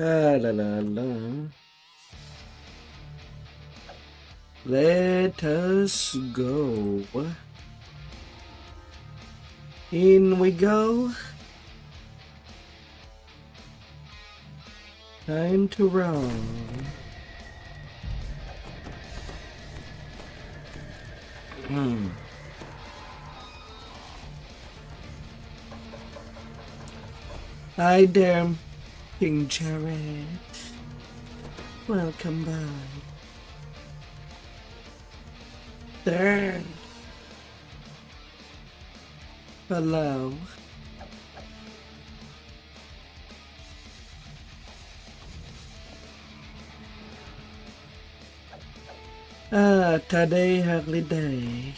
La la la. Let us go. In we go. Time to run. Hi there, King Jared. Welcome back. There. Hello. Today holiday.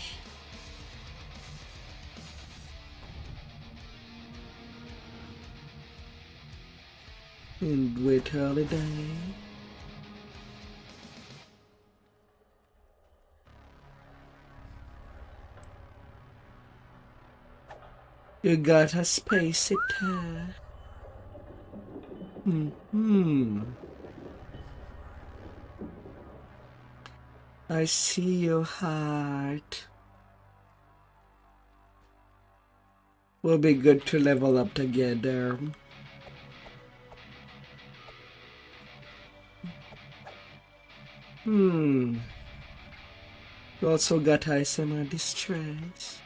And with holiday. You got a space it. I see your heart. Will be good to level up together. You also got ISMR distress.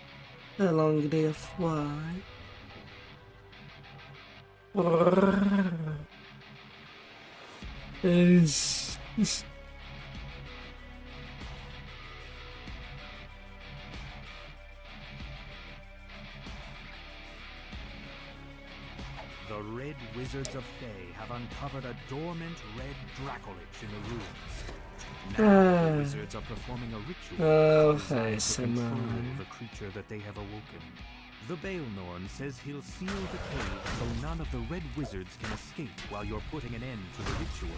A long day of why. The Red Wizards of Thay have uncovered a dormant red Dracolich in the ruins. Now the wizards are performing a ritual designed to control the creature that they have awoken. The Baelnorn says he'll seal the cave so none of the Red Wizards can escape while you're putting an end to the ritual.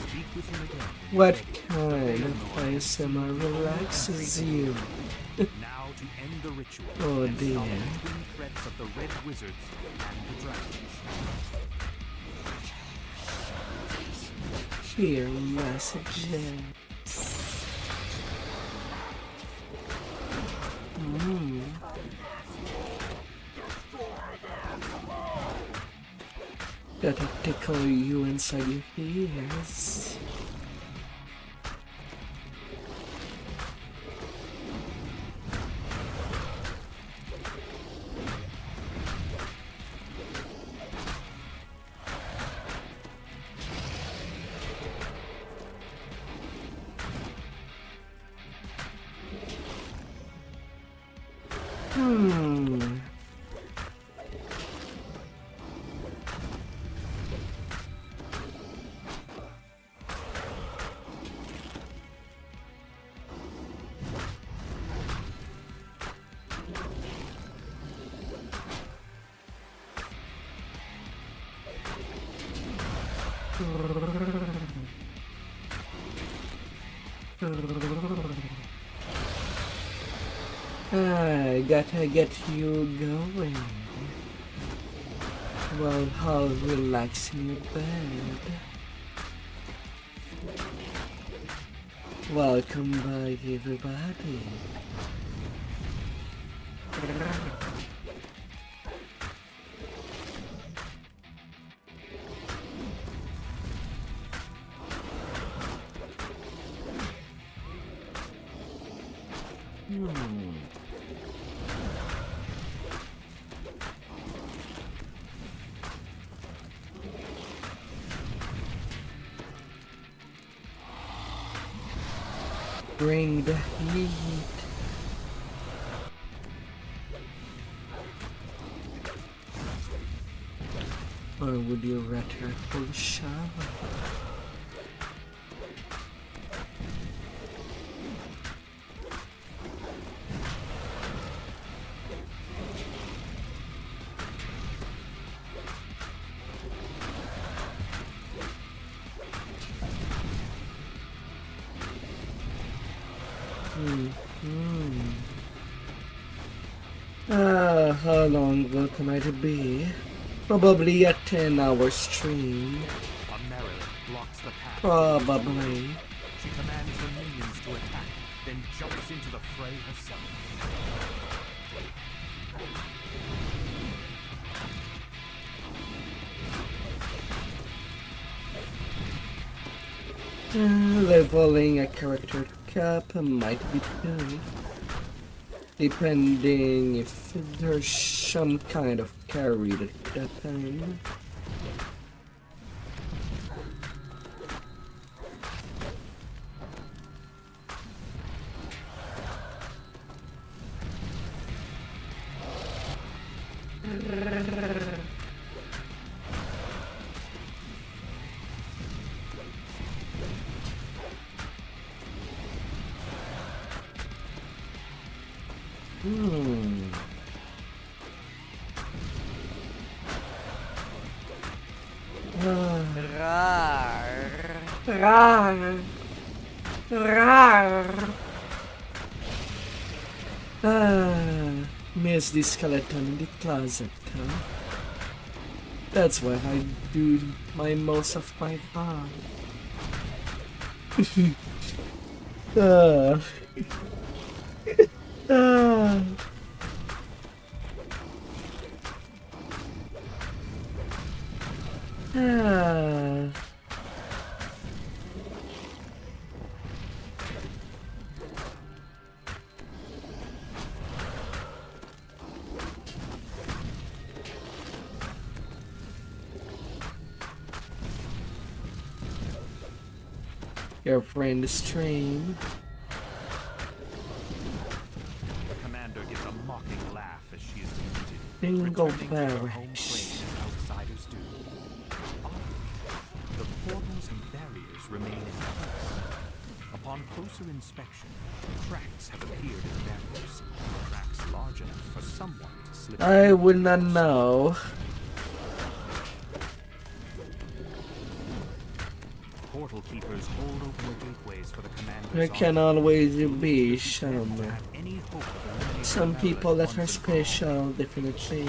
Speak with him again. What kind of ASMR relaxes you? Now to end the ritual. Oh dear. Stop the twin threats of the Red Wizards and the dragons. Here messages. Gotta tickle you inside your ears. I gotta get you going. Well, how relax in your bed. Welcome back, everybody. Bring the heat. Or would you rather full shower? How long will tonight be? Probably a 10-hour stream. A Probably. She commands her minions to attack, then jumps into the fray herself. Leveling a character cap might be good, depending if there's some kind of carry that time. Miss the skeleton in the closet, huh? That's where I do most of my fun. Your friend stream. The commander gives a mocking laugh as she is defeated. Bingo Returning to her home barracks. plane as outsiders do. Oddly, the portals and barriers remain in place. Upon closer inspection, cracks have appeared in the barriers. Cracks large enough for someone to slip. I will not know. Portal keepers hold open the gateways for the commander's There can always be any hope of eliminating some the people Melis that are once and for all. special, definitely.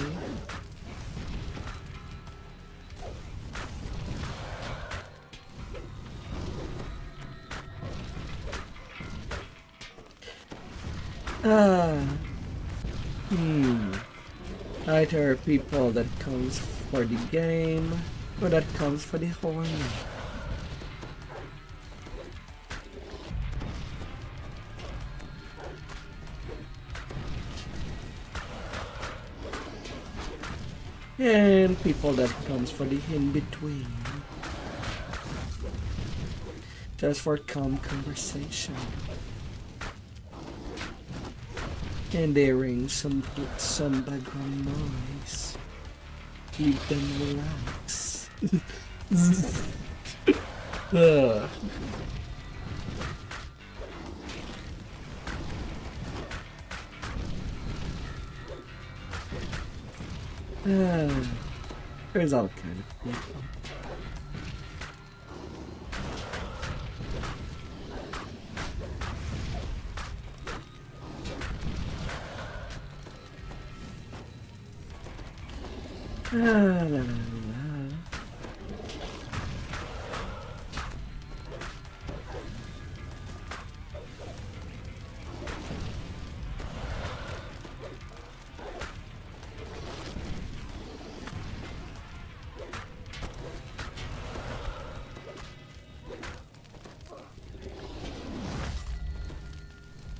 Either people that comes for the game or that comes for the horn. And people that comes for the in-between. Just for calm conversation. And they ring some background noise. Keep them relaxed. There's all kind of people. La, la, la.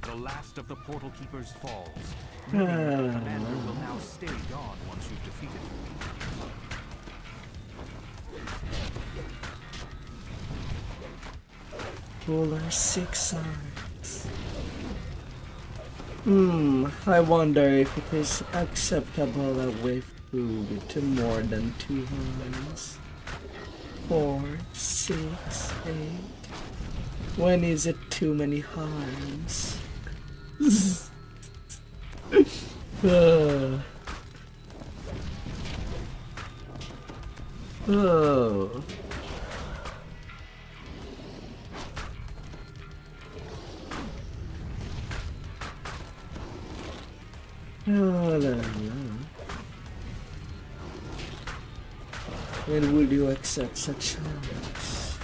The last of the portal keepers falls. Meaning the commander will now stay gone once you've defeated him. Ruler 6 arms. I wonder if it is acceptable a waifu with more than 2 arms. 4, 6, 8. When is it too many arms? Oh. Oh, la, la. When will you accept such arms?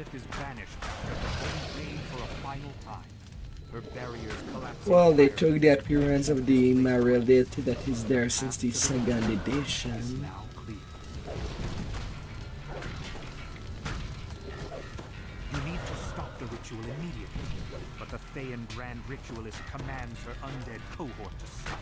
glyph is banished, performing for a final time. Her barriers collapse. Well, they took the appearance of the Marilith that is there since the second edition. Now clear. You need to stop the ritual immediately, but the Thayan Grand Ritualist commands her undead cohort to stop.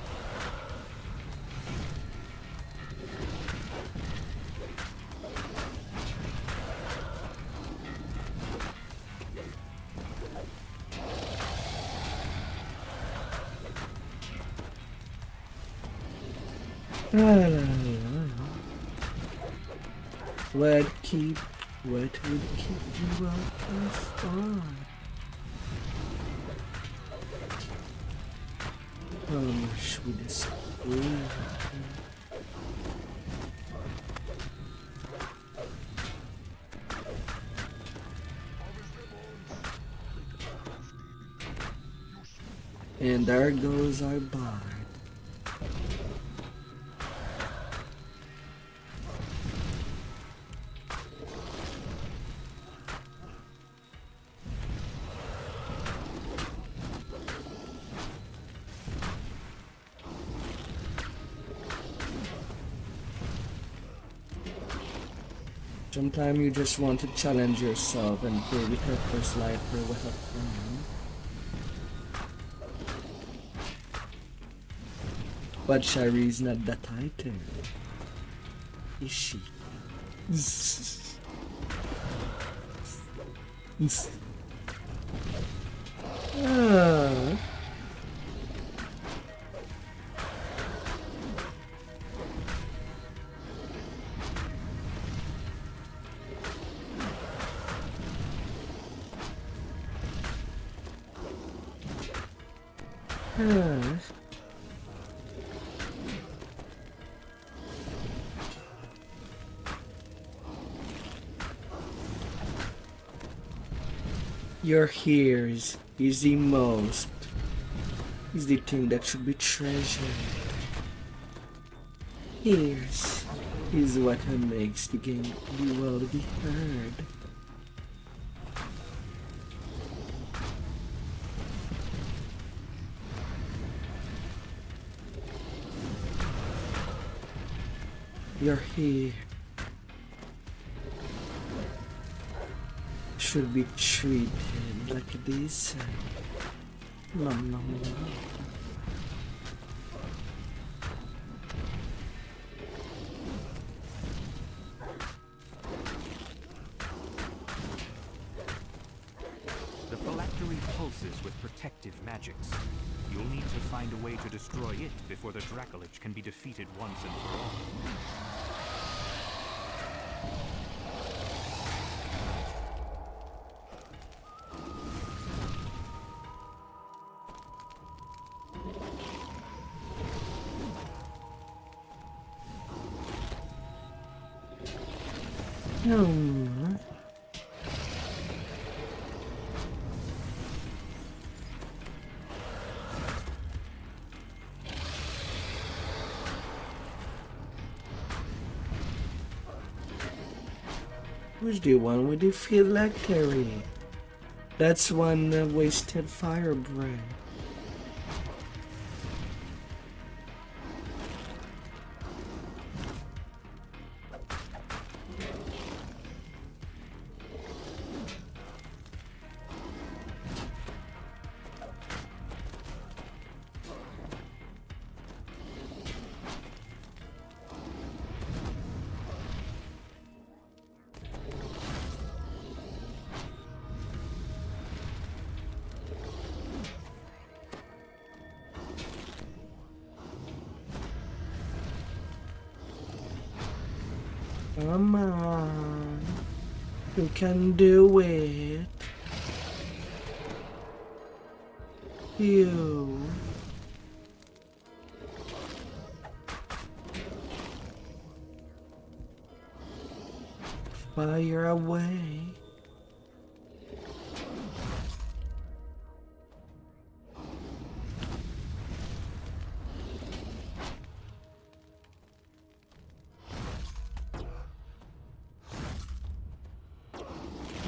What would keep you up of on? How much would this be? And there goes our bard. Sometimes you just want to challenge yourself and play with your first life or with a friend. But Shari's not that item. Is she? Ah. Your ears is the thing that should be treasured. Ears is what makes the world be heard. Your hair should be treated like this. Nom nom nom. The phylactery pulses with protective magics. You'll need to find a way to destroy it before the Dracolich can be defeated once and for all. Who's the one with the phylactery? That's one wasted fire breath. Come on, you can do it. You. Fire away.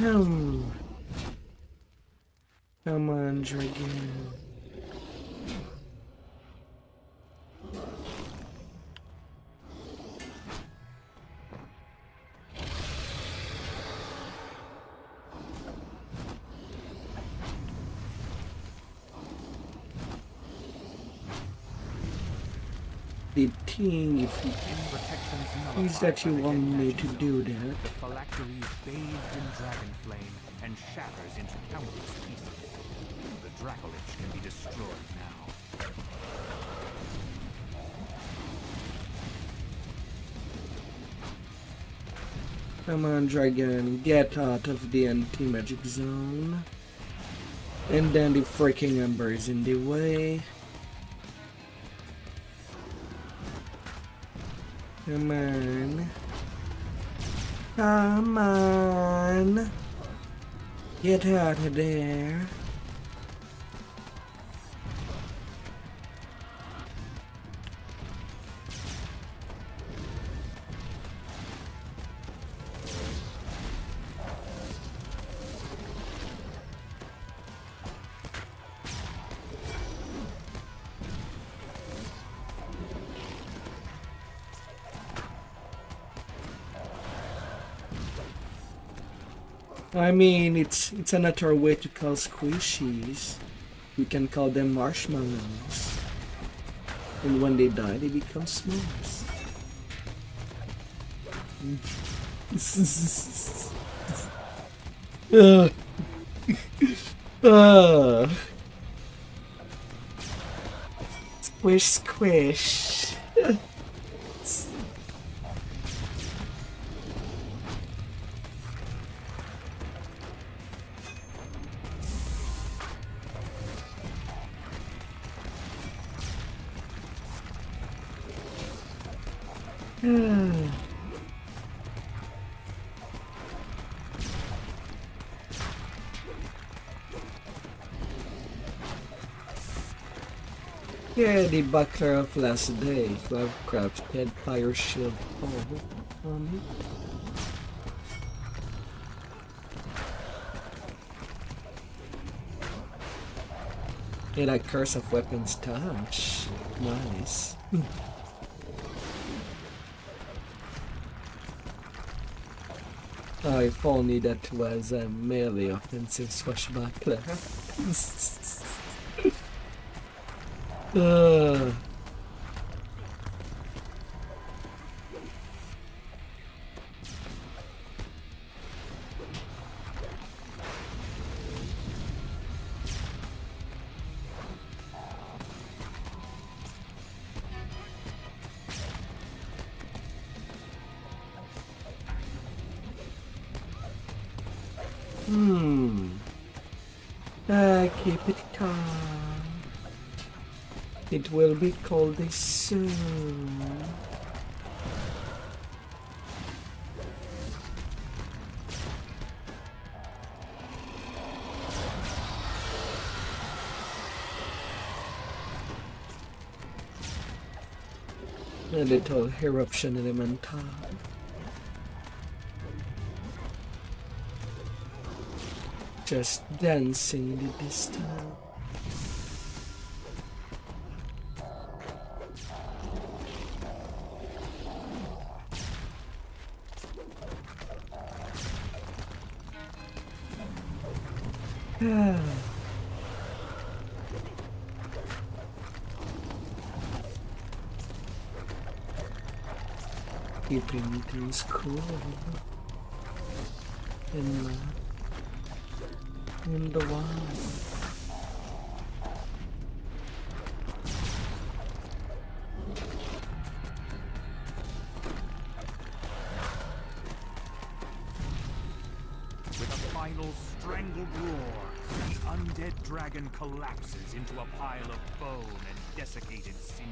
Come on, dragon. The thing is that you want me to do that. The phylactery is bathed in dragon flame and shatters into countless pieces. The Dracolich can be destroyed now. Come on, dragon, get out of the anti-magic zone. And then the freaking ember is in the way. Come on. Come on. Get out of there. I mean, it's another way to call squishies. We can call them marshmallows. And when they die, they become s'mores. Squish, squish. Yeah, the buckler of last day who have crafted fire shield on it. Yeah, that curse of weapons touch. Nice. Oh, if only that was a melee offensive swashbuckler. Keep it calm. It will be cold soon. A little eruption elemental. Just dancing in the distance. Keeping things cool in the wild. With a final strangled roar, the undead dragon collapses into a pile of bone and desiccated sinew.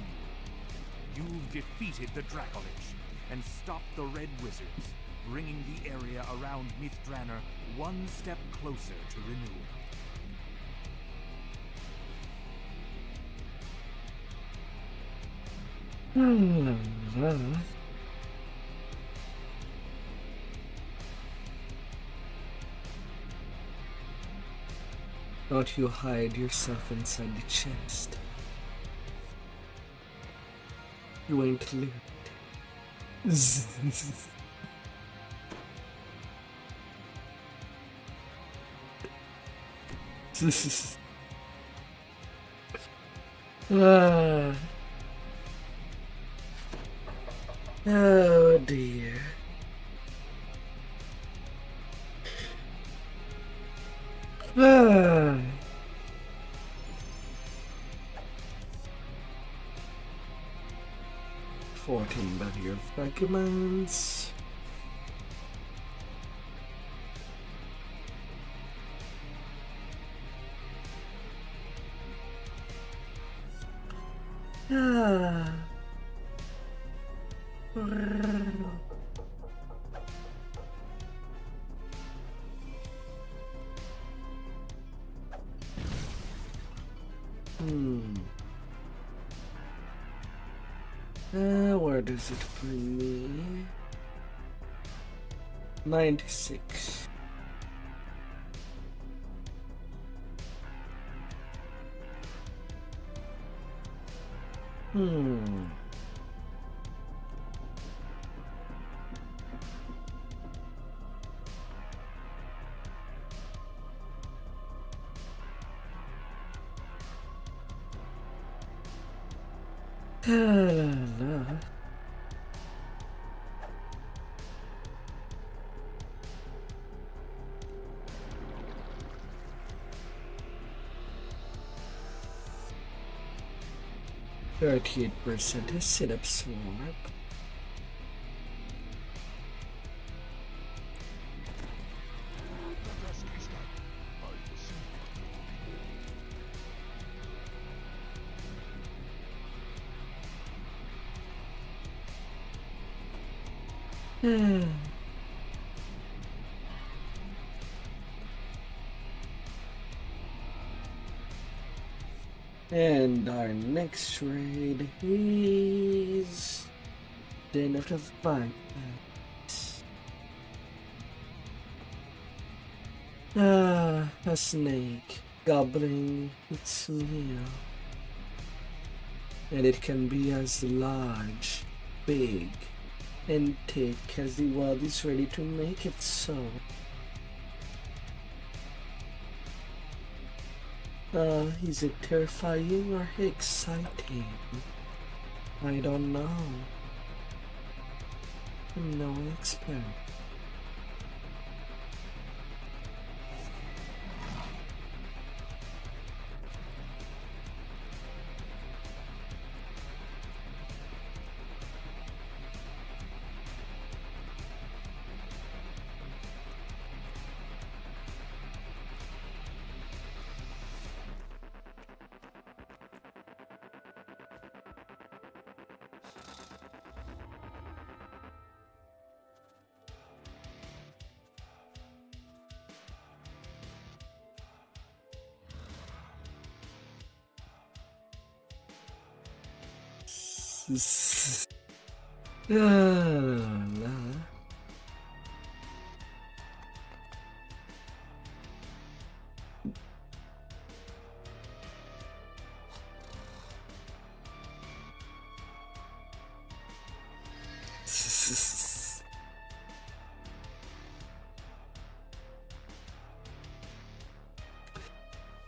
You've defeated the Dracolich and stopped the Red Wizards, bringing the area around Mithranor one step closer to renewal. Don't you hide yourself inside the chest. You ain't loot. Ah. Oh dear. Ah. 14 barrier fragments. Ah. Where does it bring me? 96. La. 38% is sit-up swap. And our next raid is Den of the Vipers. A snake gobbling its meal. And it can be as large, big, and thick as the world is ready to make it so. Is it terrifying or exciting? I don't know. I'm no expert.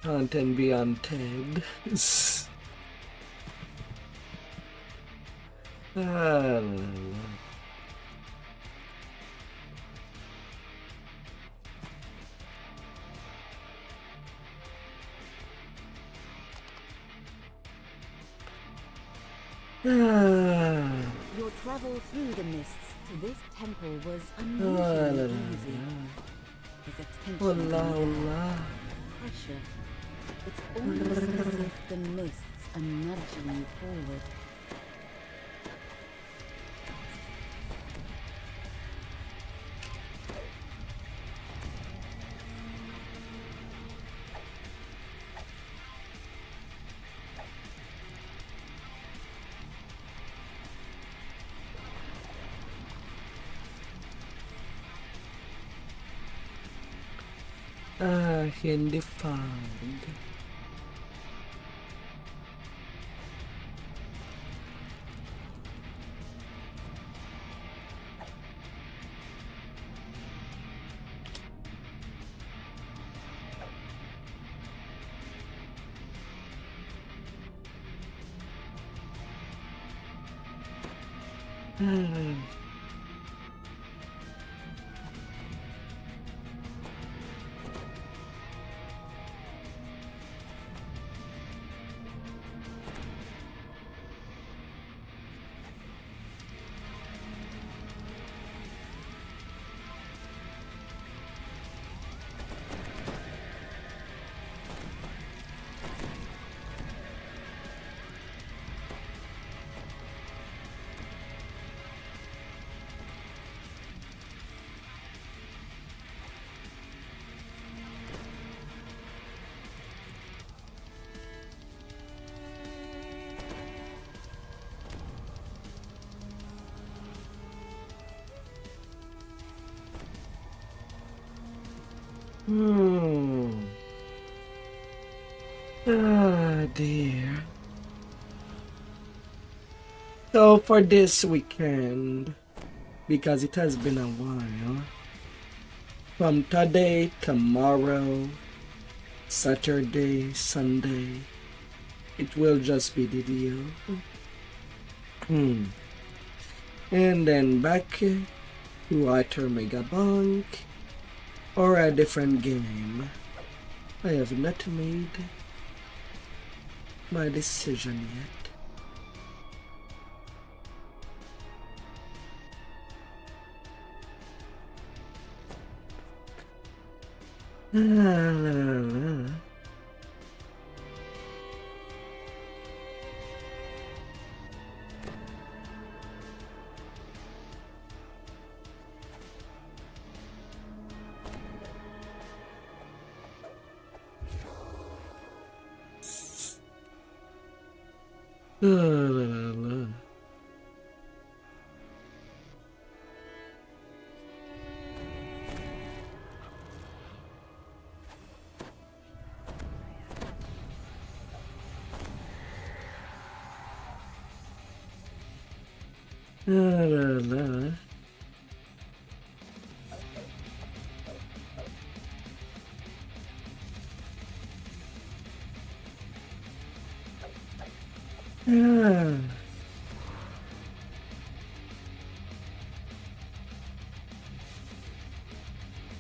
Hunt and be untagged. Your travel through the mists to this temple was unusually easy. His attention pressure. It's almost as if the mists are nudging you forward. Undefined. Ah, dear. So for this weekend, because it has been a while, from today, tomorrow, Saturday, Sunday, it will just be the deal. And then back to either Mega Bank or a different game. I have not made my decision yet.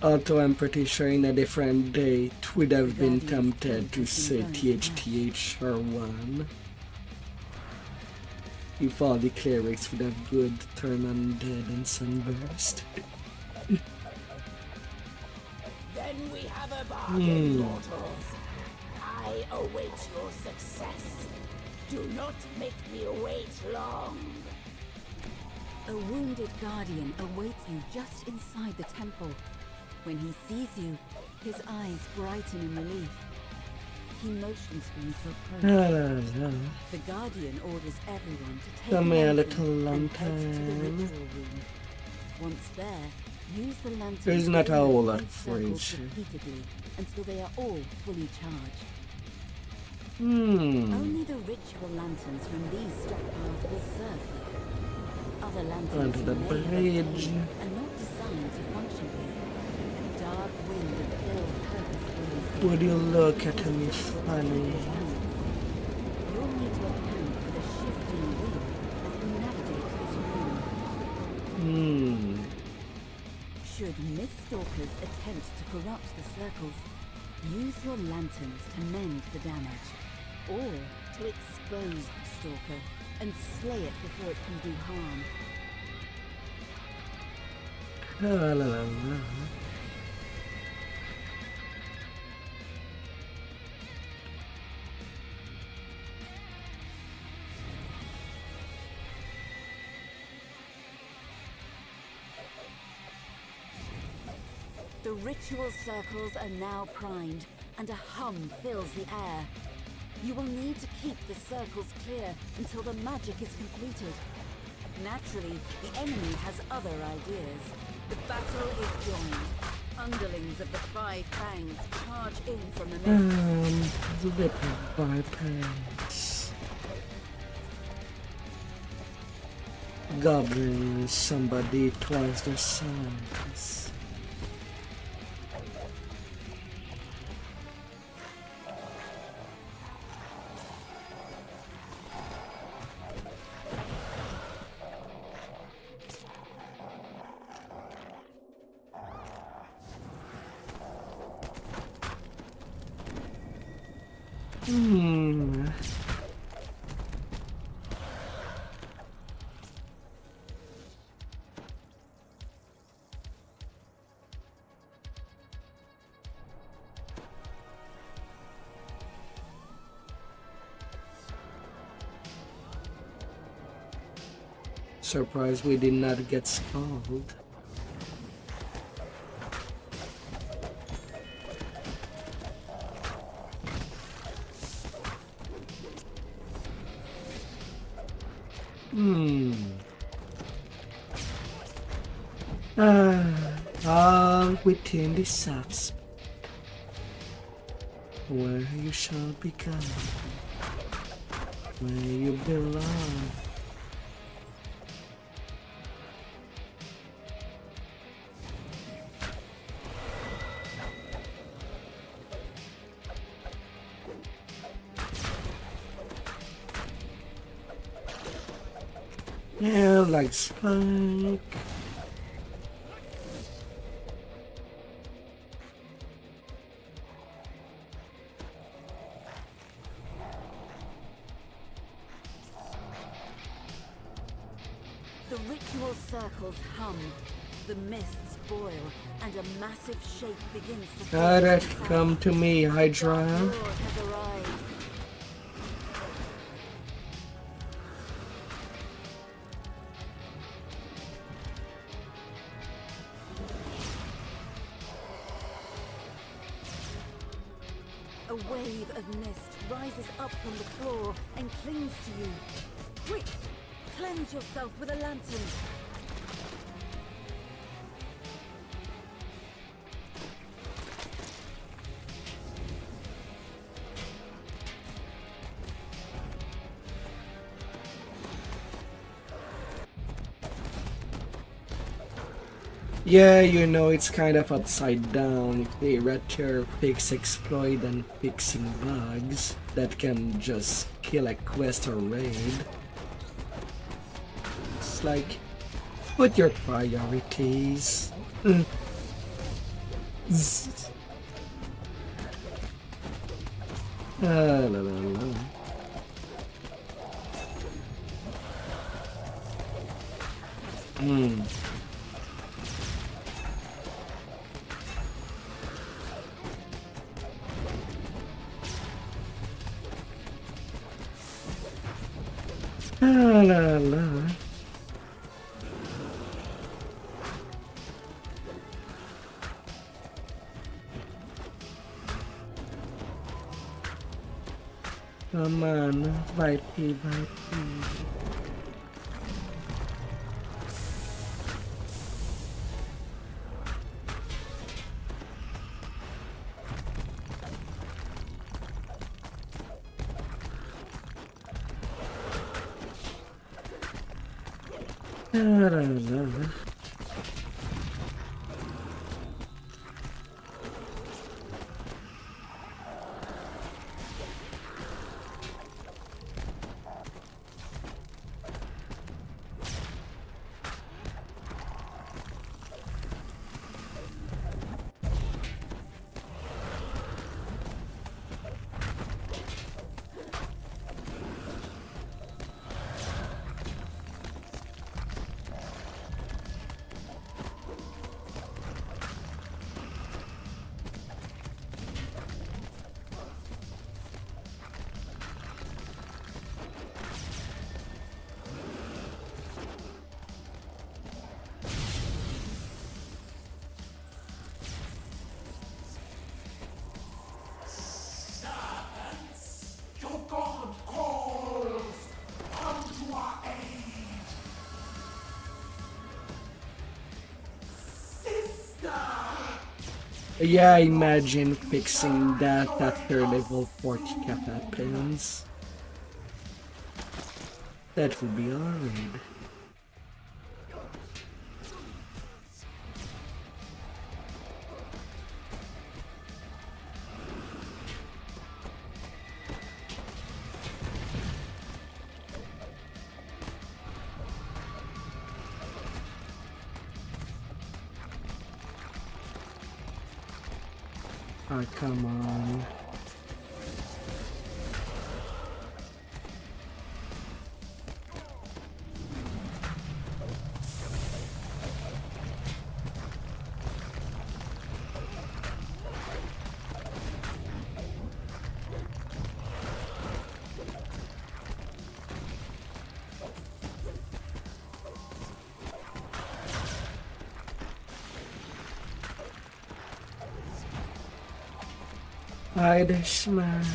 Although I'm pretty sure in a different day it would have been tempted to say THTH or 1. If all the clerics would have good turn undead and sunburst. Then we have a bargain, mortals. I await your success. Do not make me wait long. A wounded guardian awaits you just inside the temple. When he sees you, his eyes brighten in relief. He motions for you to approach. The guardian orders everyone to take Come here, a little lantern and head to the lantern. ritual room. Once there, use the lantern There's to not a spin whole the lot 8 for circles each. repeatedly until they are all fully charged. Hmm. Only the ritual lanterns from these stockpiles will serve here. Other lanterns Onto the you may have bridge. obtained are not designed to function here. A dark wind of ill purpose blows. Would you look at me funny? You'll need to account for the shifting wind as you navigate this room. Should Miststalkers attempt to corrupt the circles, use your lanterns to mend the damage, or to expose the stalker and slay it before it can do harm. The ritual circles are now primed, and a hum fills the air. You will need to keep the circles clear until the magic is completed. Naturally, the enemy has other ideas. The battle is joined. underlings of the Five Fangs charge in from the mist. A little bypass. Goblin is somebody twice their size. Surprised we did not get scalded. All within the socks, where you shall become, where you belong. Yeah, like Spike. The ritual circles hum, the mists boil, and a massive shake begins to form. Alright, come to me, Hydra. Dark Lord has arrived. A wave of mist rises up from the floor and clings to you. Quick! Cleanse yourself with a lantern. Yeah, you know, it's kind of upside down. They rather fix exploit than fixing bugs that can just kill a quest or raid. It's like, put your priorities. La la la. La la la. Come on, Vipey. La la la. Yeah, imagine fixing that after level 40 cap happens. That would be alright. Oh, come on. Irishman.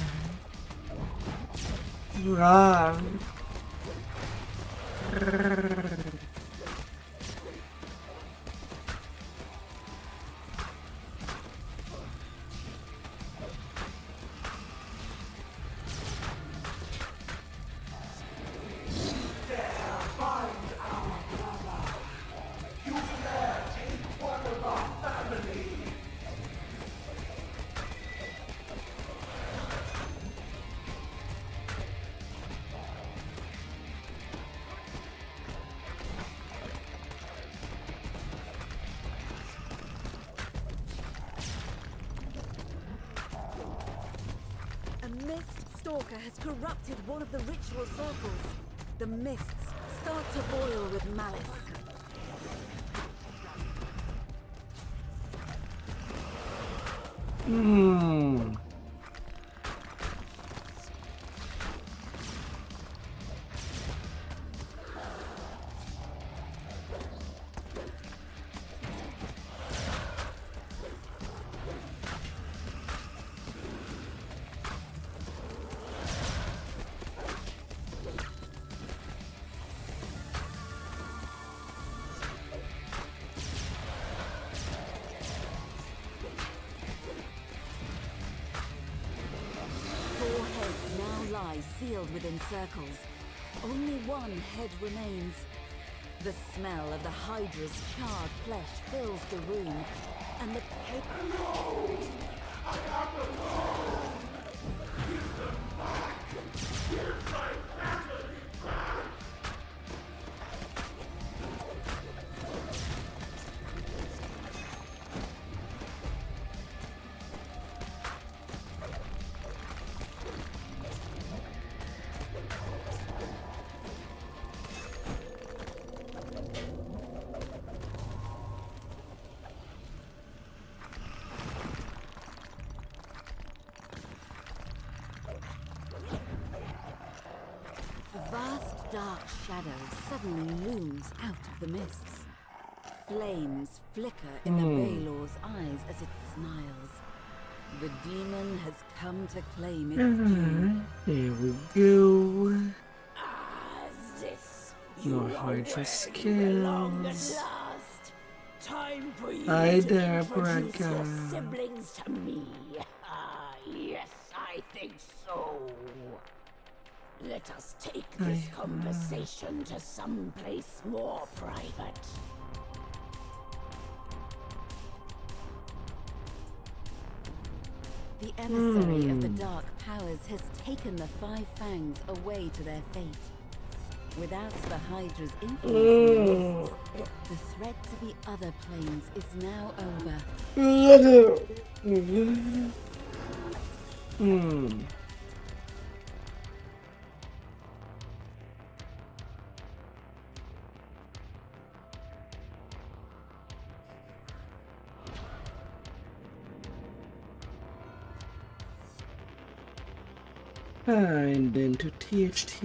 Run. Stalker has corrupted one of the ritual circles. The mists start to boil with malice. Sealed within circles. Only one head remains. The smell of the Hydra's charred flesh fills the room, and the vast dark shadow suddenly looms out of the mists. Flames flicker in the Baylor's eyes as it smiles. The demon has come to claim its due. There we go. This Your Hydra skills. Time for you Hi to there, introduce your Braga. siblings to me. Yes, I think so. Let us take this conversation to some place more private. The emissary of the dark powers has taken the Five Fangs away to their fate. Without the Hydra's influence, the threat to the other planes is now over. And then to THT.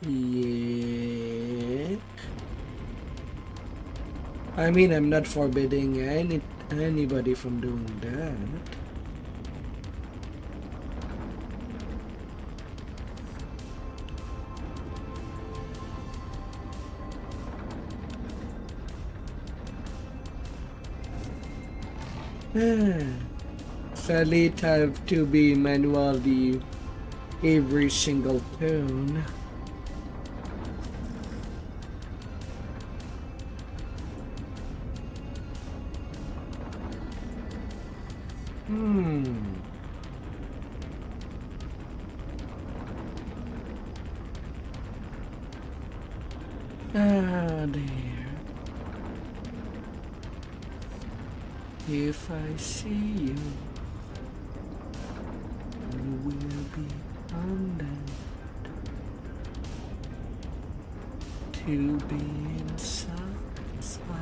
Yeah. I mean, I'm not forbidding anybody from doing that. Sadly, it have to be manually every single tune. Ah, dear. If I see you, you will be condemned to be satisfied.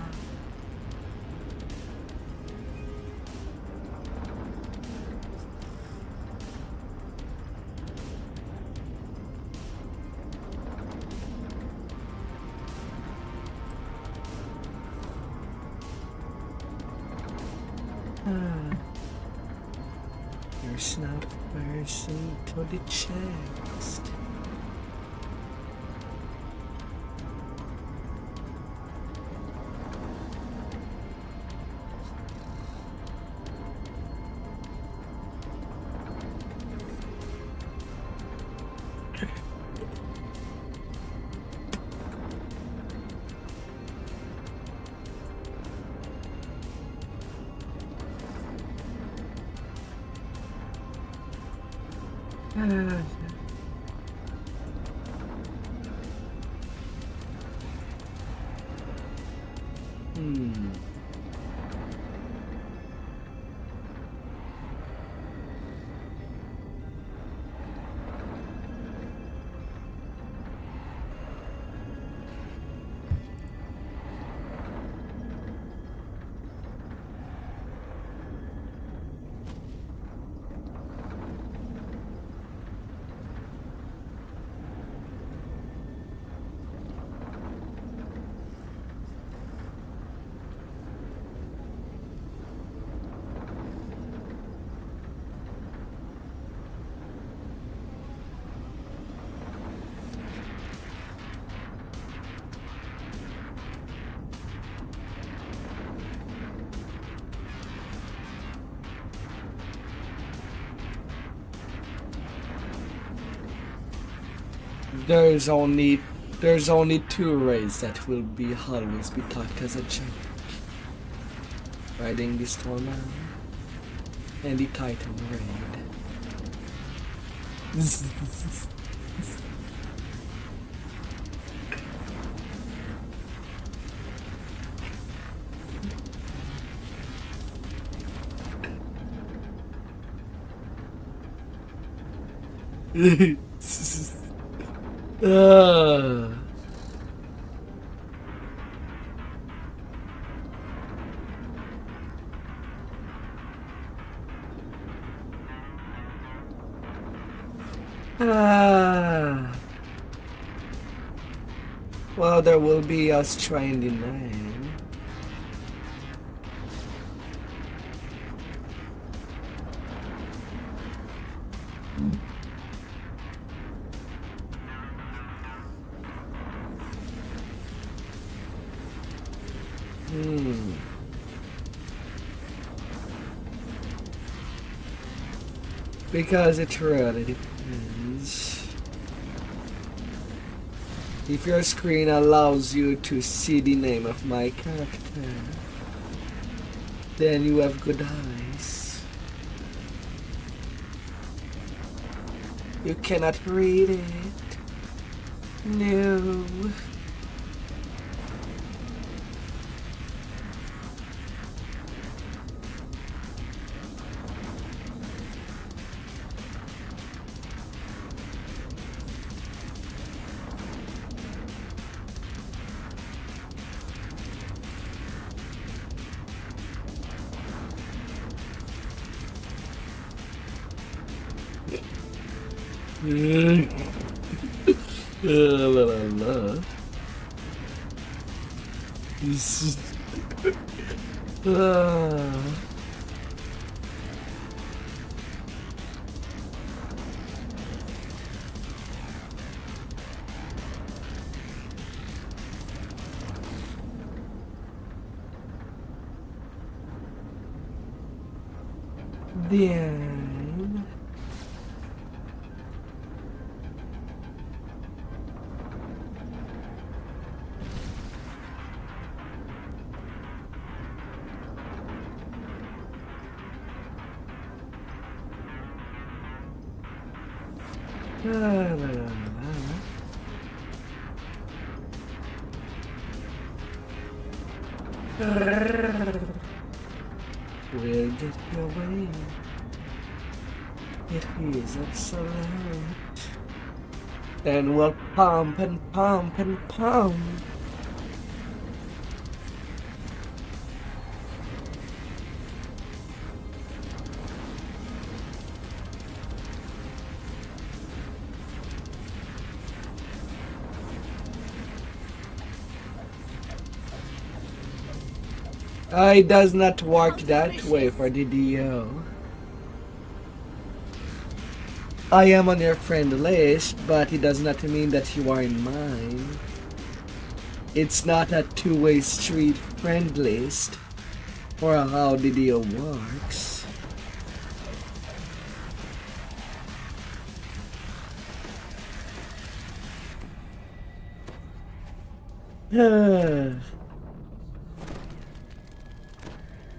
There's not a person to the chest. There's only two rays that will be always be taught as a joke. Riding the storm and the Titan raid. Well, there will be us trying the name. Because it really depends. If your screen allows you to see the name of my character, then you have good eyes. You cannot read it. No. La la la. Then we'll get your way. It is excellent. Then we'll pump and pump and pump. It does not work that way for the DO. I am on your friend list, but it does not mean that you are in mine. It's not a two-way street friend list, or how the deal works.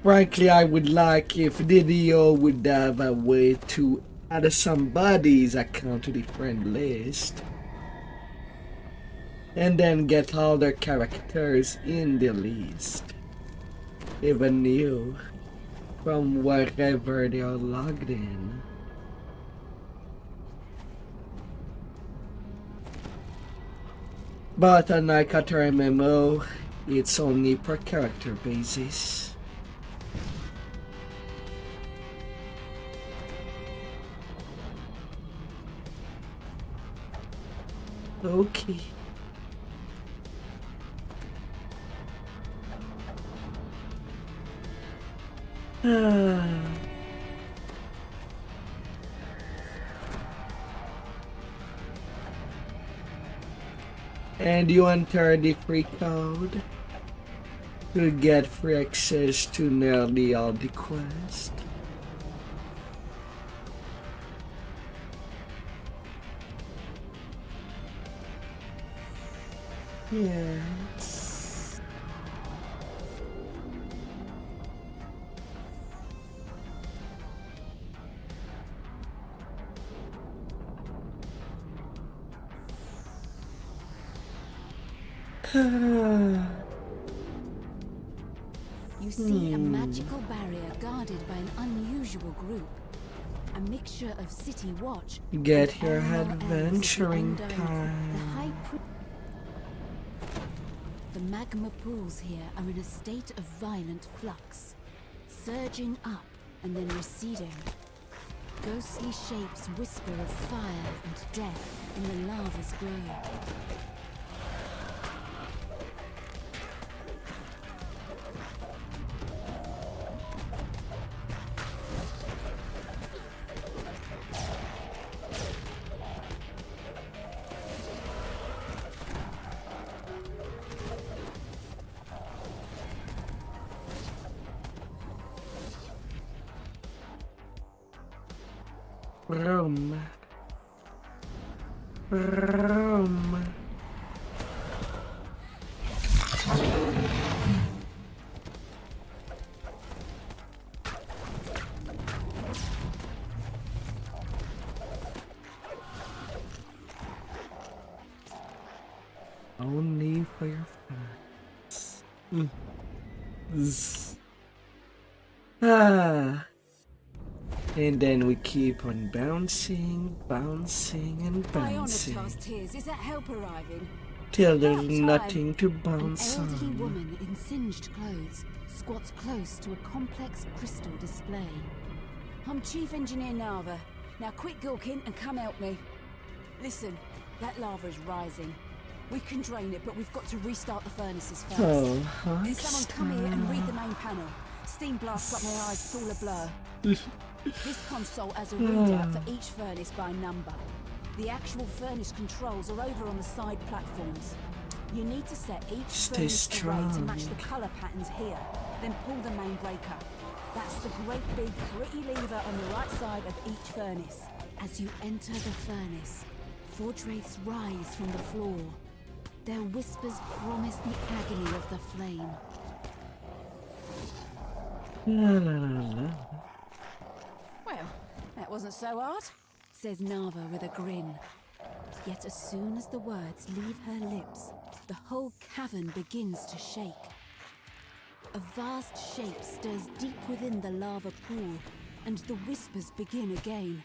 Frankly, I would like if DDO would have a way to add somebody's account to the friend list and then get all their characters in the list, even new, from wherever they are logged in. But unlike other MMO, it's only per character basis. Okay. And you enter the free code to get free access to nearly all the quests. Yes. You see a magical barrier guarded by an unusual group. A mixture of city watch. Get and your LLLs adventuring with the time. The magma pools here are in a state of violent flux, surging up and then receding. Ghostly shapes whisper of fire and death in the lava's glow. Rome. Rome. Only for your fans. And then we keep on bouncing, bouncing, and bouncing. Is that help arriving? Till there's nothing to bounce An elderly on. woman in singed clothes squats close to a complex crystal display. I'm Chief Engineer Nava. Now quit gawking and come help me. Listen, that lava is rising. We can drain it, but we've got to restart the furnaces first. Oh, Can someone come here and read the main panel? Steam blasts up my eyes, it's all a blur. This console has a readout for each furnace by number. The actual furnace controls are over on the side platforms. You need to set each Stay furnace array to strong. match the color patterns here, then pull the main breaker. That's the great big pretty lever on the right side of each furnace. As you enter the furnace, forge wraiths rise from the floor. Their whispers promise the agony of the flame. Well, that wasn't so hard, Says Nava with a grin. Yet as soon as the words leave her lips, the whole cavern begins to shake. A vast shape stirs deep within the lava pool, and the whispers begin again.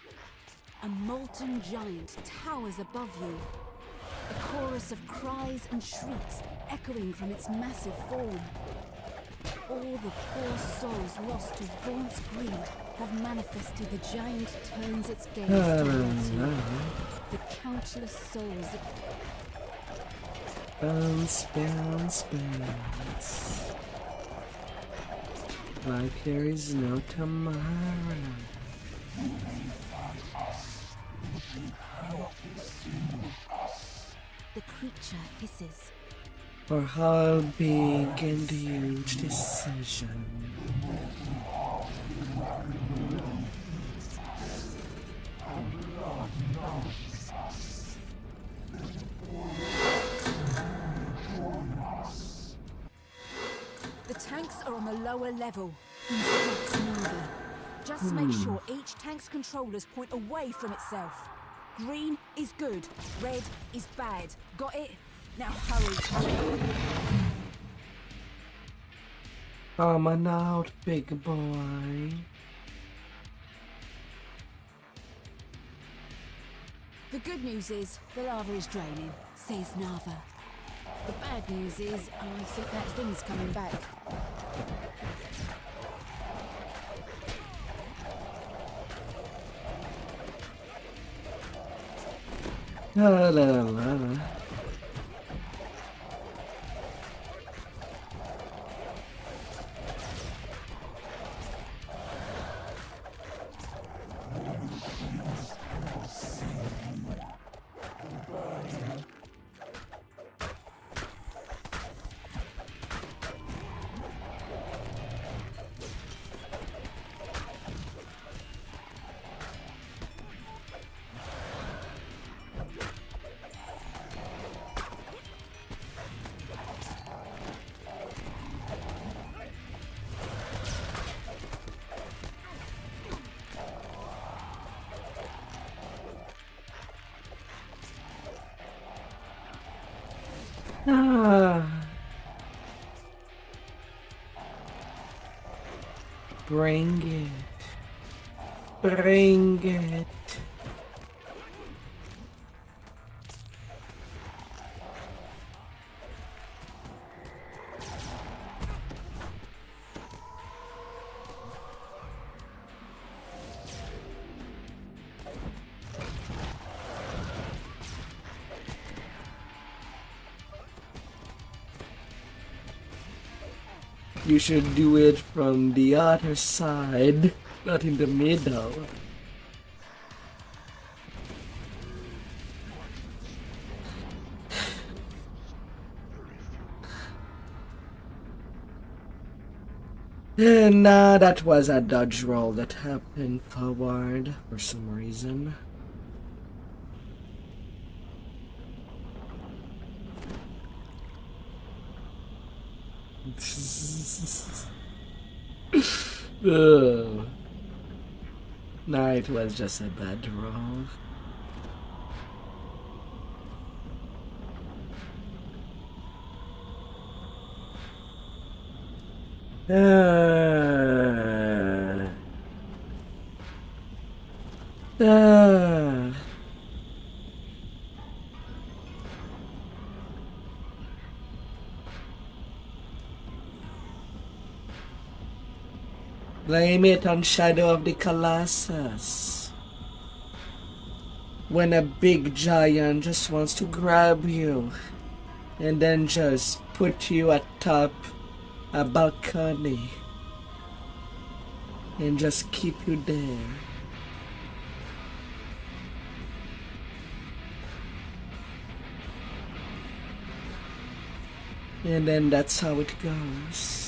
A molten giant towers above you. A chorus of cries and shrieks echoing from its massive form. All the poor souls lost to Vaunt's greed have manifested. The giant turns its gaze towards you. The countless souls Bounce, bounce, bounce. Like there is no tomorrow. The creature hisses. For how big and huge decision. The tanks are on the lower level. Instructs Nova. Just make sure each tank's controllers point away from itself. Green is good, red is bad. Got it? Now hurry. Come on out, big boy. The good news is the lava is draining, says Nava. The bad news is I think that thing's coming back. La la la la. Bring it. Bring it. You should do it from the other side, not in the middle. Nah, that was a dodge roll that happened forward for some reason. Ugh. Nah, it was just a bad roll. Blame it on Shadow of the Colossus. When a big giant just wants to grab you and then just put you atop a balcony and just keep you there. And then that's how it goes.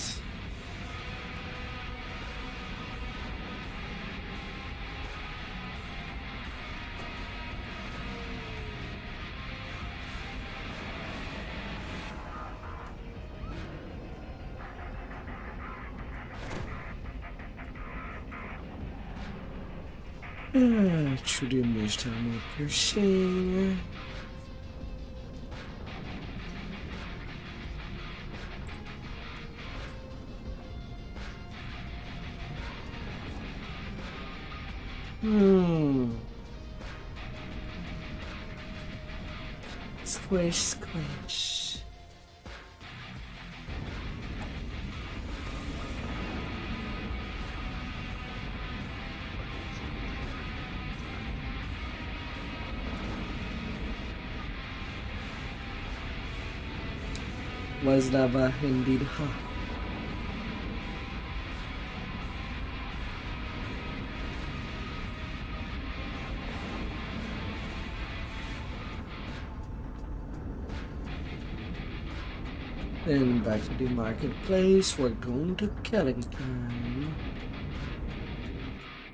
Through the image time of piercing. Squish, squish. Was lava indeed hot? Then back to the marketplace, we're going to Kellington,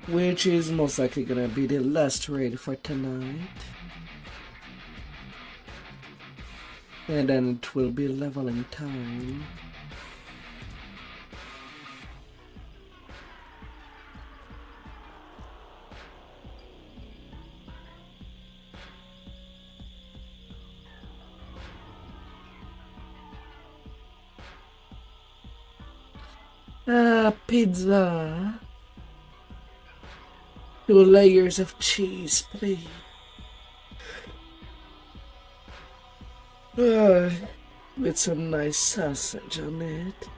which is most likely gonna be the last raid for tonight. And then it will be leveling time. Pizza. 2 layers of cheese, please. With some nice sausage on it.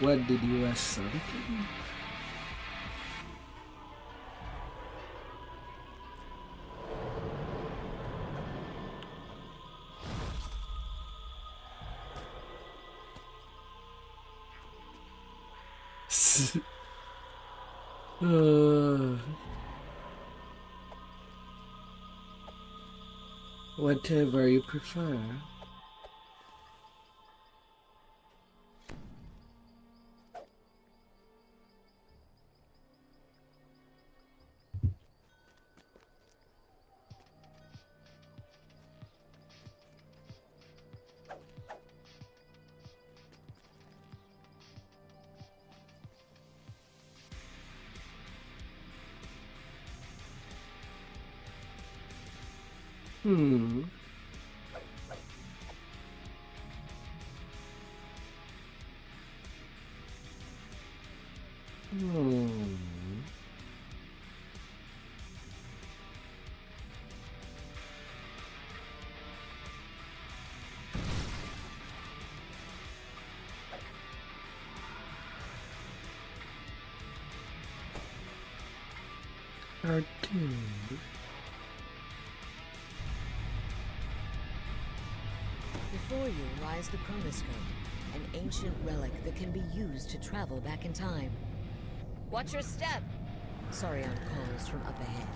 What did you ask something? Whatever you prefer. Cartoon. Before you lies the chronoscope, an ancient relic that can be used to travel back in time. Watch your step! Sorry on calls from up ahead.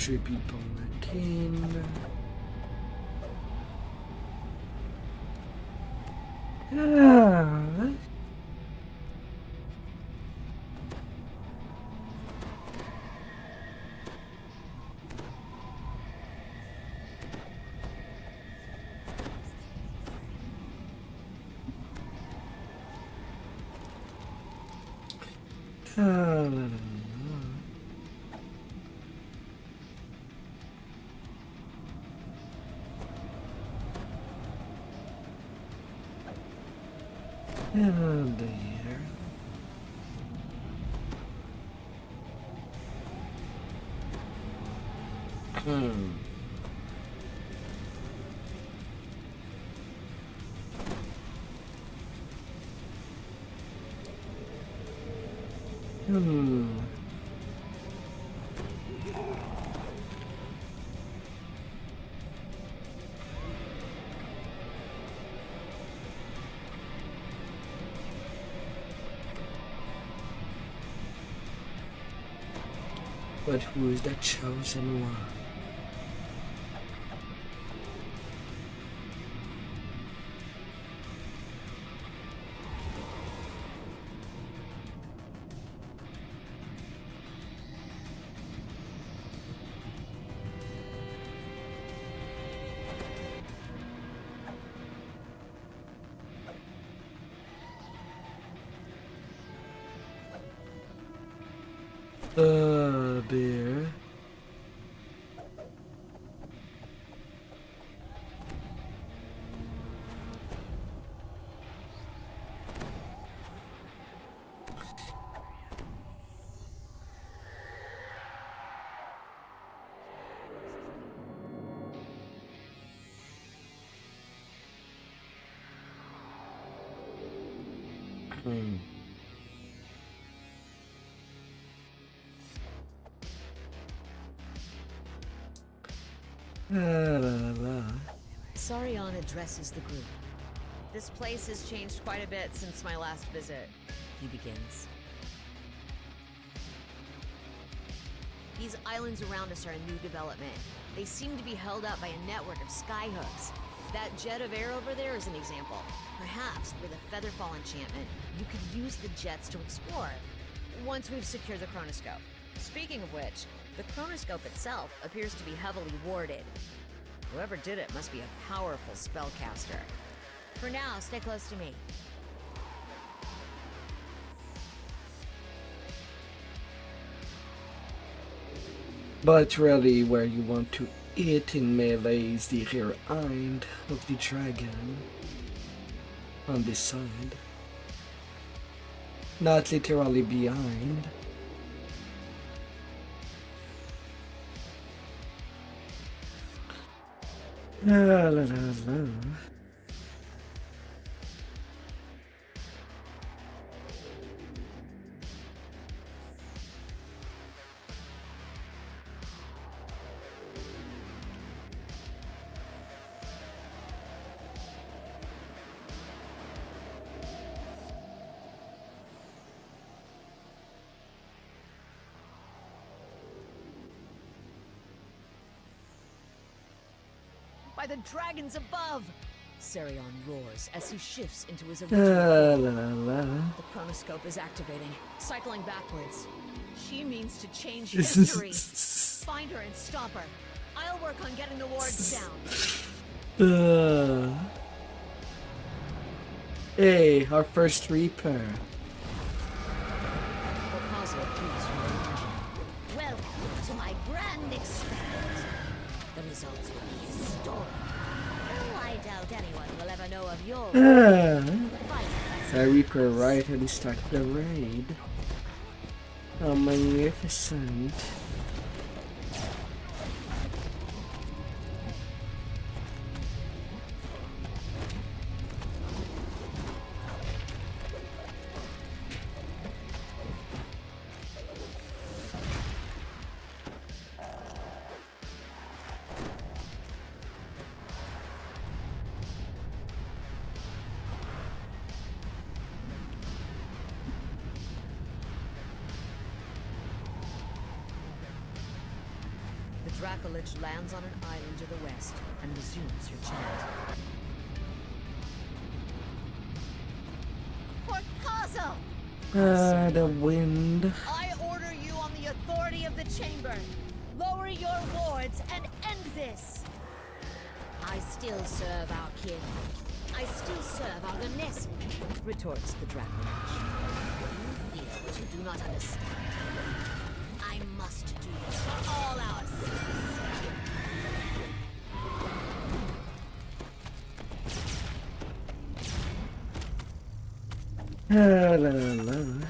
3 people back in. Yeah. And there. Hmm. But who is the chosen one? Dear. Sarion addresses the group. This place has changed quite a bit since my last visit, he begins. These islands around us are a new development. They seem to be held up by a network of skyhooks. That jet of air over there is an example. Perhaps with a Featherfall enchantment, you could use the jets to explore, once we've secured the chronoscope. Speaking of which, the chronoscope itself appears to be heavily warded. Whoever did it must be a powerful spellcaster. For now, stay close to me. But really, where you want to eat in melee is the rear end of the dragon. On this side. Not literally behind. La la la la. By the dragons above! Sarion roars as he shifts into his original form. The chronoscope is activating, cycling backwards. She means to change history. Find her and stop her. I'll work on getting the wards down. Hey, our first Reaper. Welcome to my grand experiment. The results will be historic. Though I doubt anyone will ever know of your Our Reaper right at the start of the raid. How magnificent. Dracolich lands on an island to the west and resumes your chant. Porcazo! The wind. I order you on the authority of the chamber. Lower your wards and end this. I still serve our kin. I still serve our goodness, retorts the Dracolich. You feel what you do not understand. I must do this for all our sins. La la la.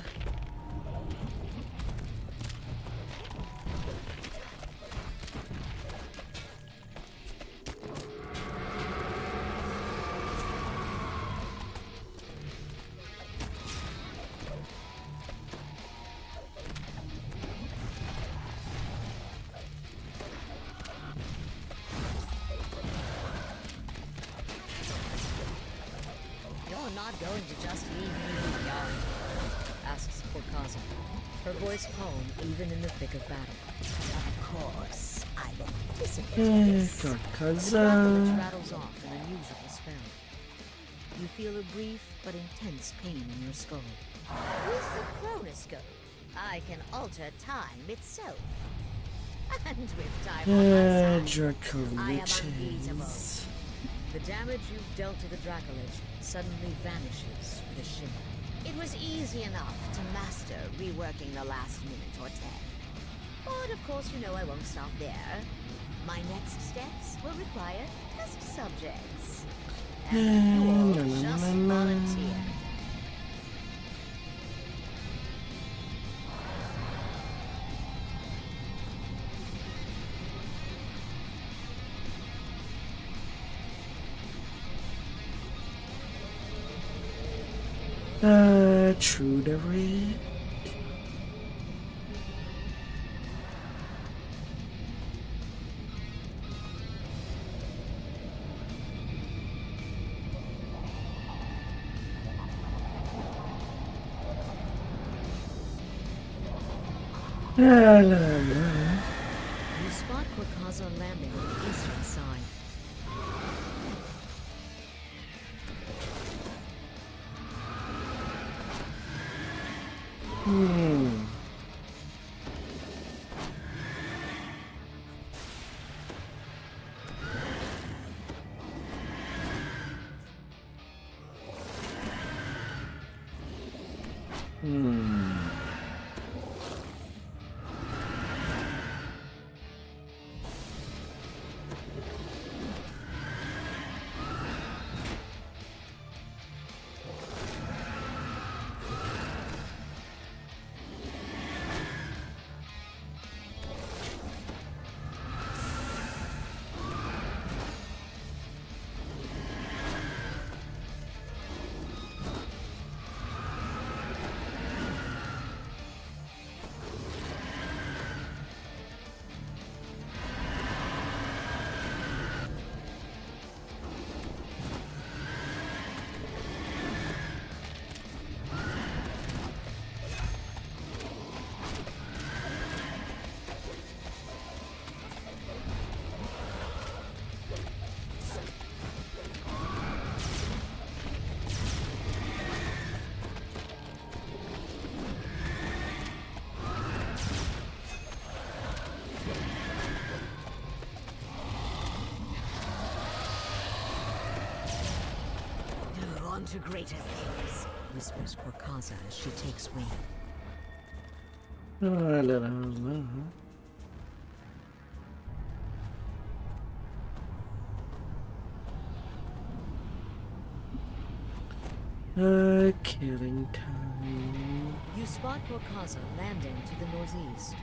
Not going to just leave me beyond, asks Porcazo, her voice calm even in the thick of battle. Of course, I will participate in this. Porcazo rattles off an unusual spell. You feel a brief but intense pain in your skull. With the chronoscope, I can alter time itself. And with time on my side, I am unbeatable. The damage you've dealt to the Dracolich suddenly vanishes with a shimmer. It was easy enough to master reworking the last minute or 10. But of course you know I won't stop there. My next steps will require test subjects. And you all just volunteer. True to read. La la la. You spot Porcazo landing on the eastern side. To greater things, whispers Porcazo as she takes wing. La la la la. Killing time. You spot Porcazo landing to the northeast.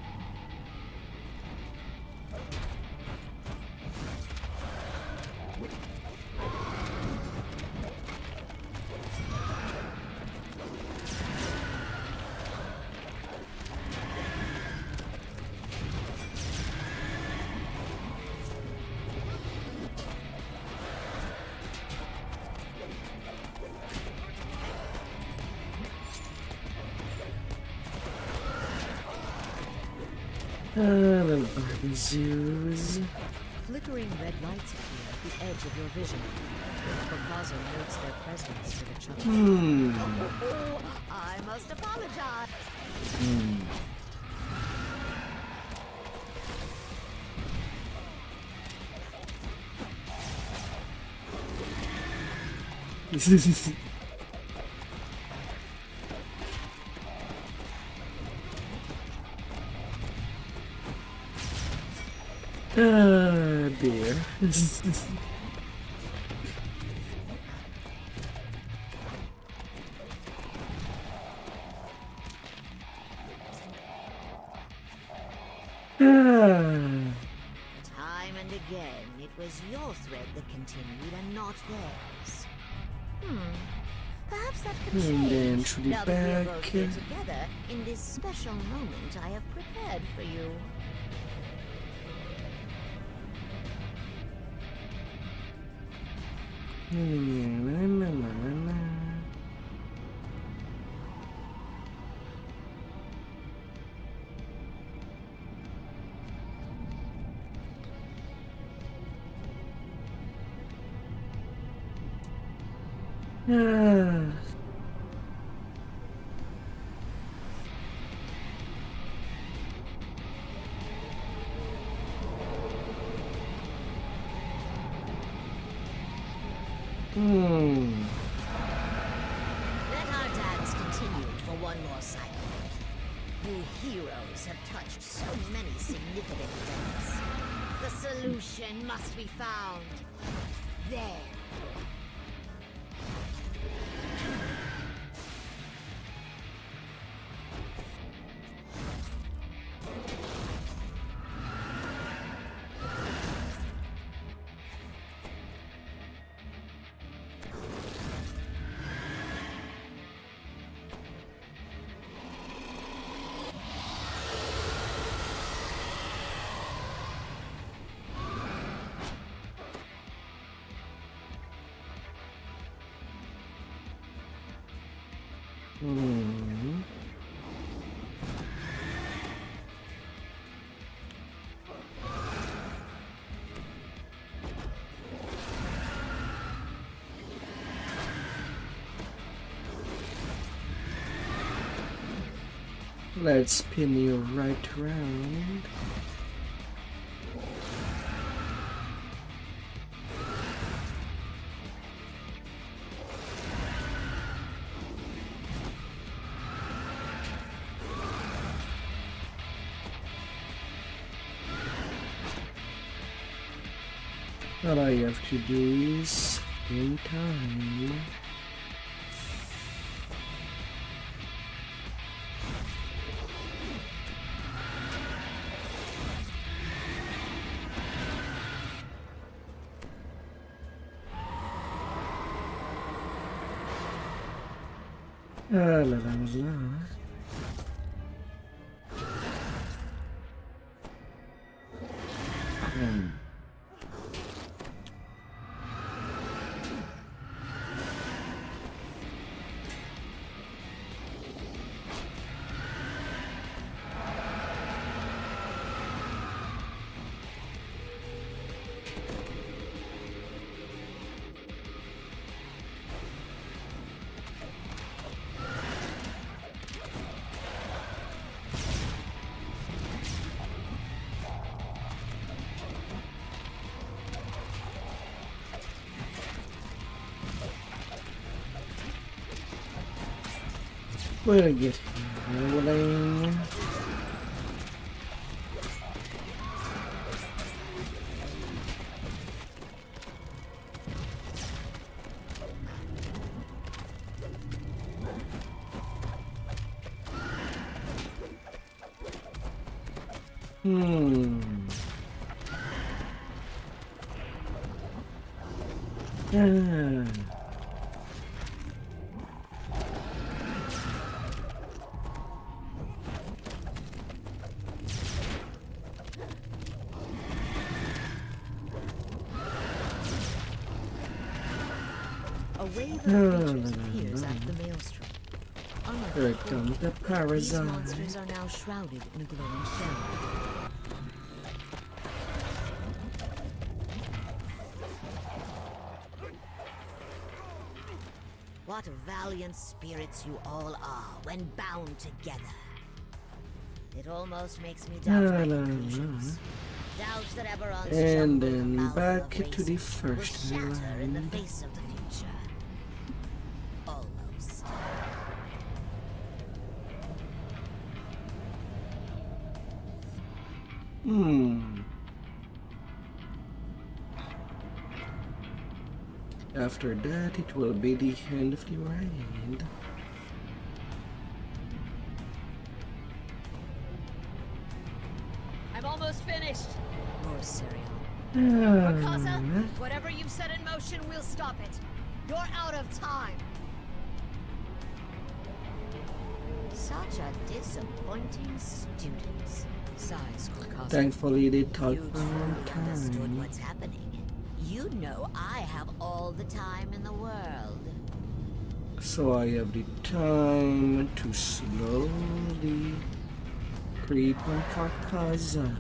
Little barbecues. Flickering red lights appear at the edge of your vision. Procaso notes their presence with a chuckle. Oh, I must apologize. Dear. Time and again, it was your thread that continued and not theirs. Perhaps that could And then change through the now that we are back. both here together in this special moment I have prepared for you. Let our dance continue for one more cycle. You heroes have touched so many significant events. The solution must be found. There. Let's spin you right around. All I have to do is in time. La la la. Where'd I get here? Rolling. A wave of creatures appears at the maelstrom. Unlike Here before, comes the these parasite. monsters are now shrouded in a glowing shell. What valiant spirits you all are when bound together. It almost makes me doubt my conclusions. Doubt that Eberron's And jumbled then amalgam back of to the races first will shatter in the round. face of the future. Almost. After that, it will be the end of the raid. I'm almost finished. More cereal. Casa, Ah, whatever you've set in motion, we'll stop it. You're out of time. Such a disappointing student. Sighs, Corcasa. Thankfully, they took You a long truly understood time. what's happening. You know I have all the time in the world. So I have the time to slowly creep on Carcaza.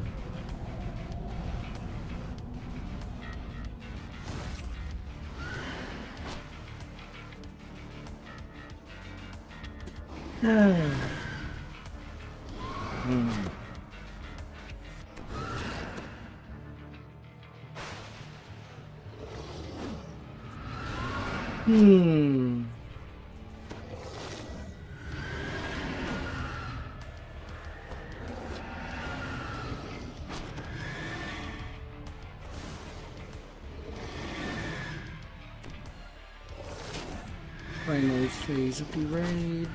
Final phase of the raid.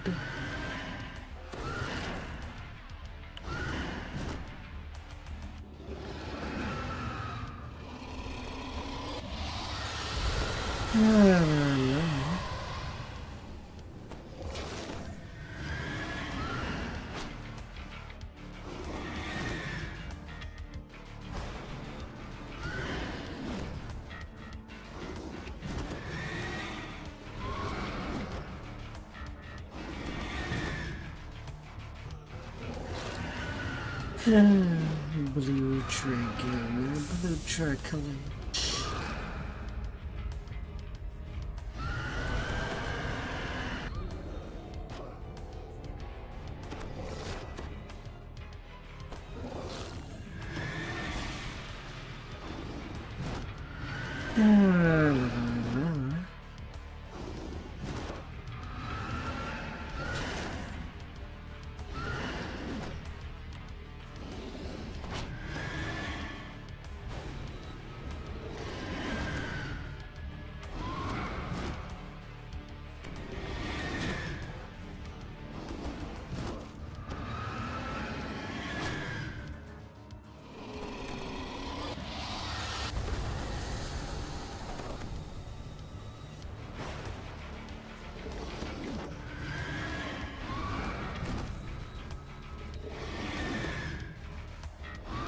Blue dragon, blue dragon.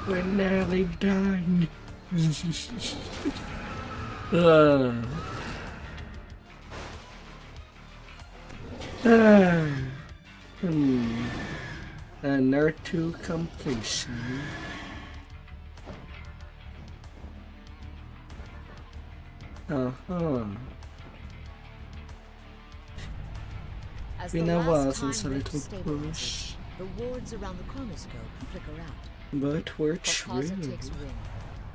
We're nearly done. And R2 completion. As Been the a while last since a time little Rift stabilizes, push, the wards around the chronoscope flicker out. but we're Corcasa true. takes wing,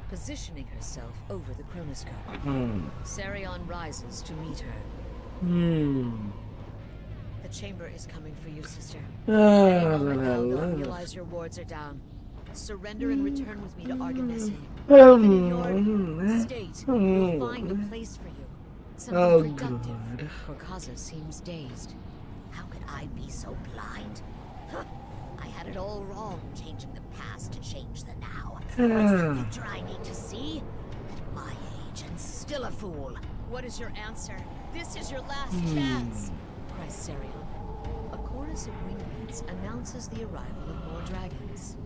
positioning herself over the chronoscope. Sarion rises to meet her. The chamber is coming for you, sister. Any moment now, they'll realize your wards are down. Surrender and return with me to Argonessi. In your state, we'll find a place for you. Something productive. God. Corcasa seems dazed. How could I be so blind? Huh. I had it all wrong, changing the past to change the now. What's the future I need to see? At my age, and still a fool. What is your answer? This is your last chance, cries Sarion. A chorus of wingbeats announces the arrival of more dragons.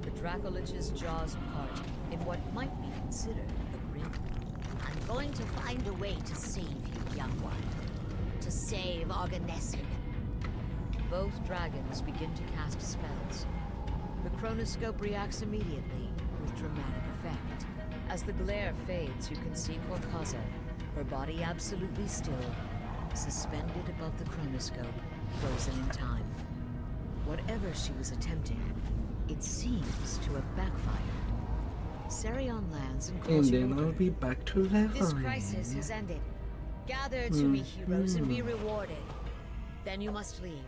The Dracolich's jaws part in what might be considered a grin. I'm going to find a way to save you, young one. To save Argonessi. Both dragons begin to cast spells. The chronoscope reacts immediately, with dramatic effect. As the glare fades, you can see Corcasa, her body absolutely still, suspended above the chronoscope, frozen in time. Whatever she was attempting, it seems to have backfired. Sarion lands and calls And you then over. I'll be back to level. This crisis has ended. Gather to me, heroes, and be rewarded. Then you must leave.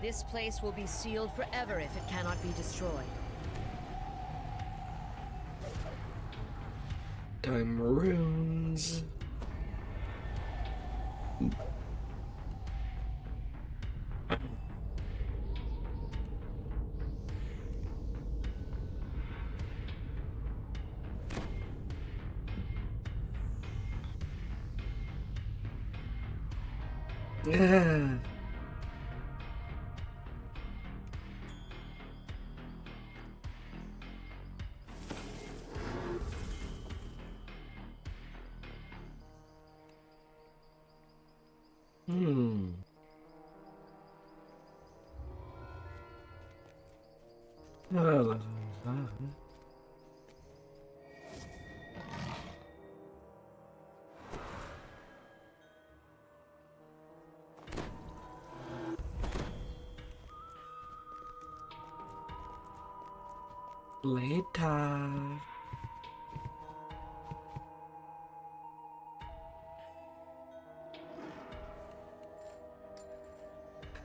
This place will be sealed forever if it cannot be destroyed. Time runes. Yeah. Later.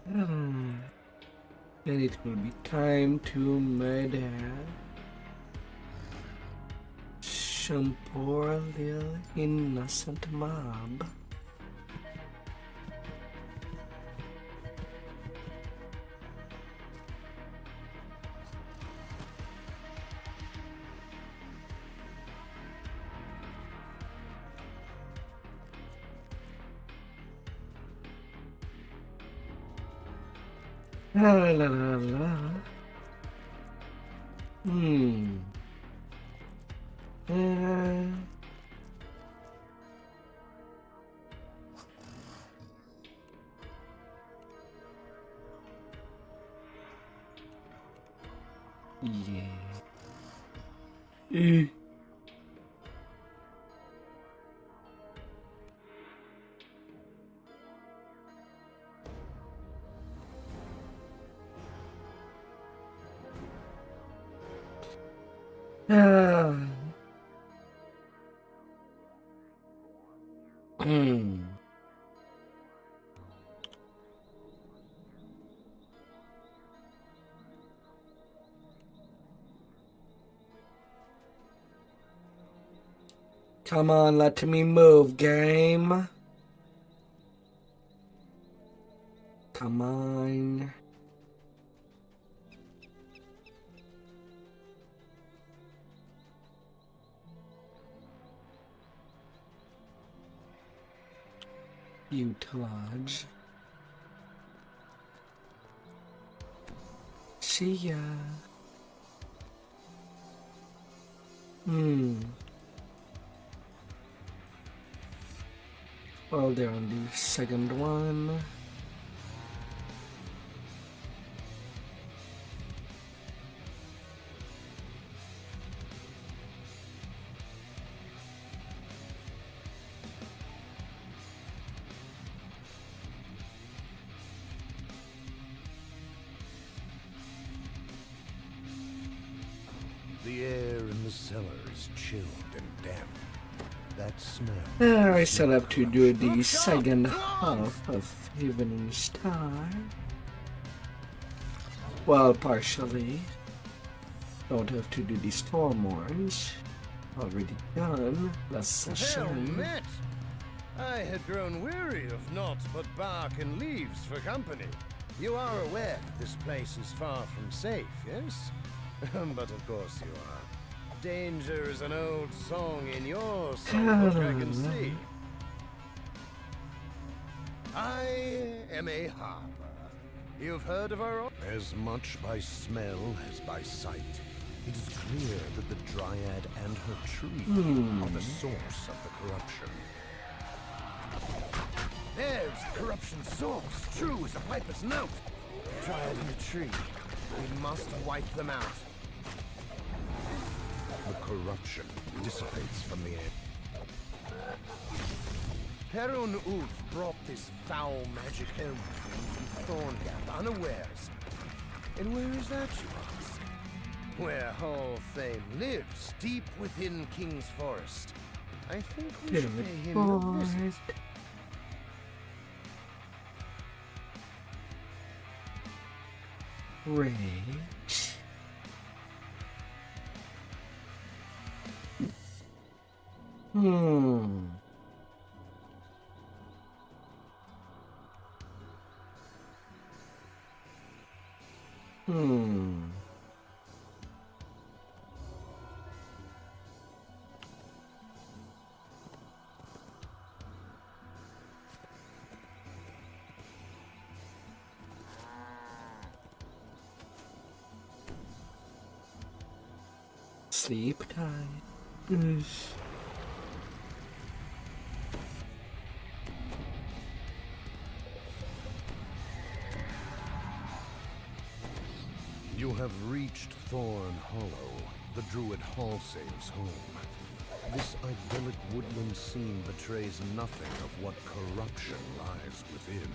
Then it will be time to murder some poor little innocent mob. La la la la. Yeah. Come on, let me move, game. Come on. Utilage. See ya. Well, they're on the second one. The air in the cellar is chilled and damp. That smell. I still have to do the second half of Evening Star. Well, partially. Don't have to do the Storm Orange. Already done last Hell, session. Matt! I had grown weary of naught but bark and leaves for company. You are aware this place is far from safe, yes? But of course you are. Danger is an old song in your songbook, I can see. I am a harper. You've heard of our... As much by smell as by sight, it is clear that the Dryad and her tree are the source of the corruption. There's corruption's source, true as a piper's note. Dryad and a tree. We must wipe them out. The corruption dissipates from the air. Perun Ulf brought this foul magic everything from Thorngap unawares. And where is that, you ask? Where Hall Thane lives, deep within King's Forest. I think we should pay him a visit. Rage. Hmm. Sleep tight. You have reached Thorn Hollow, the druid Halsame's home. This idyllic woodland scene betrays nothing of what corruption lies within.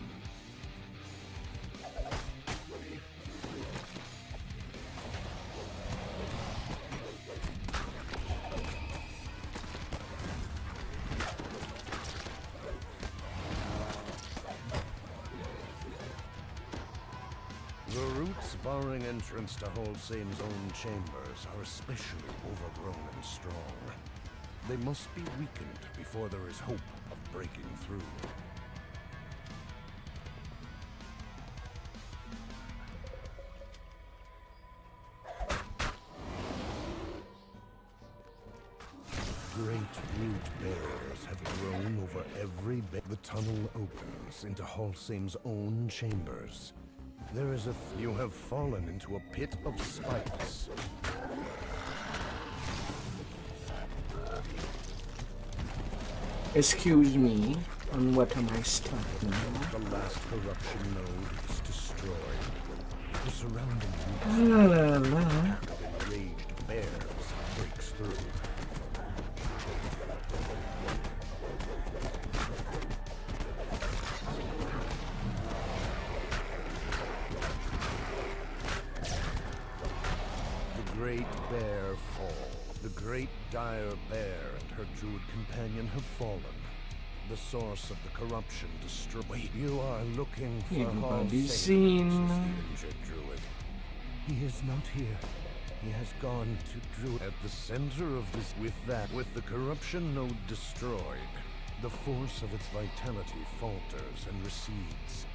The roots barring entrance to Halsame's own chambers are especially overgrown and strong. They must be weakened before there is hope of breaking through. Great root barriers have grown over every bit. The tunnel opens into Halsame's own chambers. There is you have fallen into a pit of spikes. Excuse me, on what am I stuck now? The last corruption node is destroyed. The surrounding enraged bears breaks through. Great Bear fall. The great dire bear and her druid companion have fallen. The source of the corruption destroyed. You are looking for Nobody's seen. the injured druid. He is not here. He has gone to druid at the center of this. With the corruption node destroyed, the force of its vitality falters and recedes.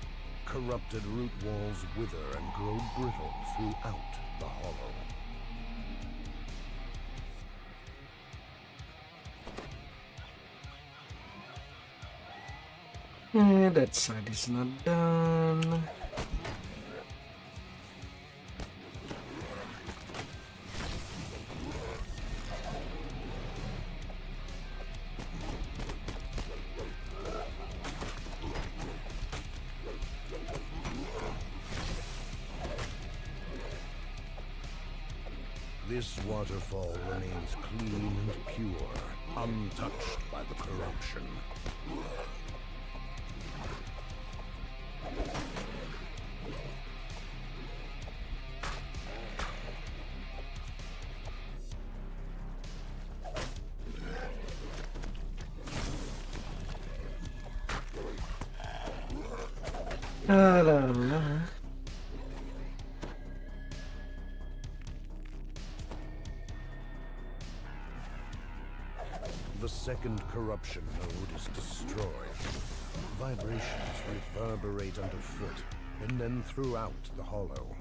Corrupted root walls wither and grow brittle throughout the hollow. That side is not done. This waterfall remains clean and pure, untouched by the corruption. The second corruption node is destroyed. Vibrations reverberate underfoot, and then throughout the hollow.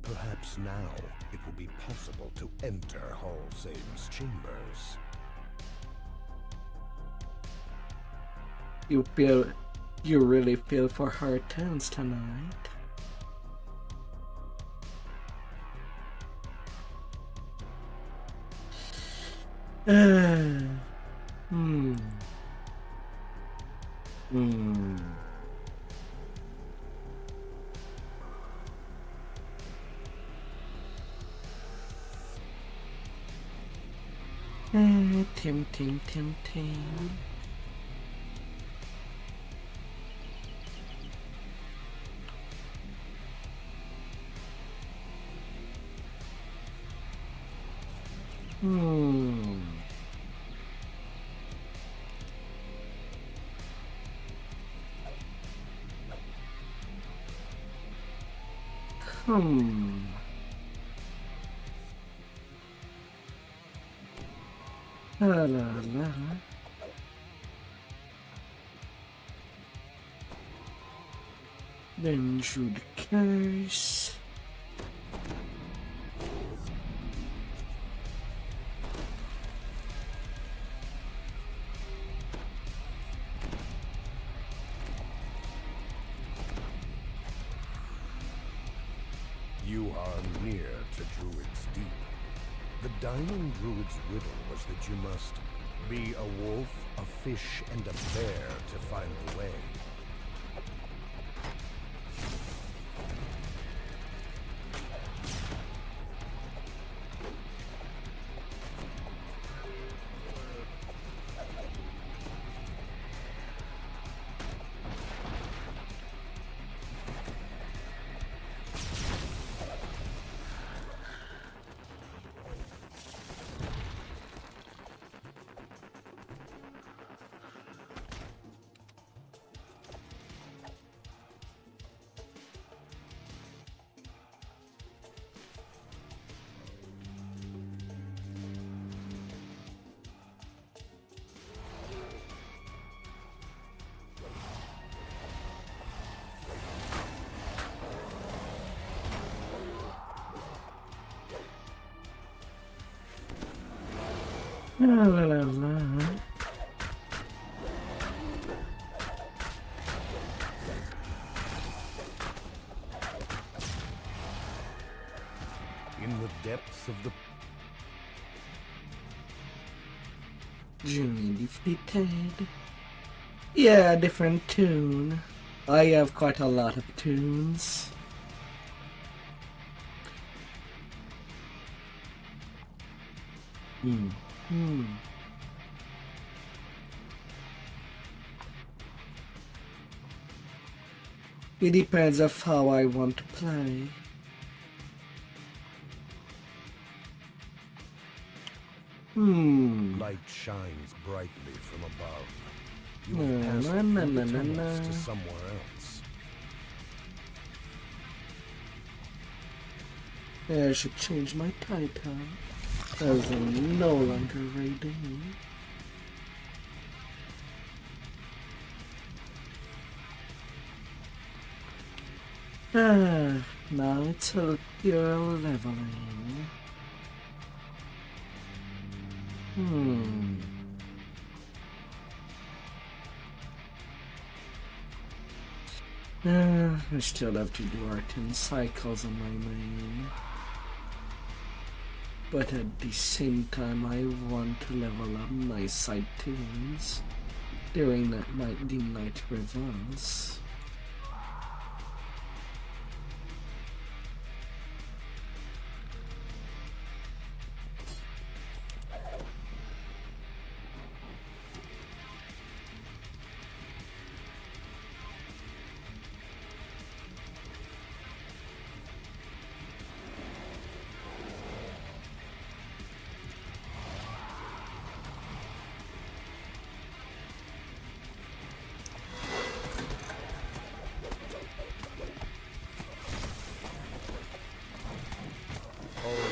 Perhaps now it will be possible to enter Halsame's chambers. You really feel for her turns tonight. Tim. La la la. Then should curse. You are near to Druid's Deep. The Diamond Druid's riddle was that you must be a wolf, a fish, and a bear to find the way. La la la la. In the depths of the... Journey defeated. Yeah, different tune. I have quite a lot of tunes. It depends of how I want to play. Light shines brightly from above. You have passed through the tunnels to somewhere else. I should change my title, as I'm no longer raiding. Now it's a pure leveling. I still have to do art in cycles on my main. But at the same time I want to level up my side tunes during the night Revels.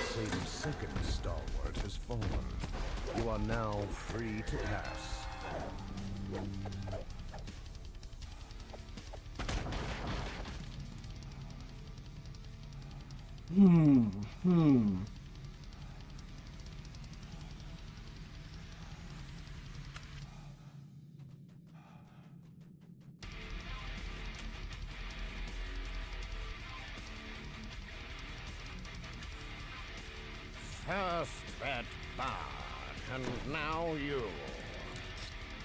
Satan's second stalwart has fallen. You are now free to pass. First that bard, and now you.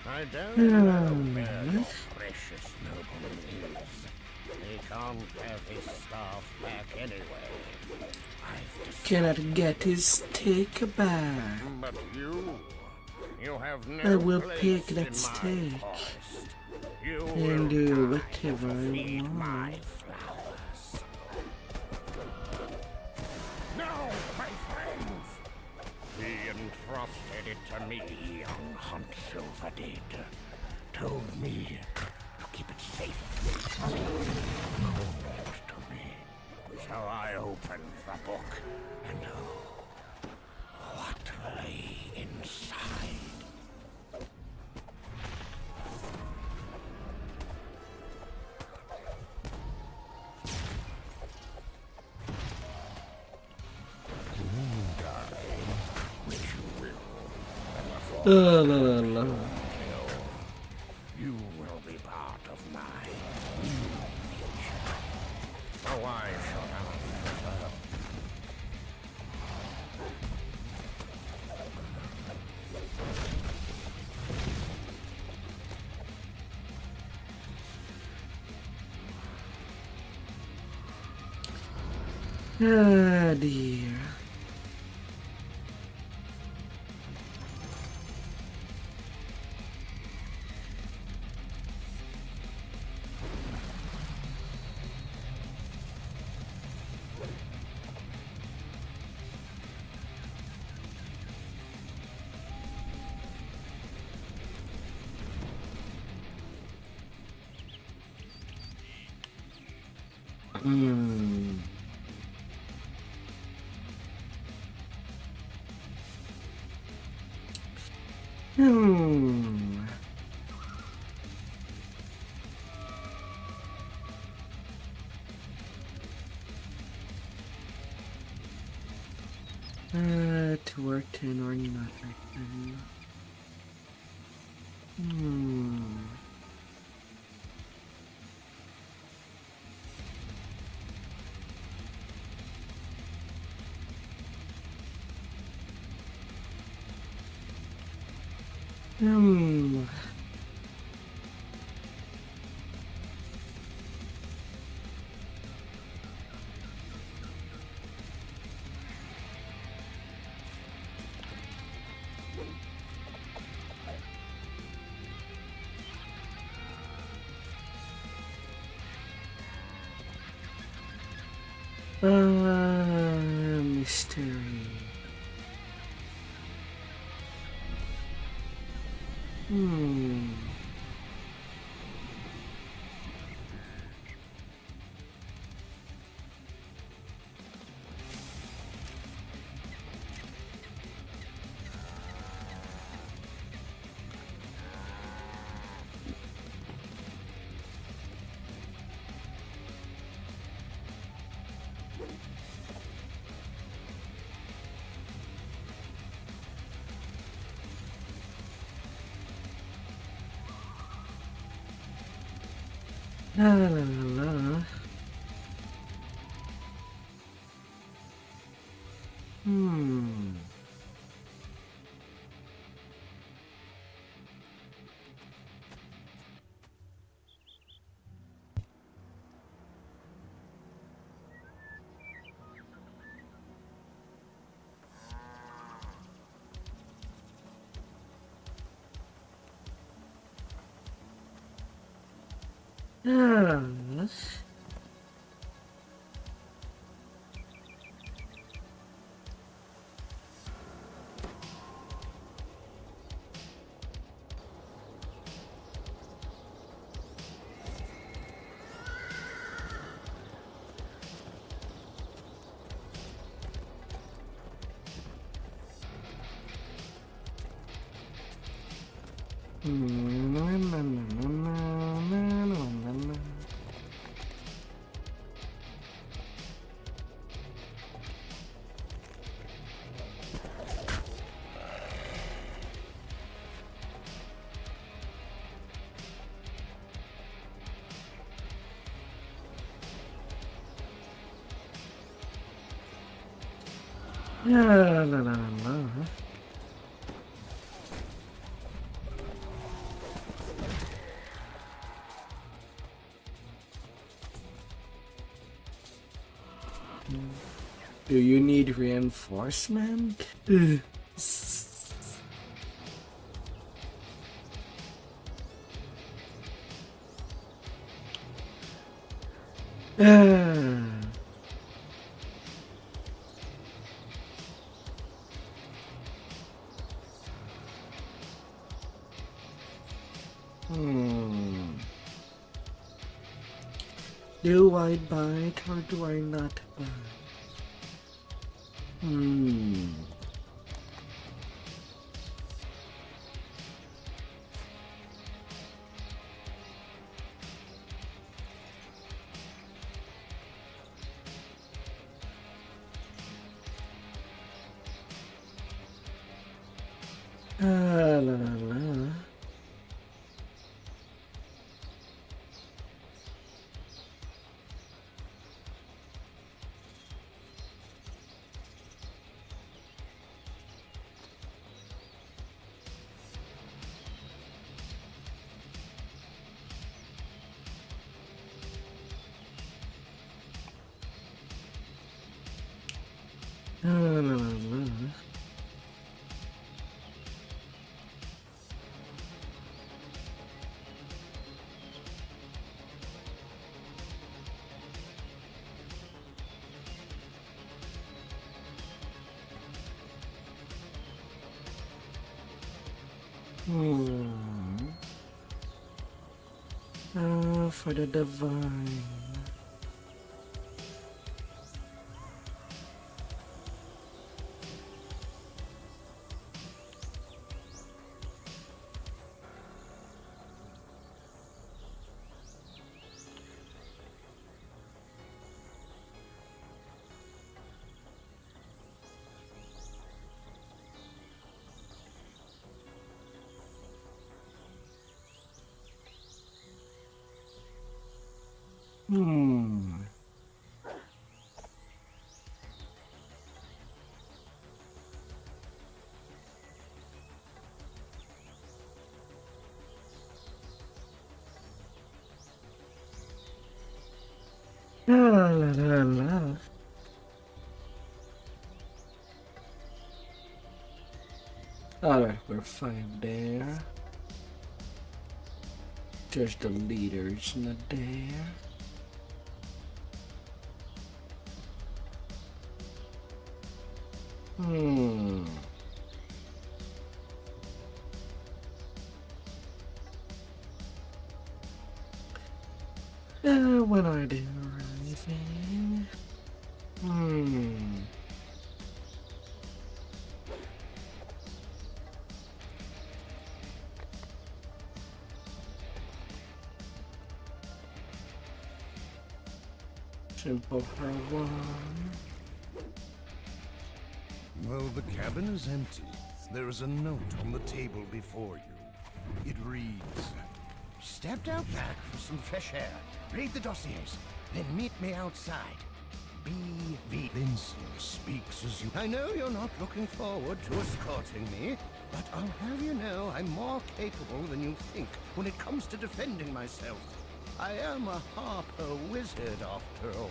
I don't know where your precious nobleman is. He can't have his staff back anyway. Cannot get his steak back. But you have no I will place pick in that my steak forest. You and will do die whatever to I feed my want. flowers. No, my friends! The entrusted it to me, young Hunt Silver did. Told me to keep it safe. Called to me. So I opened the book, and oh, what lay inside? La la la. You will be part of my new nature. So why should I preserve? Ah, dear. Hmm. Hmm. To work 10 or not work 10. Hmm. Hmm. Mystery. Hmm. La la la la. Hmm. Yes. La la la la. Do you need reinforcement? Do I bite or do I not bite? La la la. La la la. For the divine. La la la la. Alright, we're 5 there. There's the leaders not there. When are they arriving? Simple for one. Well, the cabin is empty. There is a note on the table before you. It reads, "Stepped out back for some fresh air. Read the dossiers, then meet me outside. B.V. Vincent speaks as you... I know you're not looking forward to escorting me, but I'll have you know I'm more capable than you think when it comes to defending myself. I am a Harper wizard after all.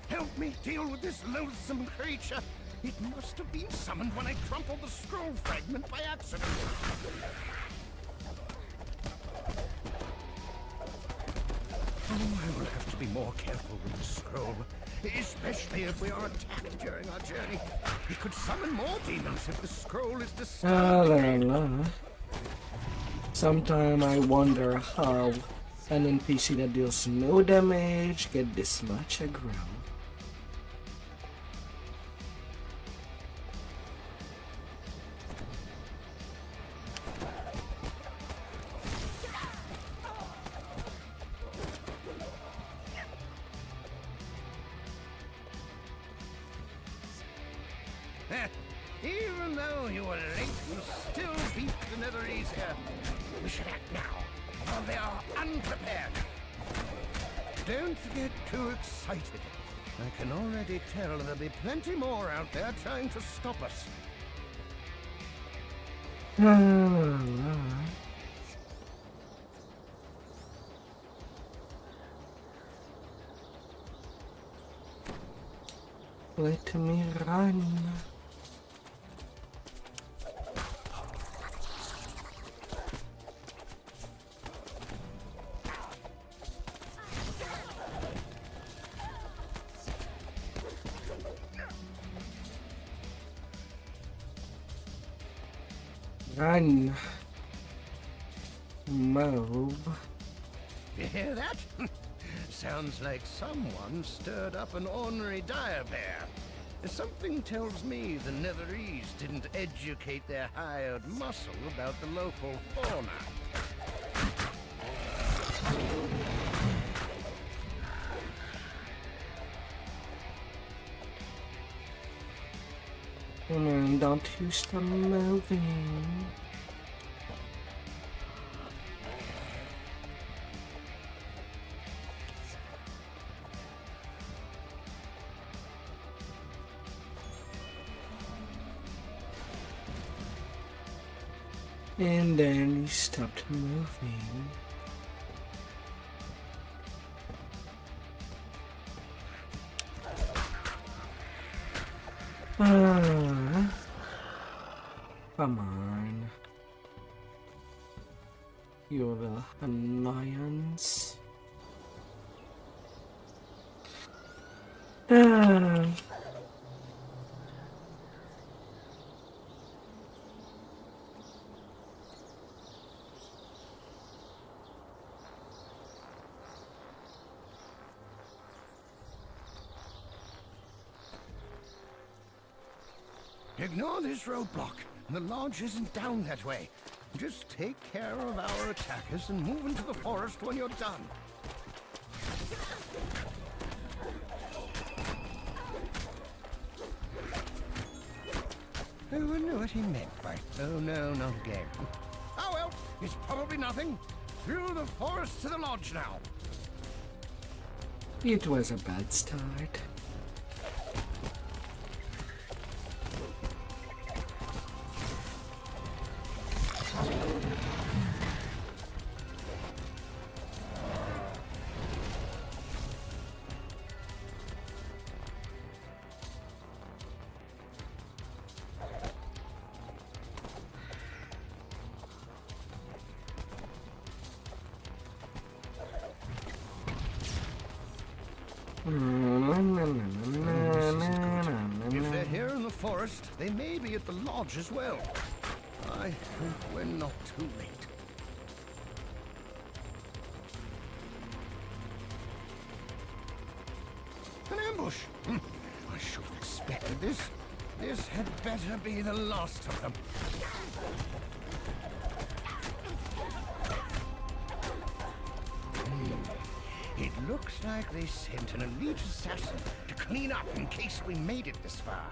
Help me deal with this loathsome creature. It must have been summoned when I crumpled the scroll fragment by accident." Oh, I will have to be more careful with the scroll, especially if we are attacked during our journey. It could summon more demons if the scroll is disturbed. Sometimes I wonder how an NPC that deals no damage get this much aggro. Even though you were late, you still beat the Netherese here. We should act now, or they are unprepared. Don't get too excited. I can already tell there'll be plenty more out there trying to stop us. Let me run. And move. You hear that? Sounds like someone stirred up an ornery dire bear. Something tells me the Netherese didn't educate their hired muscle about the local fauna. Don't you stop moving. And then he stopped moving. Come on. You the annoyance. Ignore this roadblock. The lodge isn't down that way. Just take care of our attackers and move into the forest when you're done. I wonder what he meant by, oh no, not again. Oh well, it's probably nothing. Through the forest to the lodge now. It was a bad start. If they're here in the forest, they may be at the lodge as well. I hope we're not too late. An ambush! I should have expected this. This had better be the last of them. It looks like they sent an elite assassin to clean up in case we made it this far.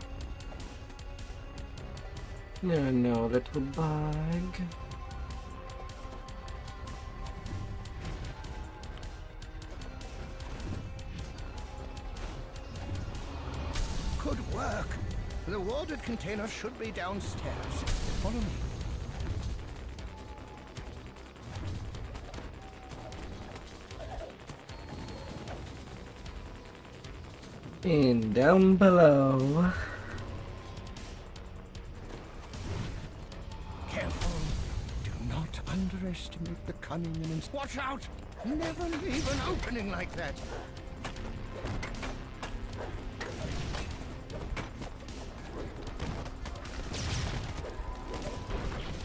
No, little bug. Good work. The warded container should be downstairs. Follow me. And down below. Careful. Do not underestimate the cunning and watch out! Never leave an opening like that.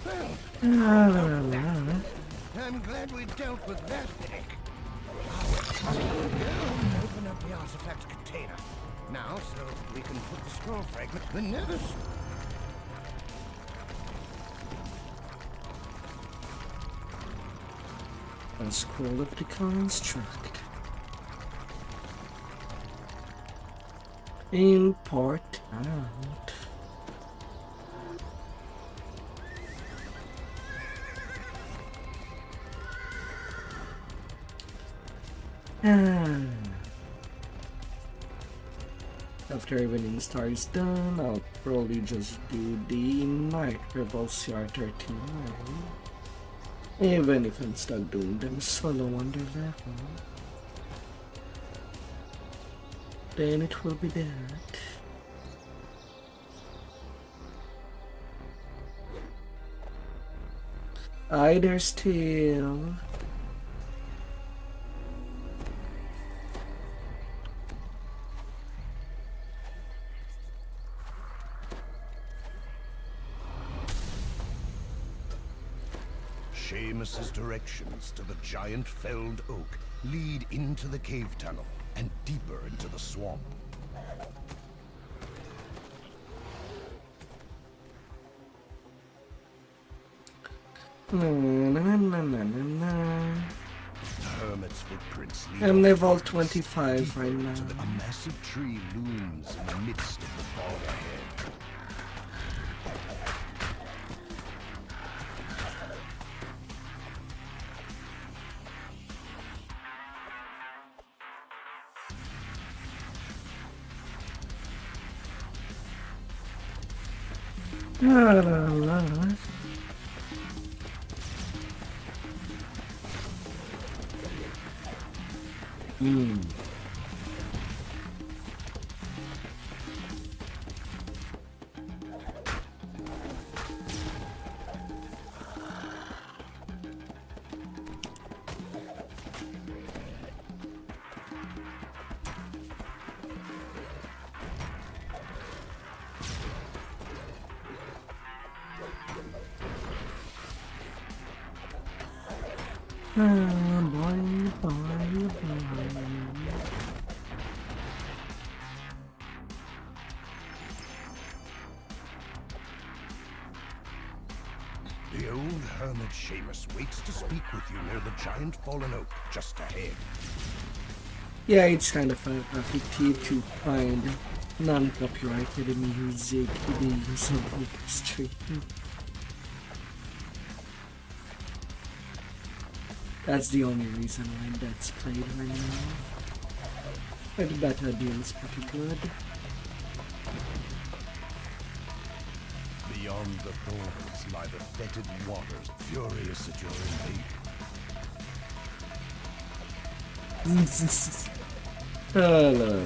Well, I'm glad we dealt with that headache. Open up the artifact container. Now, so we can put the scroll fragment, the nether... A scroll of the construct. Important. After Evening Star is done, I'll probably just do the night Revels-Dungeons 39. Even if I'm stuck doing them solo on the level, then it will be that. Either still. Seamus's directions to the giant felled oak lead into the cave tunnel and deeper into the swamp. Hermit's footprints lead I'm level 25 right now. so that a massive tree looms in the midst of the fog ahead. La, la, la. Boing, boing, boing. The old hermit Seamus waits to speak with you near the giant fallen oak just ahead. Yeah, it's kind of a pity to find non-copyrighted music being used on the stream. That's the only reason why that's played right now. But the battle deal's pretty good. Beyond the thorns lie the fetid waters, furious at your invasion. Hello.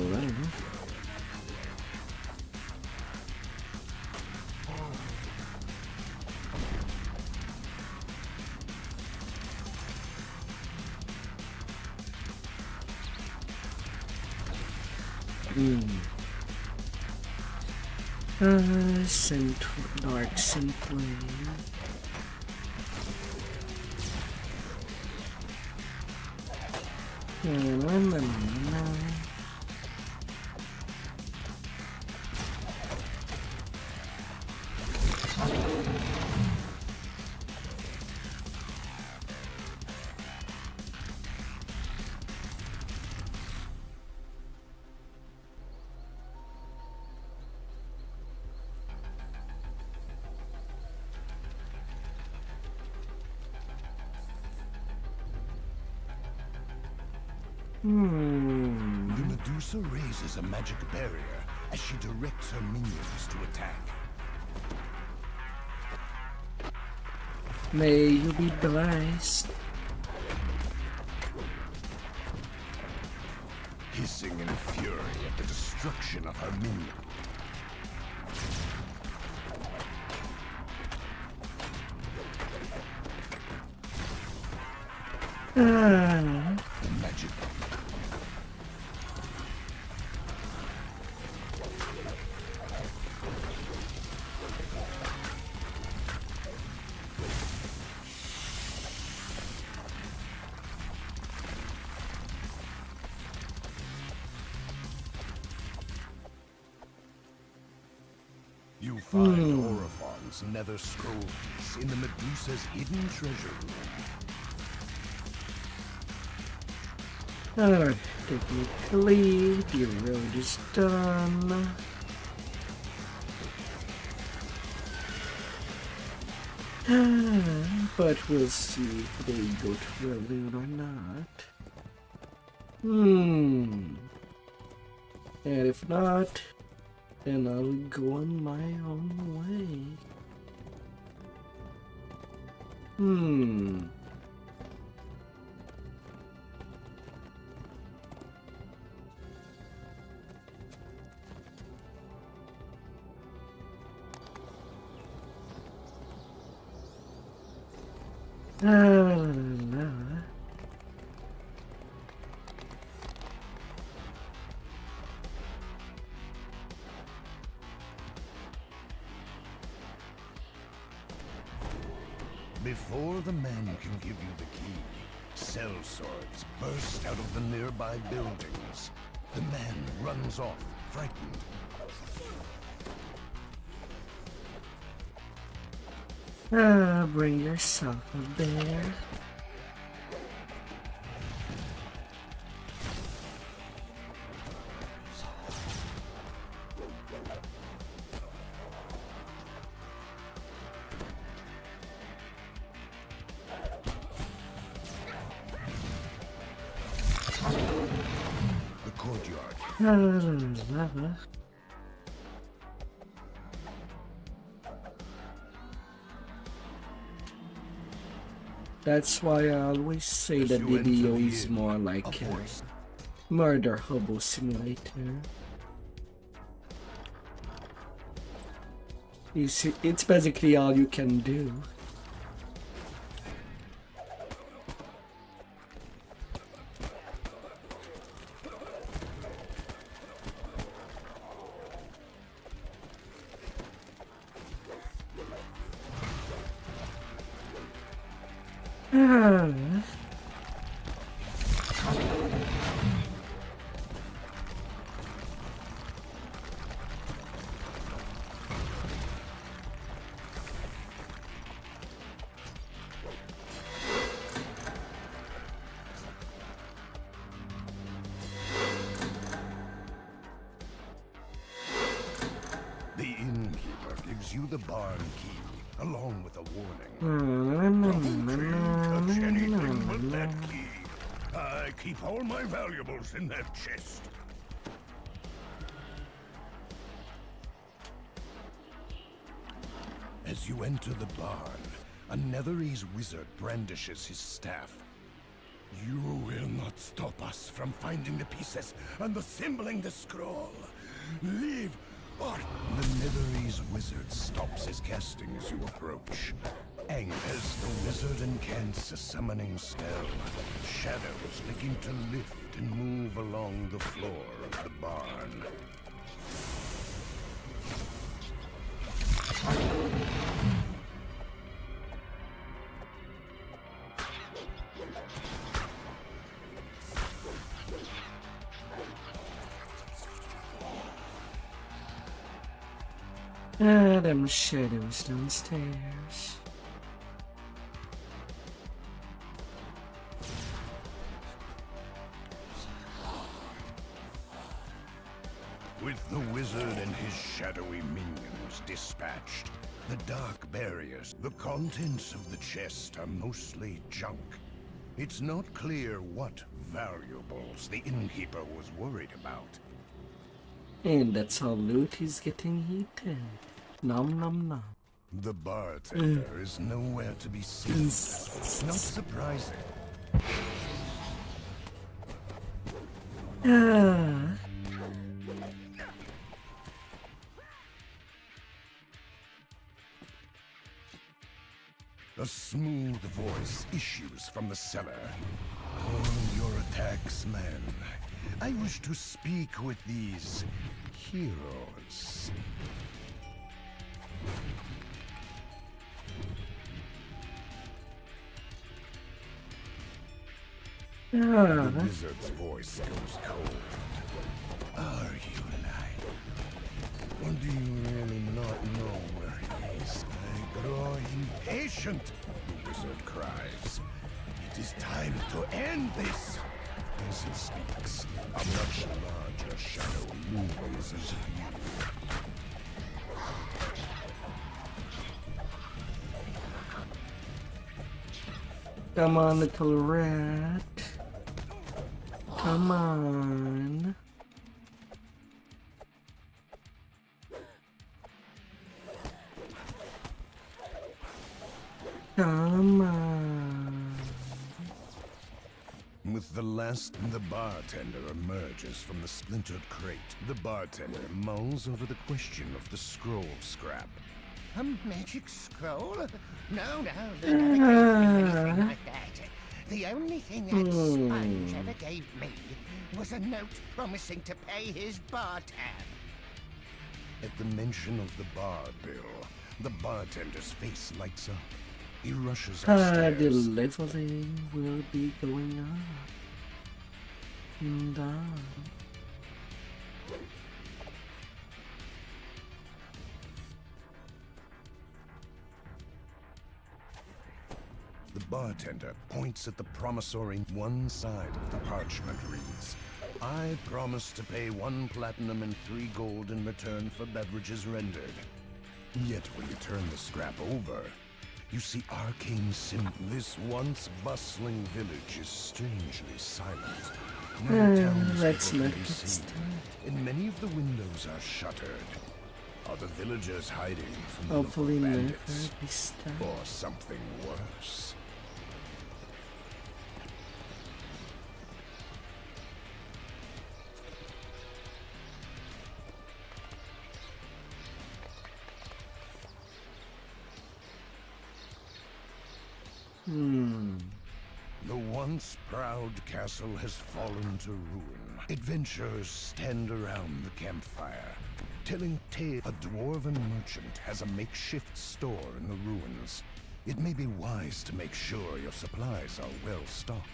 Dark simply. The Medusa raises a magic barrier as she directs her minions to attack. May you be blessed. Hissing in fury at the destruction of her minion. The magic. You find Orophon's nether scrolls in the Medusa's hidden treasure room. Alright, technically, the road is done. But we'll see if they go to the loot or not. And if not, then I'll go on my own way. Before the man can give you the key, cell swords burst out of the nearby buildings. The man runs off, frightened. Bring yourself up there. The courtyard. That's why I always say that video is more like a murder hobo simulator. You see, it's basically all you can do. The innkeeper gives you the barn key, along with a warning. Don't touch anything but that key. I keep all my valuables in that chest. As you enter the barn, a Netherese wizard brandishes his staff. You will not stop us from finding the pieces and assembling the scroll. Leave, or... The Netherese wizard stops his casting as you approach. As the wizard incants a summoning spell, shadows begin to lift and move along the floor of the barn. Them shadows downstairs. With the wizard and his shadowy minions dispatched, the dark barriers, the contents of the chest are mostly junk. It's not clear what valuables the innkeeper was worried about. And that's how loot is getting eaten. Nom nom nom. The bartender is nowhere to be seen. Not surprising. A smooth voice issues from the cellar. On your attacks, man. I wish to speak with these heroes. The wizard's voice goes cold. Are you lying? Or do you really not know where he is? I grow impatient, the wizard cries. It is time to end this. As he speaks, a much larger shadow looms into view. Come on, little rat. Come on. Come on. With the last, the bartender emerges from the splintered crate. The bartender mulls over the question of the scroll scrap. A magic scroll? No, they never gave me anything like that. The only thing that sponge ever gave me was a note promising to pay his bar tab. At the mention of the bar bill, the bartender's face lights up. He rushes The upstairs. leveling will be going on and on. The bartender points at the promissory. One side of the parchment reads, I promise to pay 1 platinum and 3 gold in return for beverages rendered. Yet when you turn the scrap over, you see arcane This once bustling village is strangely silent. No Let's townspeople not can be get seen, started. and many of the windows are shuttered. Are the villagers hiding from the Hopefully local never bandits? be stuck. Or something worse? The once proud castle has fallen to ruin. Adventurers stand around the campfire, telling tales. A dwarven merchant has a makeshift store in the ruins. It may be wise to make sure your supplies are well stocked.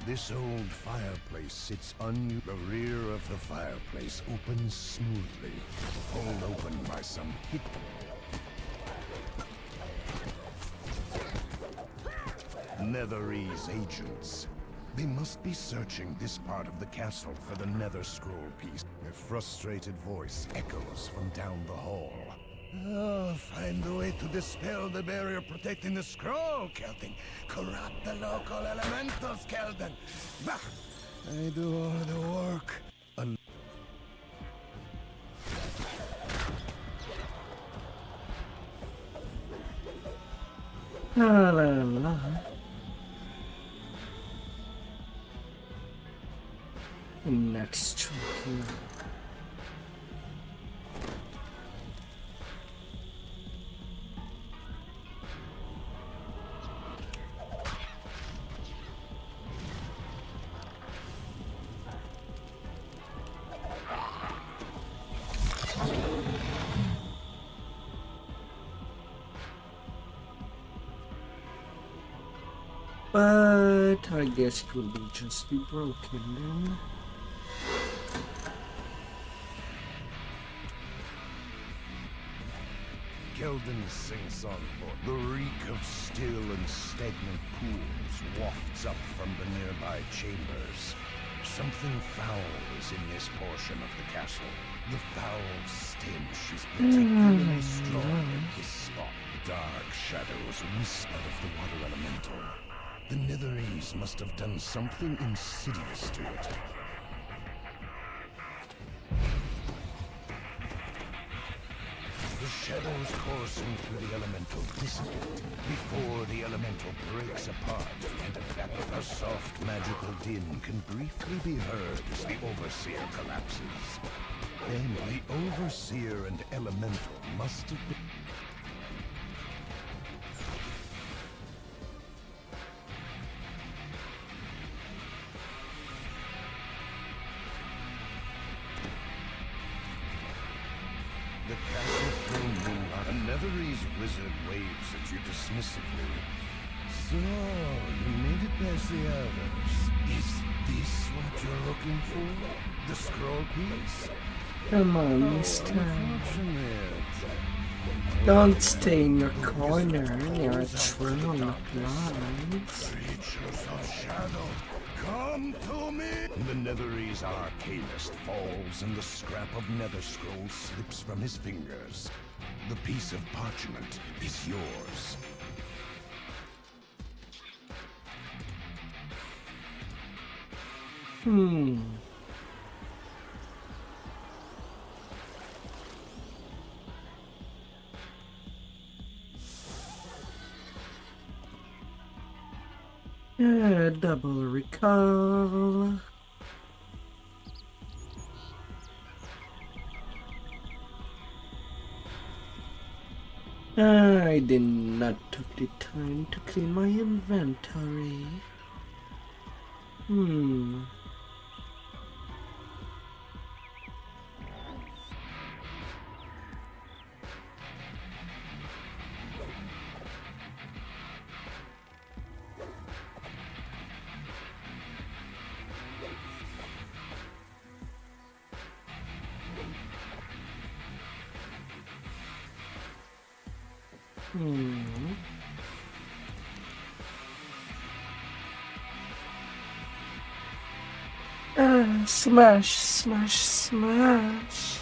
This old fireplace sits unused. The rear of the fireplace opens smoothly, pulled open by some hidden. Netherese agents. They must be searching this part of the castle for the nether scroll piece. A frustrated voice echoes from down the hall. Oh, find a way to dispel the barrier protecting the scroll, Kelton. Corrupt the local elementals, Kelton. Bah! I do all the work. La la la. Next tricky. But I guess it will be just be broken then. Keldon sinks on board. The reek of still and stagnant pools wafts up from the nearby chambers. Something foul is in this portion of the castle. The foul stench is particularly strong in this spot. Dark shadows wisp out of the water elemental. The Netherese must have done something insidious to it. The shadows coursing through the elemental dissipate before the elemental breaks apart and evaporates. A soft magical din can briefly be heard as the Overseer collapses. Then the Overseer and elemental must have been... The castle throne room. A Netherese wizard waves at you dismissively. So, you made it past the others. Is this what you're looking for? The scroll piece? Come on, mister. Unfortunate. Don't stay in your corner. You're a troll of lies. Creatures of shadow, come to me! The Netherese arcanist falls and the scrap of nether scroll slips from his fingers. The piece of parchment is yours. Double recall. I did not take the time to clean my inventory. Smash, smash, smash.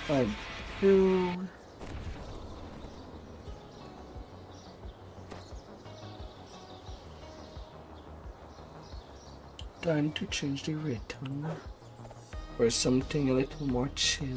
Like, two. Time to change the rhythm for something a little more chill.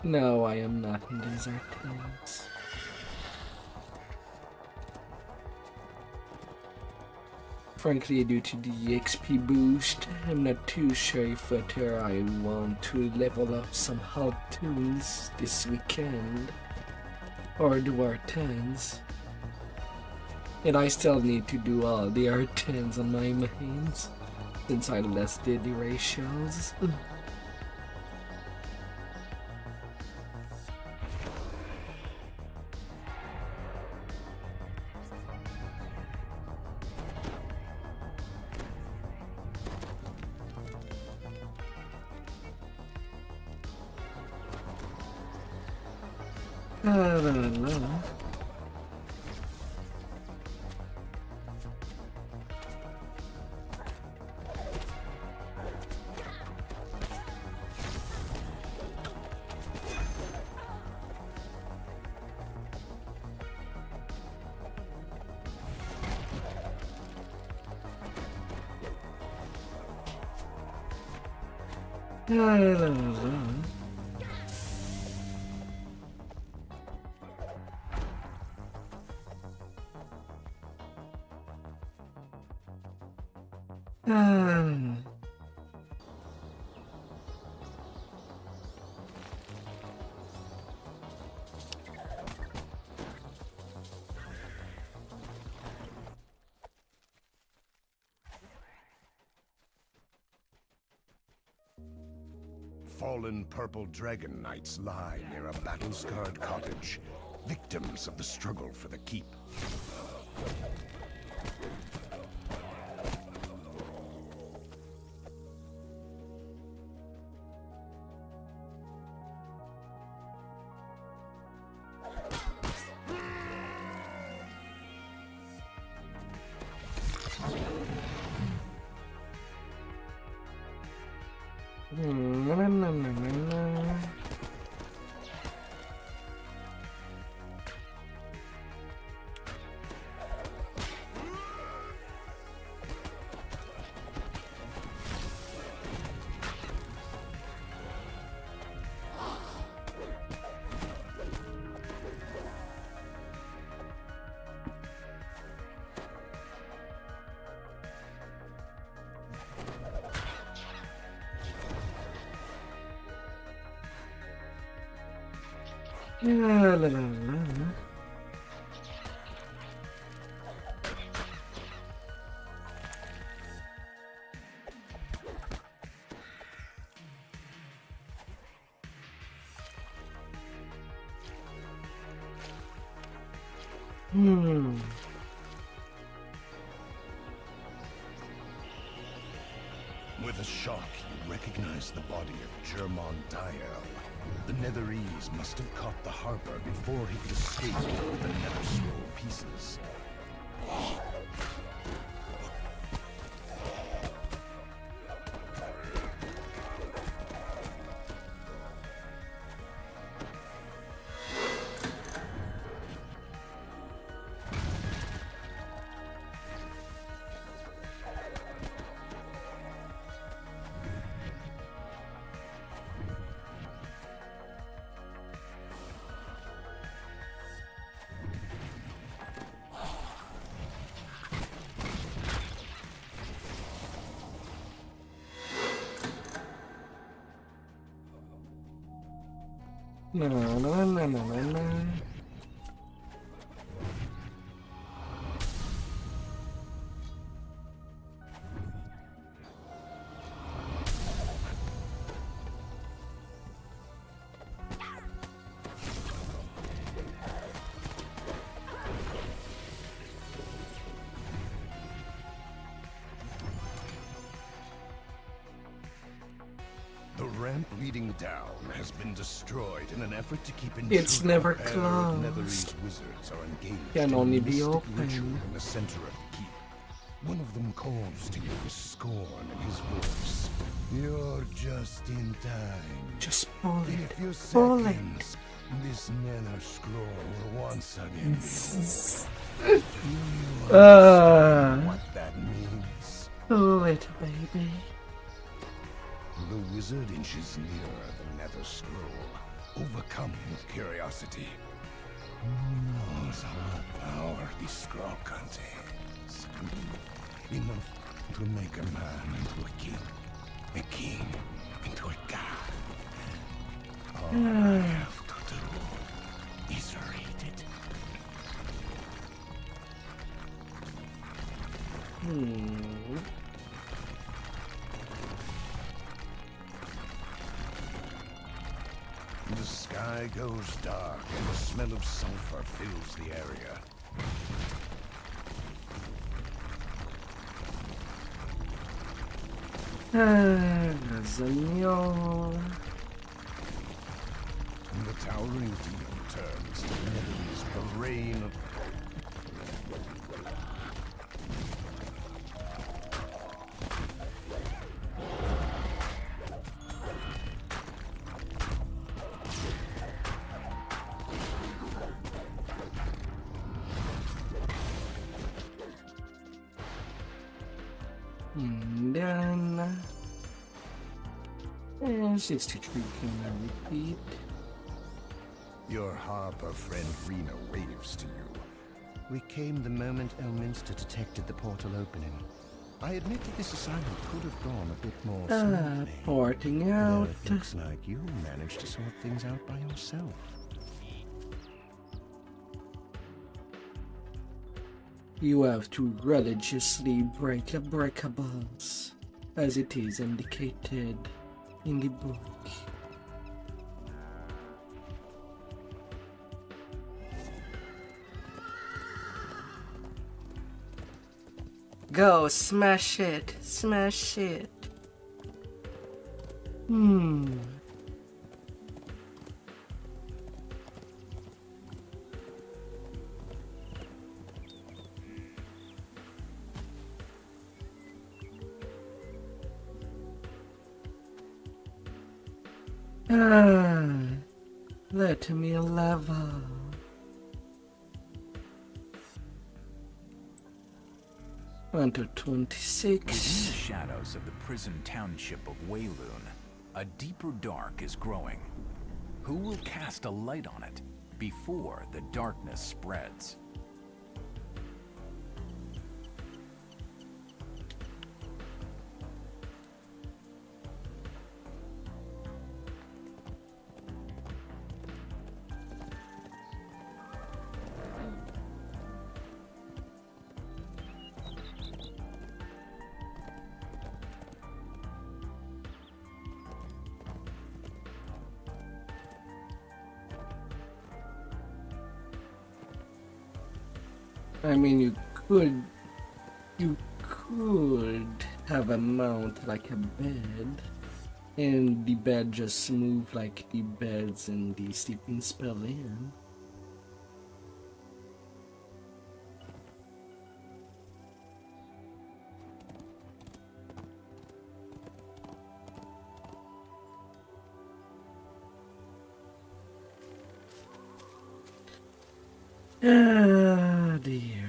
No, I am not in these arcades. Frankly, due to the XP boost, I'm not too sure if whether I want to level up some hard tunes this weekend or do R10s. And I still need to do all the R10s on my mains since I less did the ratios. Fallen purple dragon knights lie near a battle-scarred cottage, victims of the struggle for the keep. With a shock, you recognize the body of Germon Dyer. The Netherese must have caught the harbor before he could escape with the Nether Scroll pieces. No, no, no, no, no, no. The ramp leading down has been destroyed in an effort to keep in It's never closed. Netherese wizards are engaged Can in a only be mystic open. ritual in the center of the keep. One of them calls to you with scorn in his voice. You're just in time. Just pull In a it. few Pull it. seconds, this nether scroll will once again what that means. Pull it, baby. The wizard inches nearer the nether scroll, overcome with curiosity. Who knows what power this scroll contains? Enough to make a man into a king into a god. All I have to do is read it. The sky goes dark and the smell of sulfur fills the area. Señor. The towering demon turns to enemies, the rain of... And then 63 can I repeat? Your harper friend Rena waves to you. We came the moment Elminster detected the portal opening. I admit that this assignment could have gone a bit more smoothly. Porting Though out. it looks like you managed to sort things out by yourself. You have to religiously break the breakables, as it is indicated in the book. Go, smash it, smash it. Let me level. Under 26. Within the shadows of the prison township of Wayloon, a deeper dark is growing. Who will cast a light on it before the darkness spreads? I mean, you could have a mount like a bed, and the bed just move like the beds in the sleeping spell in. Ah, dear.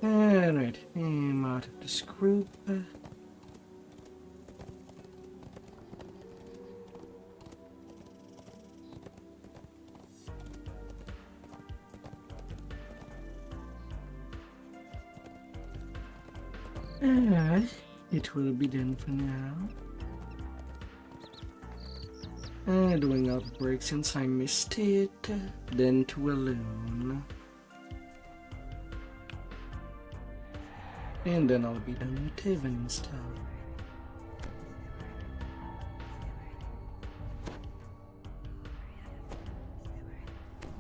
Alright, I'm out of this group. It will be done for now. Doing outbreak since I missed it. Then to alone. And then I'll be done with Haven stuff.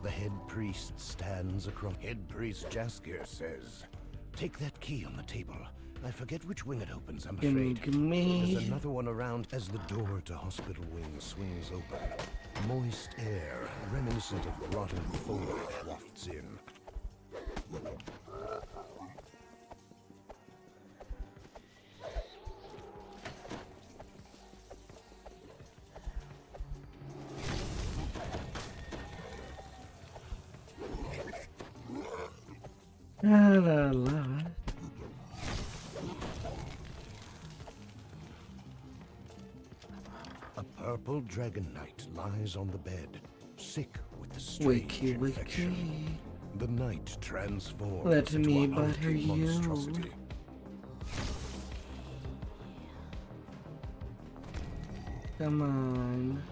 The head priest stands across. Head priest Jaskier says, "Take that key on the table. I forget which wing it opens, I'm afraid. There's another one around as the door to hospital wing swings open. Moist air, reminiscent of rotten foliage, wafts in. La la. A purple dragon knight lies on the bed, sick with the strange infection. The knight transforms Let into me a butter hulking you. monstrosity. Come on.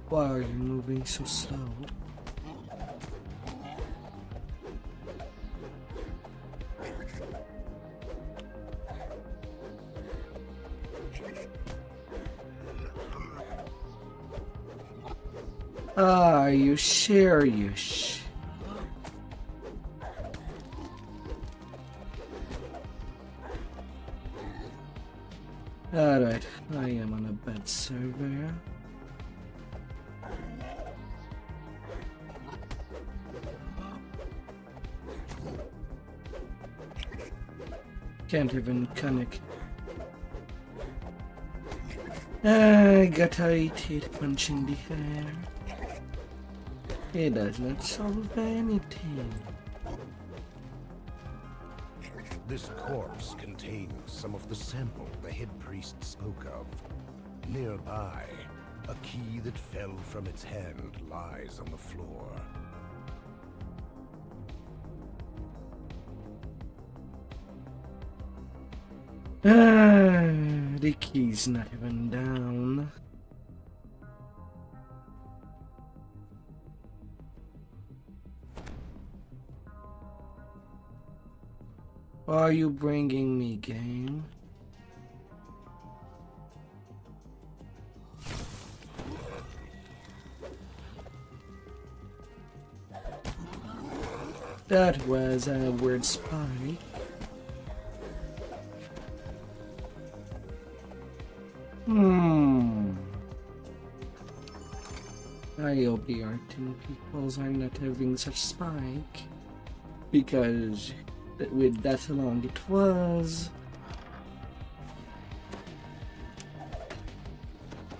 Why are you moving so slow? Are you serious? Alright, I am on a bad server. Can't even connect. I got irritated punching the air. It does not solve anything. This corpse contains some of the sample the head priest spoke of. Nearby, a key that fell from its hand lies on the floor. The key's not even down. Why are you bringing me, game? That was a weird spike. I hope the arting peoples are not having such spike, because with that long it was,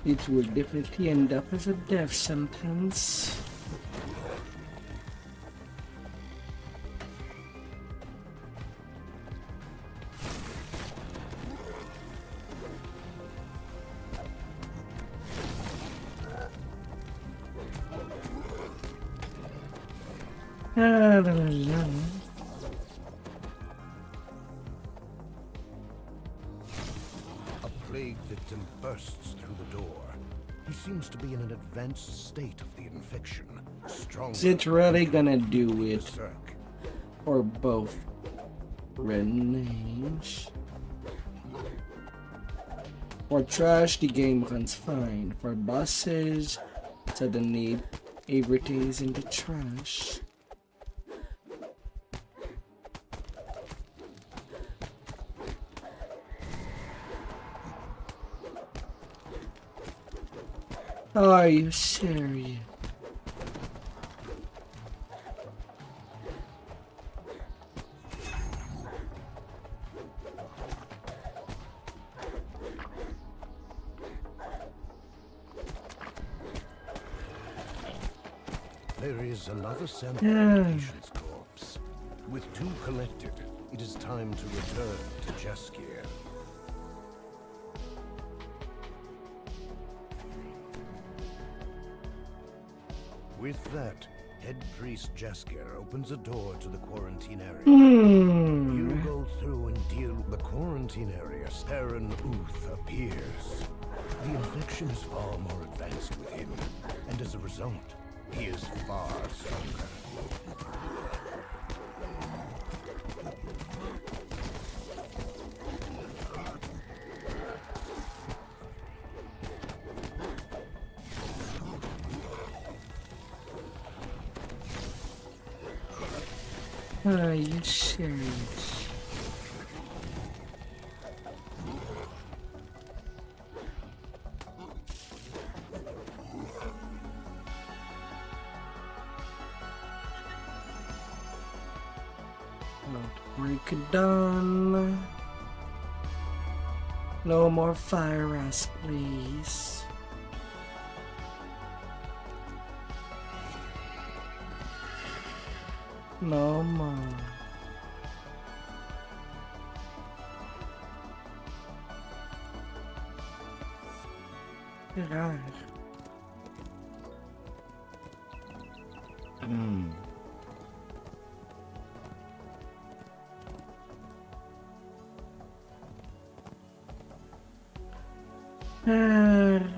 it would definitely end up as a death sentence. La, la, la. A plague victim bursts through the door. He seems to be in an advanced state of the infection. Is it really gonna do it berserk. for both range? For trash, the game runs fine. For bosses, suddenly everything is in the trash. Are you serious? There is another sample of the patient's corpse. With two collected, it is time to return to Jaskier. With that, Head priest Jaskier opens a door to the quarantine area. Hmm. You go through and deal the quarantine area. Aaron Uth appears. The infection is far more advanced with him, and as a result, he is far stronger. Are you serious? Break it done. No more fire rats, please. No more. Raar. Raar.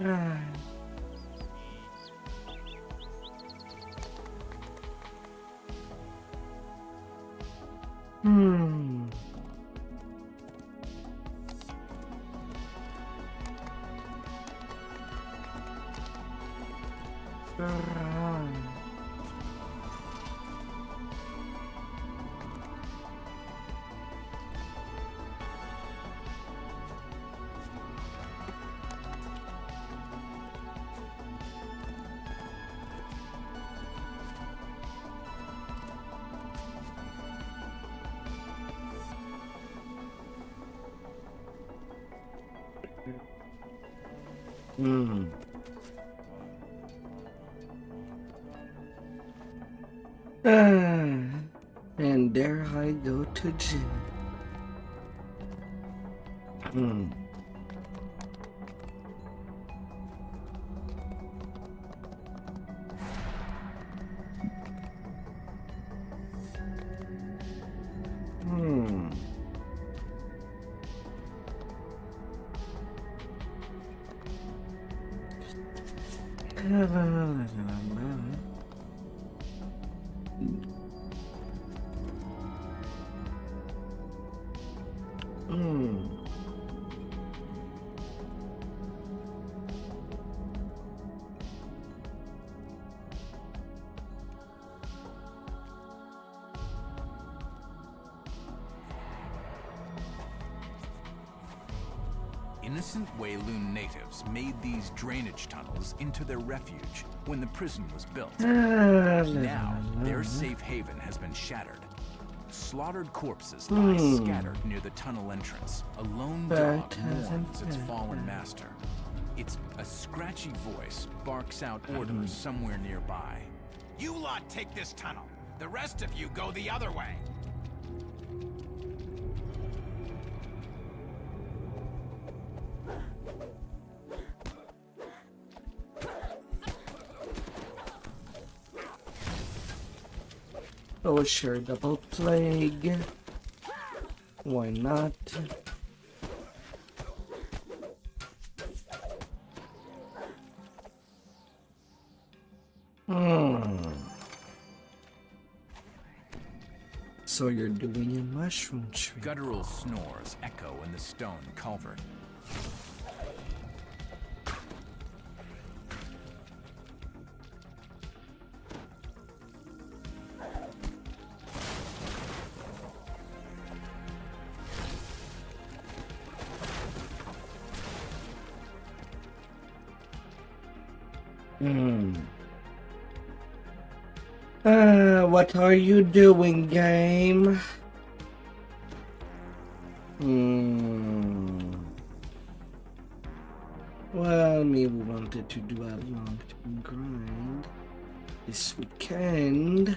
And there I go to gym. Innocent Wayloon natives made these drainage tunnels into their refuge when the prison was built. Now, their safe haven has been shattered. Slaughtered corpses lie scattered near the tunnel entrance. A lone dog mourns its fallen master. A scratchy voice barks out orders somewhere nearby. You lot take this tunnel. The rest of you go the other way. Oh sure, double plague. Why not? So you're doing a mushroom tree. Guttural snores echo in the stone culvert. What are you doing, game? Well, maybe we wanted to do a long-term grind this weekend.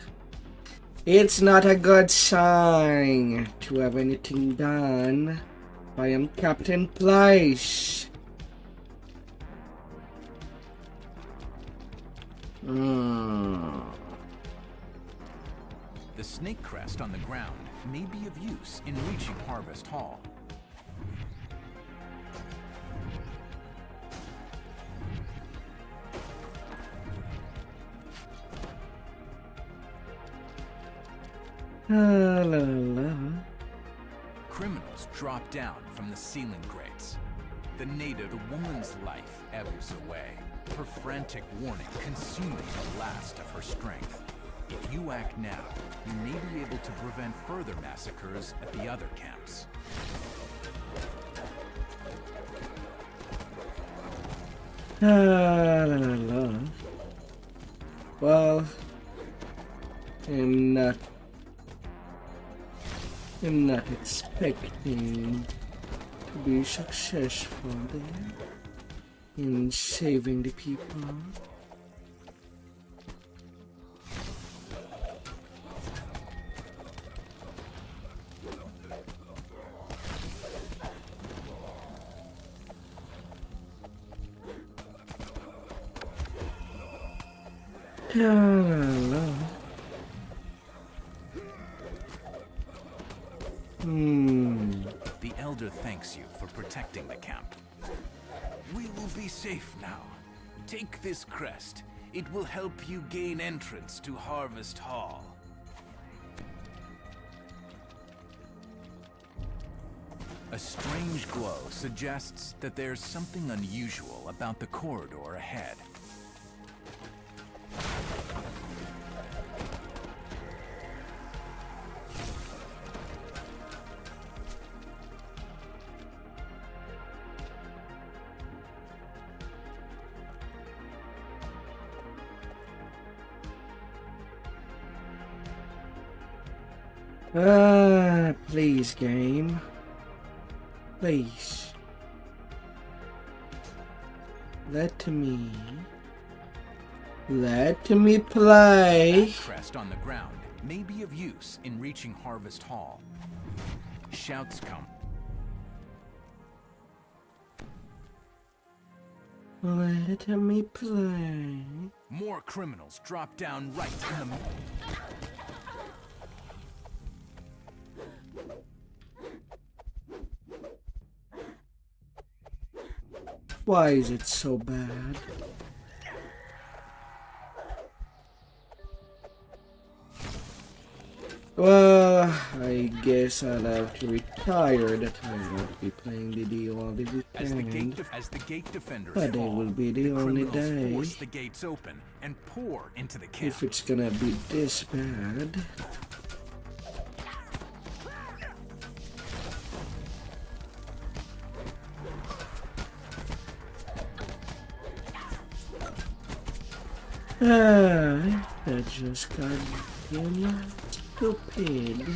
It's not a good sign to have anything done. I am Captain Pleish. snake crest on the ground may be of use in reaching Harvest Hall. La la la. Criminals drop down from the ceiling grates. The woman's life ebbs away, her frantic warning consuming the last of her strength. If you act now, you may be able to prevent further massacres at the other camps. La la la. Well, I'm not expecting to be successful there in saving the people. La la la. The Elder thanks you for protecting the camp. We will be safe now. Take this crest. It will help you gain entrance to Harvest Hall. A strange glow suggests that there's something unusual about the corridor ahead. Please, game. Please. Let me play. That crest on the ground may be of use in reaching Harvest Hall. Shouts come. Let me play. More criminals drop down right in the... Why is it so bad? Well, I guess I'll have to retire. That I won't be playing the deal all the weekend. As the gate defenders But it will be the only day. Force the gates open and pour into the camp. If it's gonna be this bad. That just got stupid.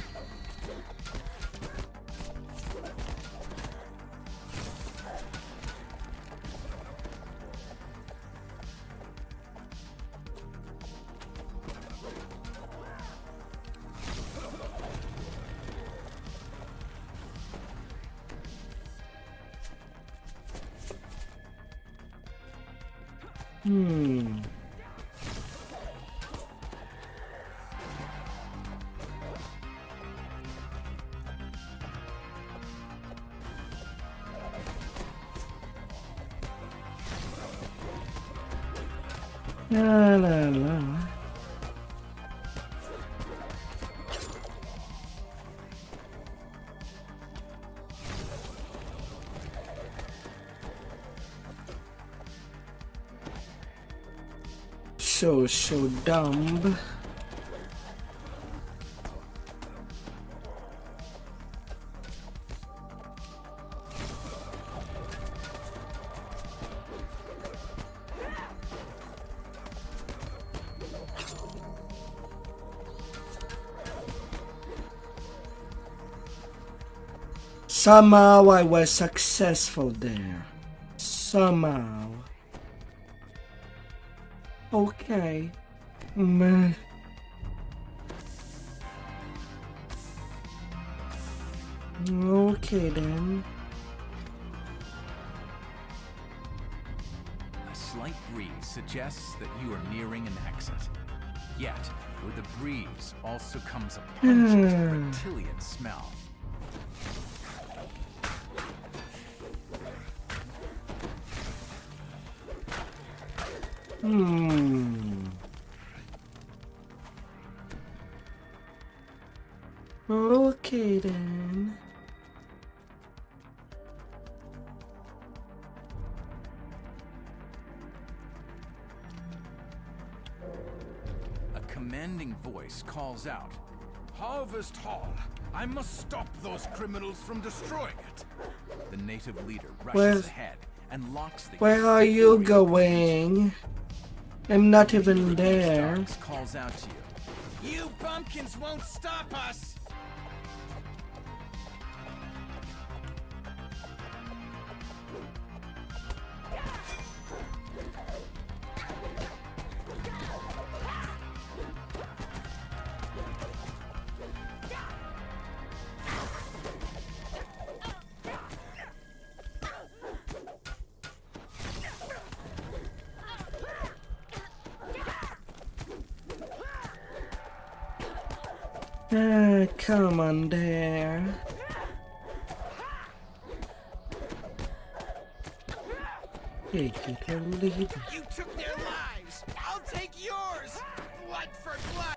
La la la. So dumb. Somehow I was successful there. Somehow. Okay. Man. Okay then. A slight breeze suggests that you are nearing an exit. Yet, with the breeze also comes a pungent reptilian smell. Okay then. A commanding voice calls out, "Harvest Hall! I must stop those criminals from destroying it!" The native leader rushes ahead and locks the Where are you going? I'm not even there. Starks calls out to you. You bumpkins won't stop us! Come on there. Take it or leave it. You took their lives! I'll take yours! Blood for blood!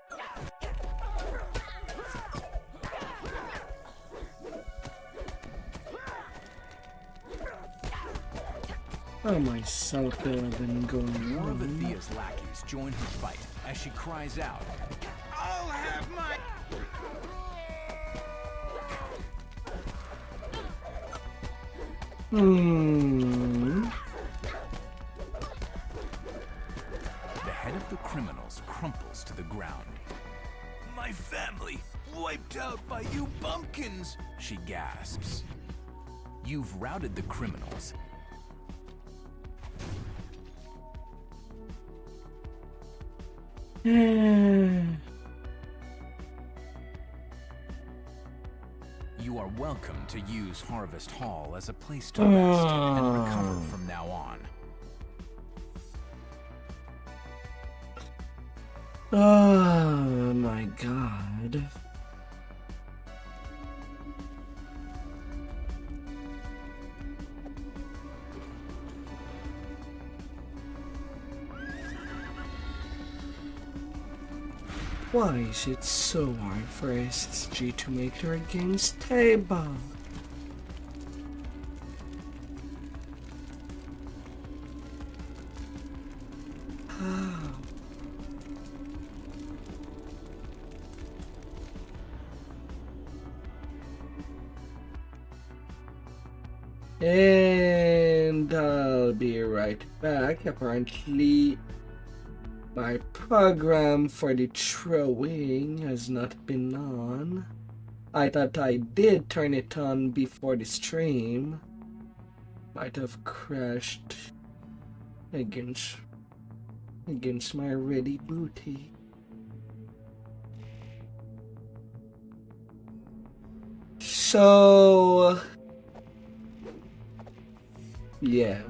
Oh, my self-building going One of on. Athea's lackeys join her fight as she cries out, I'll have my... The head of the criminals crumples to the ground. "My family, wiped out by you bumpkins!" she gasps. You've routed the criminals. You are welcome to use Harvest Hall as a place to rest and recover from now on. Oh my god. Why is it so hard for SSG to make their games stable? How? And I'll be right back. Apparently, my program for the throwing has not been on. I thought I did turn it on before the stream. Might have crashed against my ready booty. So yeah,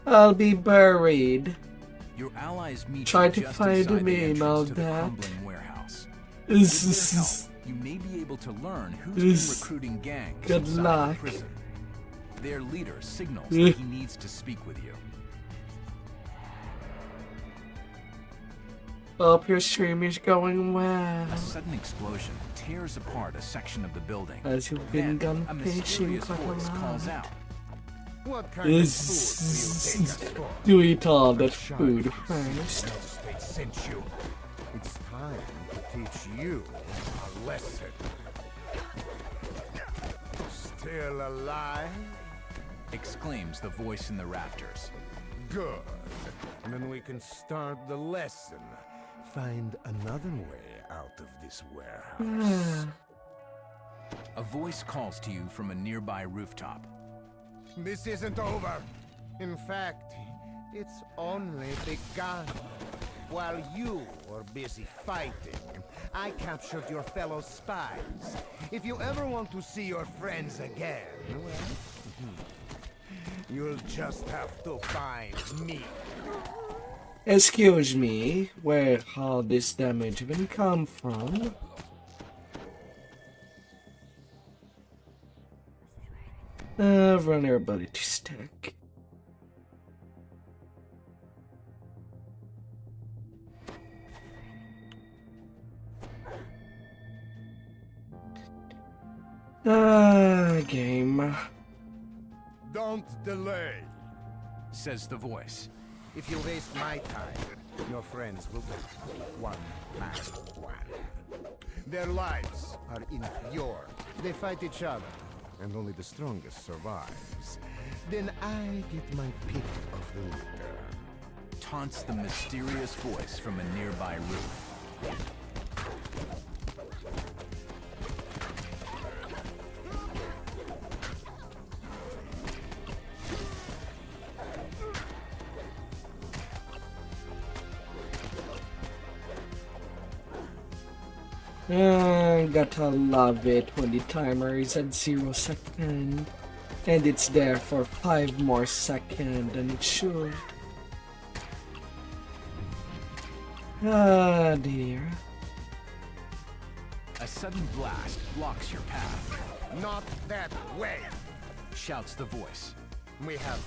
I'll be buried. Your allies meet Try you to just find inside the me and all entrance to the that. crumbling warehouse. Is With this their is help, you may be able to learn who's This- been recruiting gangs good inside luck. the prison. Their leader signals Eh. that he needs to speak with you. hope your stream is going well. A sudden explosion tears apart a section of the building. As you've been Then, gun a fishing mysterious quite a voice calls lot. out. What kind of food will you take us for? You eat all that Shy food because the first. United States sent you. It's time to teach you a lesson. Still alive? Exclaims the voice in the rafters. Good. Then we can start the lesson. Find another way out of this warehouse. A voice calls to you from a nearby rooftop. This isn't over. In fact, it's only begun. While you were busy fighting, I captured your fellow spies. If you ever want to see your friends again, well, you'll just have to find me. Excuse me, where all this damage even come from? Vulnerability stack. Game. Don't delay, says the voice. If you waste my time, your friends will die, one by one. Their lives are in your. They fight each other, and only the strongest survives. Then I get my pick of the litter. Taunts the mysterious voice from a nearby roof. Gotta love it when the timer is at 0 seconds and it's there for 5 more seconds than it should. Ah dear. A sudden blast blocks your path. Not that way! Shouts the voice. We have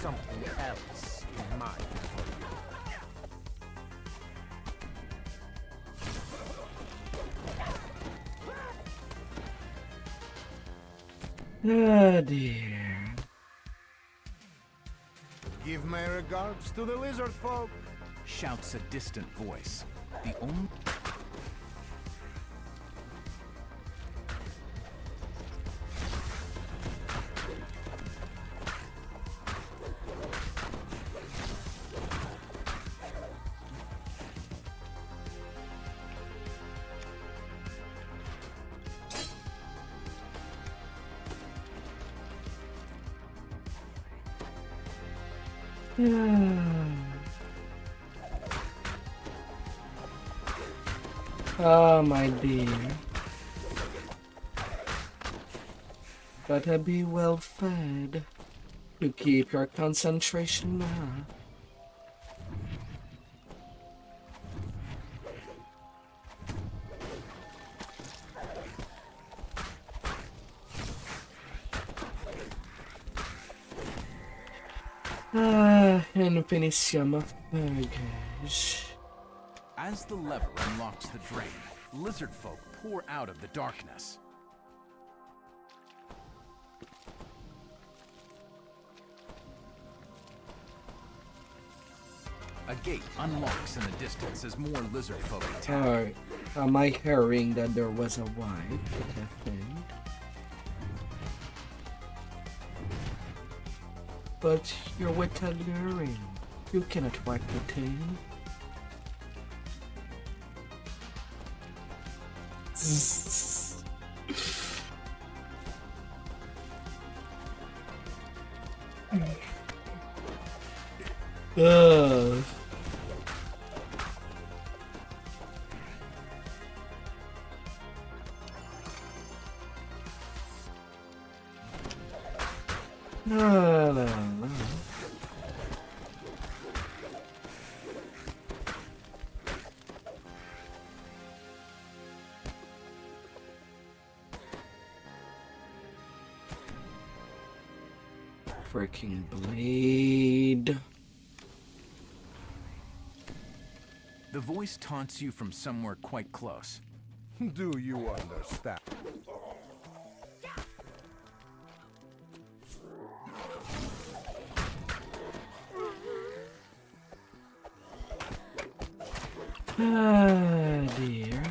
something else in mind for you. Ah dear. Give my regards to the lizard folk. Shouts a distant voice. The only... Oh my dear. Gotta be well fed to keep your concentration up. Infinitium of baggage. As the lever unlocks the drain, lizard folk pour out of the darkness. A gate unlocks in the distance as more lizard folk attack. Alright, am I hearing that there was a wipe that happened? But you're with alluring. You cannot wipe the tail. Freaking blade. The voice taunts you from somewhere quite close. Do you understand? Ah, dear.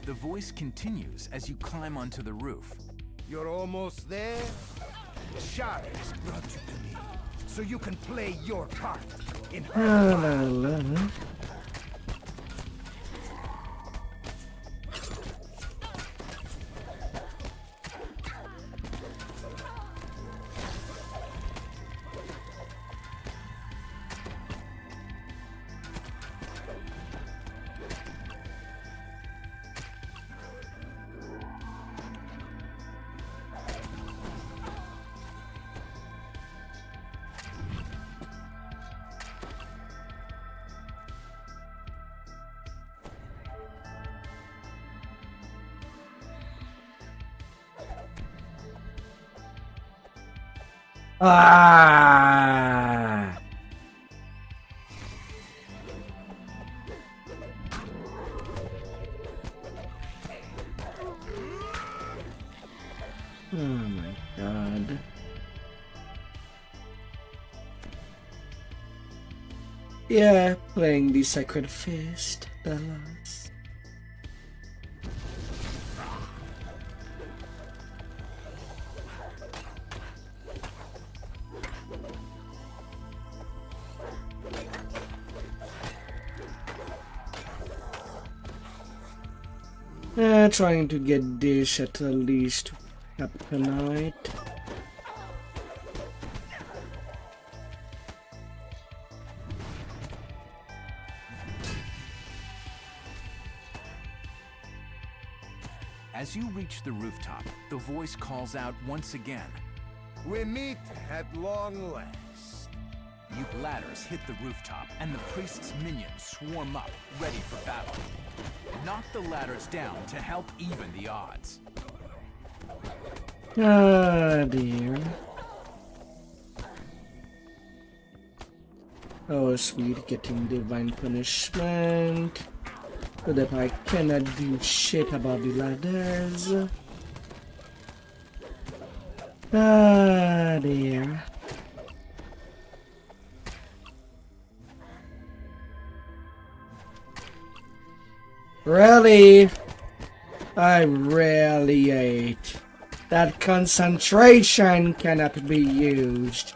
The voice continues as you climb onto the roof. You're almost there? Shard has brought you to me, so you can play your part in her life. Ah! Oh my god. Yeah, playing the Sacred Fist, Bellas. Trying to get this at least tonight. As you reach the rooftop, the voice calls out once again. We meet at long last. Ladders hit the rooftop, and the priest's minions swarm up, ready for battle. Knock the ladders down to help even the odds. Ah, dear. Oh, sweet, getting divine punishment. But if I cannot do shit about the ladders. Ah, dear. Really? I really hate that concentration cannot be used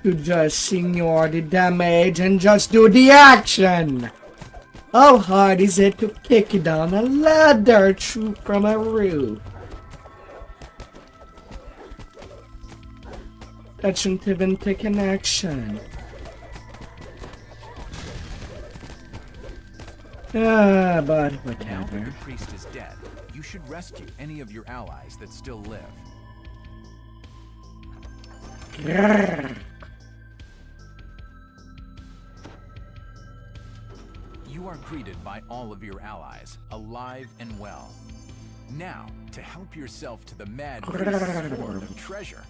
to just ignore the damage and just do the action. How hard is it to kick down a ladder through from a roof? That shouldn't even take an action. Ah, but Now that whatever. the priest is dead, you should rescue any of your allies that still live. Grrr. You are greeted by all of your allies, alive and well. Now, to help yourself to the mad priest's hoard of treasure.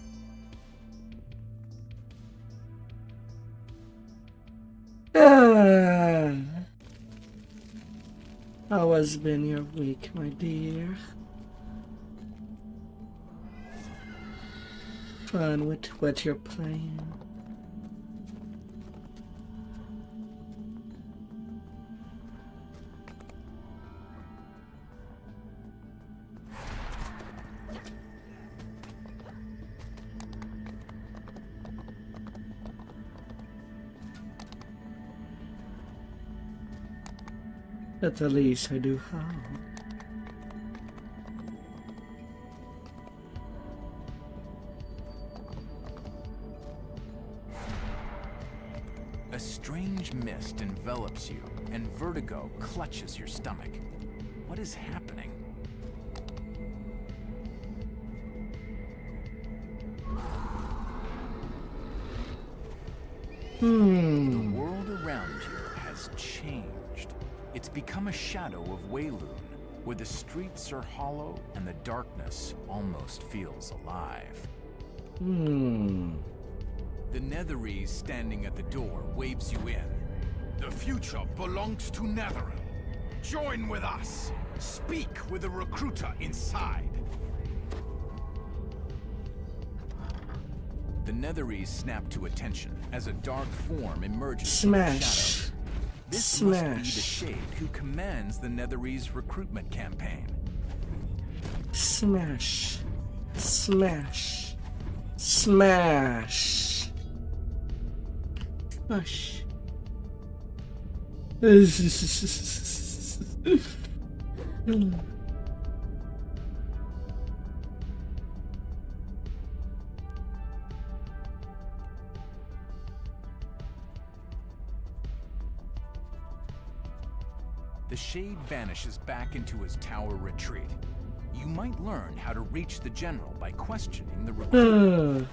Ah. How has been your week, my dear? Fun with what you're playing. At the least I do how. A strange mist envelops you, and vertigo clutches your stomach. What is happening? The world around you has changed. It's become a shadow of Wayloon, where the streets are hollow and the darkness almost feels alive. The Netherese standing at the door waves you in. The future belongs to Netherrealm. Join with us. Speak with the recruiter inside. The Netherese snap to attention as a dark form emerges Smash. from the shadows. This must be the Shade who commands the Netherese recruitment campaign. Smash. Smash. Smash. Smash. The Shade vanishes back into his tower retreat. You might learn how to reach the general by questioning the recruiter.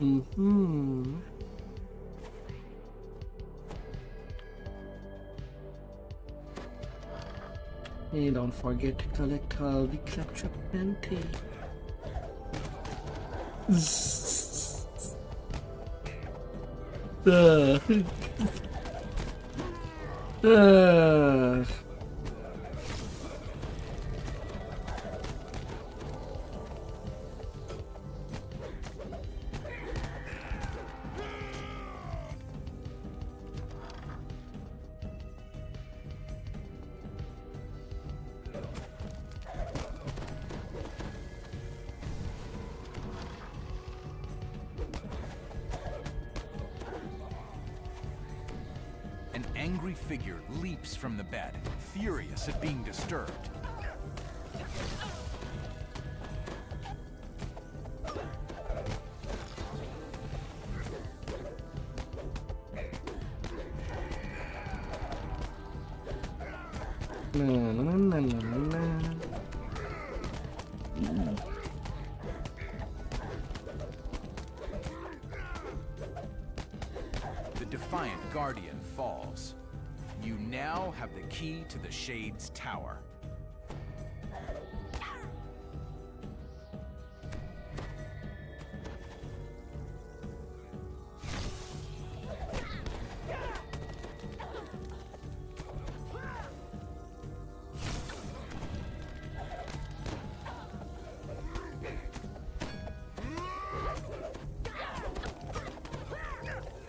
And don't forget to collect all the claptrap plenty. An angry figure leaps from the bed, furious at being disturbed. The defiant guardian falls. You now have the key to the Shade's tower.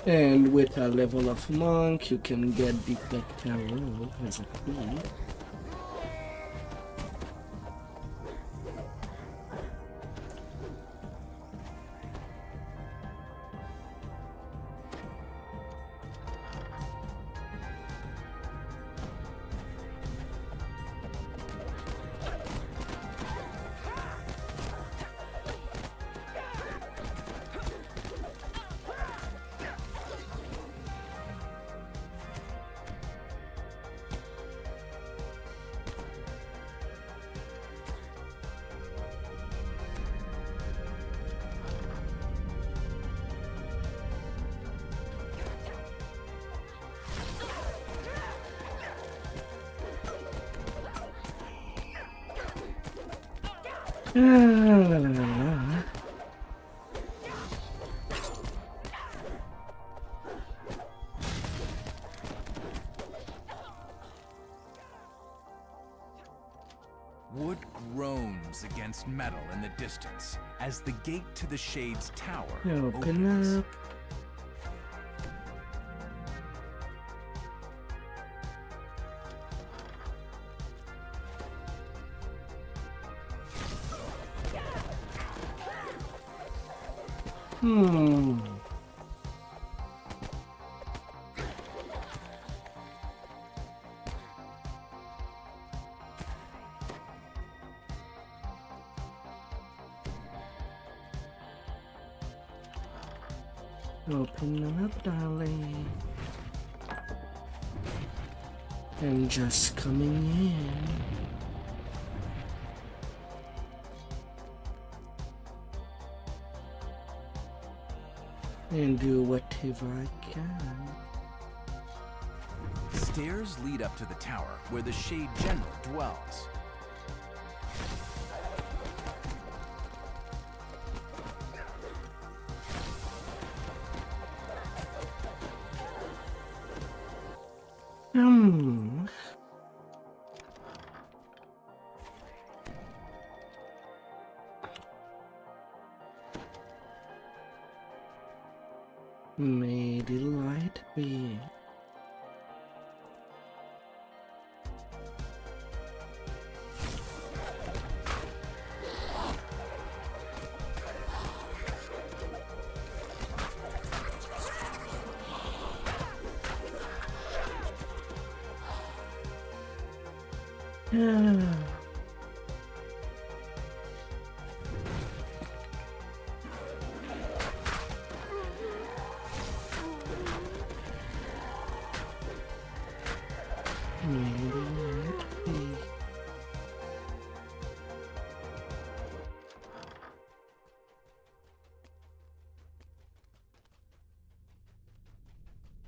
And with a level of monk, you can get the Black Tarot as a key. Wood groans against metal in the distance as the gate to the Shade's tower opens. Up. Open up, darling. I'm just coming in. And do whatever I can. Stairs lead up to the tower where the Shade General dwells. May the light be.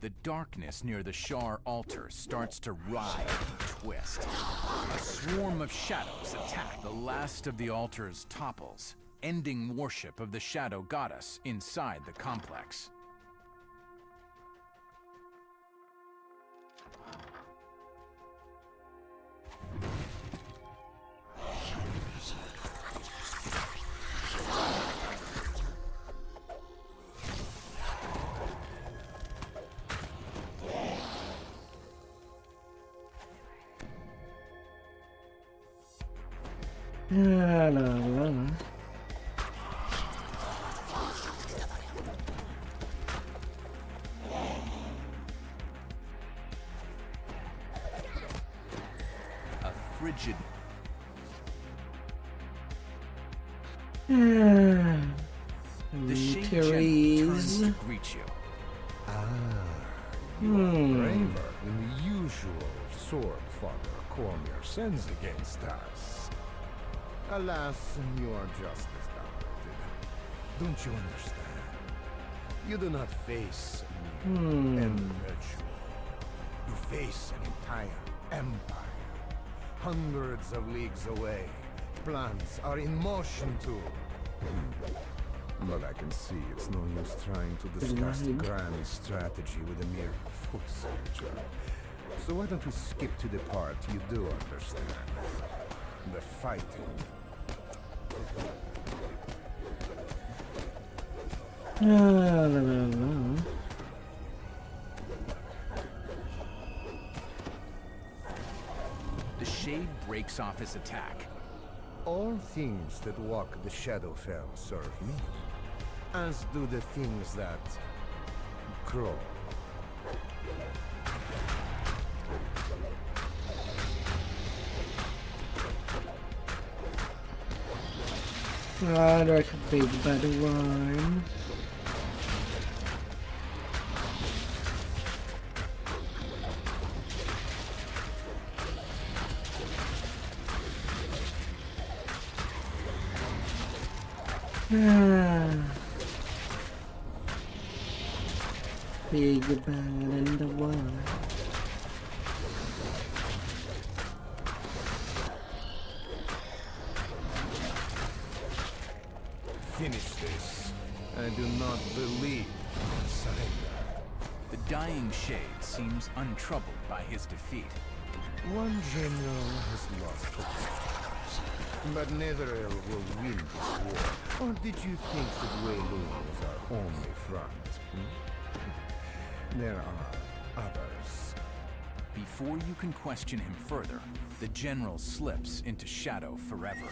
The darkness near the Shar altar starts to writhe and twist. A swarm of shadows attack. The last of the altars topples, ending worship of the shadow goddess inside the complex. La la la. A frigid the shade gem turns to greet you. Braver than the usual sword father Cormier sends against us. Alas, you are just as talented. Don't you understand? You do not face an ritual. You face an entire empire. Hundreds of leagues away. Plans are in motion too. But I can see it's no use trying to discuss the grand strategy with a mere foot soldier. So why don't we skip to the part you do understand? The fighting. La la la. The shade breaks off his attack. All things that walk the Shadowfell serve me, as do the things that crawl. Ah, like a big bad one. Big bad and the one. Finish this. I do not believe in surrender. The dying shade seems untroubled by his defeat. One general has lost hope. But Netheril will win this war. Or did you think that Wei-Lun was our only front? There are others. Before you can question him further, the general slips into shadow forever.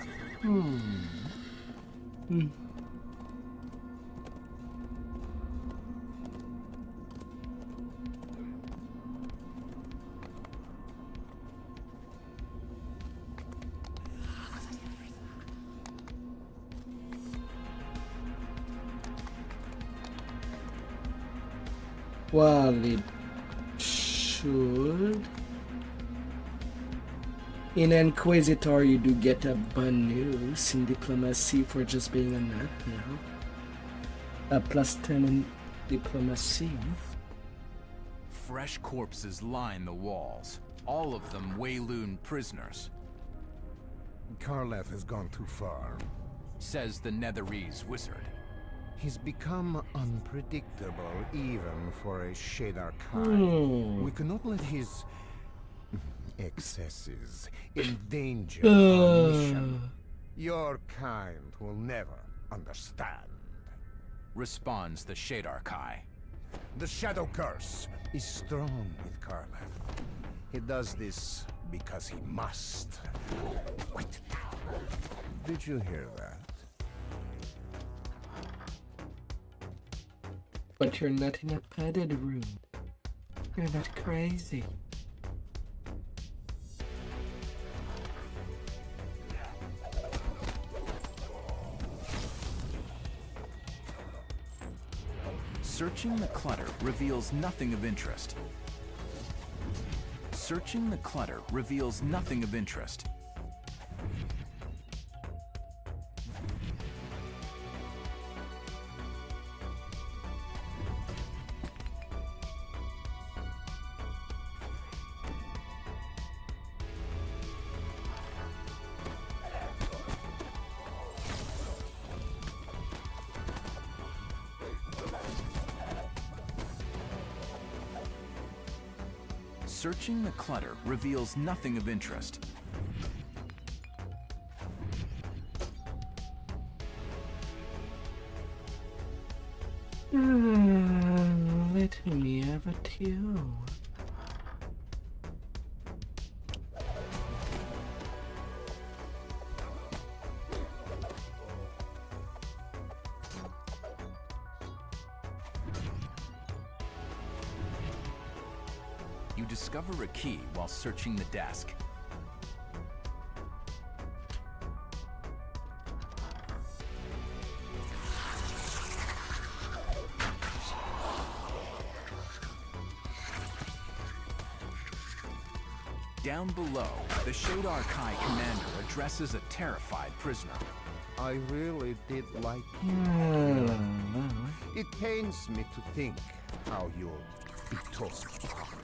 Well, it should. In Inquisitor, you do get a bonus in diplomacy for just being a nut now. A +10 in diplomacy. Fresh corpses line the walls, all of them Wei-Lun prisoners, Karleth has gone too far. says the Netherese wizard. He's become unpredictable even for a Shadar Kai. We cannot let his excesses endanger our mission. Your kind will never understand. Responds the Shadar Kai. The Shadow Curse is strong with Karleth. He does this because he must. Wait. Did you hear that? But you're not in a padded room. You're not crazy. Searching the clutter reveals nothing of interest. Searching the clutter reveals nothing of interest. Searching the clutter reveals nothing of interest. Let me have a too. You discover a key while searching the desk. Down below, the Shadar Kai commander addresses a terrified prisoner. I really did like you. It pains me to think how you'll be torn apart.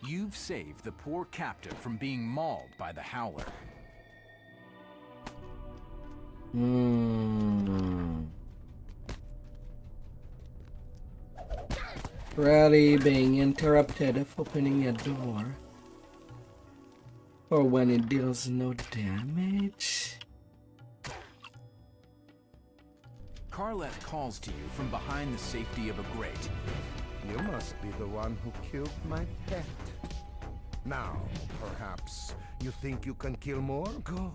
You've saved the poor captive from being mauled by the Howler. Rally being interrupted of opening a door. Or when it deals no damage. Karleth calls to you from behind the safety of a grate. You must be the one who killed my pet. Now, perhaps, you think you can kill more? Good.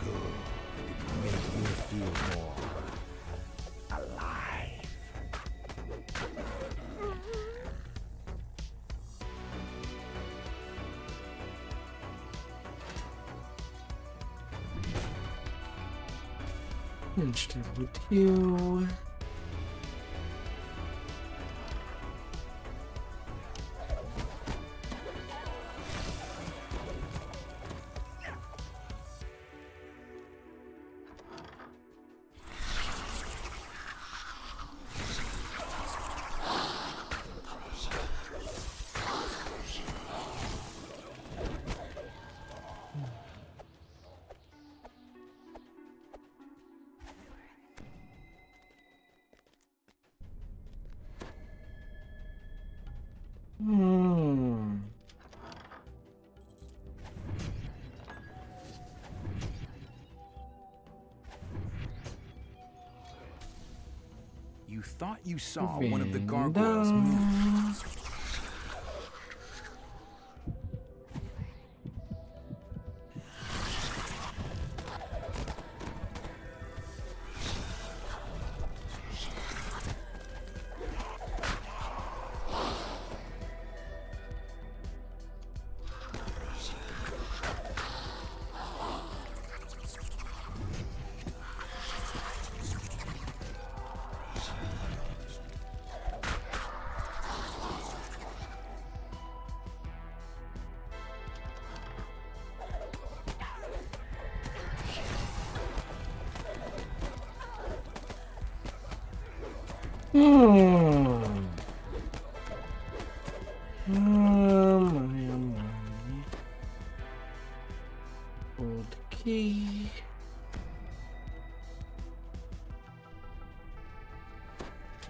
Good. Make me feel more alive. Instead with you. You thought you saw one of the gargoyles move. Old key.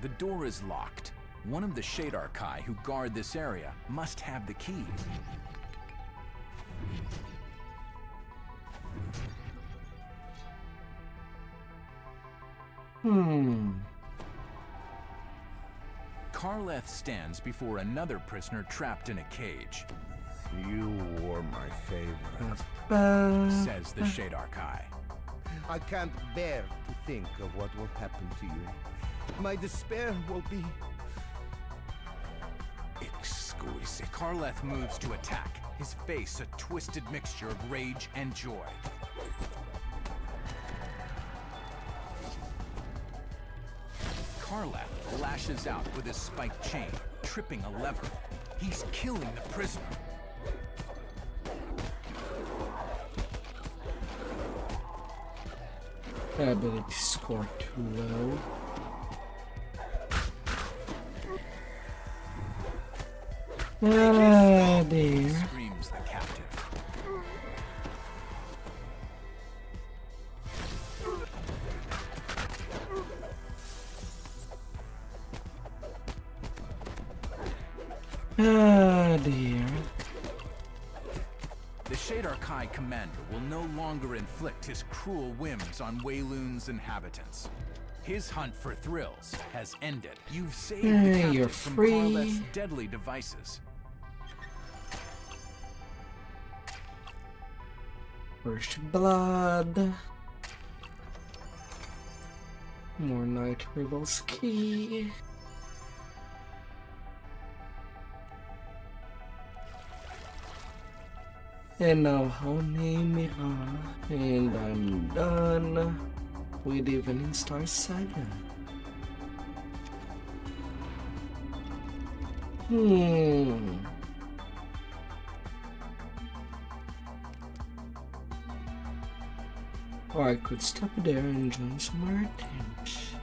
The door is locked. One of the Shadar Kai who guard this area must have the key. Karleth stands before another prisoner trapped in a cage. You were my favorite, Says the Shadar Kai. I can't bear to think of what will happen to you. My despair will be exquisite. Karleth moves to attack, his face a twisted mixture of rage and joy. Karleth lashes out with his spiked chain, tripping a lever. He's killing the prisoner. Ability score too low. Ah, dear. Screams the captive. Ah, dear. The Shadar Kai commander will no longer inflict his cruel whims on Weilun's inhabitants. His hunt for thrills has ended. You've saved the You're captive from free. Karleth's deadly devices. First blood. More Night Rebels key. And now Haunimira. And I'm done with Evening Star Saga. Or I could stop there and join some more attempts.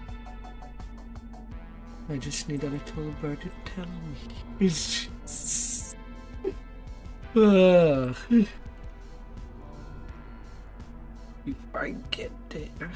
I just need a little bird to tell me. If I get there.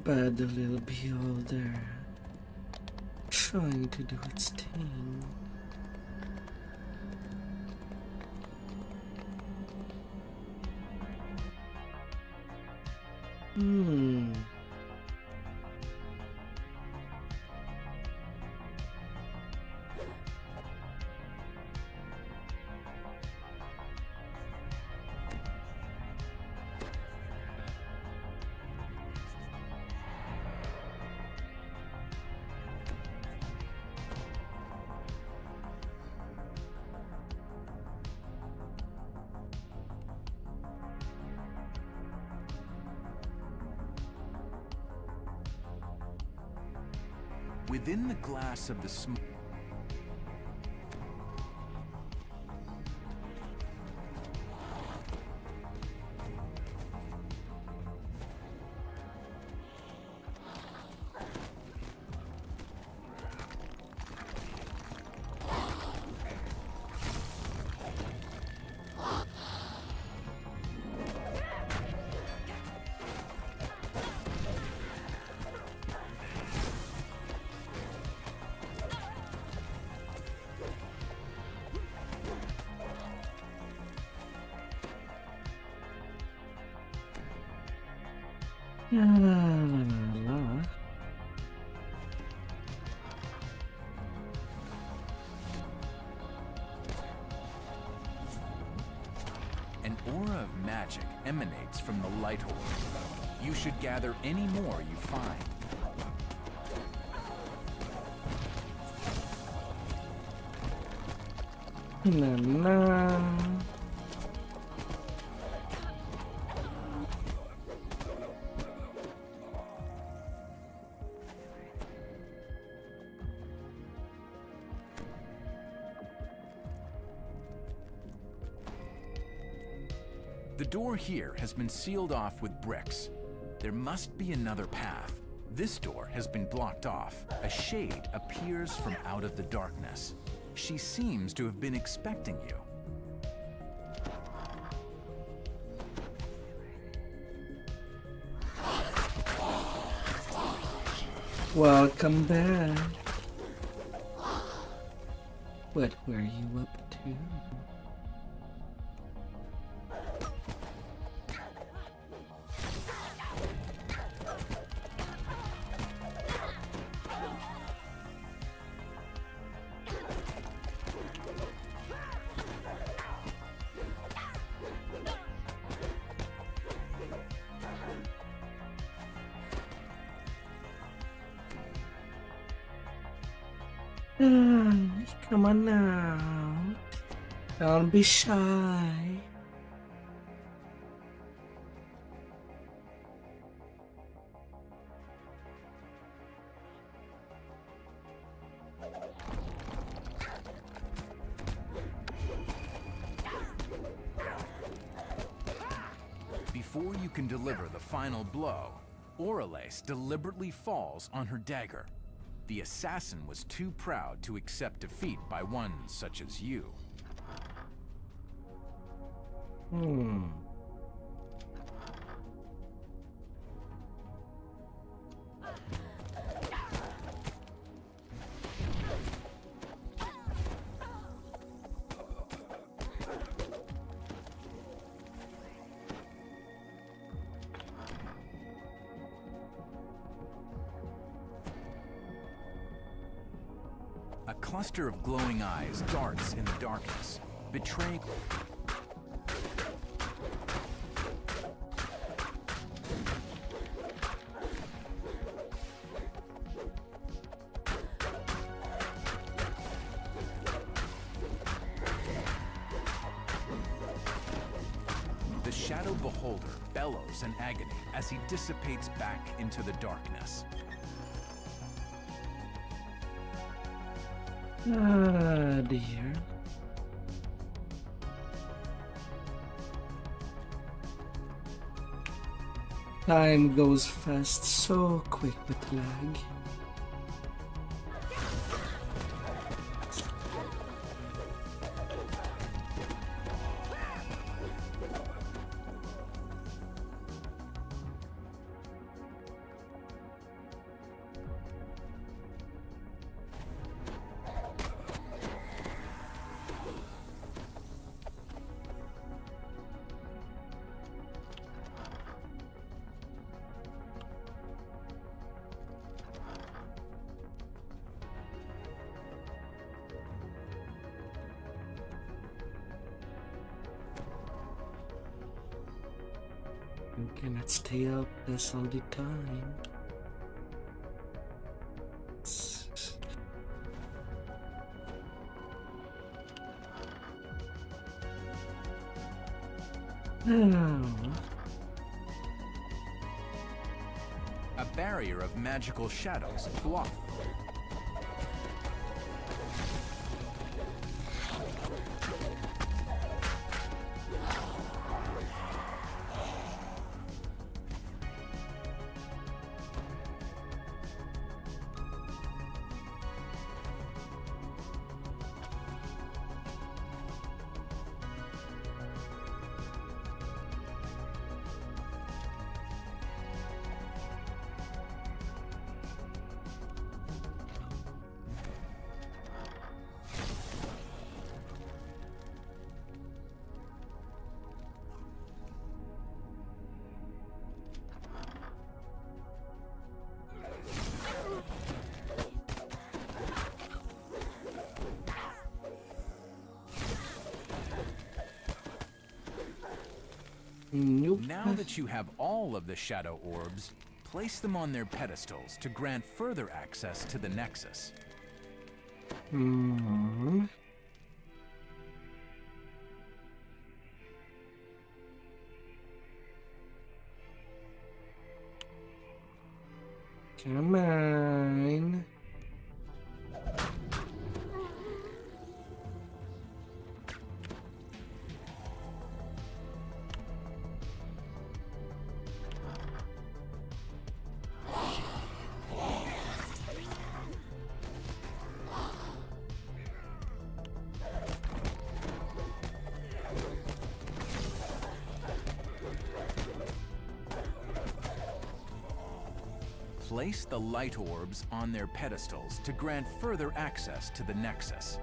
Bad little beholder, trying to do its thing. Within the glass of the smoke. An aura of magic emanates from the light orb. You should gather any more you find. The door here has been sealed off with bricks. There must be another path. This door has been blocked off. A shade appears from out of the darkness. She seems to have been expecting you. Welcome back. What were you up to? Come on now. Don't be shy. Before you can deliver the final blow, Oralace deliberately falls on her dagger. The assassin was too proud to accept defeat by one such as you. A cluster of glowing eyes darts in the darkness, betraying... The Shadow Beholder bellows in agony as he dissipates back into the darkness. Ah, dear. Time goes fast, so quick with lag. You cannot stay up this all the time. A barrier of magical shadows blocked. Nope. Now that you have all of the shadow orbs, place them on their pedestals to grant further access to the Nexus. Come on. Place the light orbs on their pedestals to grant further access to the Nexus.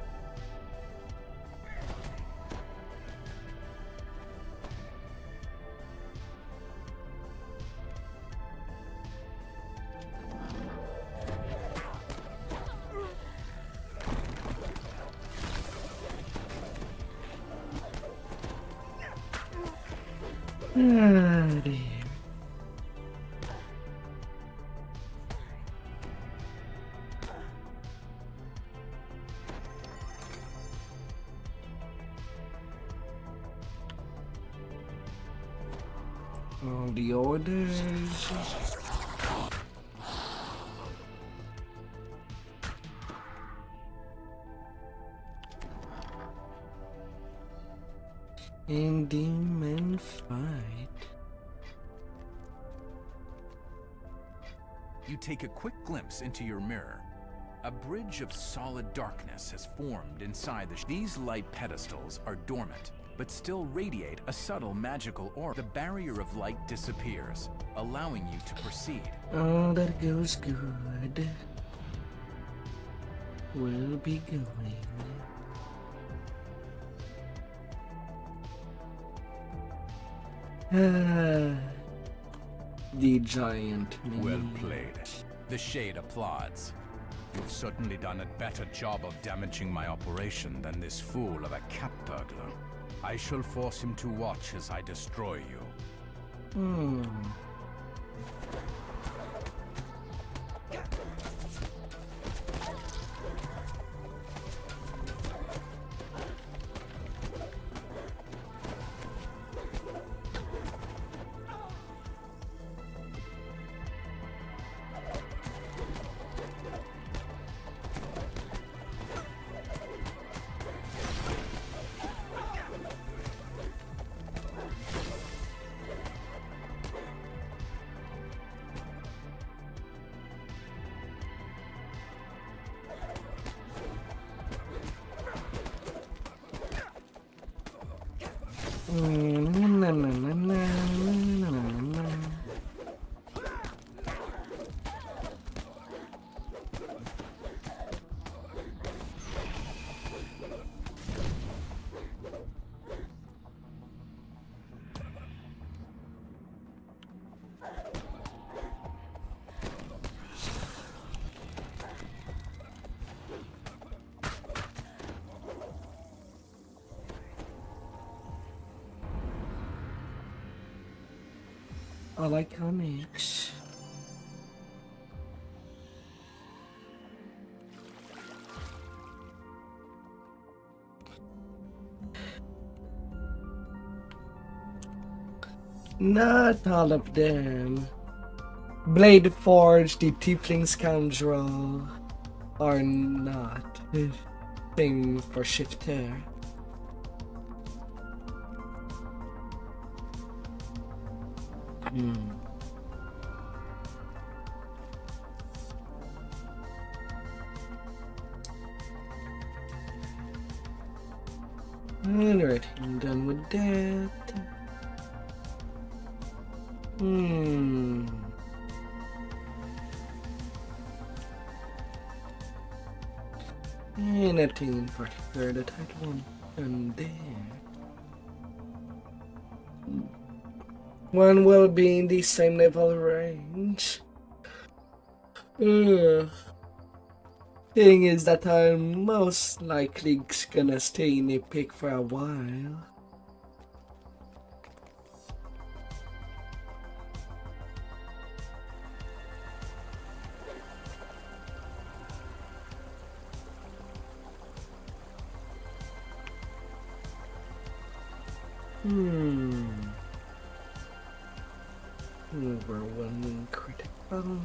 All the orders. In demon fight. you take a quick glimpse into your mirror. A bridge of solid darkness has formed inside These light pedestals are dormant, but still radiate a subtle magical aura. The barrier of light disappears, allowing you to proceed. Oh, that goes good. We'll be going. The giant me. Well played. The Shade applauds. You've certainly done a better job of damaging my operation than this fool of a cat burglar. I shall force him to watch as I destroy you. I like comics. Not all of them. Blade Forge, the Tiefling Scoundrel are not. Same for Shifter. Alright, I'm done with that. Nothing in particular that I'd want done there. One will be in the same level range. Thing is that I'm most likely gonna stay in Epic for a while. Overwhelming critical.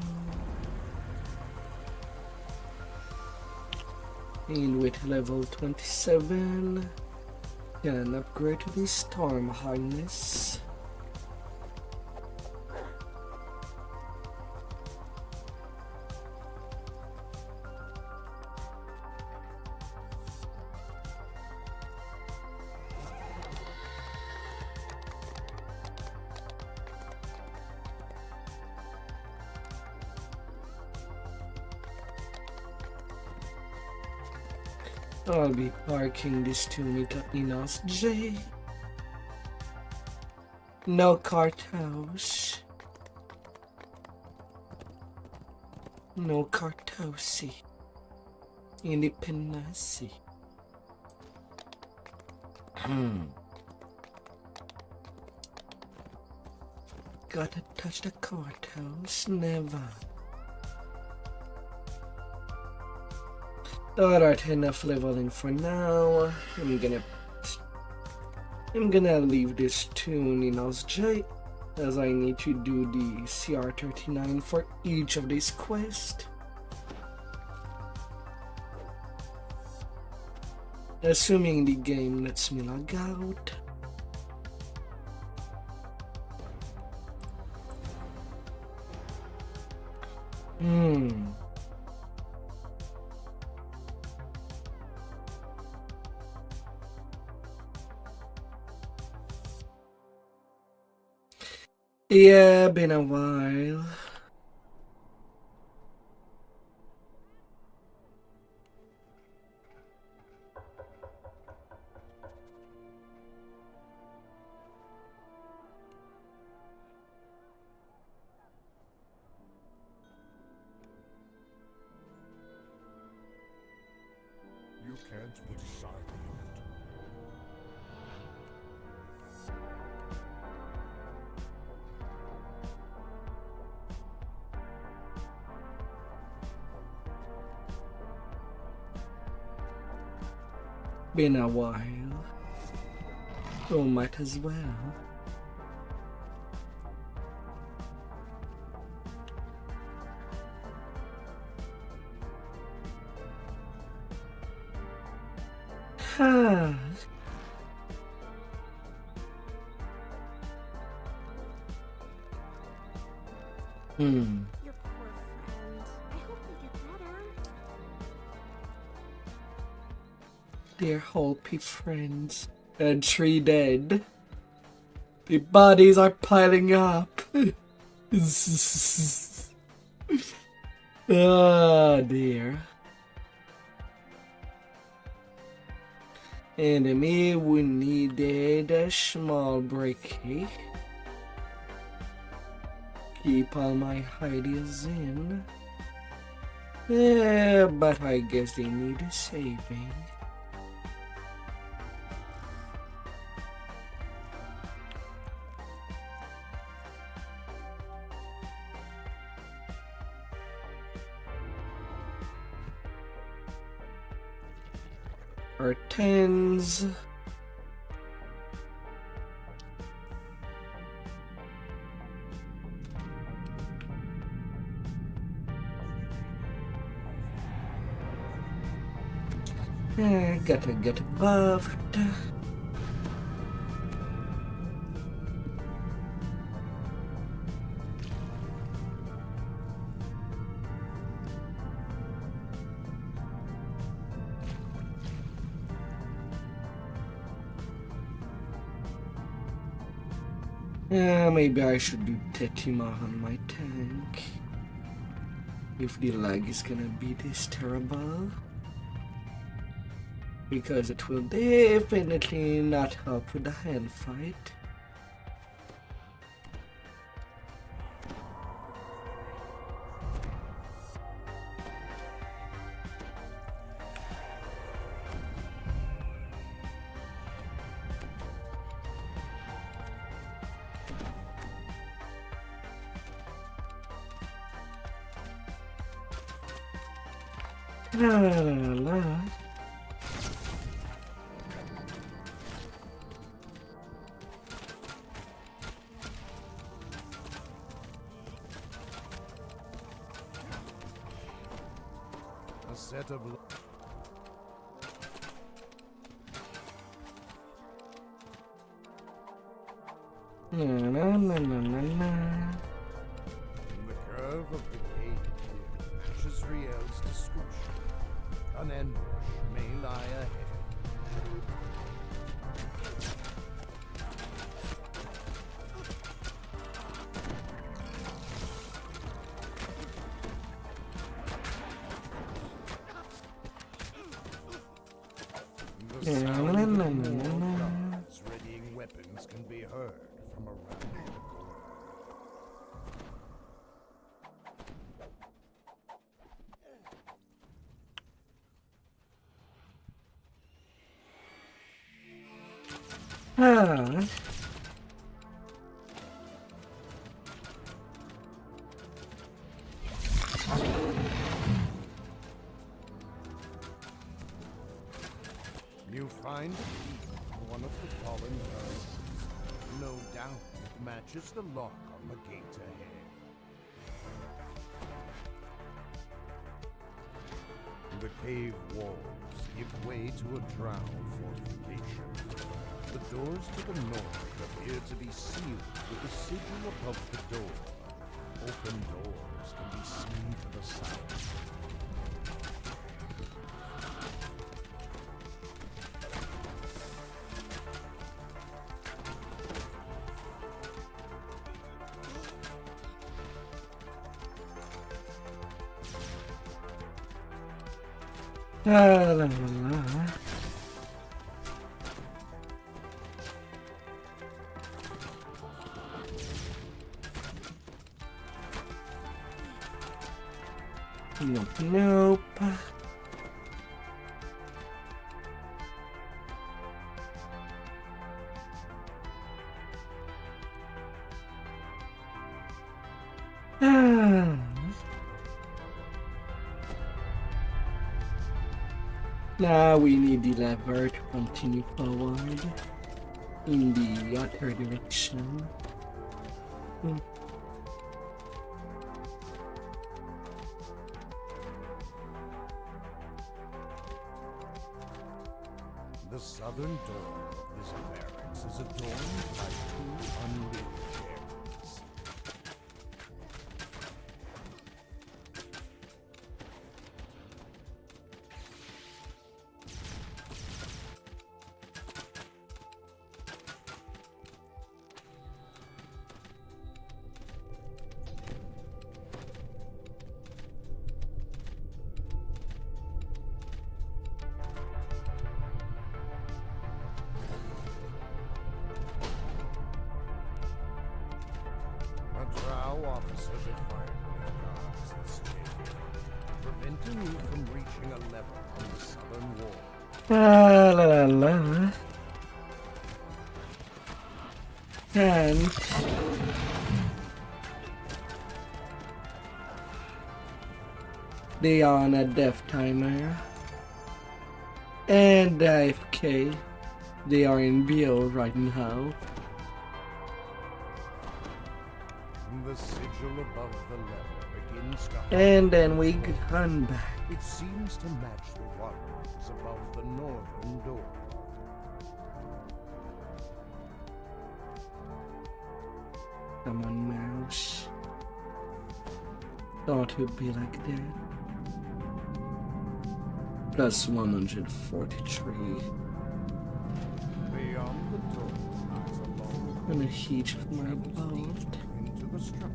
And with level 27, can upgrade to the Storm Harness. I'll be parking this 2 meter Inos J. No cart house. No cart house. Independence. Gotta touch the cart house, never. Alright, enough leveling for now. I'm gonna leave this tune in Inos J, as I need to do the CR39 for each of these quests. Assuming the game lets me log out. Yeah, been a while. You can't put aside the Been a while. So might as well. Ah. Your poor friend. I hope they get better. Dear Hopi friends. And 3 dead. The bodies are piling up. Ah, dear. Enemy, we needed a small break. Keep all my ideas in. Yeah, but I guess they need a saving. Or 10s. Gotta get buffed. Maybe I should do Tetima on my tank. If the lag is gonna be this terrible. Because it will definitely not help with the hand fight. La la la. A set of... Na na na na na na. In the curve of the cave here matches Riel's description. An ambush may lie ahead. The sound of the guards readying weapons can be heard from around the corner. Ah. You find one of the fallen guards. No doubt it matches the lock on the gate ahead. The cave walls give way to a drow fortification. The doors to the north appear to be sealed with a sigil above the door. Open doors shadows can be seen to the south. La, la, la. Nope, nope. Now we need the lever to continue forward in the other direction. The southern door of this barracks is adorned by two unlit chairs. A drow officer defiantly guards this chamber, preventing you from reaching a level on the southern wall. La la la. And they are on a death timer. And AFK. They are in BO right now. The sigil above the level begins to And then we run back. It seems to match the wonders above the northern door. Come on, mouse. Thought it would be like that. Plus 143. Beyond the door lies a long And a heat of my blood. into the structure.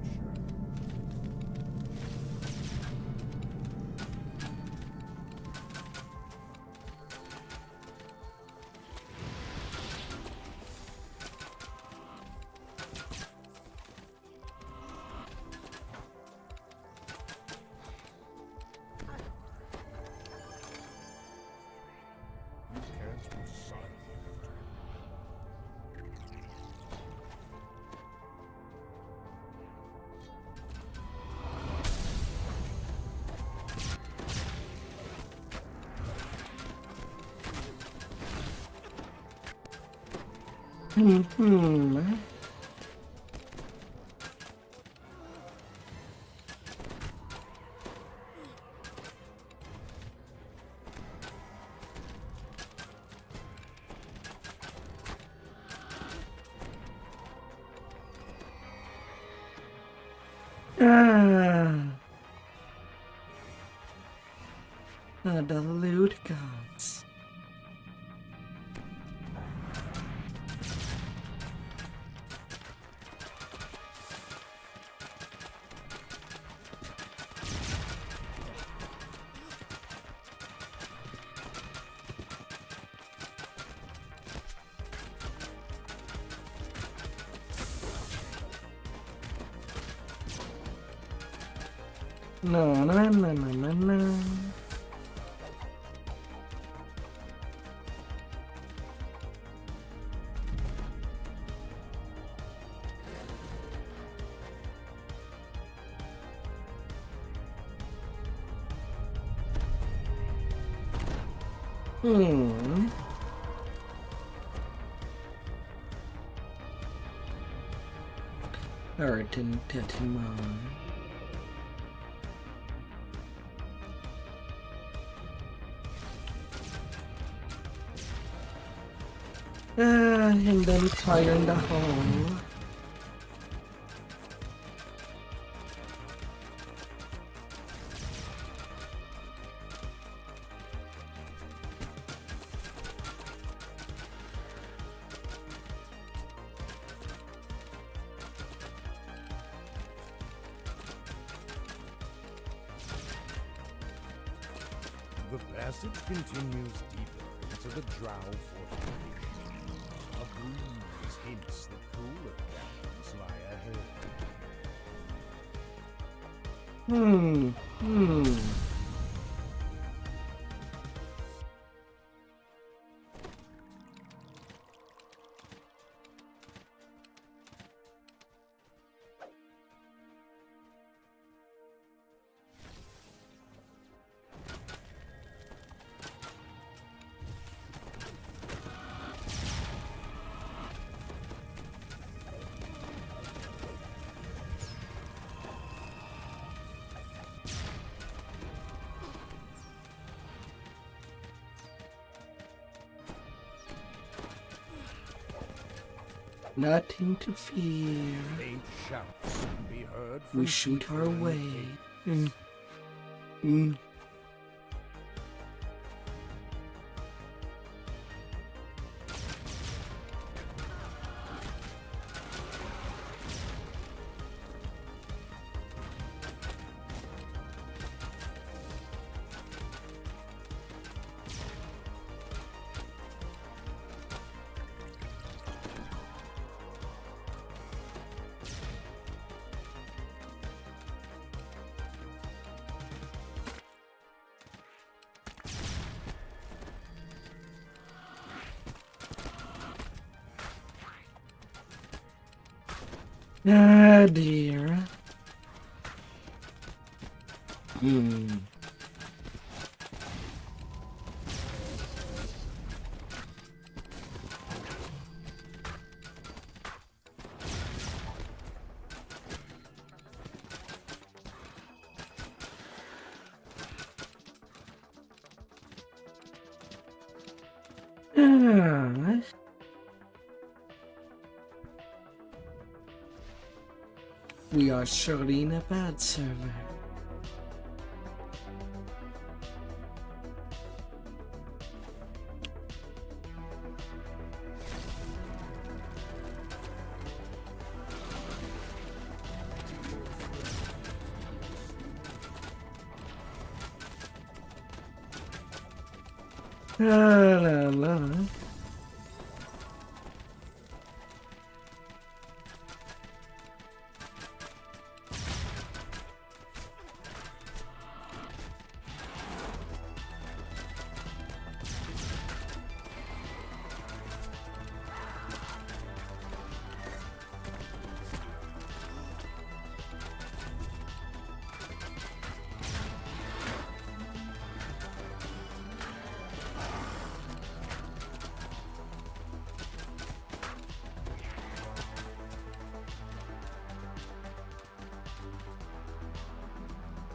You can't be silent. The loot gods. No, no, no, no, no, no. Alright, and Tetimon. And then fire in the hole. The passage continues deeper into the Drow fortification. A breeze hints that cooler caverns lie ahead. Nothing to fear. Faint shouts can be heard from We shoot people our in the way. caves. Ah, dear. Ah. We are surely in a bad server. La la la.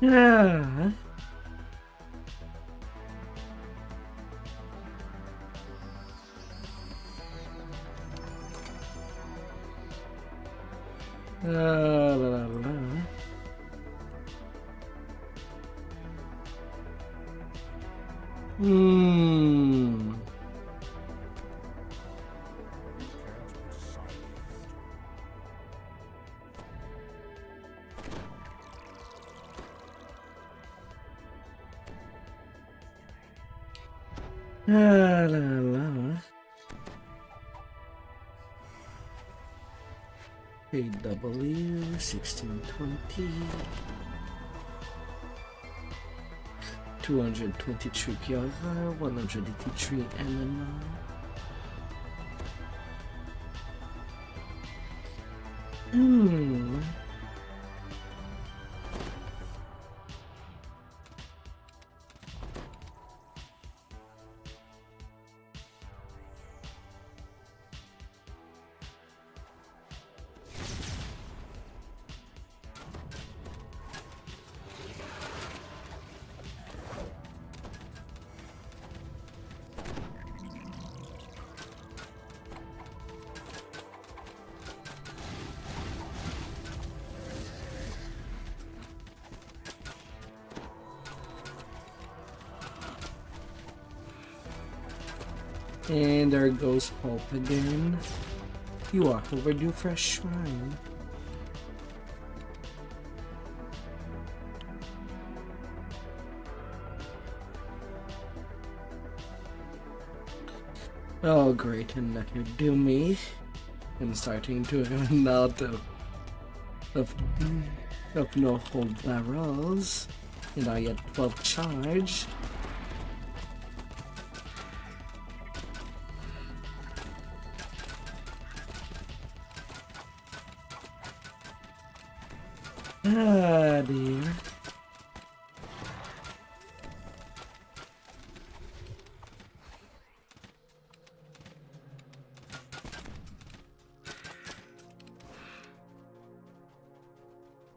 Ah. La la la. La la la. AW 1620. 223 PR, 183 MMR. And there goes Pulp again. You are overdue for a shrine. Oh great, and that you do me. I'm starting to run out of no hold barrels. And I get 12 charge. Ah dear.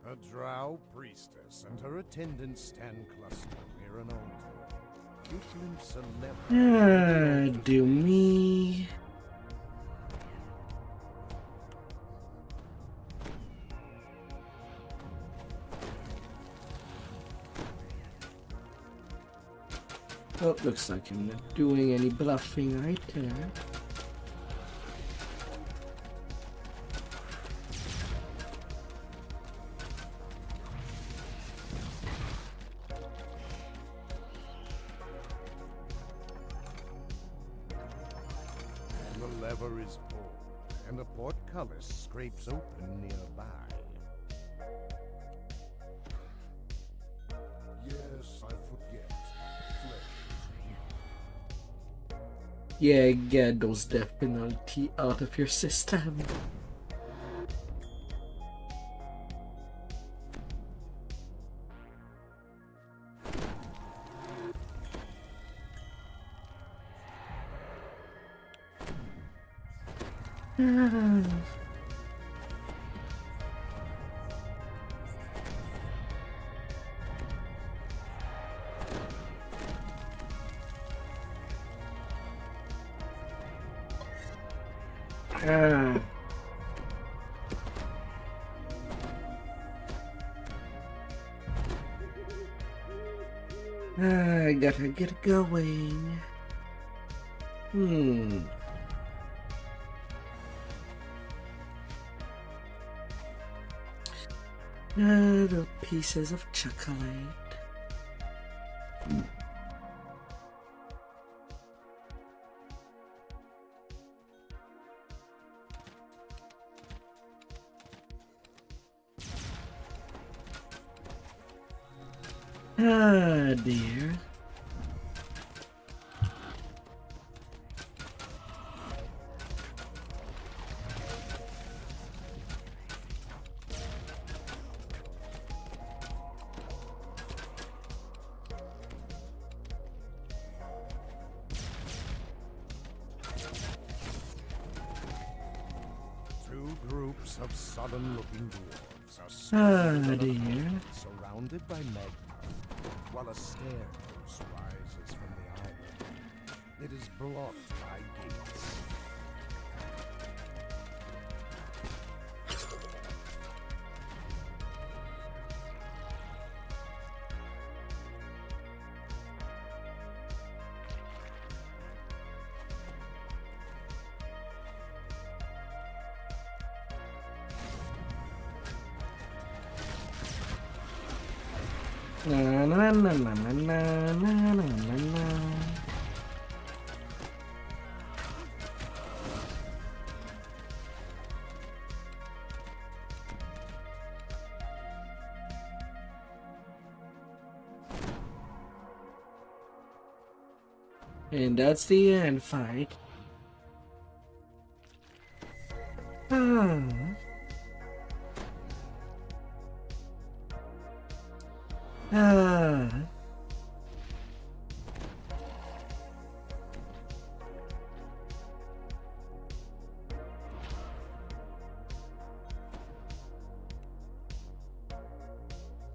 A drow priestess and her attendants stand clustered near an altar. You glimpse a lever. Do me. Oh, looks like I'm not doing any bluffing right there. The lever is pulled, and a portcullis scrapes open nearby. Yes, I forget. Yeah, get those death penalty out of your system. I gotta get going. Little pieces of chocolate. Ah, dear. Two groups of sullen-looking dwarves are standing surrounded by magma, while a staircase rises from the island. It is blocked by gates. Na na na na na na na na na. And that's the end fight.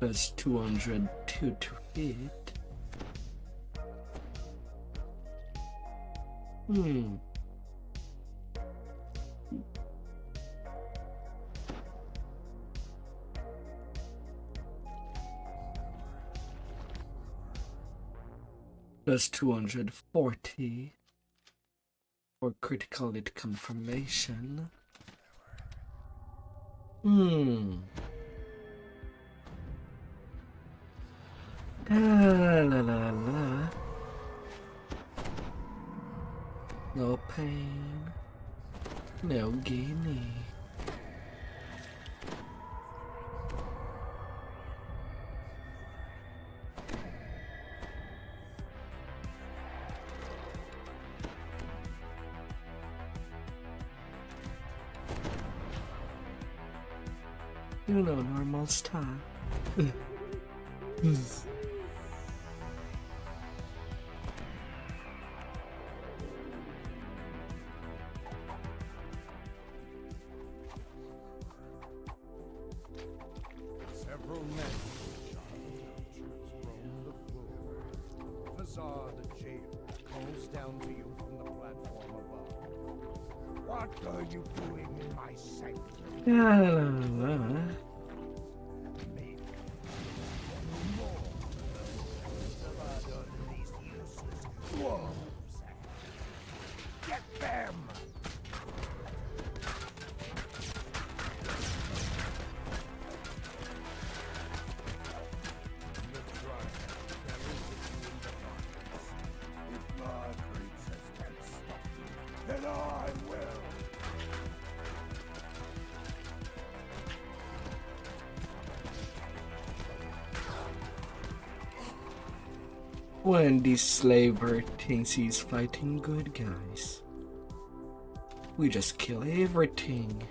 That's 202 to hit. Plus 240 for critical hit confirmation. La la la. No pain, no guinea. You know, normal stuff. Several men roam the floor. Facade jail calls down to you from the platform above. What are you doing in my sanctum? Maybe more of these useless dwarves. Get them! Then I will. When this slaver thinks he's fighting good guys, we just kill everything.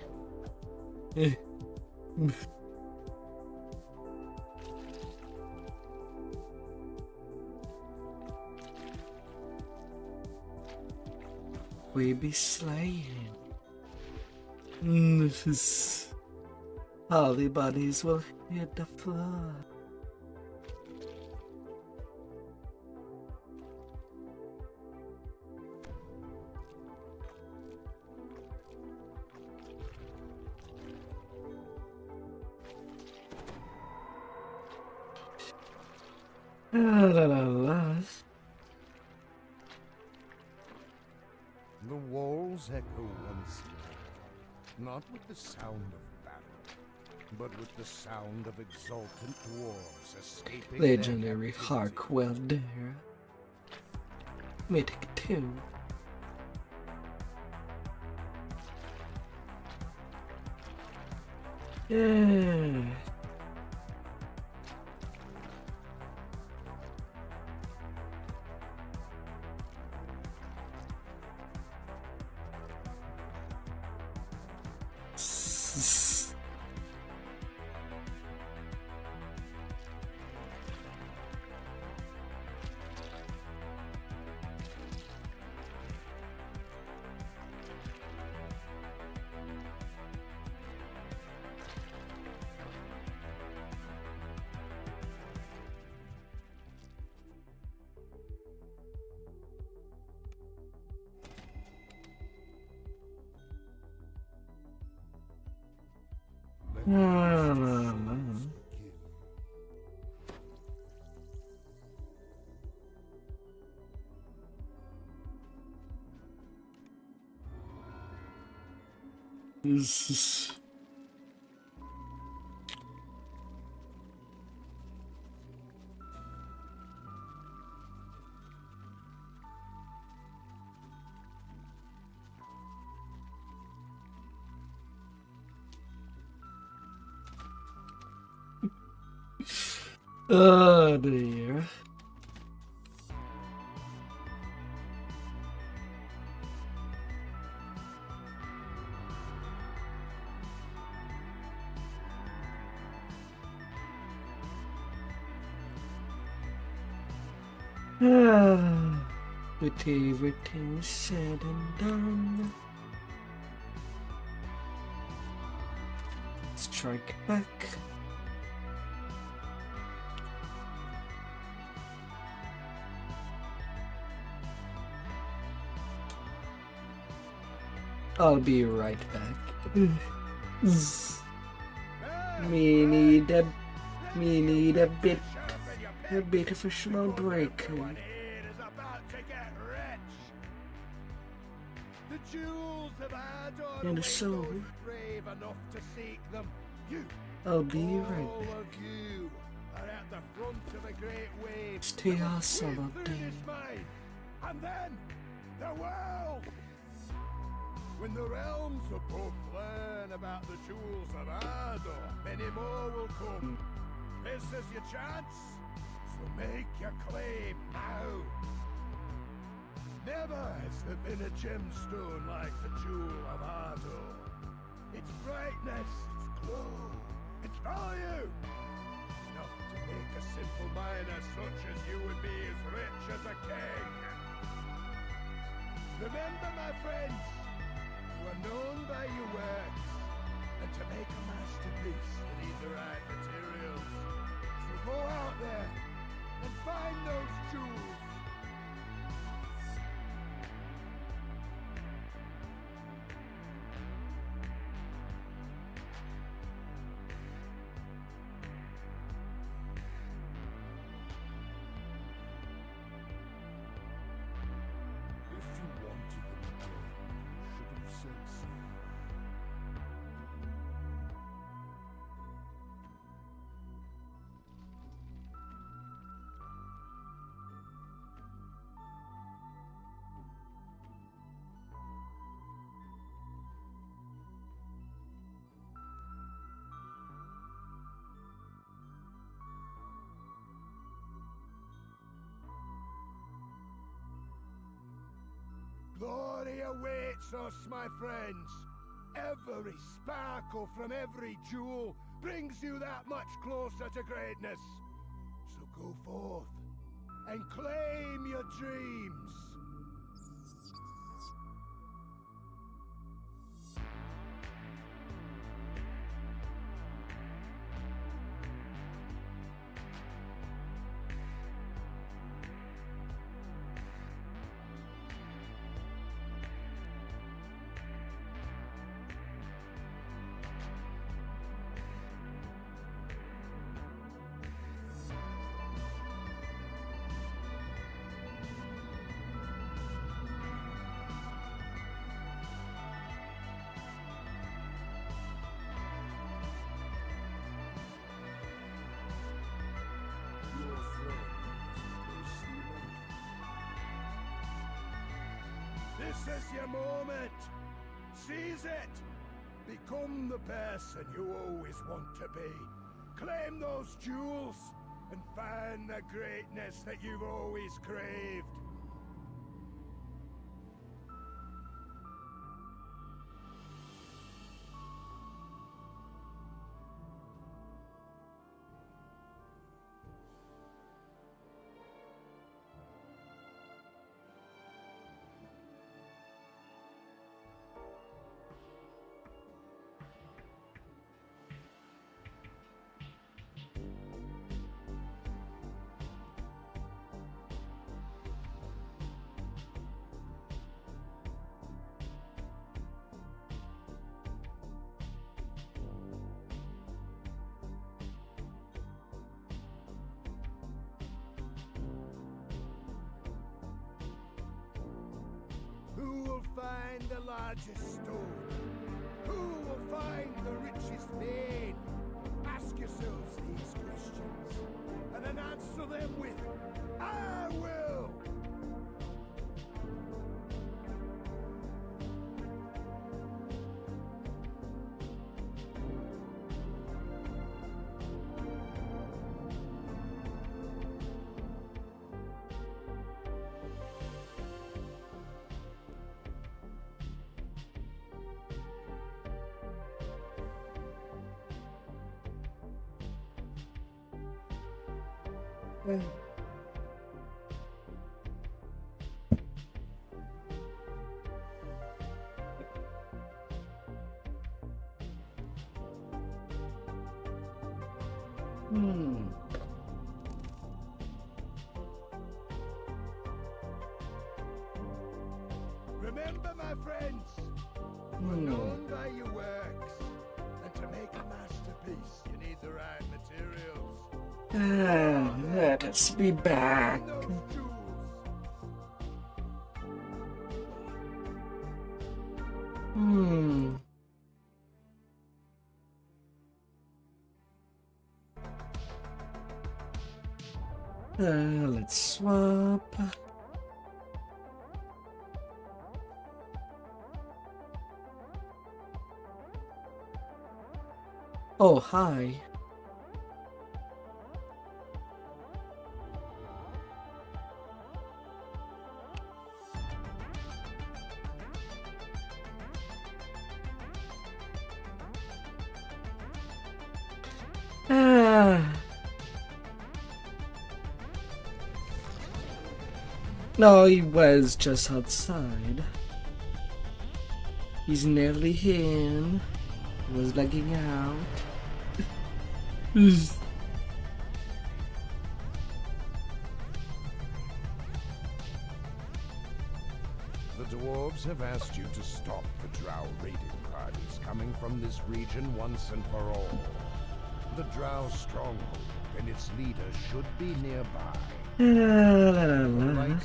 We be slaying. All the bodies will hit the floor. The walls echo once more, not with the sound of battle, but with the sound of exultant dwarves escaping. Legendary Harkwell there. Mythic 2. Yeah. This is... Oh dear. With everything said and done, strike back. I'll be right back. Me need a bit of a small break. And so, I'll be right back. Stay awesome up there. And then the world! When the realms of both learn about the jewels of Ardor, many more will come. This is your chance, so make your claim now. Never has there been a gemstone like the jewel of Ardor. Its brightness, its glow, its value, enough to make a simple miner such as you and me as rich as a king. Remember, my friends, you are known by your works, and to make a masterpiece you need the right materials. So go out there and find those jewels. Glory awaits us, my friends. Every sparkle from every jewel brings you that much closer to greatness. So go forth and claim your dreams. This is your moment. Seize it. Become the person you always want to be. Claim those jewels and find the greatness that you've always craved. Who will find the largest stone? Who will find the richest vein? Ask yourselves these questions, and then answer them with, I will! Remember, my friends, you are known by your works, and to make a masterpiece, you need the right materials. Let us be back. Let's swap. Oh, hi. No, he was just outside. He's nearly in. He was lagging out. The dwarves have asked you to stop the drow raiding parties coming from this region once and for all. The drow stronghold and its leader should be nearby. Lycan-Coton's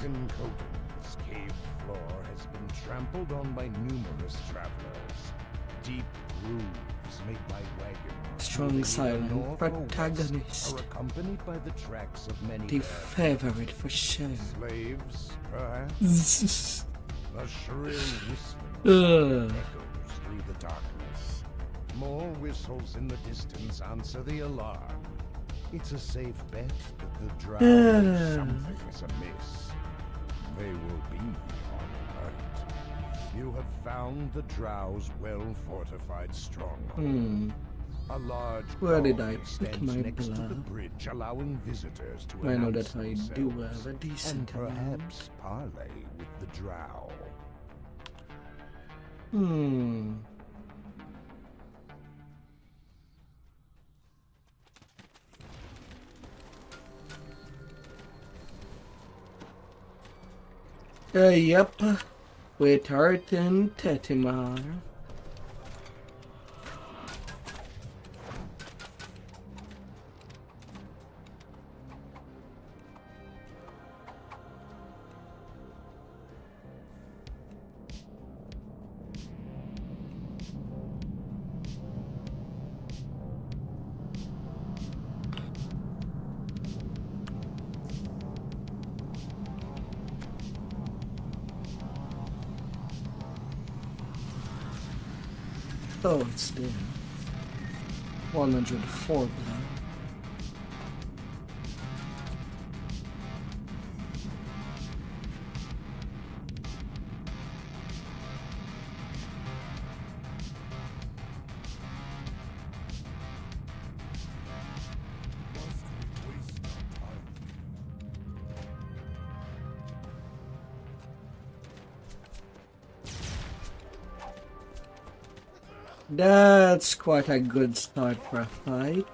cave floor has been trampled on by numerous travelers. Deep grooves made by wagons Strong silent protagonist. are accompanied by the tracks of many The favorite for sure. slaves, perhaps. A shrill whistling echoes through the darkness. More whistles in the distance answer the alarm. It's a safe bet that the drow know something's amiss. They will be on alert. You have found the drow's well-fortified stronghold. A large Where did colony I put stands my next to the blood? bridge, allowing visitors to I know announce that I do themselves have a and decent amount. perhaps parley with the drow. Yep. With Art and Tetimar. Oh, it's there. 104 blood. That's quite a good start for a fight.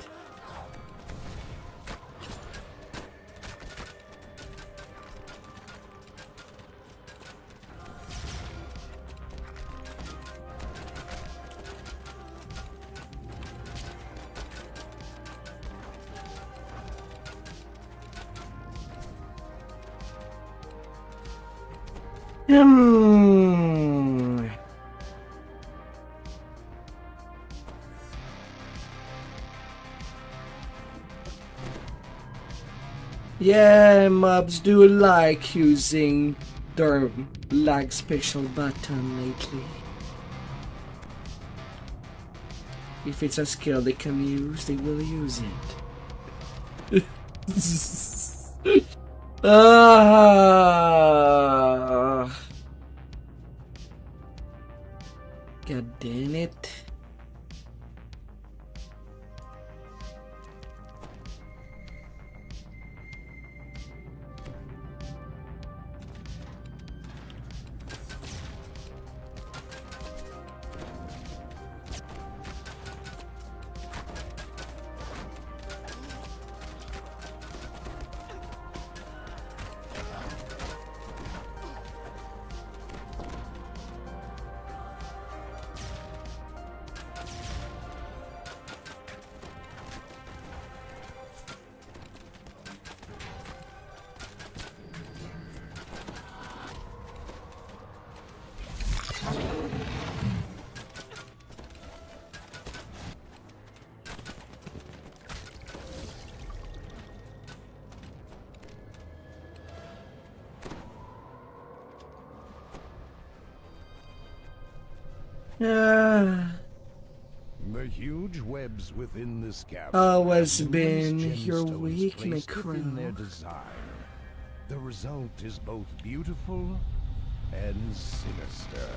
Yeah, mobs do like using their lag special button lately. If it's a skill they can use, they will use it. God damn it. The huge webs within this cavern. Always been Luminous your gemstones weakness, placed within their Crow. design. The result is both beautiful and sinister.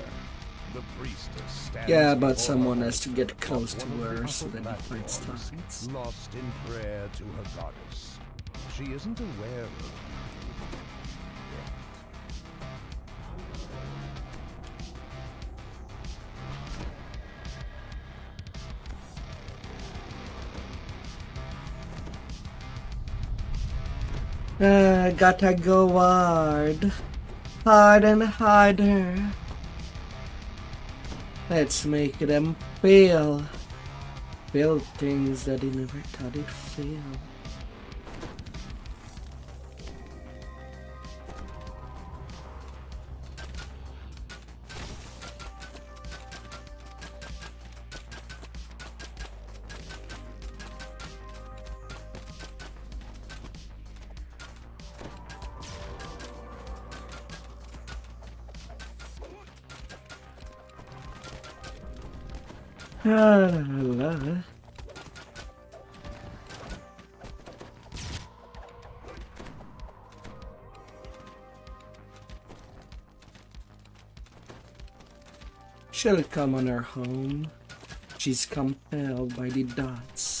The priestess stands Yeah, but before someone her has to get close to on one of the her so upper that he fights platforms, targets. lost in prayer to her goddess. She isn't aware of Gotta go hard. Hard and harder. Let's make them feel. Feel things that they never thought they'd feel. La, la, la. She'll come on her own. She's compelled by the dots.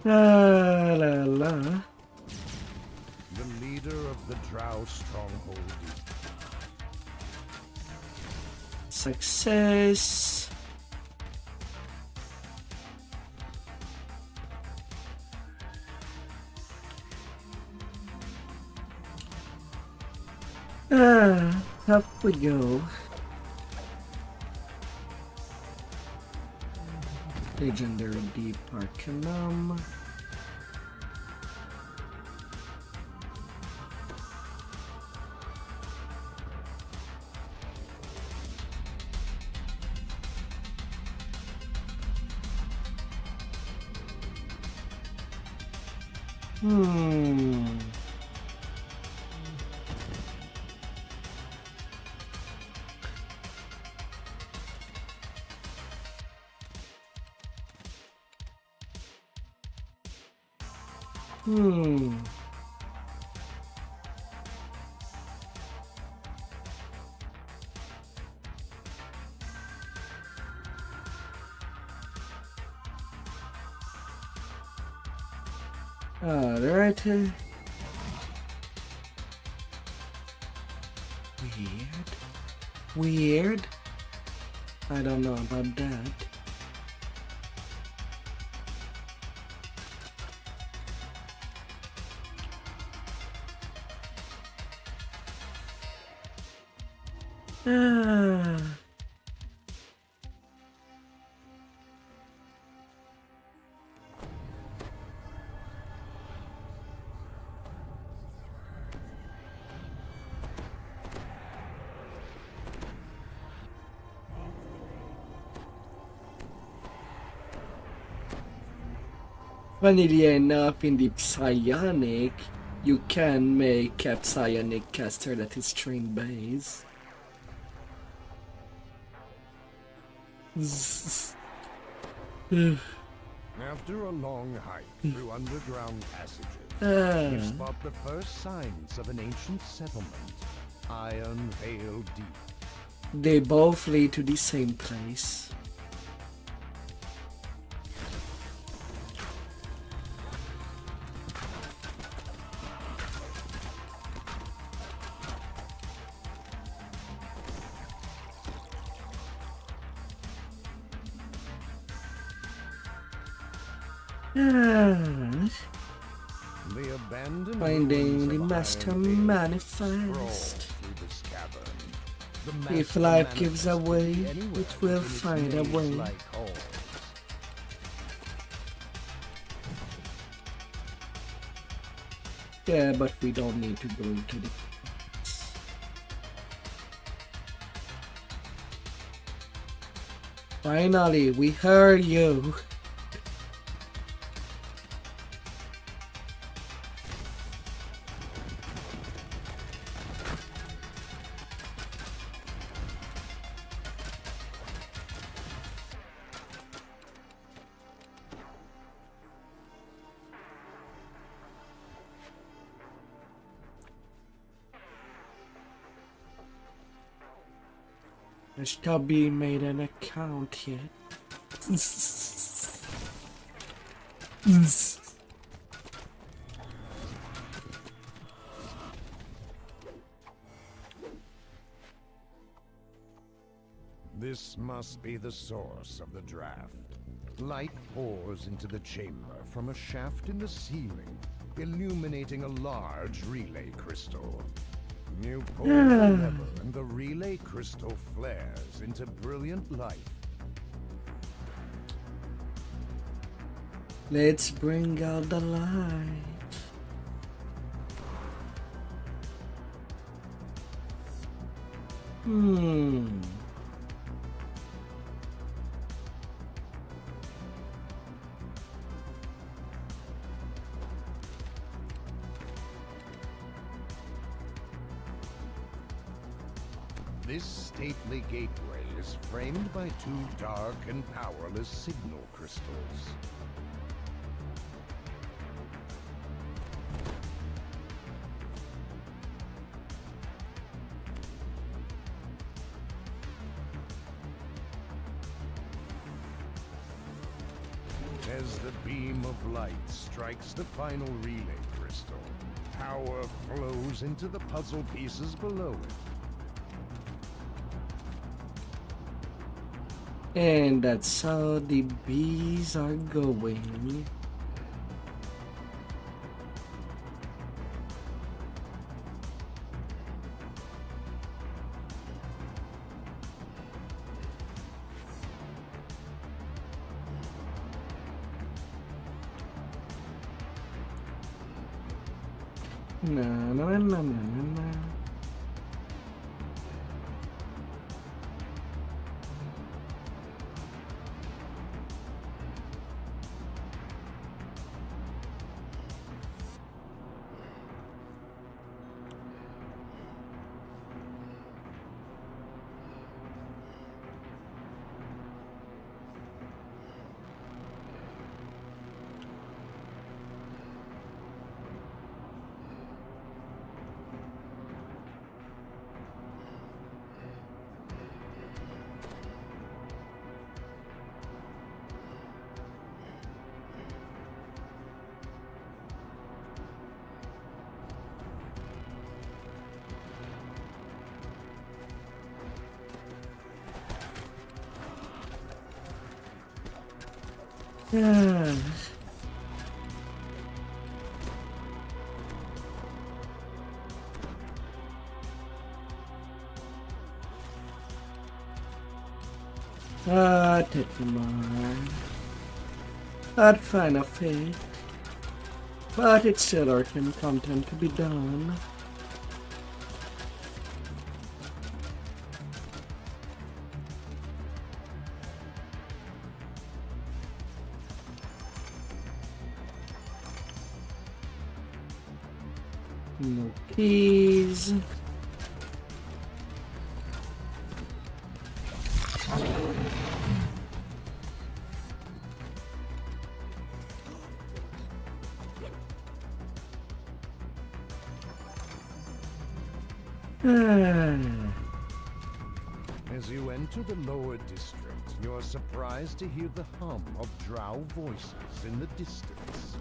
La la la. the leader of the Drow stronghold. Success. Up we go. Legendary Deep Arcanum. Alright. Weird. I don't know about that. Funnily enough, in the psionic, you can make a psionic caster that is trained base. After a long hike through underground passages, you spot the first signs of an ancient settlement, Iron Vale Deep. They both lead to the same place. The abandoned Finding ruins the of master Iron Vale manifest. sprawl through this cavern. If life gives a way, it will find a way. Yeah, but we don't need to go into the... Finally, we heard you. I still be made an account yet. This must be the source of the draft. Light pours into the chamber from a shaft in the ceiling, illuminating a large relay crystal. You pull the lever and the relay crystal flares into brilliant light. Let's bring out the light. This stately gateway is framed by two dark and powerless signal crystals. As the beam of light strikes the final relay crystal, power flows into the puzzle pieces below it. And that's how the bees are going. Na na na na na na. Take mine. I'd find a fate, but it's still urgent content to be done. No keys. As you enter the lower district, you are surprised to hear the hum of drow voices in the distance.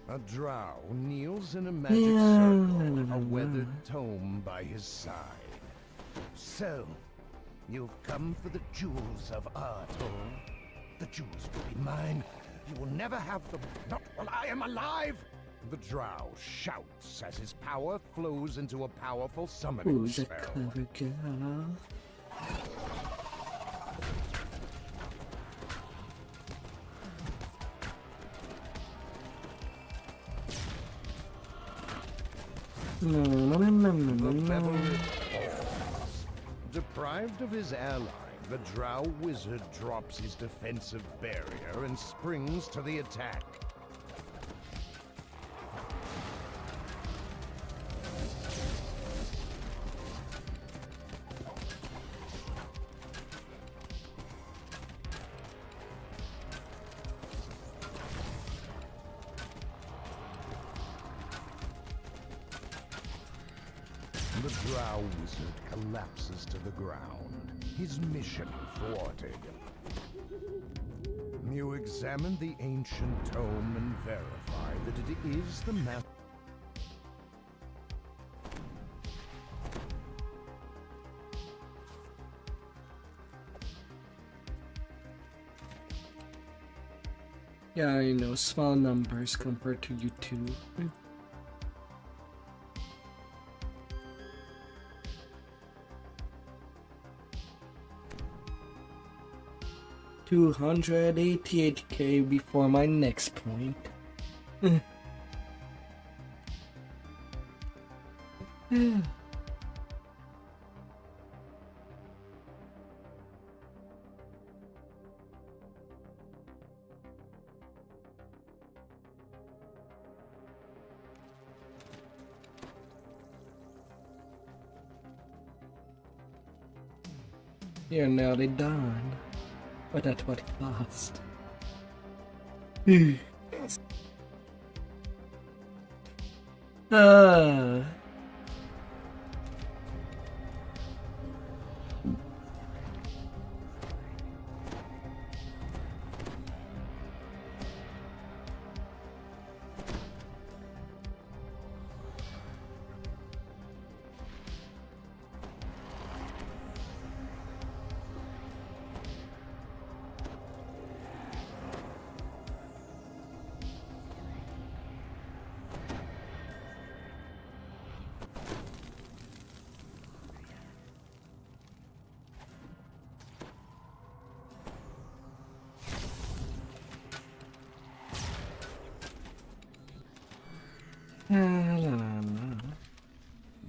A drow kneels in a magic circle, a weathered tome by his side. So, you've come for the jewels of Artor. The jewels will be mine. You will never have them, not while I am alive! The drow shouts as his power flows into a powerful summoning Who's a spell. clever girl? The feather falls. Deprived of his ally, the drow wizard drops his defensive barrier and springs to the attack. The drow wizard collapses to the ground, his mission thwarted. You examine the ancient tome and verify that it is the map. Yeah, I know, small numbers compared to YouTube. 288k before my next point. You're nearly done. But at what cost?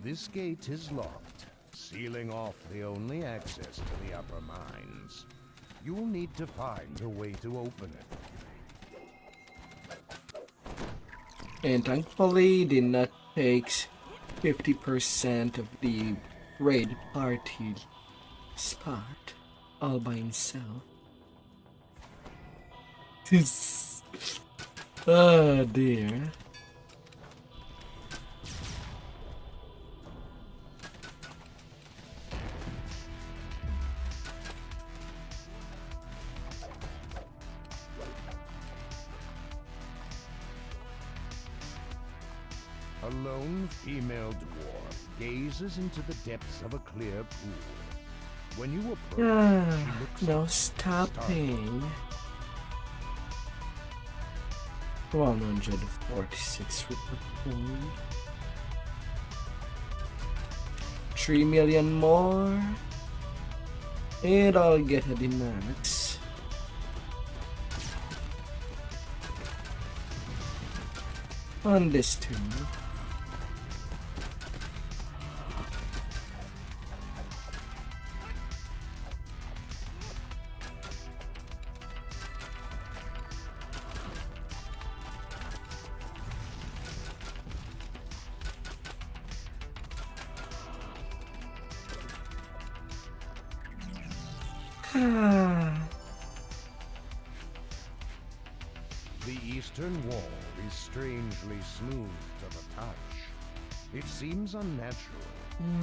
This gate is locked, sealing off the only access to the upper mines. You'll need to find a way to open it. And thankfully did not take 50% of the raid party spot all by himself. Oh dear. A lone female dwarf gazes into the depths of a clear pool. When you approach, she looks No up, stopping. 146 report. 3 million more. And I'll get a max. On this too. The eastern wall is strangely smooth to the touch. It seems unnatural,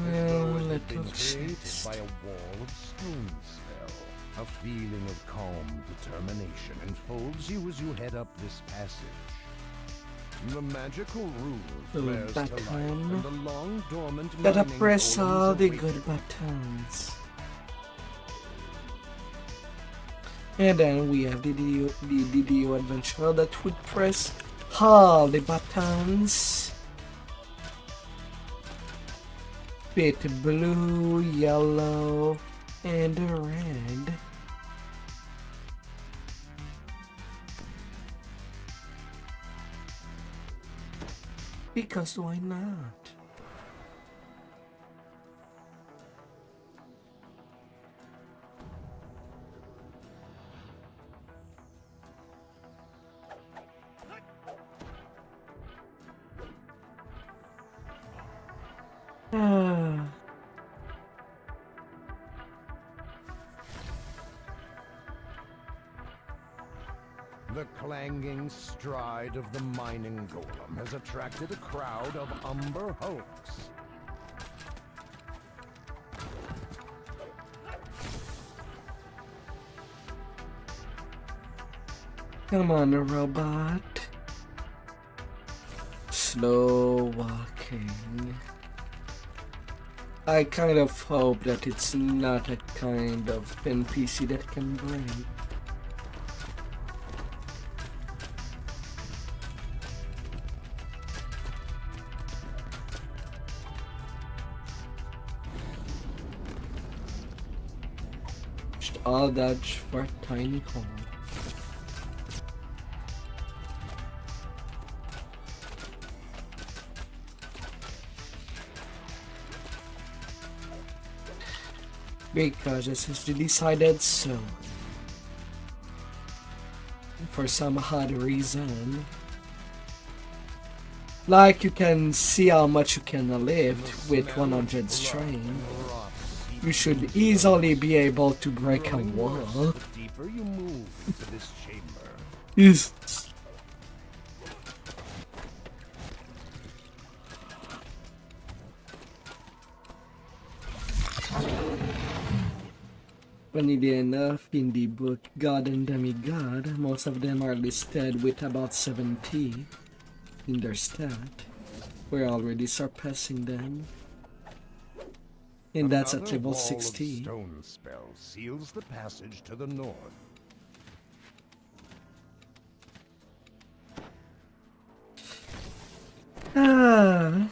as though it had been created by a wall of stone spell. A feeling of calm determination enfolds you as you head up this passage. The magical rule Oh, flares to life, button. and the long dormant Gotta mining press golems all the await. good buttons. And then we have the DDO adventure that would press all the buttons. Bit blue, yellow, and red. Because why not? Ah. The clanging stride of the mining golem has attracted a crowd of umber hulks. Come on, robot. Slow walking. I kind of hope that it's not a kind of NPC that can break. Just all dodge for tiny hole. Because this is decided so. For some odd reason. Like you can see how much you can lift with 100 strain. You should easily be able to break a wall. The deeper you move into this chamber. Yes. Funnily enough, in the book God and Demigod, most of them are listed with about 70 in their stat. We're already surpassing them. And that's at Another level wall of 60. Stone spell seals the passage to the north. Ah.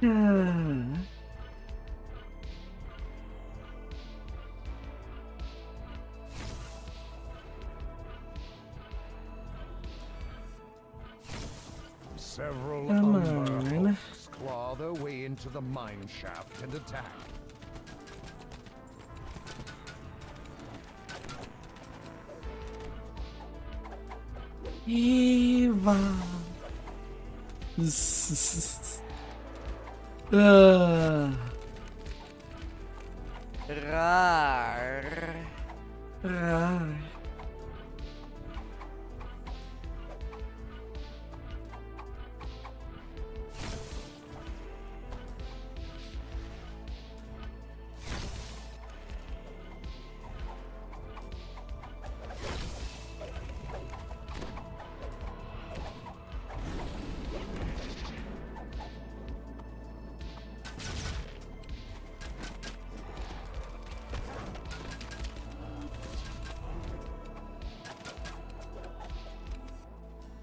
Ah. Several Come umber on. hulks claw their way into the mine shaft and attack. Eva. Rar. Rar.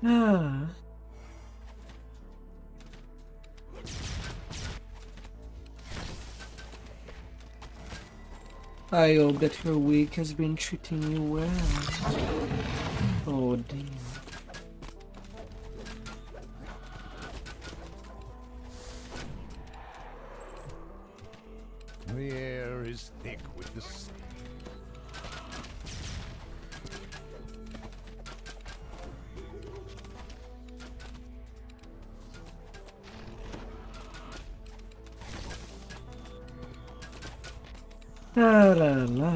Ah. I hope that your week has been treating you well. Oh dear. The air is thick with the La la la.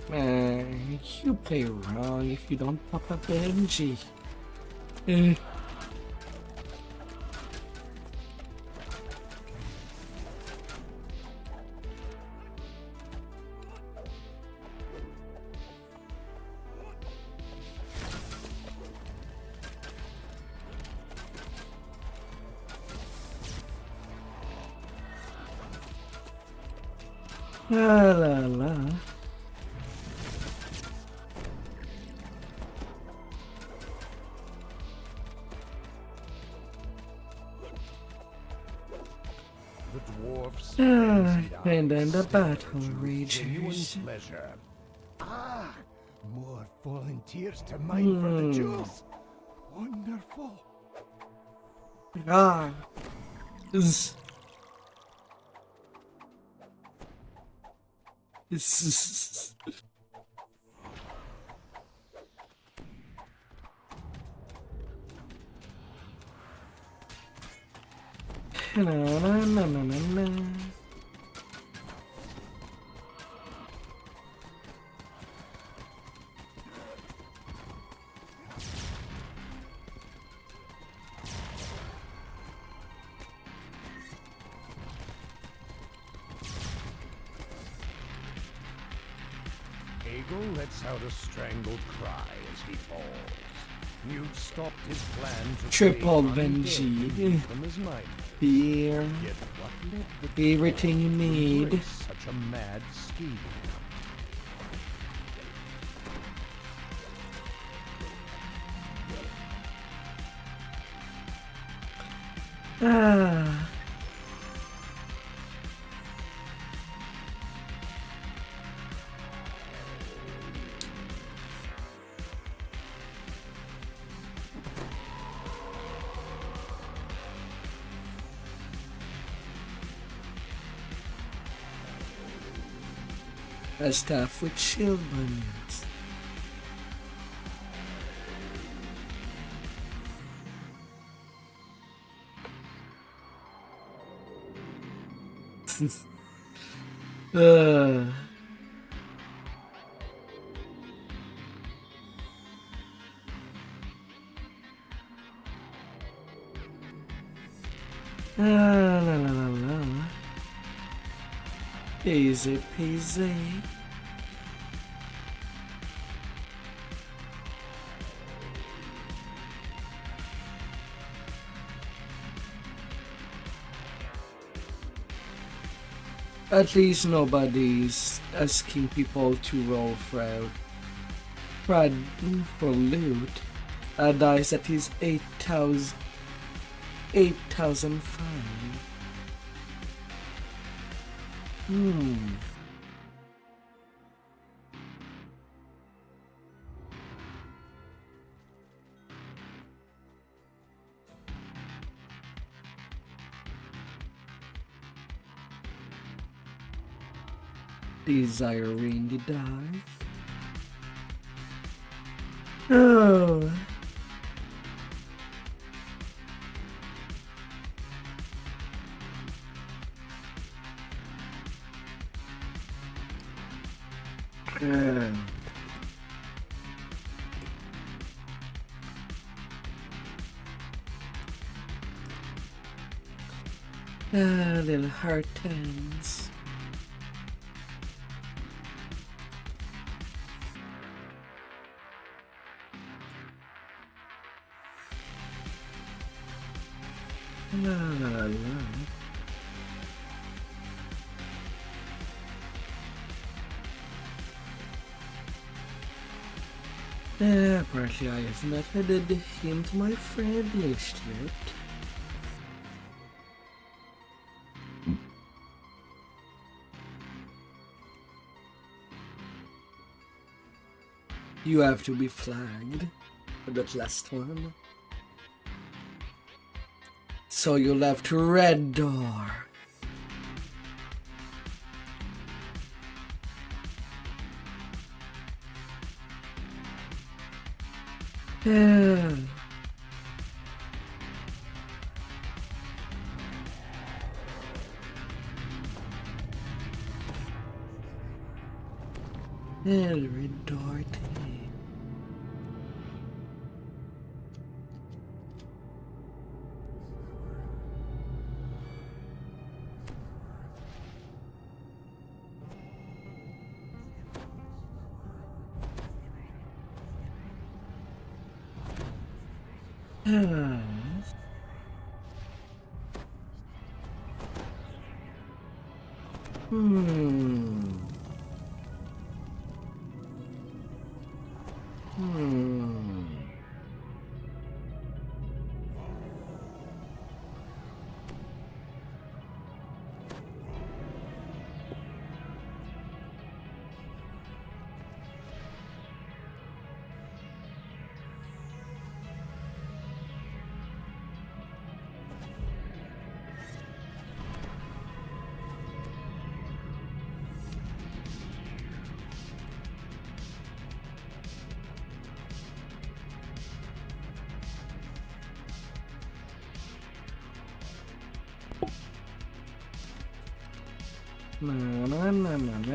Man, you play wrong if you don't pop up Benji. La la la. The dwarfs And then the battle genuine rages. pleasure. Ah, more volunteers to mine for the jewels. Wonderful. Ah. This is. Na na na na na na. Eagle lets out a strangled cry as he falls. You've stopped his plan to Triple create undead Benji. from his mind. Beer. Yet what led the Everything you dwarves to need. embrace such a mad scheme? Ah. A staff with shield bunions. uh. La la la la la. Easy peasy. At least nobody's asking people to roll for loot. Dice at least 8,005. Desiring the die. Oh. Little heart turns. La la la. Apparently I have not added him to my friend list yet. You have to be flagged for that last one. So you'll have to red door. Yeah. Henry Doherty.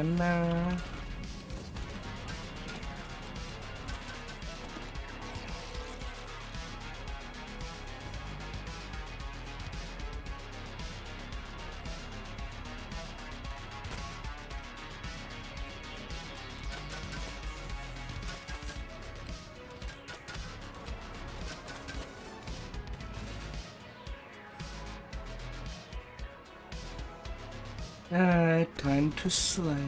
Na. Time to slay.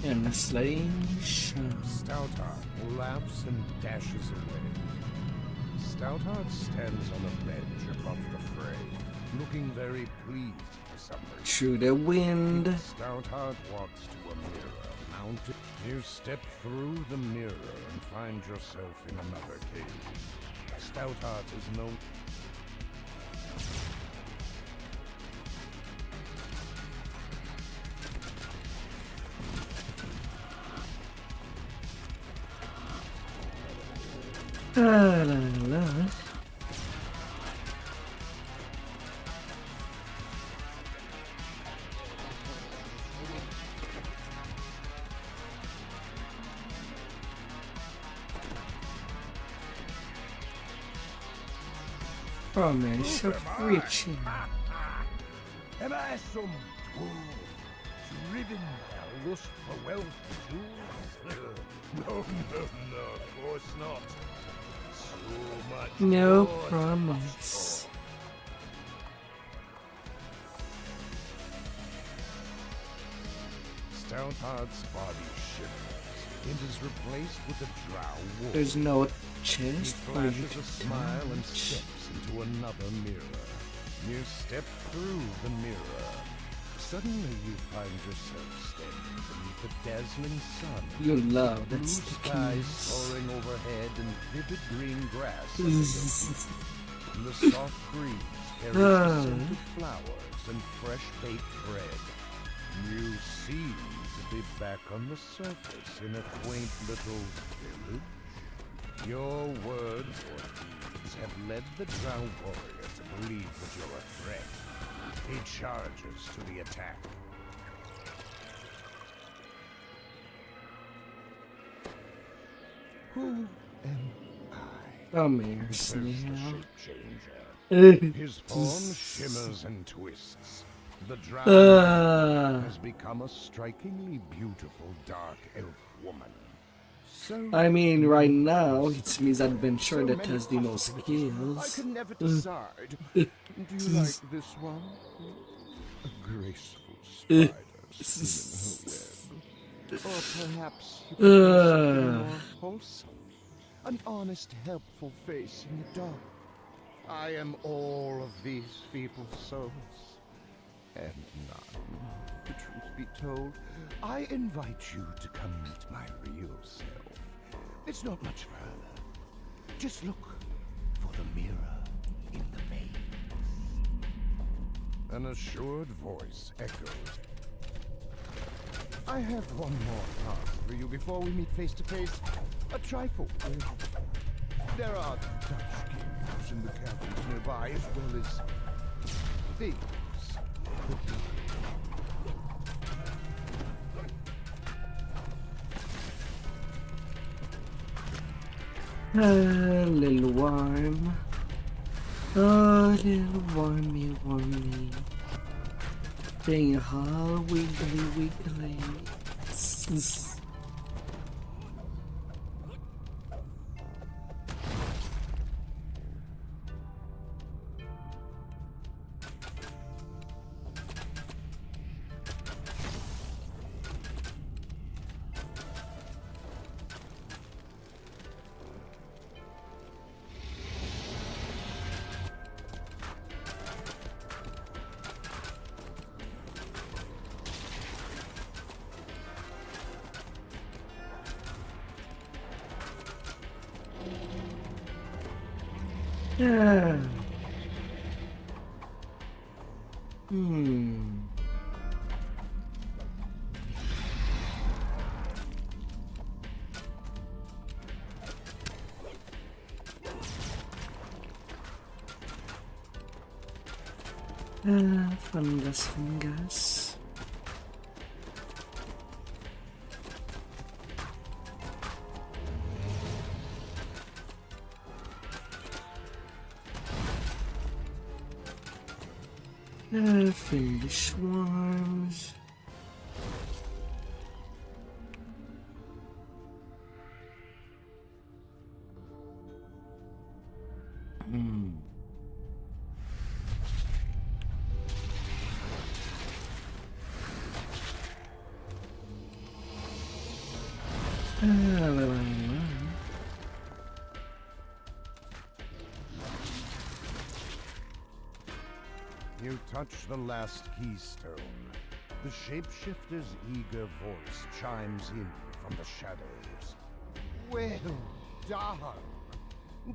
And the slaying shall. Stoutheart laughs and dashes away. Stoutheart stands on a ledge above the fray, looking very pleased for some reason. Through the wind. Stoutheart walks to a mirror mounted. You step through the mirror and find yourself in another cave. Stoutheart is no... Promise of reaching. Am I some fool, driven by lust for wealth and jewels? No, of course not. So much No more promise. Stoutheart's body shivers. It is replaced with a drow wolf. There's no He chest for you flashes to a smile and touch. steps into another mirror. You step through the mirror. Suddenly you find yourself standing beneath the dazzling sun. You love Blue that skies stickiness. soaring overhead and vivid green grass. in the open. The soft breeze carries the scent of flowers and fresh baked bread. You seem to be back on the surface in a quaint little village. Your words or deeds have led the drow warrior to believe that you're a threat. He charges to the attack. Who am I? Come here, Says the Snail. shape-changer. His form shimmers and twists. The drow has become a strikingly beautiful dark elf woman. So I mean, right now, it's Miss Adventure that many has the most possibilities. I skills. can never decide. Do you like this one? A graceful spider spinning her web. Or perhaps you prefer something more wholesome. An honest, helpful face in the dark. I am all of these feeble souls. And none. The truth be told, I invite you to come meet my real self. It's not much further. Just look for the mirror in the maze. An assured voice echoes. I have one more task for you before we meet face to face. A trifle. There are Dutch kings in the caverns nearby, as well as things. A little warm. Oh, little warmy, warmy. Being all wiggly, wiggly. Yeah. Fungus. Fiendish swarms. You touch the last keystone. The shapeshifter's eager voice chimes in from the shadows. Well done.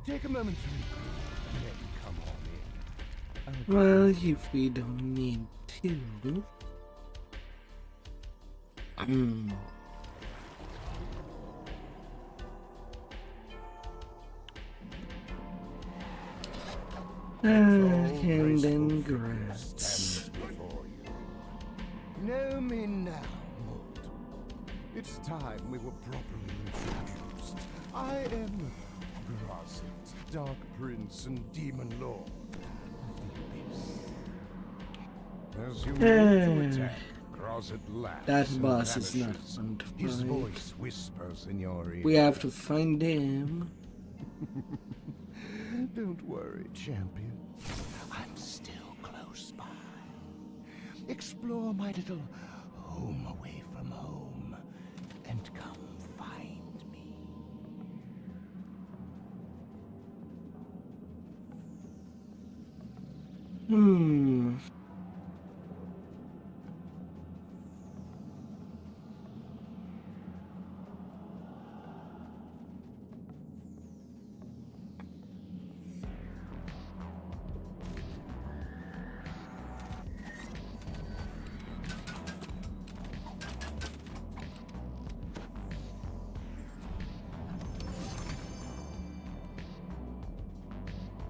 Take a moment to regroup, then come on in. Well, if we don't need to. And then grass. Know me now, Mold. It's time we were properly introduced. I am Grosset, Dark Prince and Demon Lord of the Abyss. As you move to attack, Grosset laughs. That boss and is not vanishes. fun to His fight. voice whispers in your ear. We have to find him. Don't worry, champion. I'm still close by. Explore my little home away from home and come find me.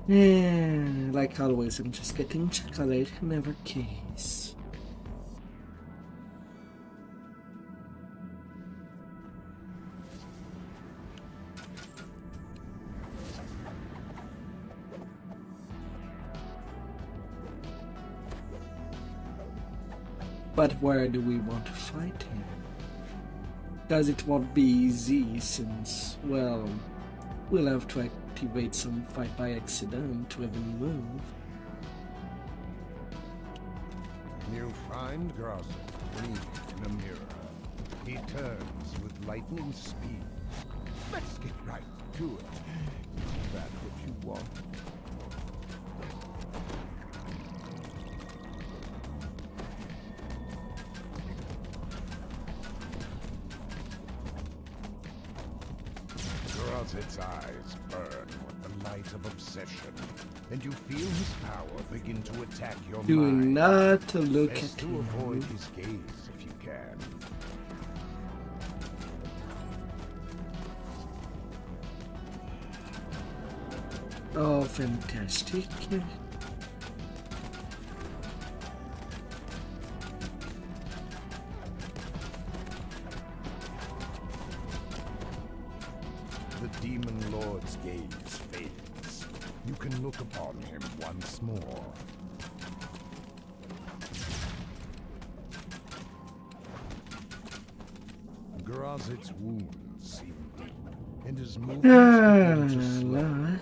Yeah, like always, I'm just getting chocolate in every case. But where do we want to fight him? Because it won't be easy since, well, we'll have to activate some fight by accident to even move. You find Grosset gleaming in a mirror. He turns with lightning speed. Let's get right to it. Is that what you want? Grosset's eyes burn with the light of obsession, and you feel his power begin to attack your Do mind. not look Best at to him. avoid his gaze if you can. Oh, fantastic. the Demon Lord's gaze fades, you can look upon him once more. Grazit's wounds seem deep, and his movements begin to slow.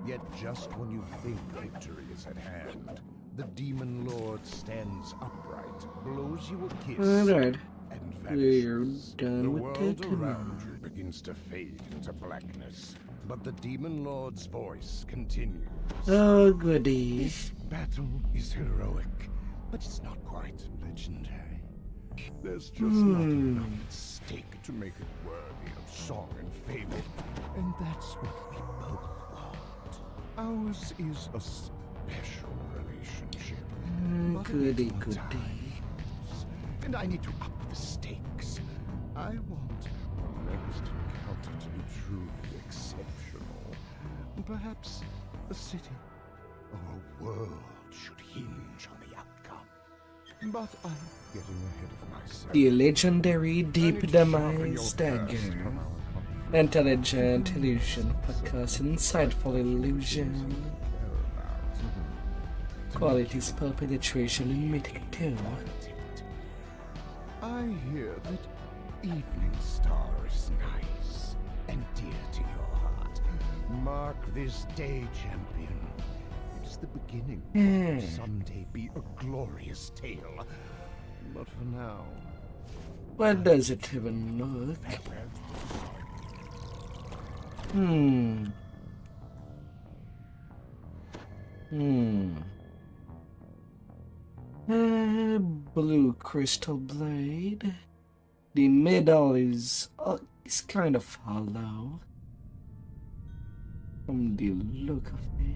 Yet just when you think victory is at hand, the Demon Lord stands upright, blows you a kiss, Alright. and We're vanishes. done The with world it around you begins to fade into blackness, but the Demon Lord's voice continues. Oh, goody. This battle is heroic, but it's not quite legendary. There's just not enough at stake to make it worthy of song and fable, and that's what we both want. Ours is a special relationship. but a Goody, little goody. times, and I need to up the stakes. I want our next encounter to be truly exceptional. Perhaps a city or a world should hinge on the outcome. But I'm getting ahead of myself. The legendary Deep I need to sharpen your Demise thirst Dagger. from our conflict. Intelligent illusion, focus, insightful illusion. Quality spell penetration and mythic too. I hear that Evening Star is nice and dear to your heart. Mark this day, champion. It's the beginning of what will someday be a glorious tale. But for now, What does it even look? Blue crystal blade. The middle is kind of hollow from the look of it.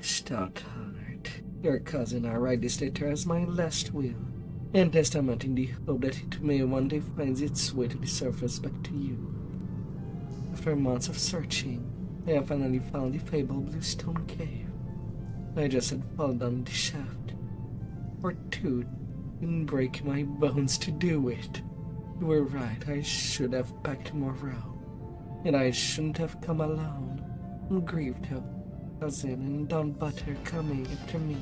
Stout heart. Your cousin, I write this letter as my last will, and testament in the hope that it may one day find its way to the surface back to you. After months of searching, I have finally found the fabled Bluestone Cave. I just had fallen down the shaft. Or two, and break my bones to do it. You were right, I should have packed more rope. And I shouldn't have come alone. I'm grieved though. Cousin and Don Butter coming after me.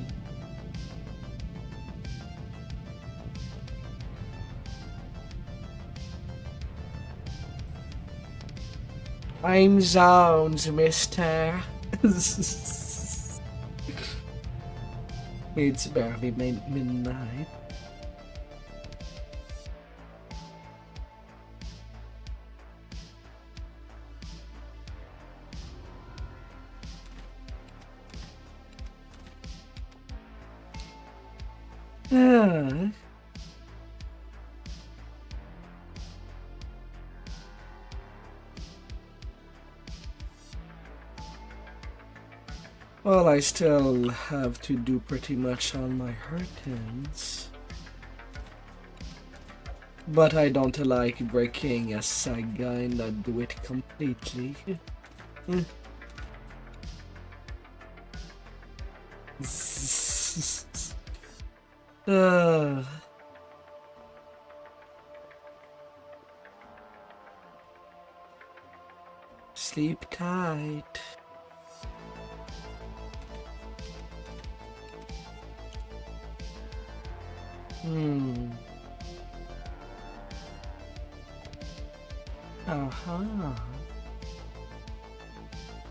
I'm Zones, mister. It's barely midnight. Well, I still have to do pretty much all my hurtings. But I don't like breaking a saga and not do it completely. Sleep tight.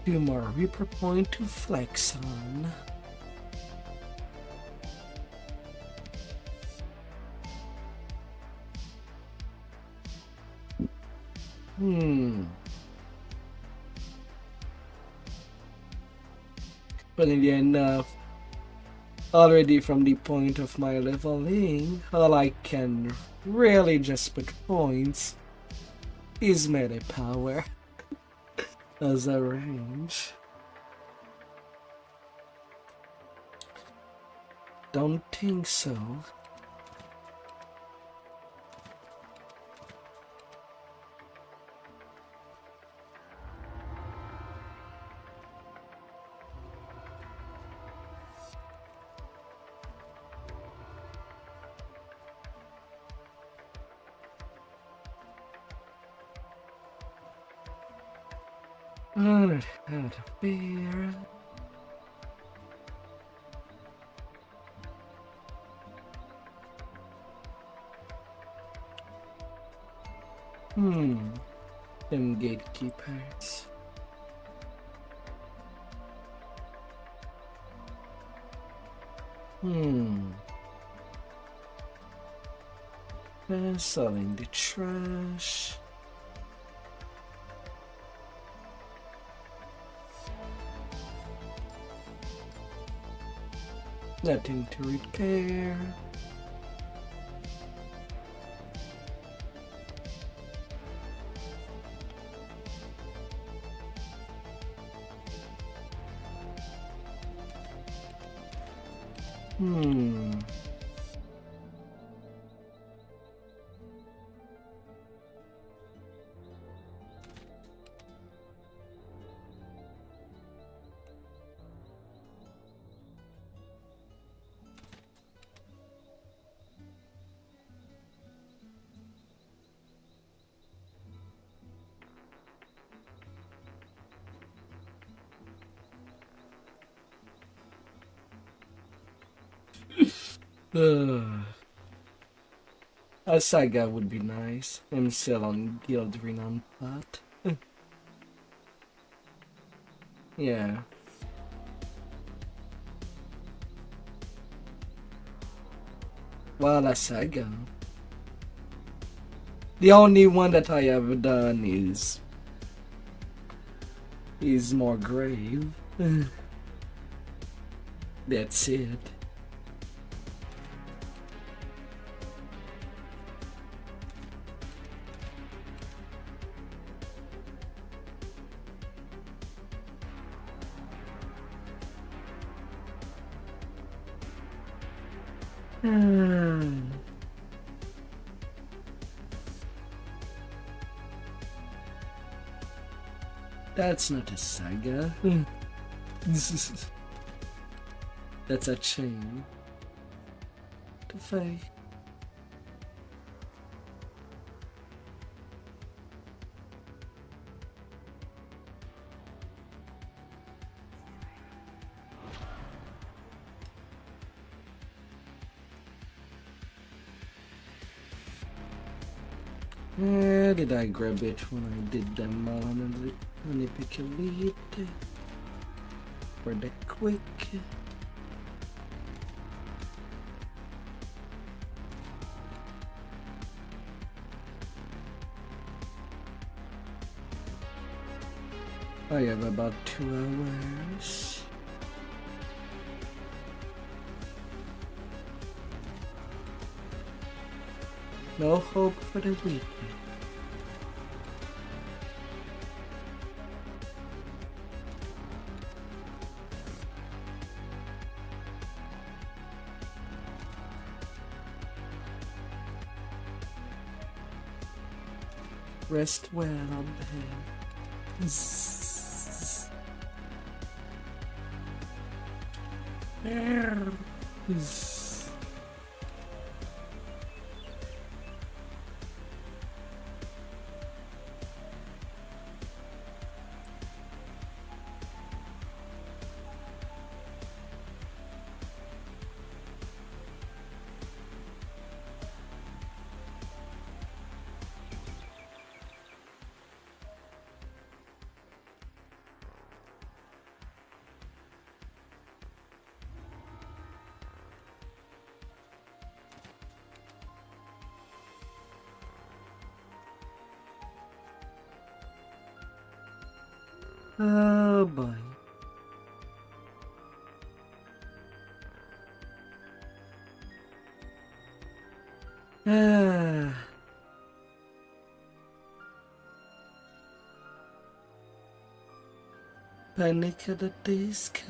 Two more Reaper point to flex on. Funnily enough, already from the point of my leveling, all I can really just put points is melee power as a range. Don't think so. Out of fear. Them gatekeepers. Selling the trash. Nothing to repair. A saga would be nice. And sell on guild renowned plot. Yeah. Well, a saga. The only one that I have done is more grave. That's it. That's not a saga. That's a chain. To fake. Where did I grab it when I did them on the pick a lead? For the quick. I have about 2 hours. No hope for the weekend. Rest well on the Oh boy. Panic at the disco.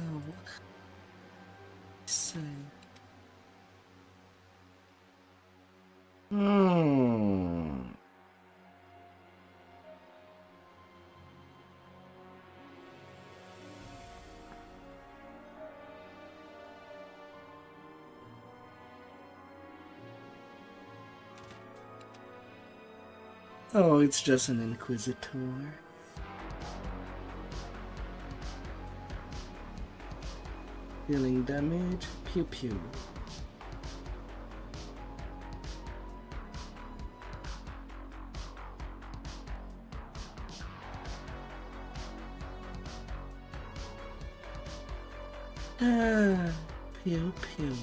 So. Oh, it's just an Inquisitor. Dealing damage. Pew pew. Pew pew.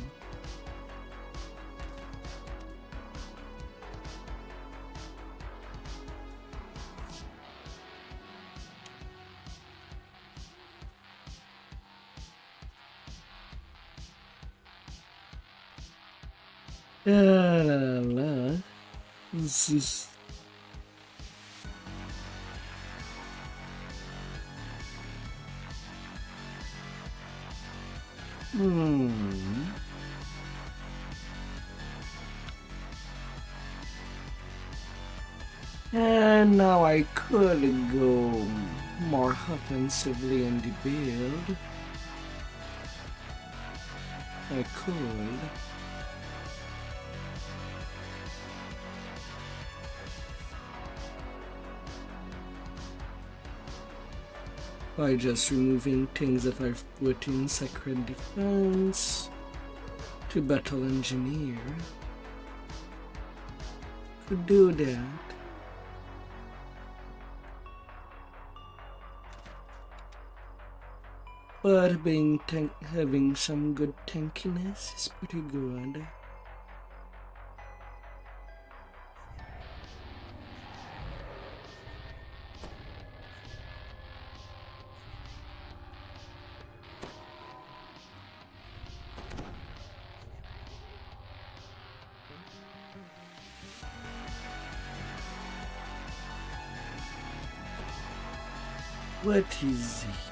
La, la, la. This is And now I could go more offensively in the build. I could. By just removing things that are within Sacred Defense to Battle Engineer. Could do that. But having some good tankiness is pretty good. What is it?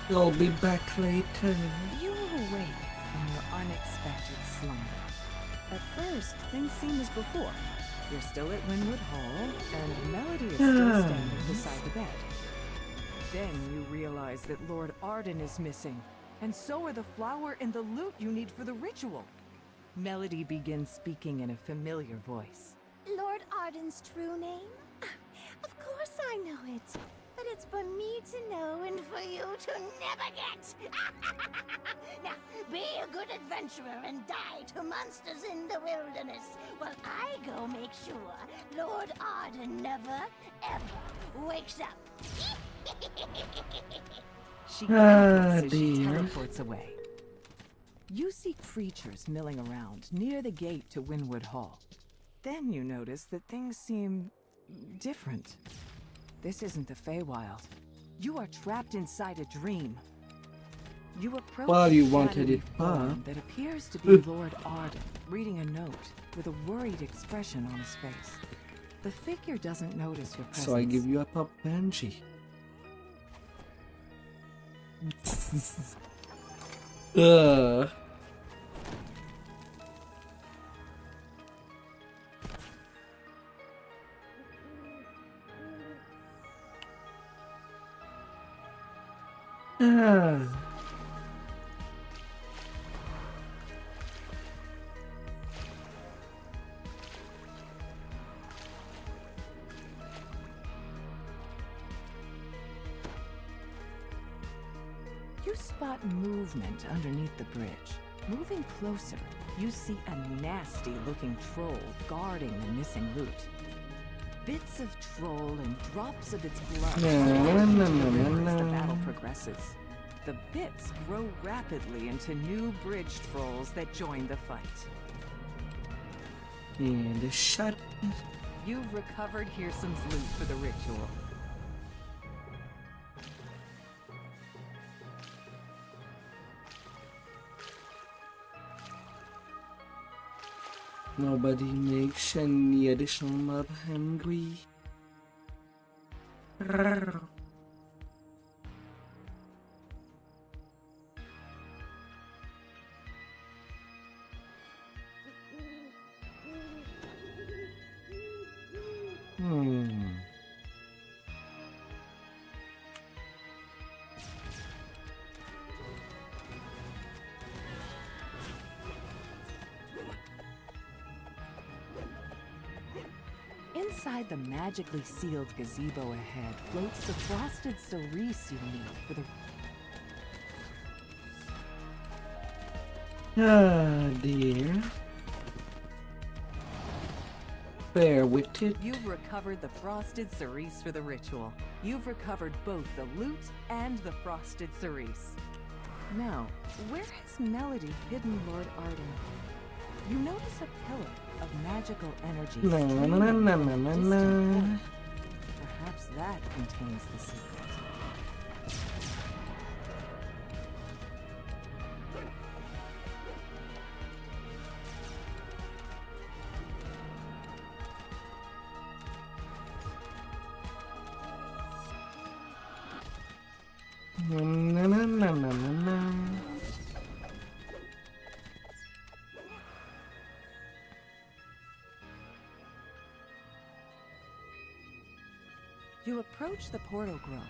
You'll be back later. You were awake from your unexpected slumber. At first, things seem as before. You're still at Winwood Hall, and Melody is still standing beside the bed. Then you realize that Lord Arden is missing, and so are the flower and the loot you need for the ritual. Melody begins speaking in a familiar voice. Lord Arden's true name? Of course I know it. But it's for me to know and for you to never get. Now, be a good adventurer and die to monsters in the wilderness, while I go make sure Lord Arden never, ever wakes up. She cackles as she teleports away. You see creatures milling around near the gate to Winwood Hall. Then you notice that things seem different. This isn't the Feywild. You are trapped inside a dream. You approach Well, you a wanted shadowy it form back. that appears to be Lord Arden, reading a note with a worried expression on his face. The figure doesn't notice your presence. So I give you a pop Banshee. You spot movement underneath the bridge. Moving closer, you see a nasty-looking troll guarding the missing loot. Bits of troll and drops of its blood as the battle progresses. The bits grow rapidly into new bridge trolls that join the fight. And the shot. You've recovered Hearsom's loot for the ritual. Nobody makes any additional mob hungry. In Inside the magically sealed gazebo ahead floats the frosted cerise you need for the... Ah, dear. Bear with it. You've recovered the frosted cerise for the ritual. You've recovered both the loot and the frosted cerise. Now, where has Melody hidden Lord Arden? You notice a pillar of magical energy. Na na na na na na na. Perhaps that contains the secret. Na na na na na na. You approach the portal grove,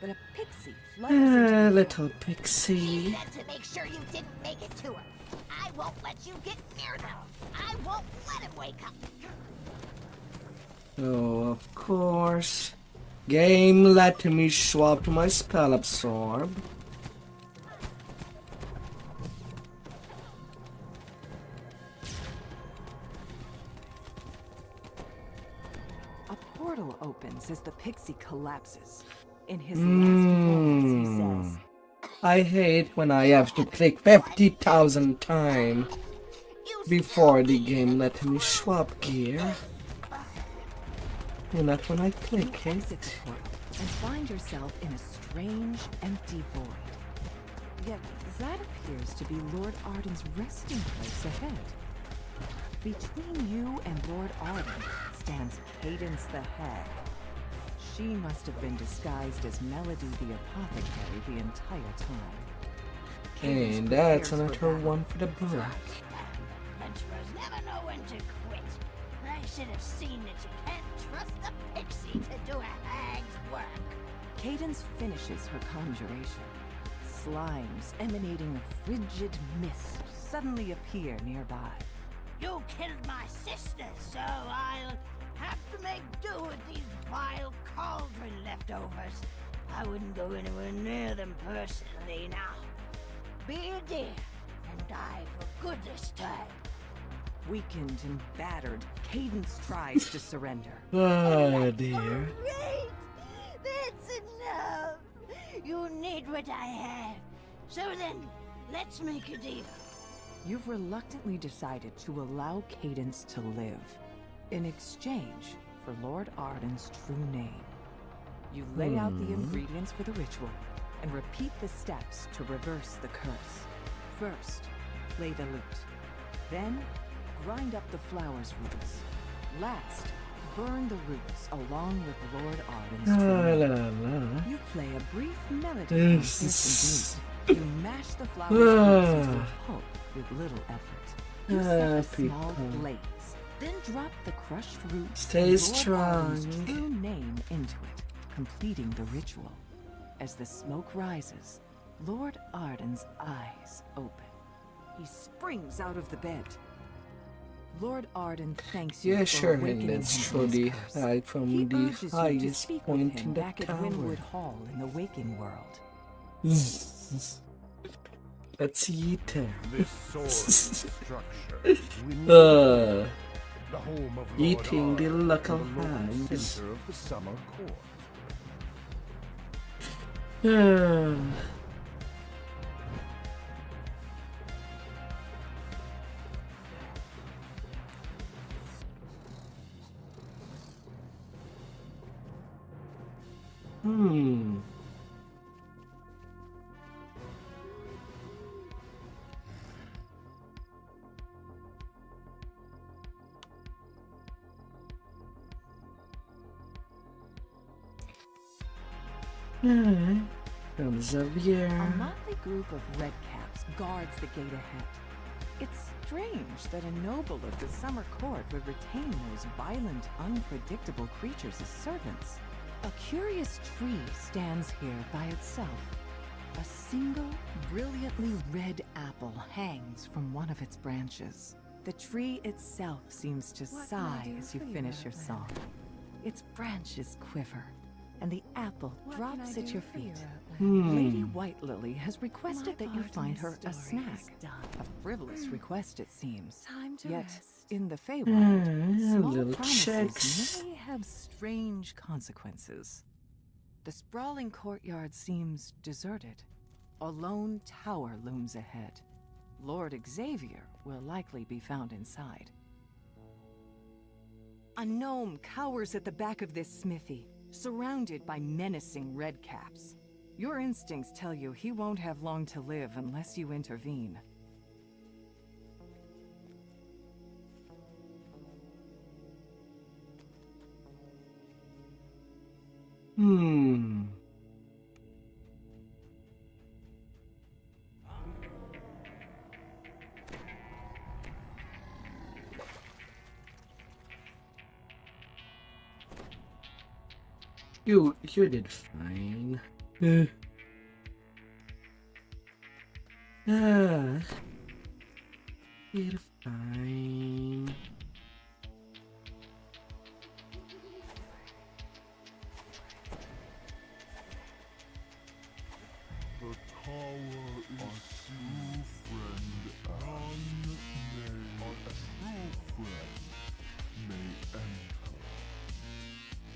but a pixie flutters into the Little pixie. Said to make sure you didn't make it to her. I won't let you get near them. I won't let him wake up. Oh, of course. Game let me swap to my spell absorb. A portal opens as the pixie collapses. In his last moments, he says, I hate when I have to click 50,000 times before the game let me swap gear. And that's when I you click exit it. the portal and find yourself in a strange, empty void. Yet that appears to be Lord Arden's resting place ahead. Between you and Lord Arden stands Cadence the Hag. She must have been disguised as Melody the Apothecary the entire time. Cadence And that's prepares for another battle. one for the book. Adventurers never know when to quit. I should have seen that you can't trust the pixie to do a hag's work. Cadence finishes her conjuration. Slimes emanating a frigid mist suddenly appear nearby. You killed my sister, so I'll have to make do with these vile cauldron leftovers. I wouldn't go anywhere near them personally now. Be a dear and die for good this time. Weakened and battered, Cadence tries to surrender. Oh dear. Great! That's enough! You need what I have. So then, let's make a deal. You've reluctantly decided to allow Cadence to live in exchange for Lord Arden's true name. You lay out the ingredients for the ritual and repeat the steps to reverse the curse. First, lay the loot. Then, grind up the flower's roots. Last, burn the roots along with Lord Arden's true La name. la la. You play a brief melody on Yes. this indeed. You mash the flower's roots into a pulp with little effort. You set a small people. blaze, then drop the crushed roots Stay and Lord Arden's strong. true name into it, completing the ritual. As the smoke rises, Lord Arden's eyes open. He springs out of the bed. Lord Arden thanks you Yeah, for sure, and awakening let's him show from the his curse. high from He the urges you to highest speak with point him in the back at tower. Wynwood Hall in the waking world. Let's see it. This sword structure, Uh, the home of Lord eating the Arden, local the local hags. center of the summer court. Hmm. Comes up here. A motley group of redcaps guards the gate ahead. It's strange that a noble of the summer court would retain those violent, unpredictable creatures as servants. A curious tree stands here by itself. A single, brilliantly red apple hangs from one of its branches. The tree itself seems to sigh as you finish your song. Its branches quiver, and the apple drops at your feet. Lady White Lily has requested that you find her a snack. A frivolous request, it seems. Yet, in the Feywild, small little promises checks. may have strange consequences. The sprawling courtyard seems deserted. A lone tower looms ahead. Lord Xavier will likely be found inside. A gnome cowers at the back of this smithy, surrounded by menacing redcaps. Your instincts tell you he won't have long to live unless you intervene. You did fine. You're fine. The tower is true friend, and a true friend may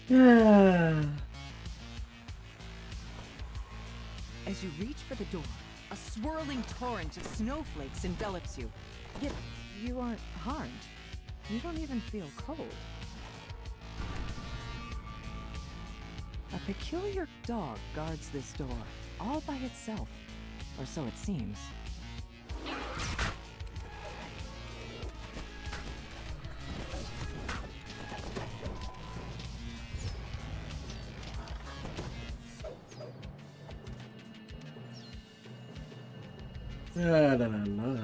enter. As you reach for the door, a swirling torrent of snowflakes envelops you. Yet, you aren't harmed. You don't even feel cold. A peculiar dog guards this door, all by itself. Or so it seems. La la la la.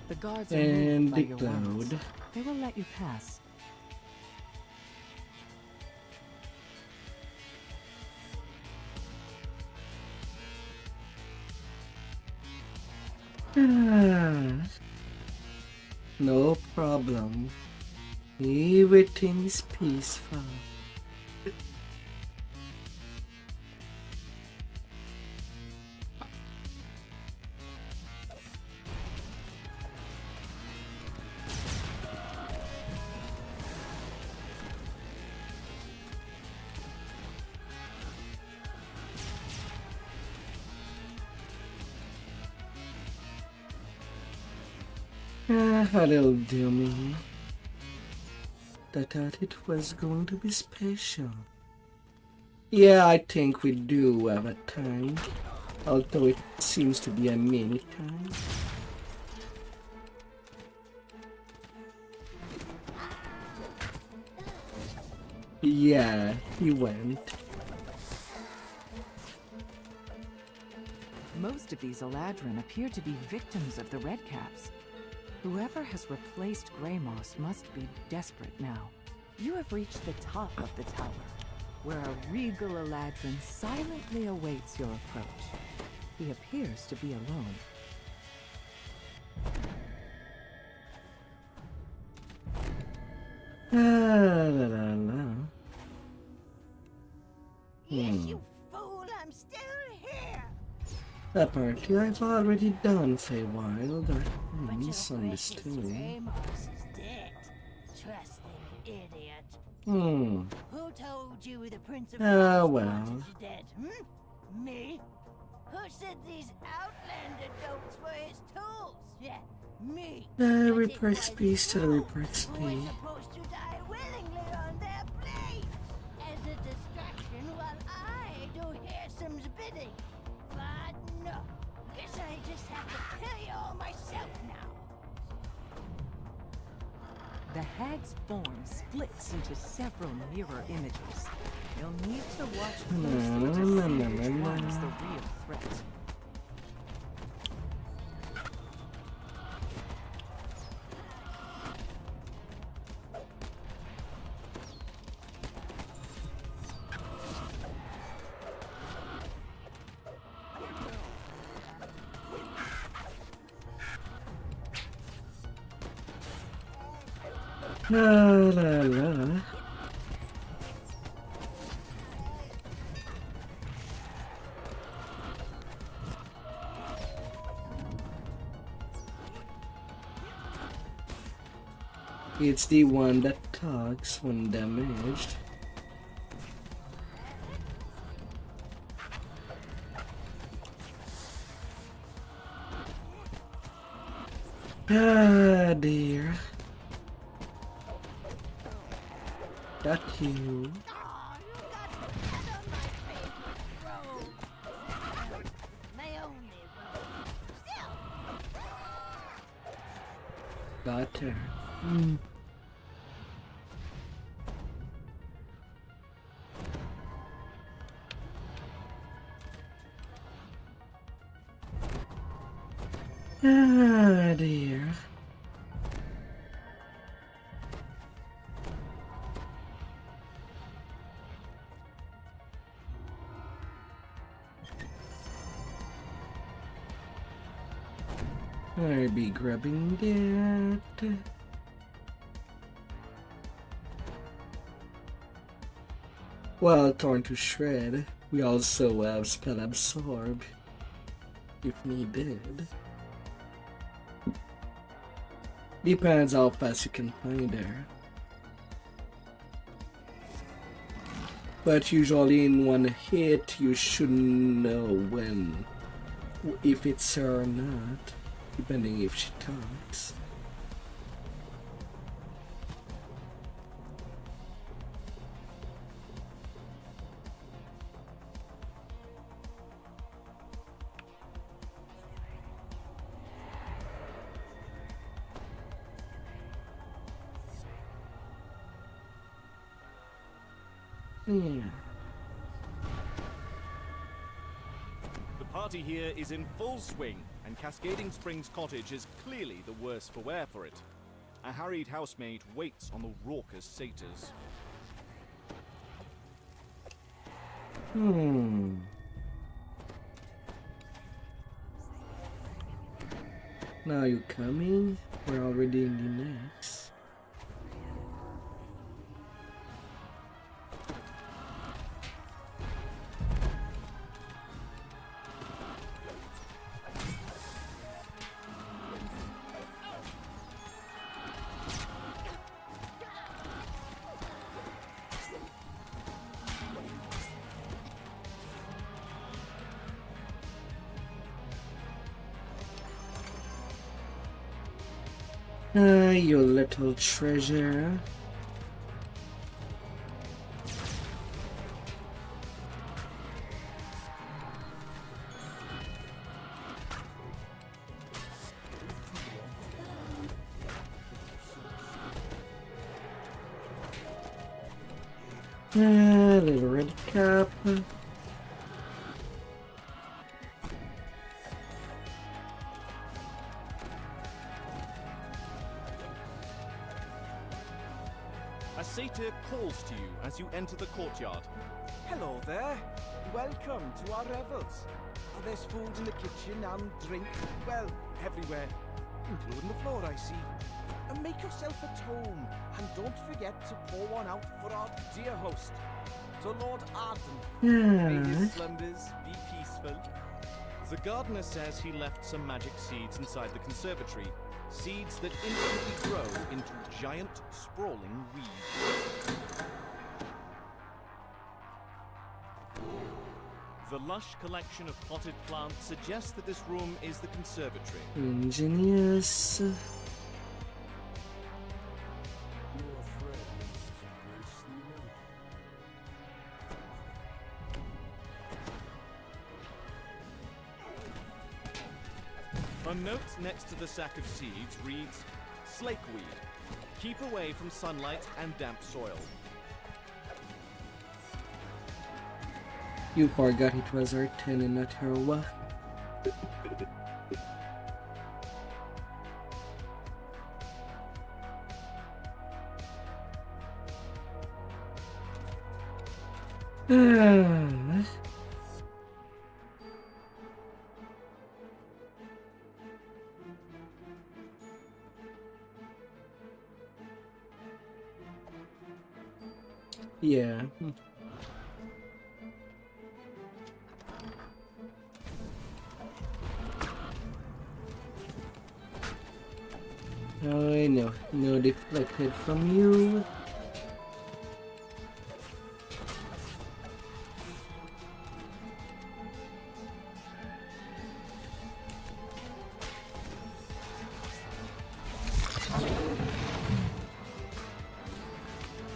The guards are And moved by the your warnings. cloud. They will let you pass. No problem. Everything's peaceful. That'll do me. I thought it was going to be special. Yeah, I think we do have a time. Although it seems to be a mini time. Yeah, he went. Most of these Eladrin appear to be victims of the Redcaps. Whoever has replaced Greymoss must be desperate now. You have reached the top of the tower, where a regal Eladrin silently awaits your approach. He appears to be alone. La la la. Yes, you fool, I'm still here. Apparently, I've already done Feywild. But your Misunderstood. precious Greymoss is dead. Trusting idiot. Hmm. Who told you the Prince of Ah, Frost well. wanted you dead? Me? Who said these Outlander goats were his tools? Yeah, me. Reperks peace to the Reperks Who is peace. supposed to die willingly on their blade as a distraction while I do Harrison's bidding. But no, guess I just have to kill you all myself now. The hag's form splits into several mirror images. You'll need to watch closely to see which one is the real threat. La la la. It's the one that talks when damaged. Ah dear. Got you. Got her. Ah dear. I'll be grabbing that. Well, torn to shred. We also have spell absorb if needed. Depends how fast you can find her. But usually in one hit you should know when, if it's her or not, depending if she talks. Yeah. The party here is in full swing, and Cascading Springs Cottage is clearly the worse for wear for it. A harried housemate waits on the raucous satyrs. Now you coming? We're already in the next. You little treasure. Little red cap. A satyr calls to you as you enter the courtyard. Hello there. Welcome to our revels. There's food in the kitchen and drink, well, everywhere, including the floor, I see. And make yourself at home, and don't forget to pour one out for our dear host, to Lord Arden. May his slumbers be peaceful. The gardener says he left some magic seeds inside the conservatory. Seeds that instantly grow into giant, sprawling weeds. The lush collection of potted plants suggests that this room is the conservatory. Ingenious. A note next to the sack of seeds reads, Slakeweed. Keep away from sunlight and damp soil. You forgot it was her 10 and not her what? Yeah. Oh, I know. No deflected from you.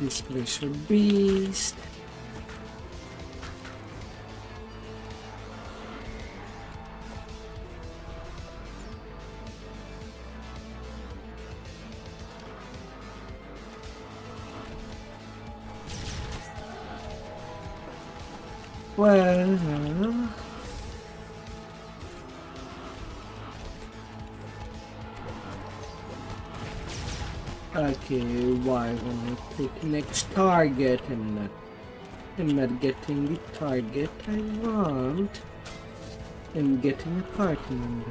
Displacer beast. Well, okay, why won't I pick next target? I'm not getting the target I want. I'm getting a party member.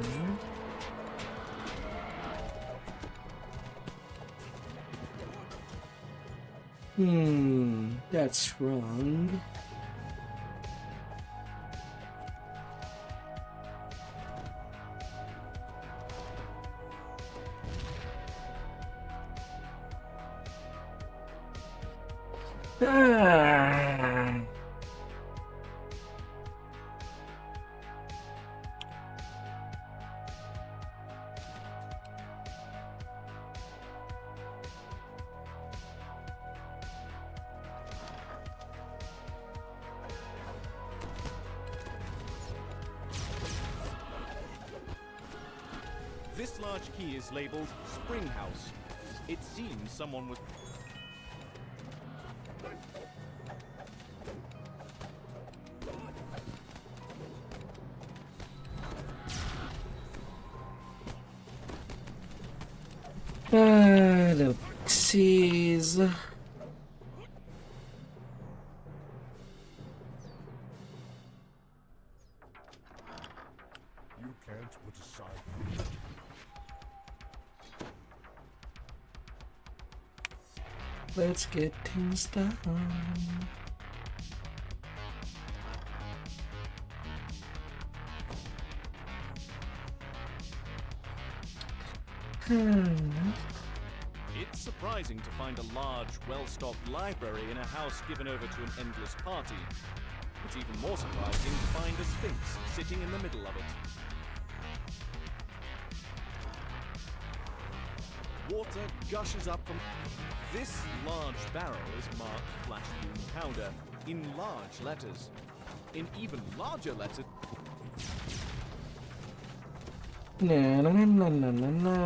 That's wrong. This large key is labeled Spring House. It seems someone was... The seas. You can't put aside. Let's get things done. It's surprising to find a large, well-stocked library in a house given over to an endless party. It's even more surprising to find a sphinx sitting in the middle of it. Water gushes up from... This large barrel is marked flash boom powder in large letters. In even larger letters... Na na na na na na.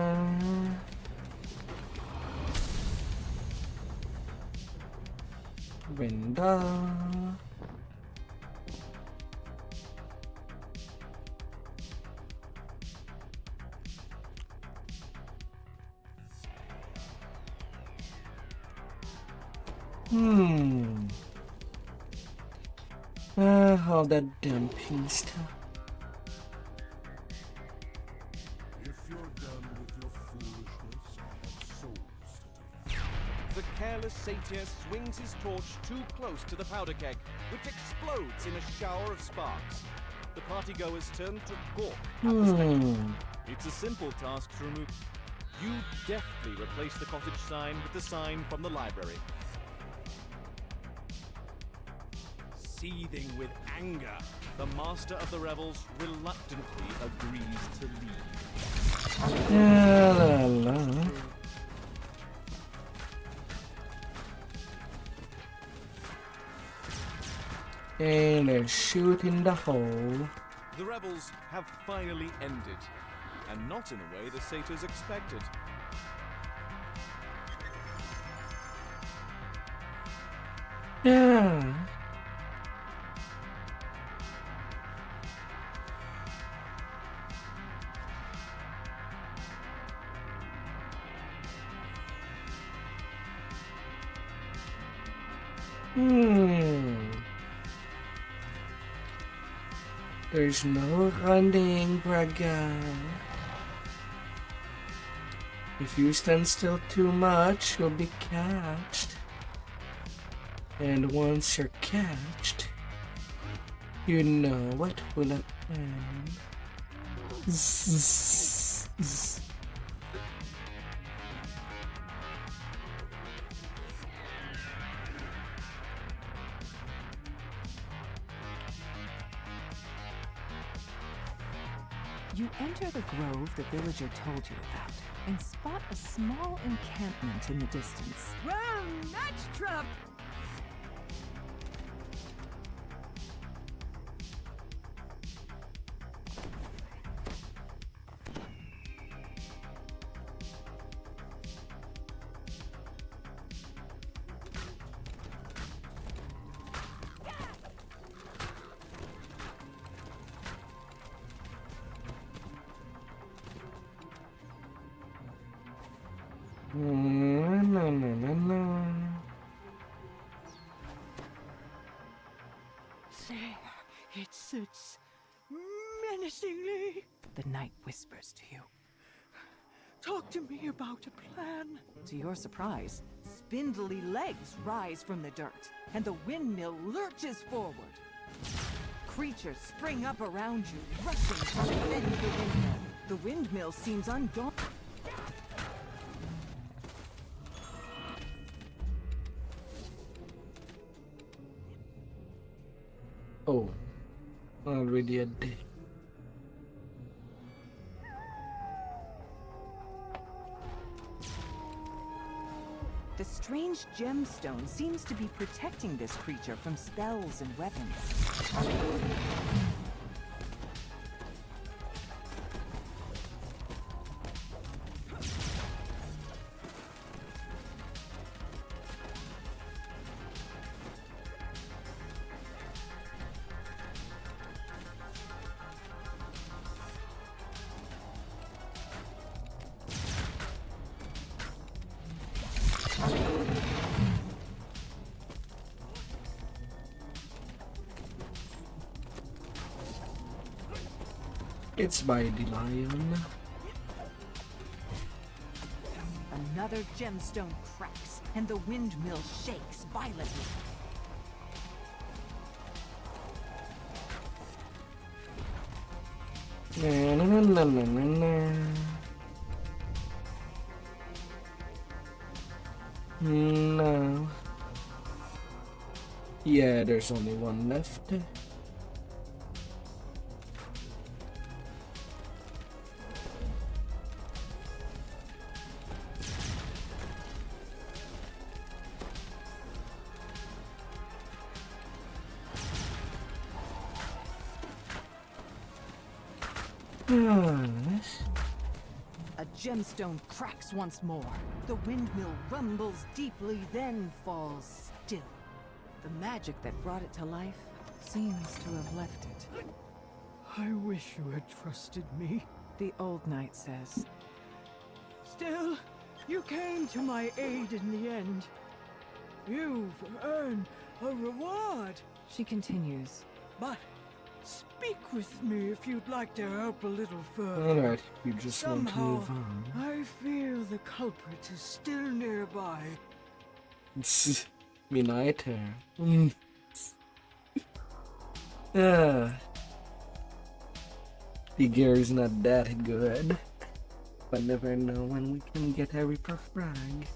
Brenda. All that dumping stuff. If you're done with your foolishness, I have souls to give. The careless satyr swings his torch too close to the powder keg, which explodes in a shower of sparks. The partygoers turn to gawk at the spectacle. It's a simple task to remove. You deftly replace the cottage sign with the sign from the library. Seething with anger, the master of the revels reluctantly agrees to leave. La la. And they're shooting the hole. The revels have finally ended, and not in the way the satyrs expected. Yeah. There's no running, Braga. If you stand still too much, you'll be catched. And once you're catched, you know what will happen. You enter the grove the villager told you about and spot a small encampment in the distance. Well, that's trouble. There it sits, menacingly. The night whispers to you. Talk to me about a plan. To your surprise, spindly legs rise from the dirt, and the windmill lurches forward. Creatures spring up around you, rushing to defend the windmill. The windmill seems undaunted. Oh, already a day. The strange gemstone seems to be protecting this creature from spells and weapons. It's by the lion. Another gemstone cracks, and the windmill shakes violently. Na, na, na, na, na, na. No. Yeah, there's only one left. A gemstone cracks once more. The windmill rumbles deeply, then falls still. The magic that brought it to life seems to have left it. I wish you had trusted me. The old knight says. Still, you came to my aid in the end. You've earned a reward. She continues. But speak with me if you'd like to help a little further. Alright, you just Somehow, want to move on. I fear the culprit is still nearby. Me neither. The gear is not that good. But never know when we can get a Reaper frag.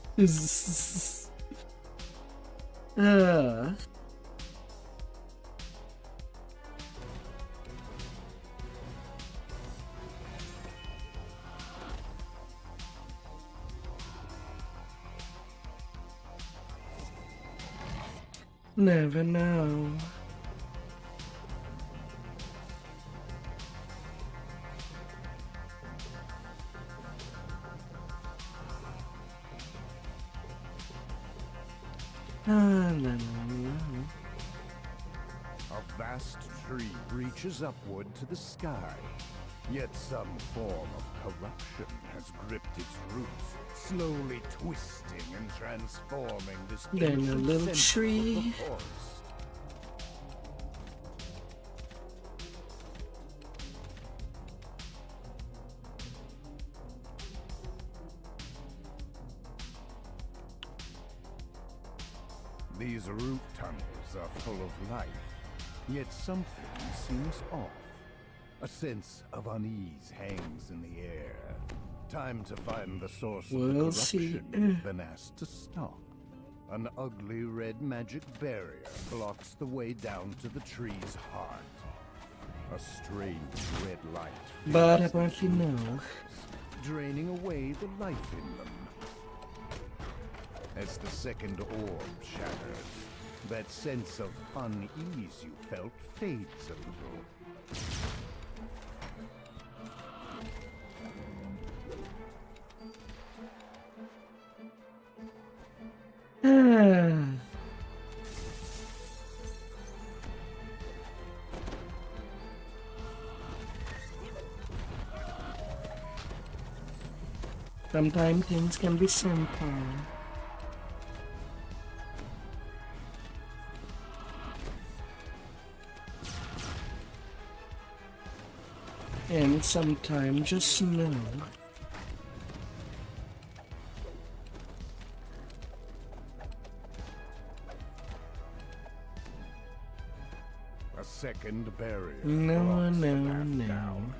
Never know. A vast tree reaches upward to the sky. Yet some form of corruption has gripped its roots, slowly twisting and transforming this Then a ancient little center of tree. the forest. These root tunnels are full of life, yet something seems off. A sense of unease hangs in the air. Time to find the source of the corruption you've been asked to stop. An ugly red magic barrier blocks the way down to the tree's heart. A strange red light, but apparently no, draining away the life in them. As the second orb shatters, that sense of unease you felt fades a little. Sometimes things can be simple. And sometimes just no. A second barrier. No. Down.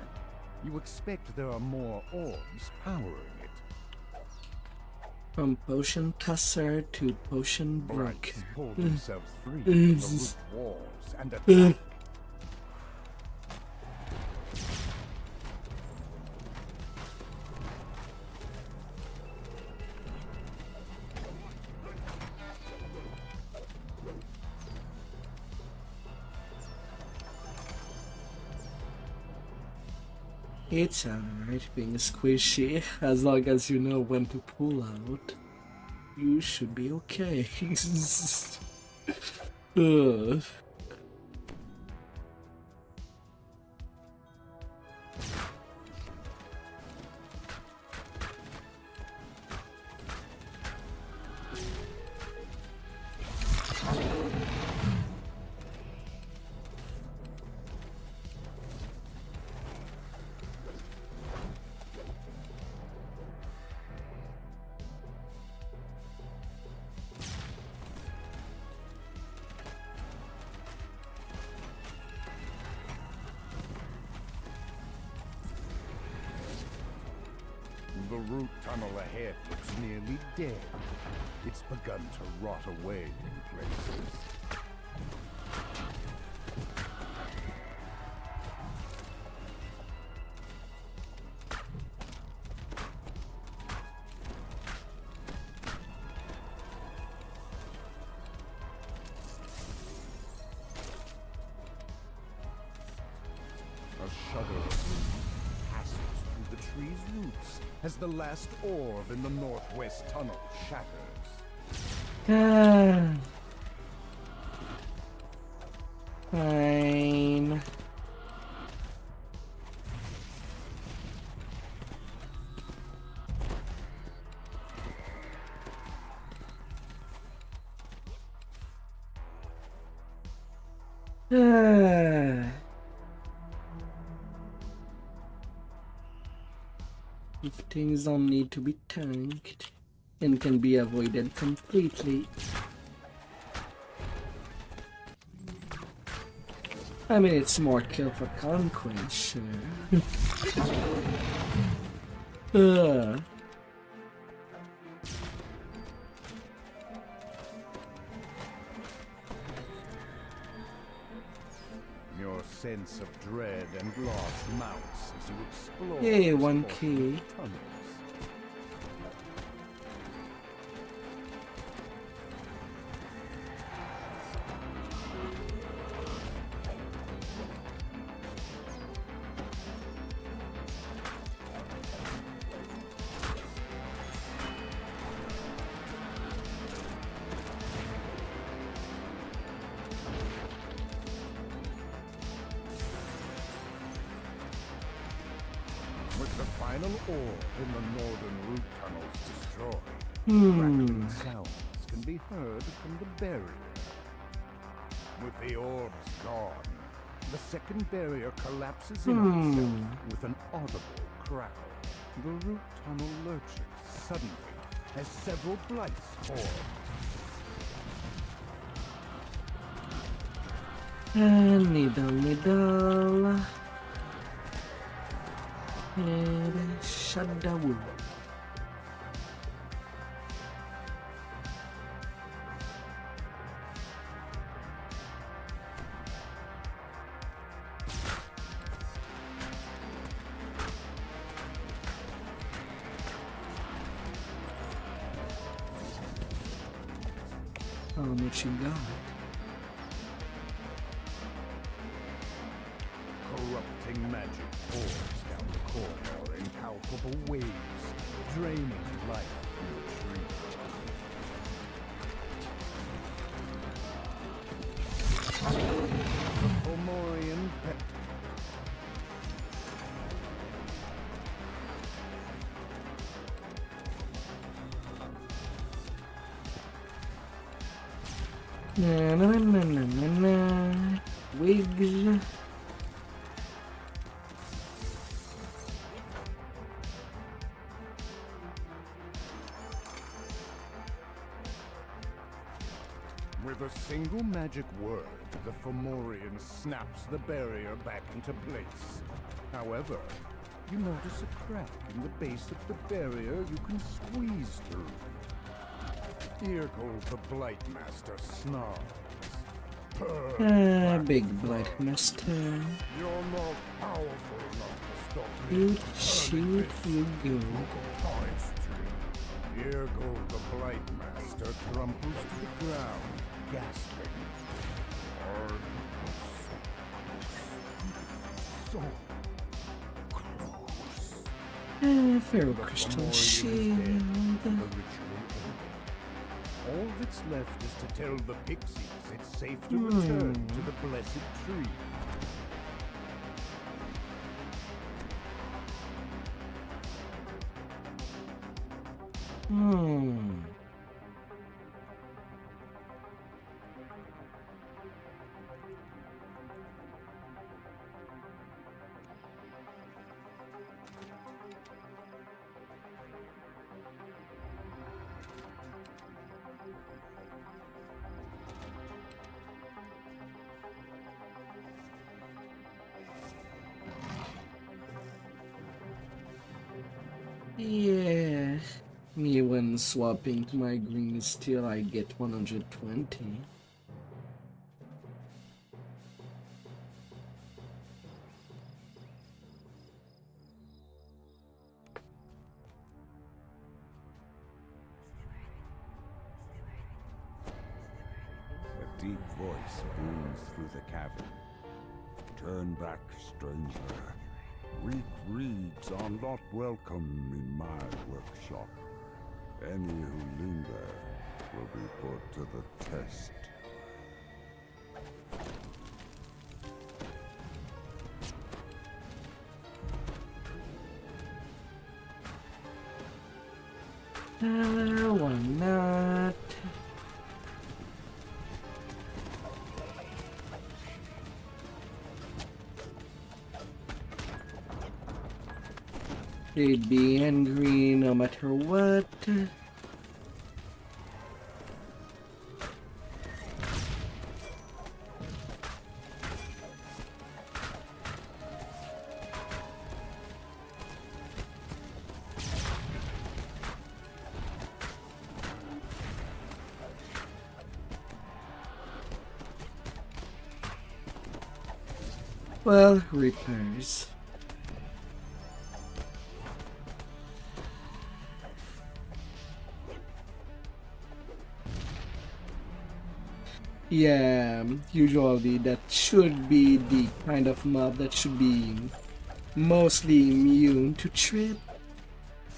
You expect there are more orbs powering it. From potion tosser to potion broker. Pulled themselves free from the root walls and attacked. It's alright being squishy, as long as you know when to pull out. You should be okay. Ugh. The root tunnel ahead looks nearly dead. It's begun to rot away in places. A shudder of relief passes through the tree's roots as the last orb in the northwest tunnel shatters. Fine. If things don't need to be tanked and can be avoided completely. I mean, it's more kill for conquest, sure. Your sense of dread and loss mounts as you explore. Yay, these 1 forgotten key. tunnels. With the final orb in the northern root tunnels destroyed, crackling sounds can be heard from the barrier. With the orbs gone, the second barrier collapses in itself with an audible crackle. The root tunnel lurches suddenly as several blights form. Needle. And shadow. How much you got? Corrupting magic pours down the corridor in palpable waves, draining life from the tree. The Fomorian pet. Na. Wigs. With a single magic word, the Fomorian snaps the barrier back into place. However, you notice a crack in the base of the barrier you can squeeze through. Here goes the Blightmaster snarls. Big Blightmaster. You're not powerful enough to stop me. Shoot, you go. Here goes the Blightmaster, crumples to the ground, gasping. So close. Feral Crystal Shield. All that's left is to tell the pixies it's safe to return to the blessed tree. Yeah. Me when swapping to my green still I get 120. A deep voice booms through the cavern. Turn back, stranger. Weak reeds are not welcome in my workshop. Any who linger will be put to the test. Why not? They'd be angry no matter what. Well, repairs. Yeah, usually that should be the kind of mob that should be mostly immune to trip.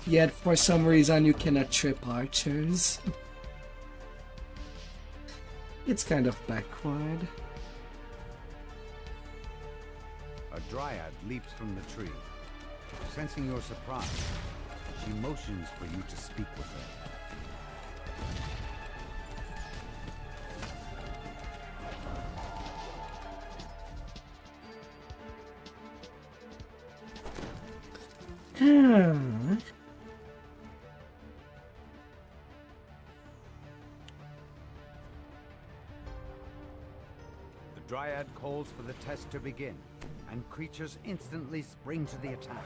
Yet for some reason you cannot trip archers. It's kind of backward. A dryad leaps from the tree. Sensing your surprise, she motions for you to speak with her. Dryad calls for the test to begin, and creatures instantly spring to the attack.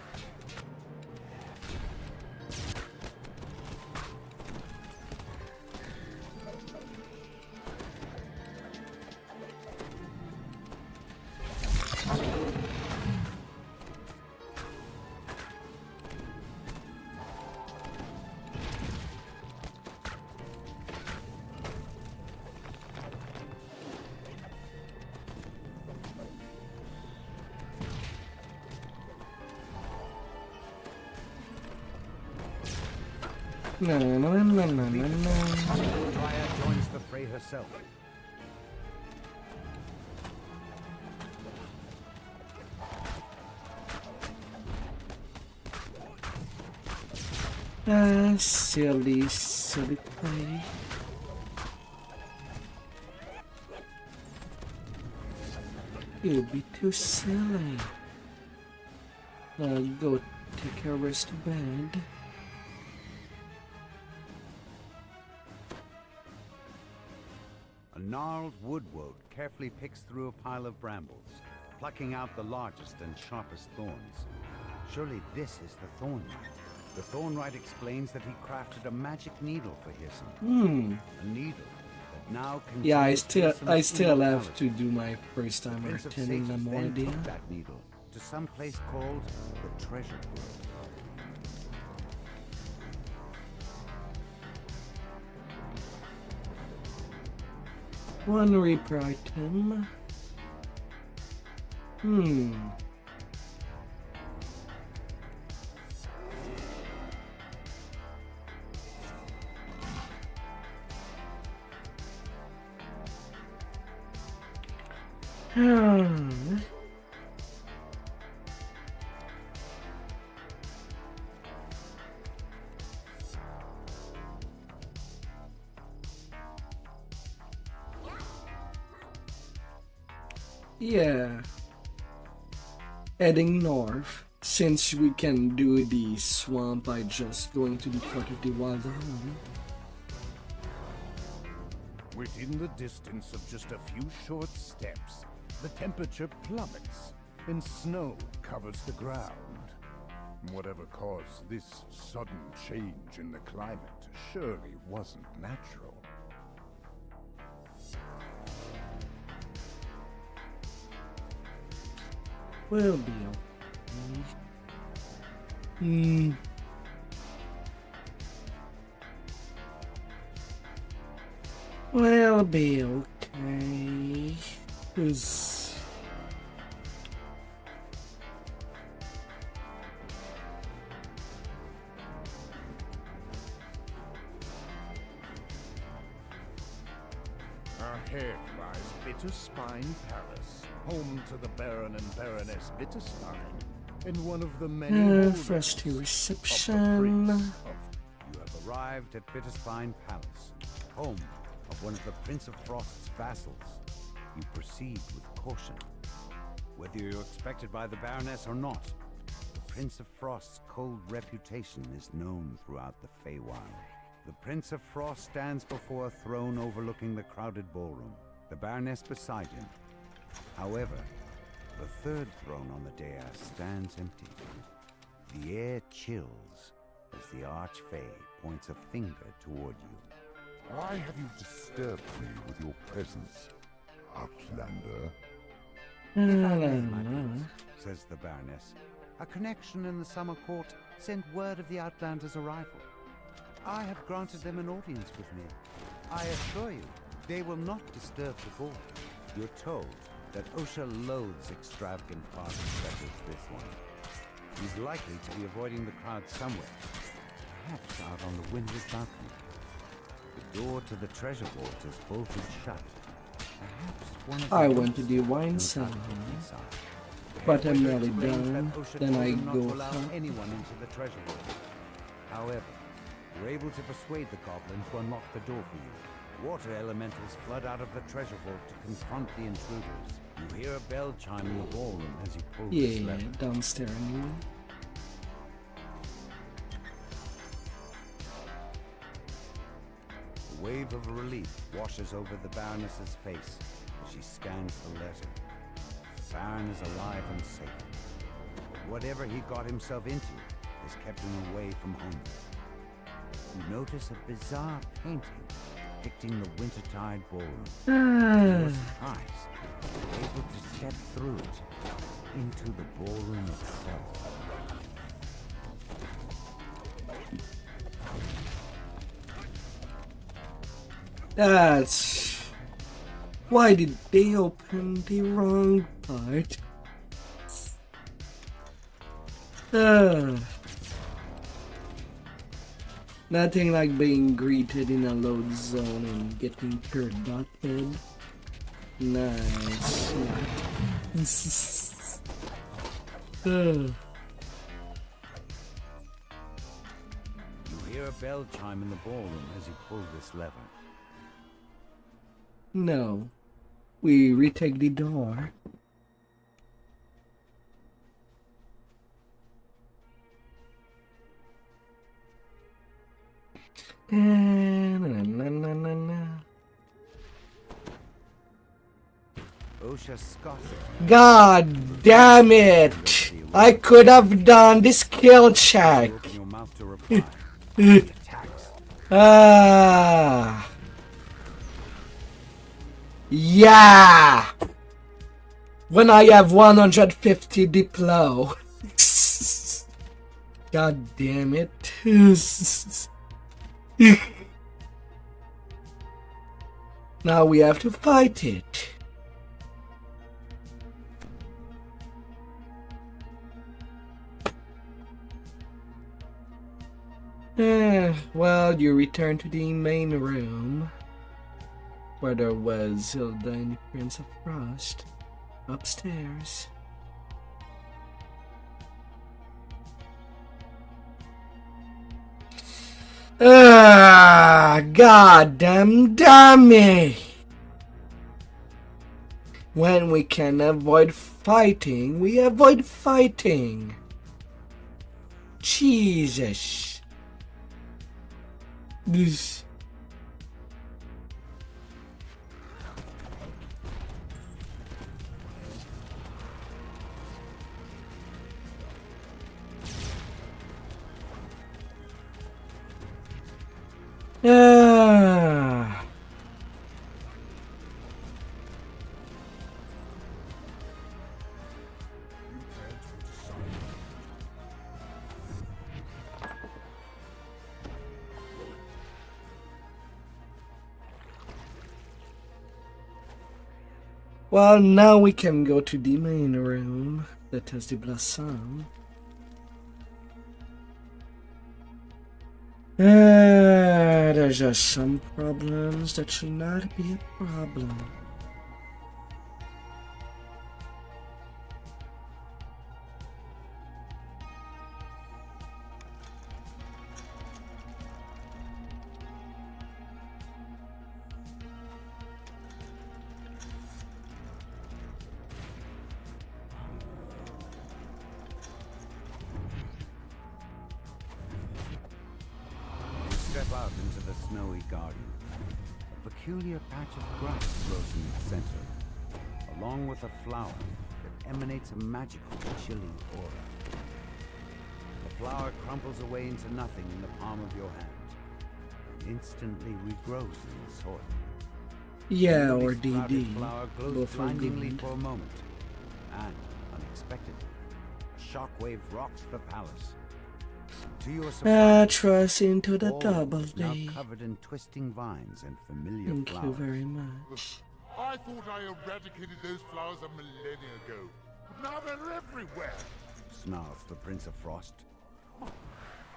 No, no, no, no, no, no. Dryad joins the fray herself. Silly, silly play. You'll be too silly. Go take a rest to bed. A gnarled woodwoad carefully picks through a pile of brambles, plucking out the largest and sharpest thorns. Surely this is the Thornright. The Thornright explains that he crafted a magic needle for Hisson. A needle that now can... Yeah, I still have to do my first time attending the idea. Took that needle to some place called the Treasure World. One Reaper item. Yeah. Heading north. Since we can do the swamp by just going to the part of the wild home. Within the distance of just a few short steps, the temperature plummets and snow covers the ground. Whatever caused this sudden change in the climate surely wasn't natural. Will be okay. Will be okay. 'Cause ahead lies Bitterspine Palace, home to the Baron and Baroness Bitterspine, and one of the many first reception. You have arrived at Bitterspine Palace, home of one of the Prince of Frost's vassals. You proceed with caution. Whether you're expected by the Baroness or not, the Prince of Frost's cold reputation is known throughout the Feywild. The Prince of Frost stands before a throne overlooking the crowded ballroom, the Baroness beside him. However, the third throne on the dais stands empty. The air chills as the Archfey points a finger toward you. Why have you disturbed me with your presence, Outlander? If I may, my prince, says the Baroness, a connection in the Summer Court sent word of the Outlander's arrival. I have granted them an audience with me. I assure you, they will not disturb the ball. You're told that Osha loathes extravagant parties such as this one. He's likely to be avoiding the crowd somewhere, perhaps out on the windward balcony. The door to the treasure vault is bolted shut. Perhaps one of I went to the wine cellar, but I'm nearly done. Then I go home. Anyone into the treasure vault. However, you're able to persuade the goblin to unlock the door for you. Water elementals flood out of the treasure vault to confront the intruders. You hear a bell chime in the ballroom as you pull this lever. Downstairs anyway. A wave of relief washes over the Baroness's face as She scans the letter. Baron is alive and safe. Whatever he got himself into has kept him away from home. You notice a bizarre painting depicting the Wintertide Ballroom. You were surprised, able to step through it into the ballroom itself. That's... Why did they open the wrong part? Nothing like being greeted in a load zone and getting pure-dotted. Nice. You hear a bell chime in the ballroom as you pull this lever. No. We retake the door. God damn it! I could have done the skill check. Yeah! When I have 150 diplo. God damn it. Now we have to fight it. Well, you return to the main room, where there was Hilda and the Prince of Frost upstairs. God damn it! When we can avoid fighting, we avoid fighting. Jesus. This. Well, now we can go to the main room that has the blossom. There's just some problems that should not be a problem. Out into the snowy garden. A peculiar patch of grass grows in its center, along with a flower that emanates a magical, chilly aura. The flower crumples away into nothing in the palm of your hand, and instantly regrows in the soil. Yeah, The or sprouted DD. flower glows Both are blindingly good. for a moment, and unexpectedly, a shockwave rocks the palace. To your surprise, Trust into the all double is now D. covered in twisting vines and familiar Thank flowers. you very much. I thought I eradicated those flowers a millennia ago, but now they're everywhere. Snarls the Prince of Frost.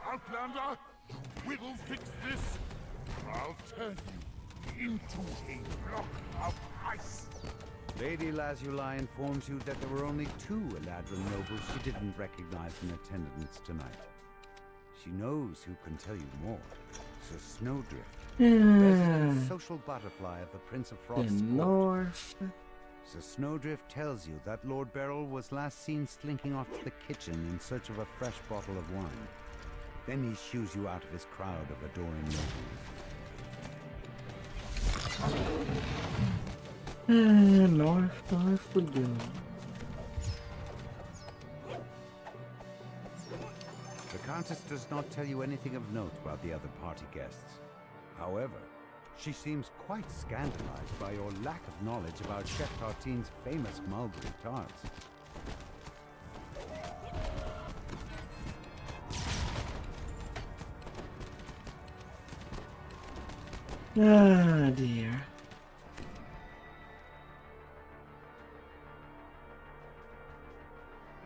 Outlander, we will fix this. I'll turn you into a block of ice. Lady Lazuli informs you that there were only 2 Eladrin nobles she didn't recognize in attendance tonight. She knows who can tell you more. Sir Snowdrift, resident social butterfly of the Prince of The Frost's court. North. Sir Snowdrift tells you that Lord Beryl was last seen slinking off to the kitchen in search of a fresh bottle of wine. Then he shoos you out of his crowd of adoring nobles. North we go. The Countess does not tell you anything of note about the other party guests. However, she seems quite scandalized by your lack of knowledge about Chef Tartine's famous mulberry tarts. Ah, dear.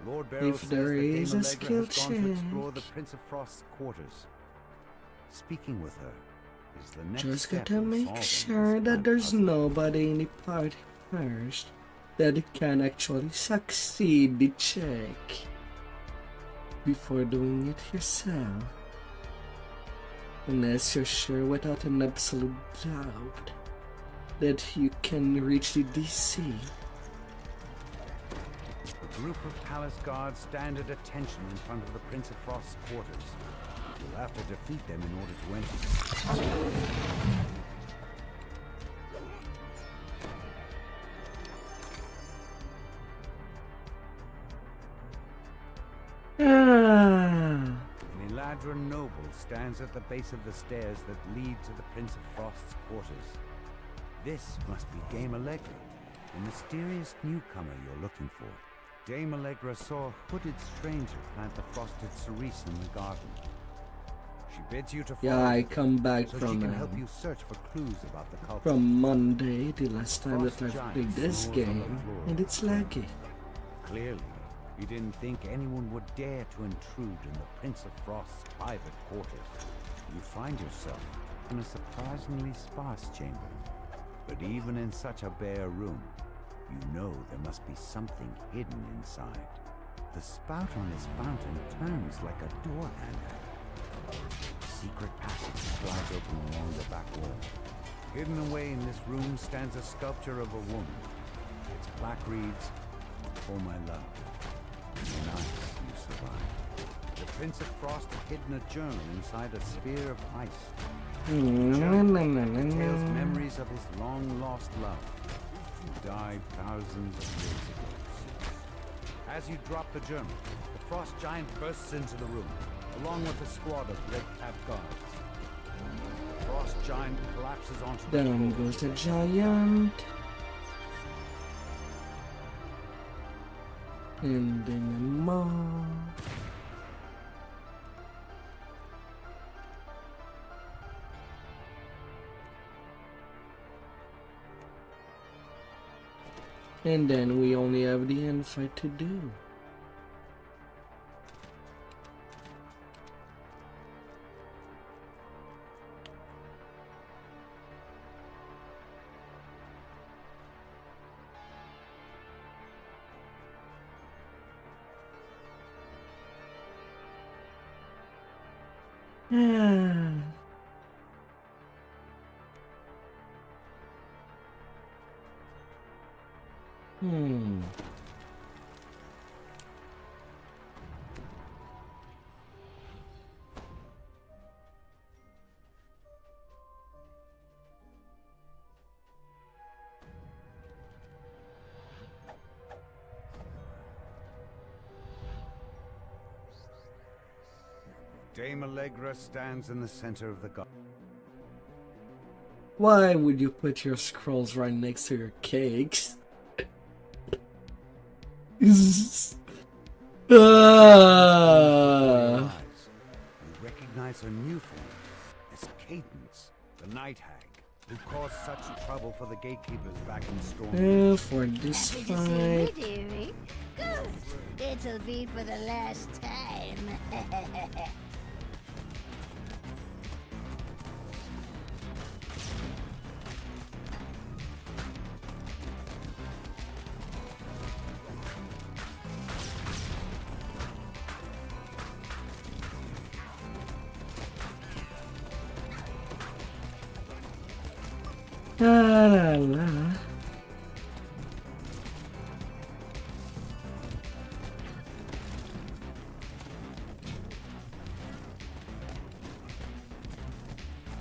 Lord Barrow If there is a says that Dame skill Allegra has gone to check. explore the Prince of Frost's quarters. Speaking with her is the next Just step gotta in make solving sure this that there's puzzle. nobody in the party first that can actually succeed the check before doing it yourself. Unless you're sure without an absolute doubt that you can reach the DC. A group of palace guards stand at attention in front of the Prince of Frost's quarters. You'll have to defeat them in order to enter. An Eladrin noble stands at the base of the stairs that lead to the Prince of Frost's quarters. This must be Dame Allegra, the mysterious newcomer you're looking for. Dame Allegra saw a hooded stranger plant the frosted cerise in the garden. She bids you to follow Yeah, I come back so she from can help you search for clues about the culprit. from Monday, the last time that Frost I played giants this rolls on the game, floor. and it's laggy. Clearly, you didn't think anyone would dare to intrude in the Prince of Frost's private quarters. You find yourself in a surprisingly sparse chamber. But even in such a bare room, you know there must be something hidden inside. The spout on this fountain turns like a door handle. A secret passage slides open along the back wall. Hidden away in this room stands a sculpture of a woman. Its plaque reads, "For my love, nice you survive." The Prince of Frost had hidden a journal inside a sphere of ice. The journal contains memories of his long-lost love, who died thousands of years ago. As you drop the journal, the frost giant bursts into the room, along with a squad of red-capped guards. The frost giant collapses onto the Down floor. goes the giant. Ending a mob. And then we only have the end fight to do. Dame Allegra stands in the center of the garden. Why would you put your scrolls right next to your cakes? You recognize her new form as Cadence, the Night Hag, who caused such trouble for the gatekeepers back in Storm. For this Happy to see you, fight. dearie. Good. It'll be for the last time. La la la.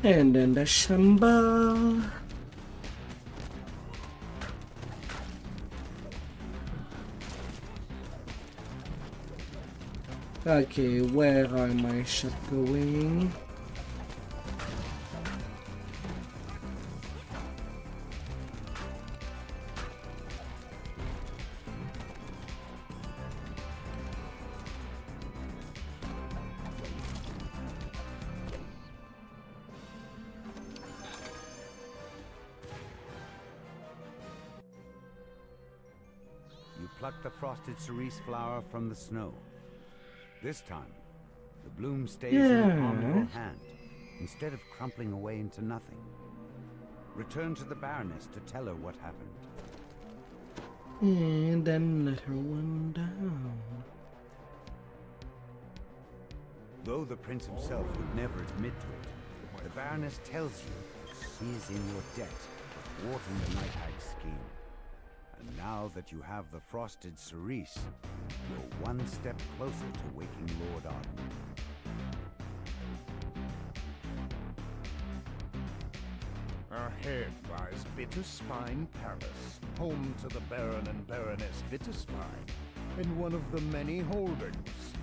And then the Shamba. Okay, where are my shot going? Pluck the frosted cerise flower from the snow. This time, the bloom stays in the palm of your hand, instead of crumpling away into nothing. Return to the Baroness to tell her what happened. And then let her one down. Though the prince himself would never admit to it, the Baroness tells you he is in your debt, thwarting the Night Hag's scheme. And now that you have the frosted cerise, you're one step closer to waking Lord Arden. Ahead lies Bitterspine Palace, home to the Baron and Baroness Bitterspine, and one of the many holdings.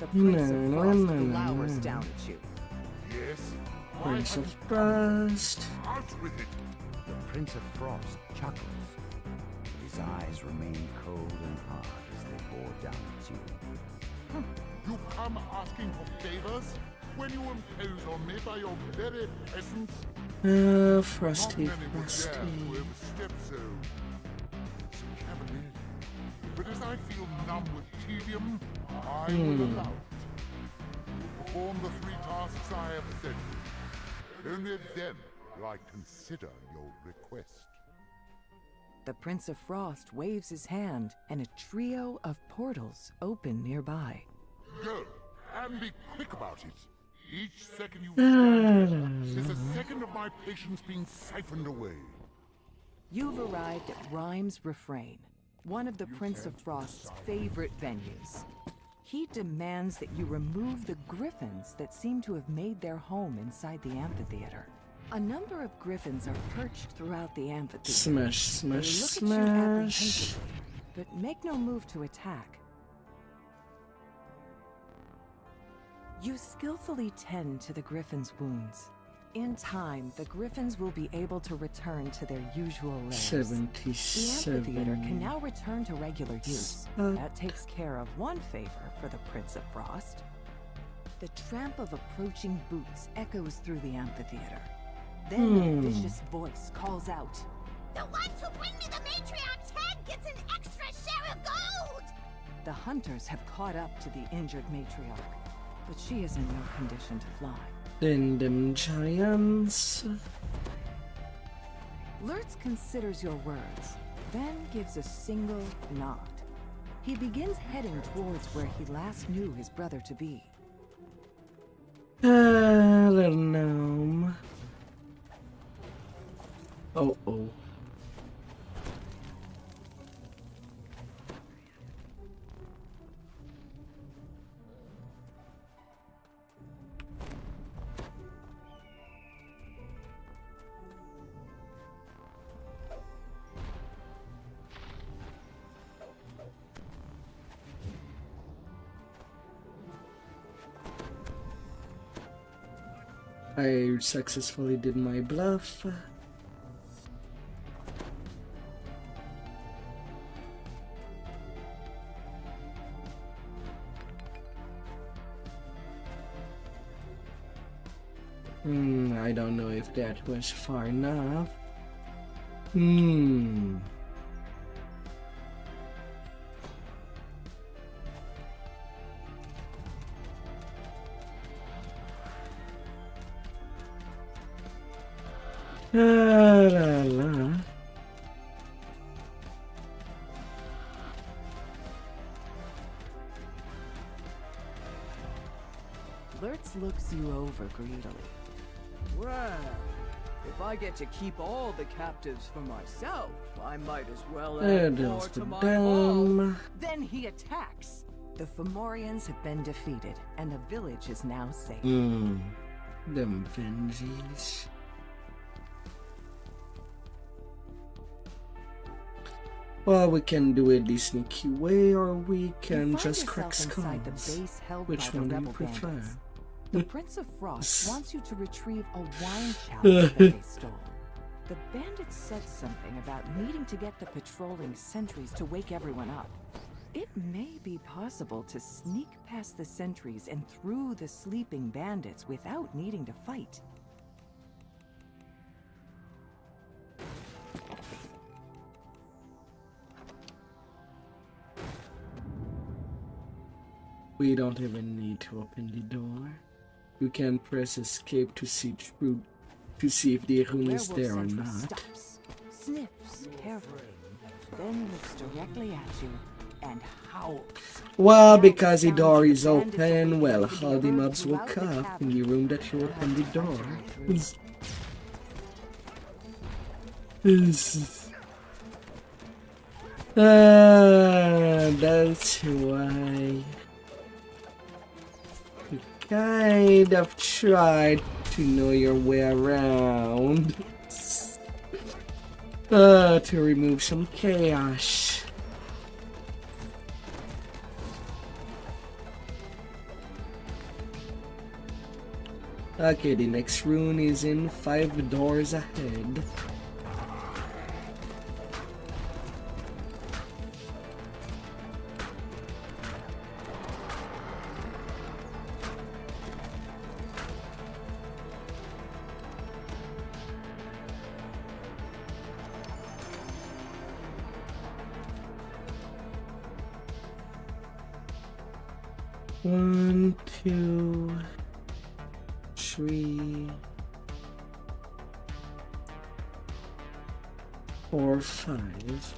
The Prince of Frost glowers down at you. Yes? Prince of Frost. Out with it! The Prince of Frost chuckles. His eyes remain cold and hard as they bore down at you. You come asking for favors when you impose on me by your very presence? Frosty, Not many would Frosty. dare to overstep so cavalier. But as I feel numb with tedium, I will allow it. Perform the 3 tasks I have set you. Only then will I consider your request. The Prince of Frost waves his hand, and a trio of portals open nearby. Go, and be quick about it. Each second you stand here is a second of my patience being siphoned away. You've arrived at Rhyme's Refrain, one of the Prince of Frost's favorite venues. He demands that you remove the griffins that seem to have made their home inside the amphitheater. A number of griffins are perched throughout the amphitheater. Smash, smash, They look smash. at you apprehensively, but make no move to attack. You skillfully tend to the griffins' wounds. In time, the griffins will be able to return to their usual lairs. 77. The amphitheater can now return to regular use. That takes care of one favor for the Prince of Frost. The tramp of approaching boots echoes through the amphitheater. Then a vicious voice calls out, The one who bring me the matriarch's head gets an extra share of gold! The hunters have caught up to the injured matriarch, but she is in no condition to fly. Then them giants. Lurtz considers your words, then gives a single nod. He begins heading towards where he last knew his brother to be. Little gnome. Oh. I successfully did my bluff. I don't know if that was far enough. La. Lurtz looks you over greedily. Well, if I get to keep all the captives for myself, I might as well add more to my haul. Then he attacks. The Fomorians have been defeated, and the village is now safe. Them Vengees. Well, we can do it the sneaky way, or we can You just find crack yourself inside the skulls. base held Which by the one do you rebel prefer? bandits. The Prince of Frost wants you to retrieve a wine chalice that they stole. The bandits said something about needing to get the patrolling sentries to wake everyone up. It may be possible to sneak past the sentries and through the sleeping bandits without needing to fight. We don't even need to open the door. You can press escape to see through, to see if the room is there or not. Stops, sniffs carefully, then looks directly at you and howls. Well, because the door is open, well, all the mobs woke up in the room that you opened the door. That's why. You kind of tried to know your way around. To remove some chaos. Okay, the next rune is in 5 doors ahead. One, 2, 3, 4, 5.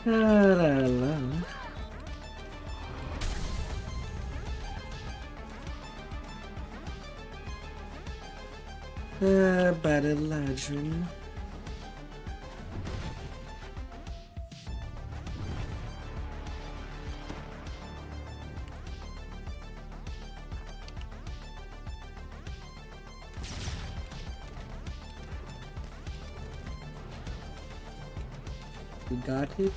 La la. Battle Legend. You got it?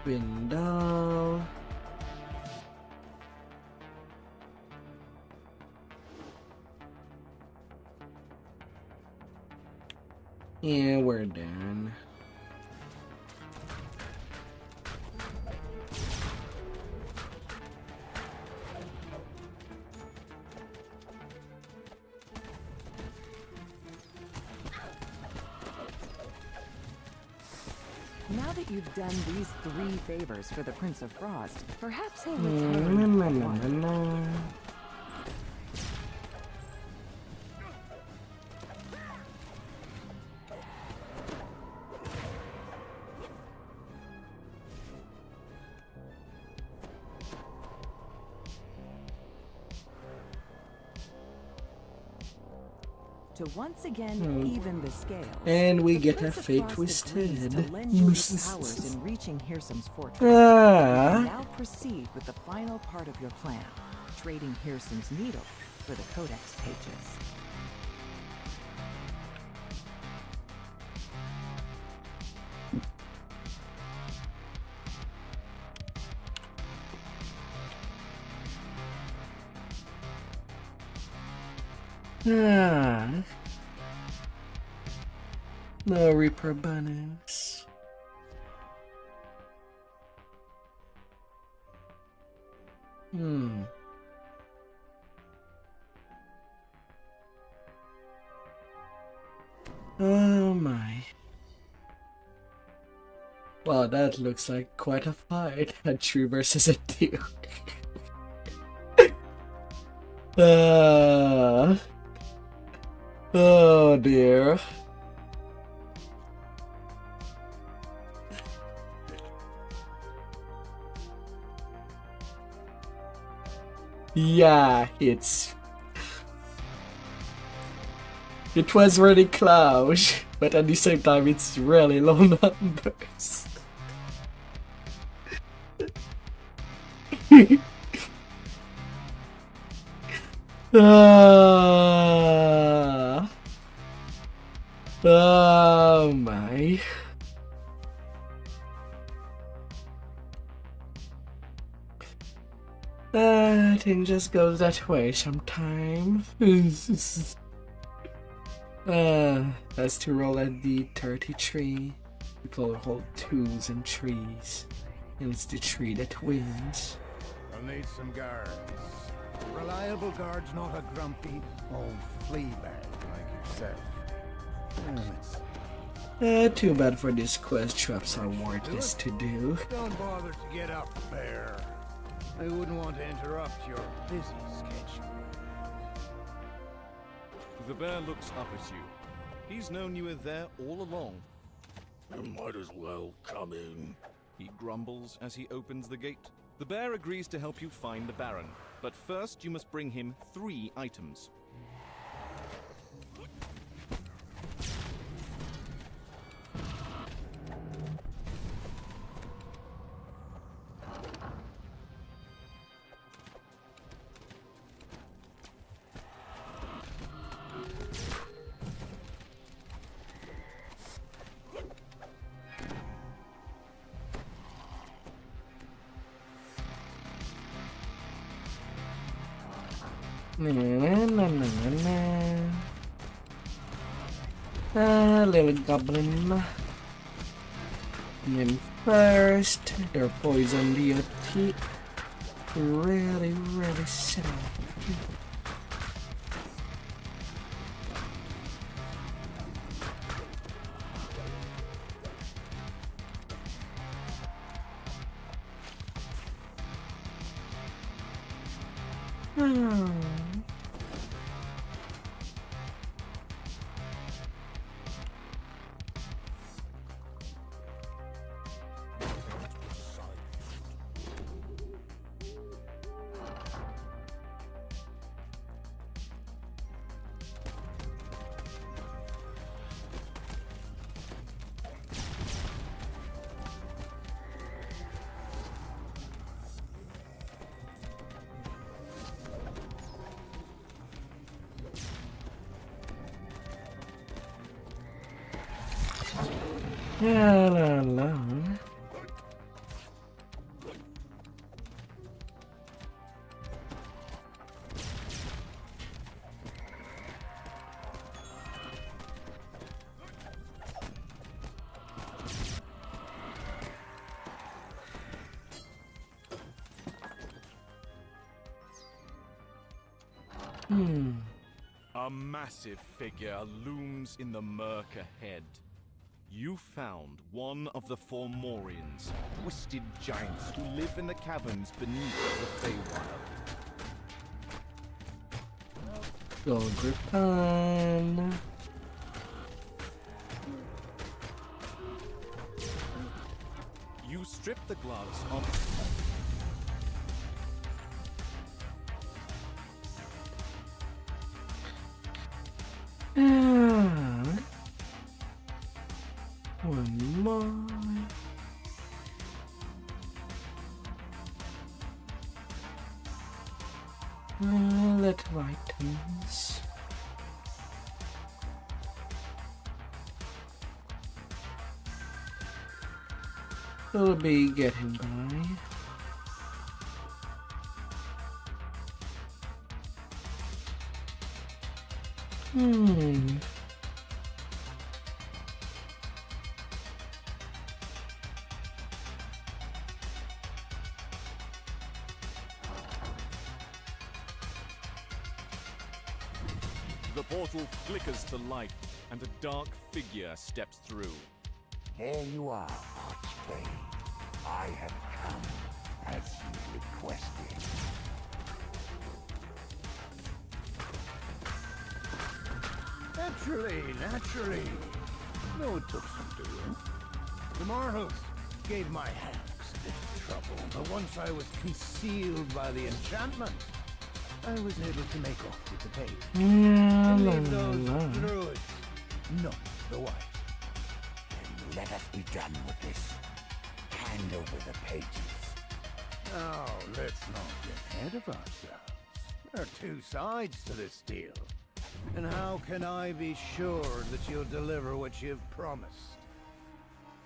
Window. Yeah, we're done. Now that you've done these 3 favors for the Prince of Frost, perhaps he'll return. to once again even the scales. And we the get a Prince of fate Frost twisted. agrees to lend you his powers in reaching Hirsam's fortress. Ah. You can now proceed with the final part of your plan, trading Hirsam's needle for the Codex pages. Ah. No Reaper bonus. Oh my. Wow, that looks like quite a fight. A tree versus a deer. Oh dear. Yeah, it was really close, but at the same time it's really low numbers. Oh my. I think just goes that way sometime. Has to roll at the 33. People hold 2s and 3s. And it's the 3 that wins. I'll need some guards. Reliable guards, not a grumpy old flea bag like yourself. Too bad for this quest. Traps are worthless to do. Don't bother to get up, Bear. I wouldn't want to interrupt your busy schedule. The bear looks up at you. He's known you were there all along. You might as well come in. He grumbles as he opens the gate. The bear agrees to help you find the Baron, but first you must bring him 3 items. Little goblin. Name first. They're poison deity. Really sad. La. A massive figure looms in the murk ahead. You found one of the Fomorians, twisted giants who live in the caverns beneath the Feywild. Gold Griffon. You strip the gloves off. Little items. We'll be getting by. The portal flickers to life, and a dark figure steps through. Here you are, Archfey. I have come as you requested. Naturally. No, it took some doing. The mortals gave my hands a bit of trouble, but once I was concealed by the enchantment, I was able to make off with the page. And leave those druids none the wiser. Then let us be done with this. Hand over the pages. Now, let's not get ahead of ourselves. There are two sides to this deal. And how can I be sure that you'll deliver what you've promised?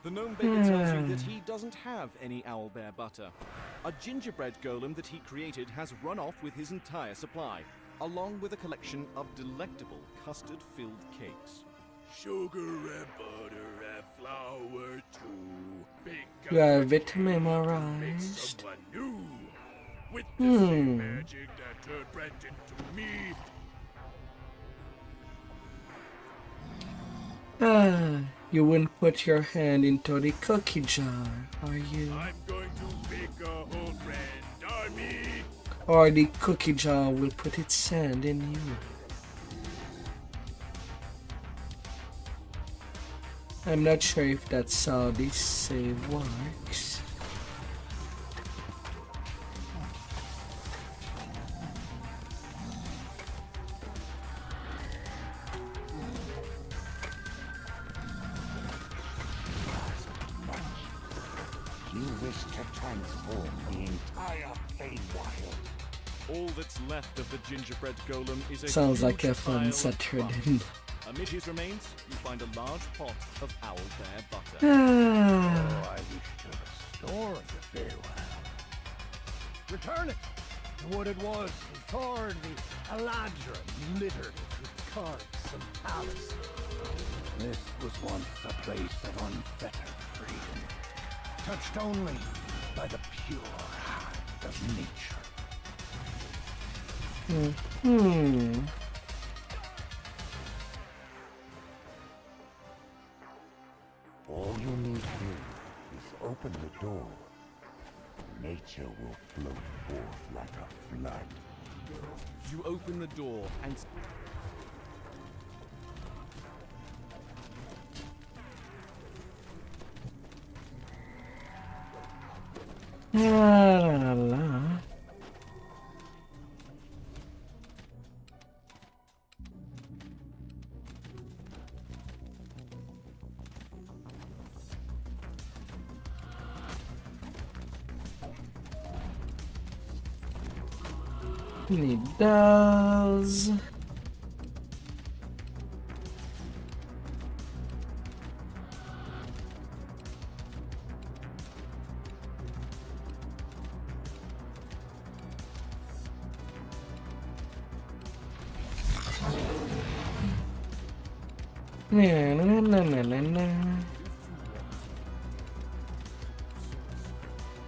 The gnome baker tells you that he doesn't have any owlbear butter. A gingerbread golem that he created has run off with his entire supply, along with a collection of delectable custard-filled cakes. Sugar and butter and flour too. Bake You have it memorized. someone new. With the same magic that turned bread into me. You wouldn't put your hand into the cookie jar, are you? I'm going to bake a whole friend army. Or the cookie jar will put its sand in you. I'm not sure if that's how this save works. You wish to transform the entire Feywild. All that's left of the gingerbread golem is a Sounds huge like a pile fun of Saturday. butter. Amid his remains, you find a large pot of owlbear butter. Oh, I wish to restore the Feywild. Return it to what it was before the Eladrin littered it with carts and palaces. This was once a place of unfettered freedom, touched only by the pure hand of nature. All you need to do is open the door. Nature will flow forth like a flood. You open the door and... La la la. Need dolls.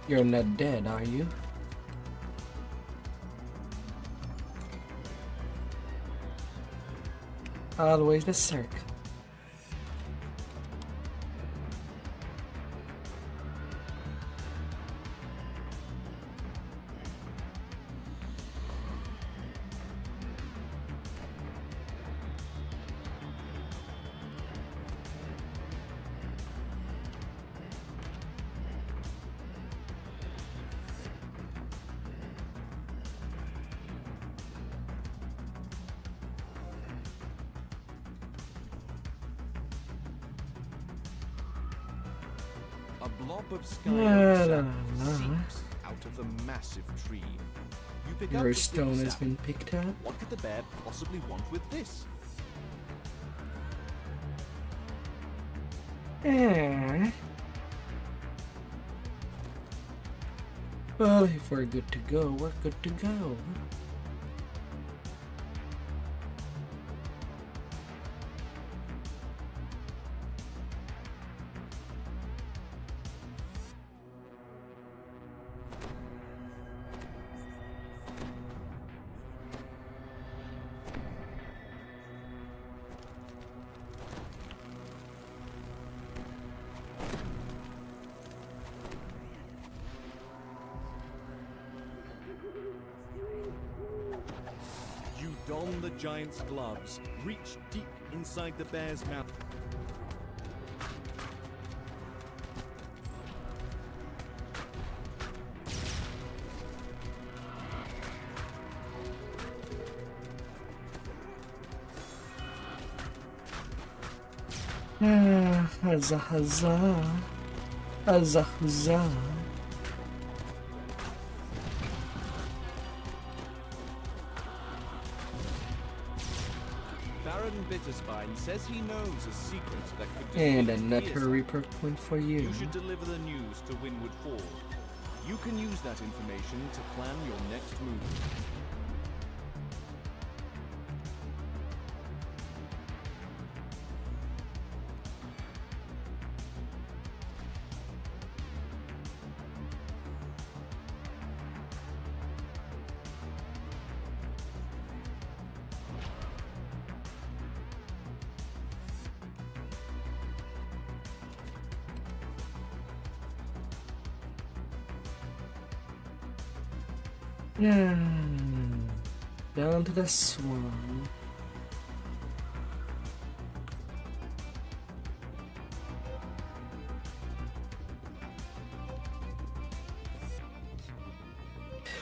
You're not dead, are you? Always the circle. A blob of sky seeps out of the massive tree. You pick Your up the stone sticky has sap. been picked up. What could the bear possibly want with this? Well, if we're good to go, we're good to go. You don the giant's gloves, reach deep inside the bear's mouth. Huzzah, huzzah. Huzzah, huzzah. Baron Bitterspine says he knows a secret that could And defeat another Fearside. Reaper point for you. You should deliver the news to Windward Fall. You can use that information to plan your next move. Yeah. Down to the swamp.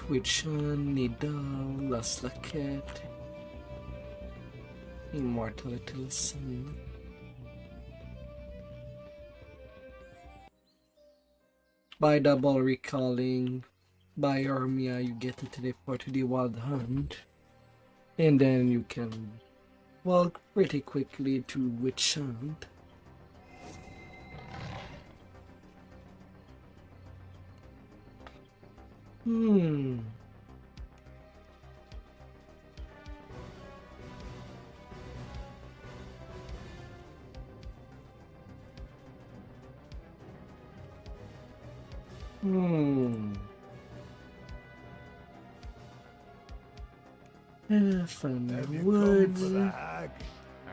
Which Nidal, Las Laquette, Immortal Little Sun. By double recalling by Armia, you get to teleport to the Wild Hunt, and then you can walk pretty quickly to Witch Hunt. From the Have you woods. come for the hag?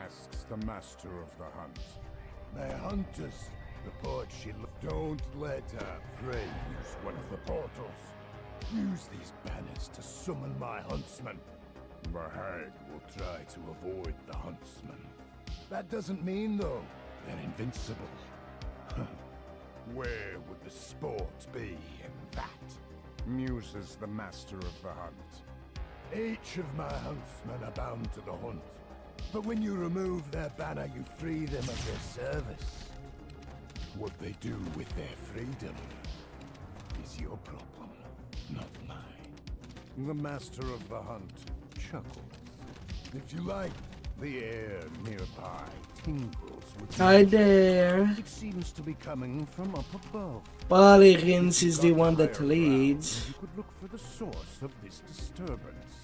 Asks the master of the hunt. My hunters report she don't let her prey use one of the portals. Use these banners to summon my huntsman. The hag will try to avoid the huntsman. That doesn't mean, though, they're invincible. Where would the sport be in that? Muses the master of the hunt. Each of my huntsmen are bound to the hunt. But when you remove their banner, you free them of their service. What they do with their freedom is your problem, not mine. The master of the hunt chuckles. If you like, the air nearby tingles with Hi there. It seems to be coming from up above. Ballerins is the one that leads. You could look for the source of this disturbance.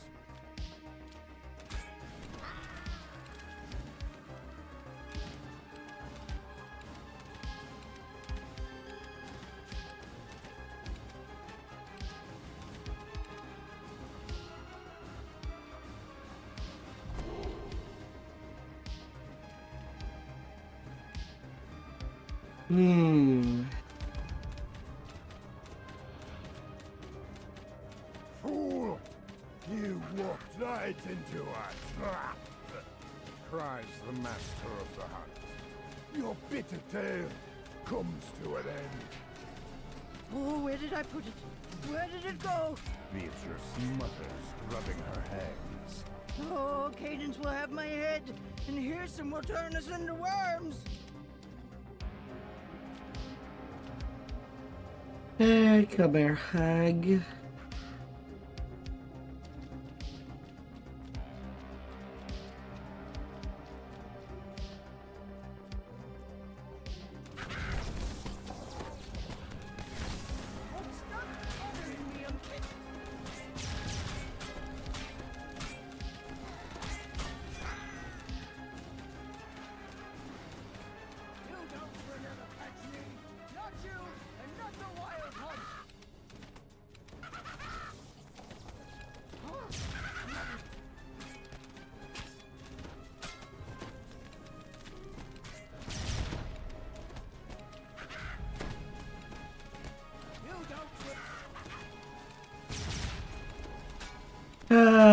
Fool! You walked right into a trap! Cries the master of the hunt. Your bitter tale comes to an end. Oh, where did I put it? Where did it go? Beatrice mutters, rubbing her hands. Oh, Cadence will have my head, and Hirson will turn us into worms. Hey, come here, hag.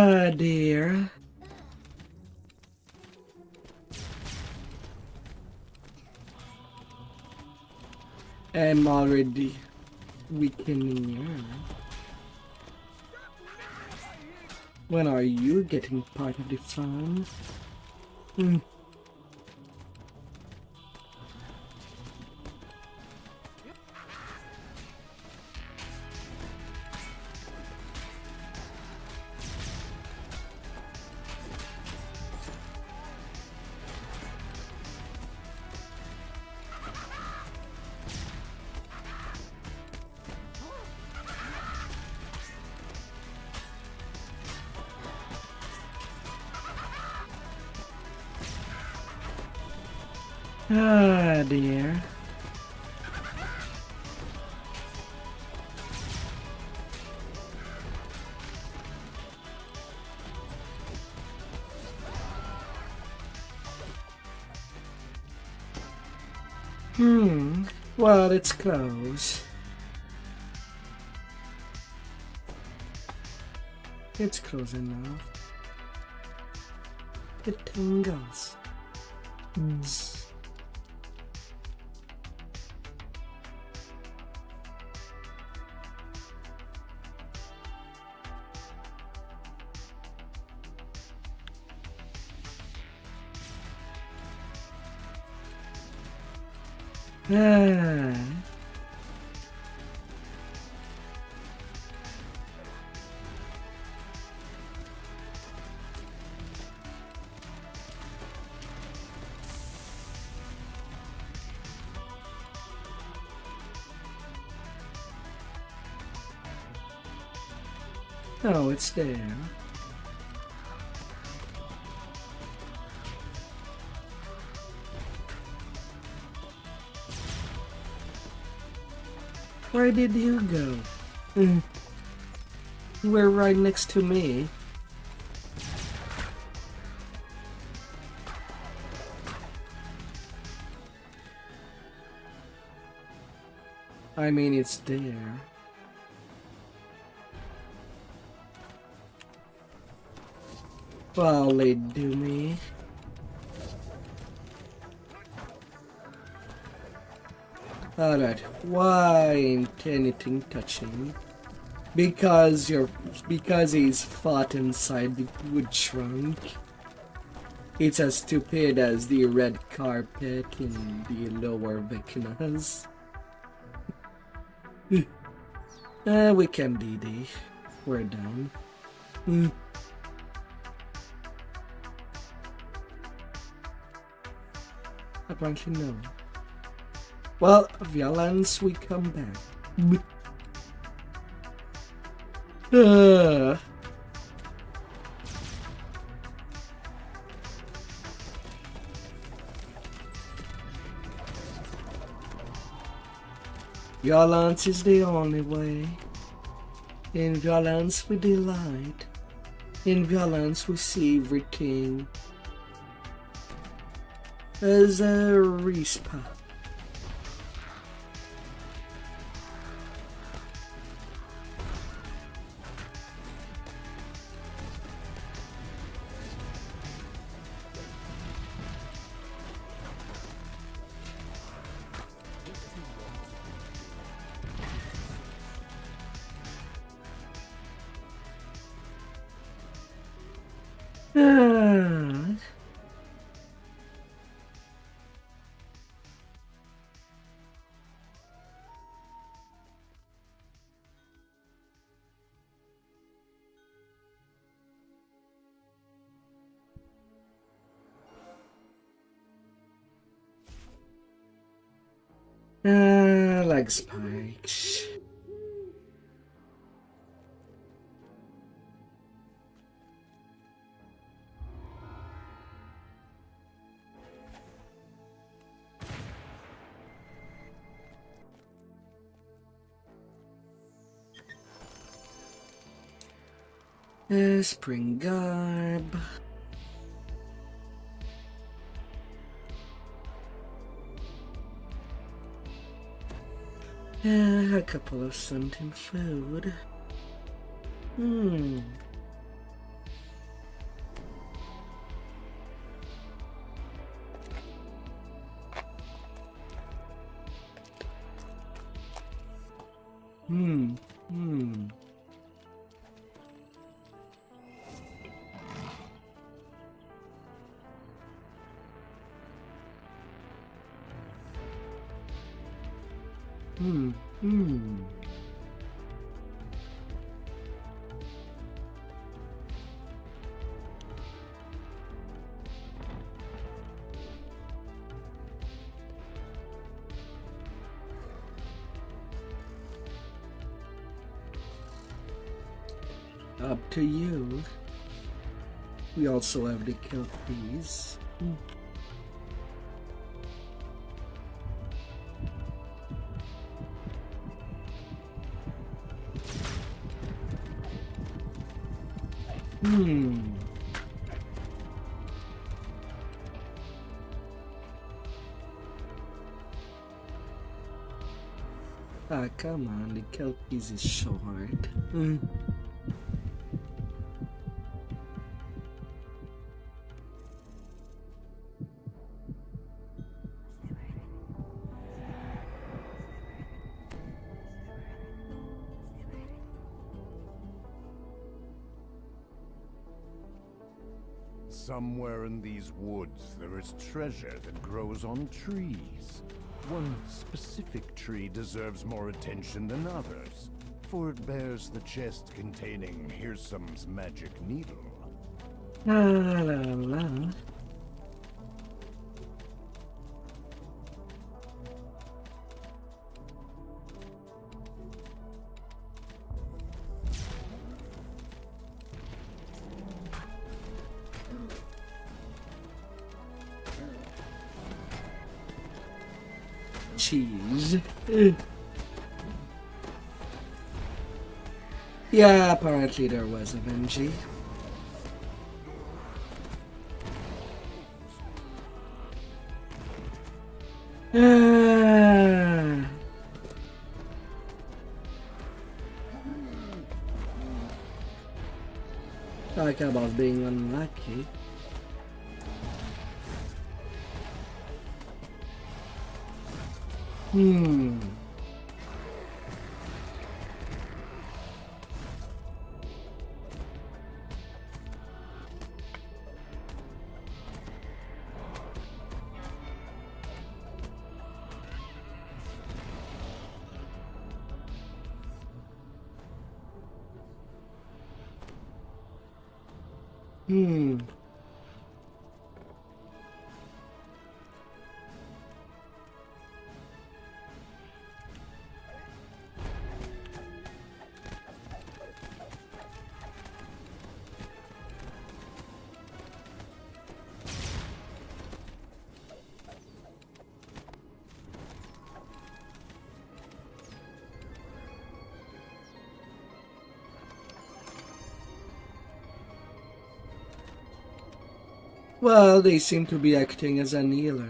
Ah, dear. I'm already weakening you. When are you getting part of the fun? Ah, dear. Well, it's close. It's close enough. It tingles. Oh, it's there. Where did you go? You were right next to me. I mean, it's there. Well, they do me. Alright, why ain't anything touching? Because he's fought inside the wood trunk. It's as stupid as the red carpet in the lower Vecnas. We can DD. We're down. Apparently no. Well, violence, we come back. Violence is the only way. In violence we delight. In violence we see everything as a respawn. Like spikes. Spring garb. A couple of something food. Up to you. We also have the kelpies. Ah, come on, the kelpies is short. Somewhere in these woods, there is treasure that grows on trees. One specific tree deserves more attention than others, for it bears the chest containing Hirsam's magic needle. La la la. Cheese. Yeah, apparently there was a Benji. Talk about being unlucky. Well, they seem to be acting as an healer.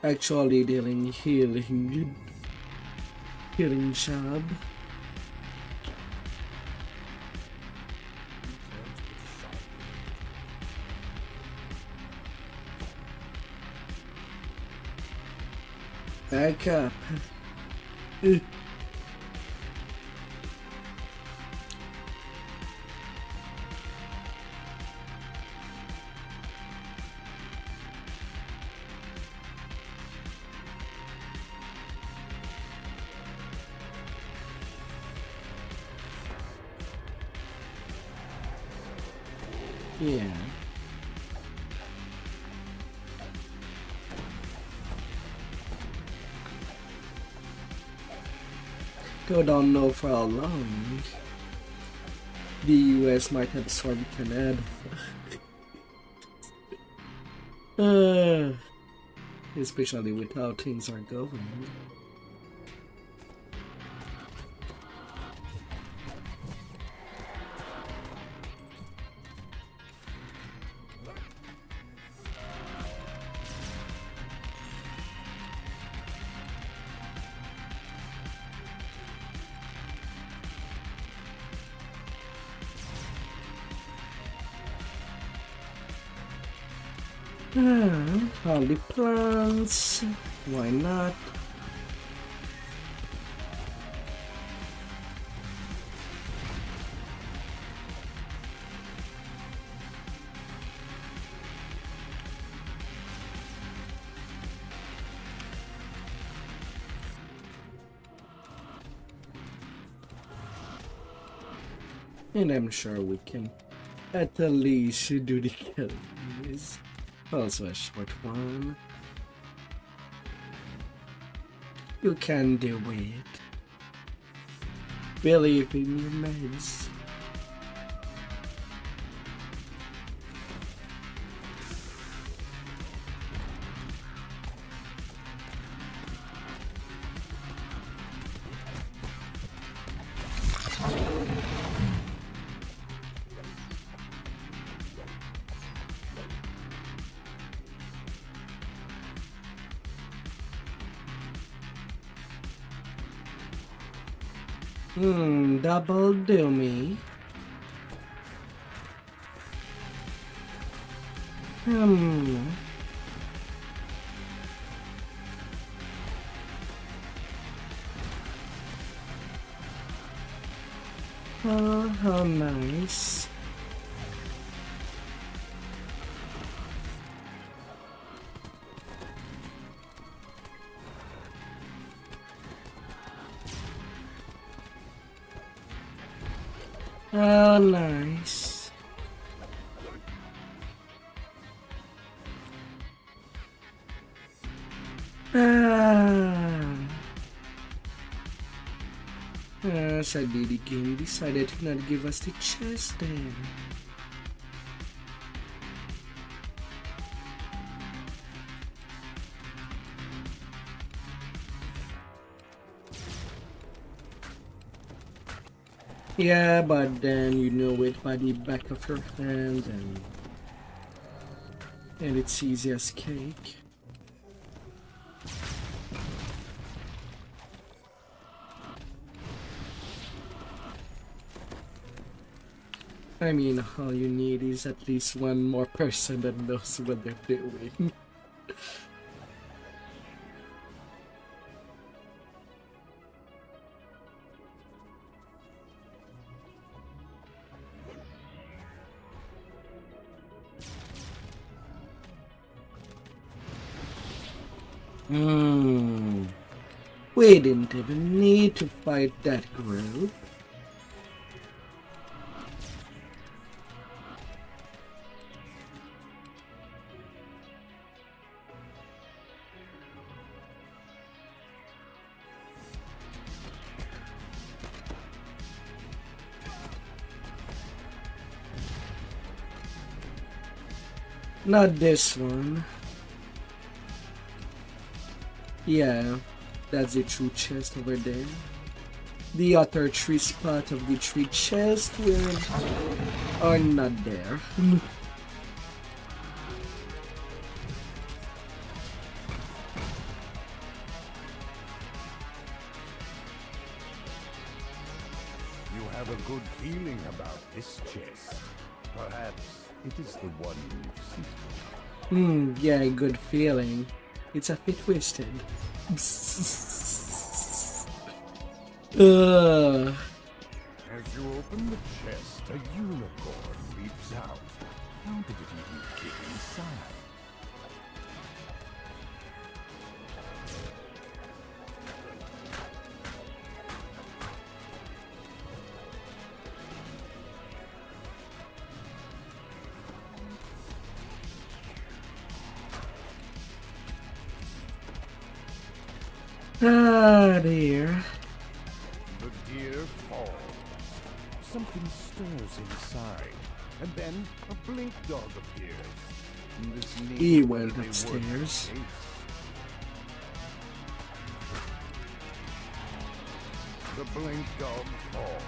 Actually dealing healing job. Back up. Yeah. Still don't know for how long the US might absorb Canada. Especially with how things are going. All the plants, Why not? And I'm sure we can at the least do the kills. Also a short one. You can do it. Believe in your meds. Double do me. Oh, how nice. Oh, nice. Sadly, the game decided to not give us the chest then. Yeah, but then you know it by the back of your hand and it's easy as cake. I mean, all you need is at least one more person that knows what they're doing. We didn't even need to fight that group. Not this one. Yeah, that's the true chest over there. The other three spots of the three chests are not there. You have a good feeling about this chest. Perhaps it is the one you seek. Yeah, good feeling. It's a bit twisted. As you open the chest, a unicorn leaps out. How did it even get inside? Ah, dear. The deer falls. Something stirs inside, and then a blink dog appears. He went upstairs. The blink dog falls,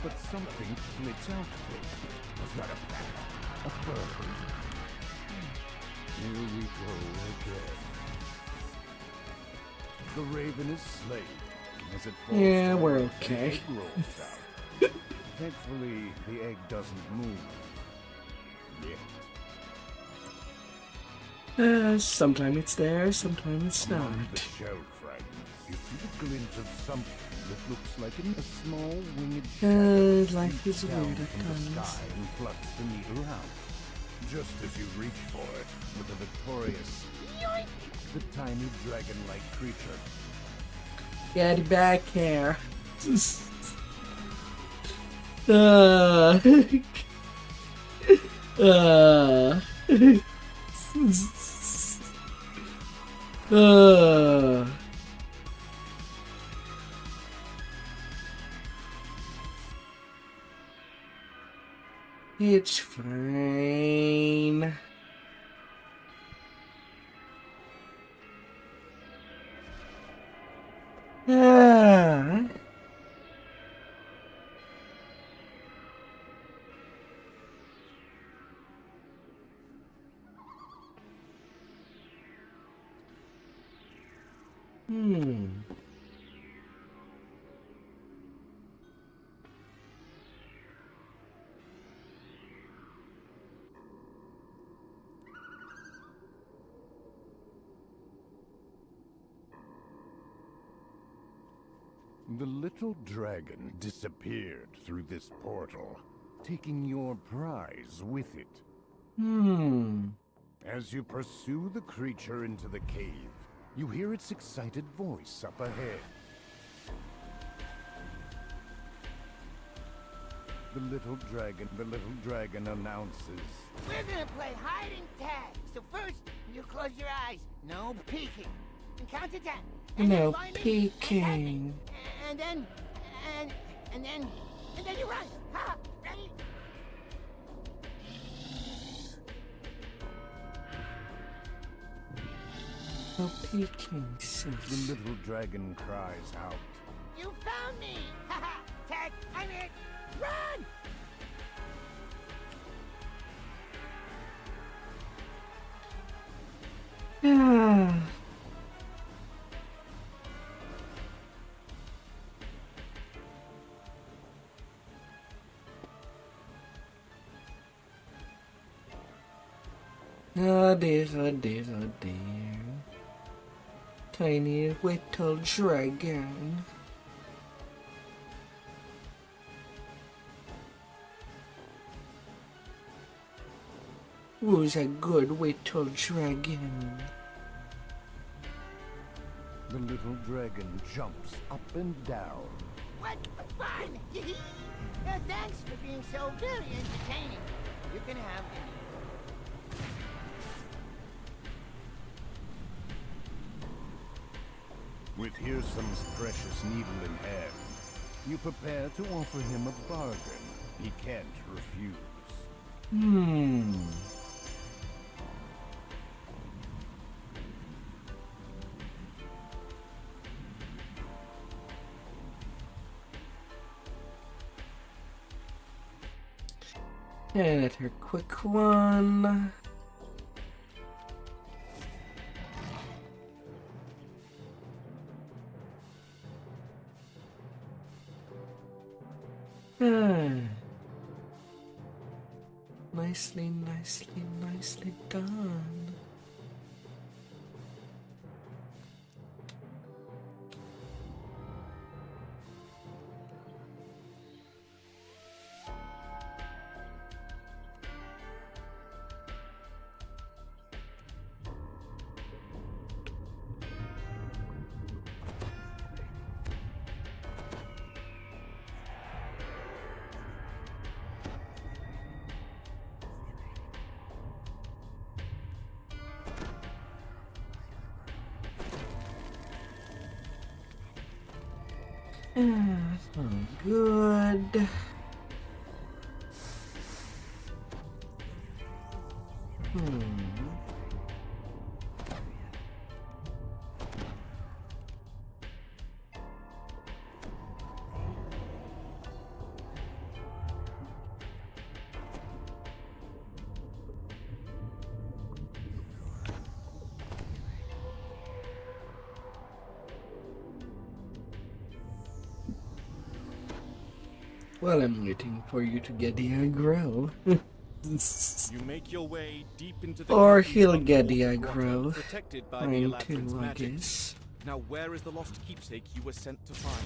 but something flits out of it. Was not a bat, a bird. Here we go again. The raven is slain. As it falls Yeah, down, we're the okay. egg rolls out. Thankfully, the egg doesn't move. Yet. Sometimes it's there, sometimes it's not. Among the shell fragments, you see the glint of something that looks like a small winged shadow Life is down weird at from the times. sky and plucks the needle out. Just as you reach for it, with a victorious yoink, the tiny dragon-like creature. Get back here. It's fine. The little dragon disappeared through this portal, taking your prize with it. As you pursue the creature into the cave, you hear its excited voice up ahead. The little dragon announces, We're gonna play hide and tag. So first, you close your eyes. No peeking. And count to 10. And No then find me, peeking. And then you run. Ha! Ready? No peeking, sis. The little dragon cries out. You found me! Ha ha! Tag, I'm it! Run! Oh dear, oh dear, oh dear. Tiny little dragon. Who's a good little dragon? The little dragon jumps up and down. What fun! Thanks for being so very entertaining. You can have it. With Hirsum's precious needle in hand, you prepare to offer him a bargain he can't refuse. And her quick one. Nicely, nicely, nicely done. That's not good. Well, I'm waiting for you to get the aggro. You make your way deep into the Or caves he'll of get the Water, aggro. protected by the Mine Eladrin's too, I magic. guess. Now, where is the lost keepsake you were sent to find?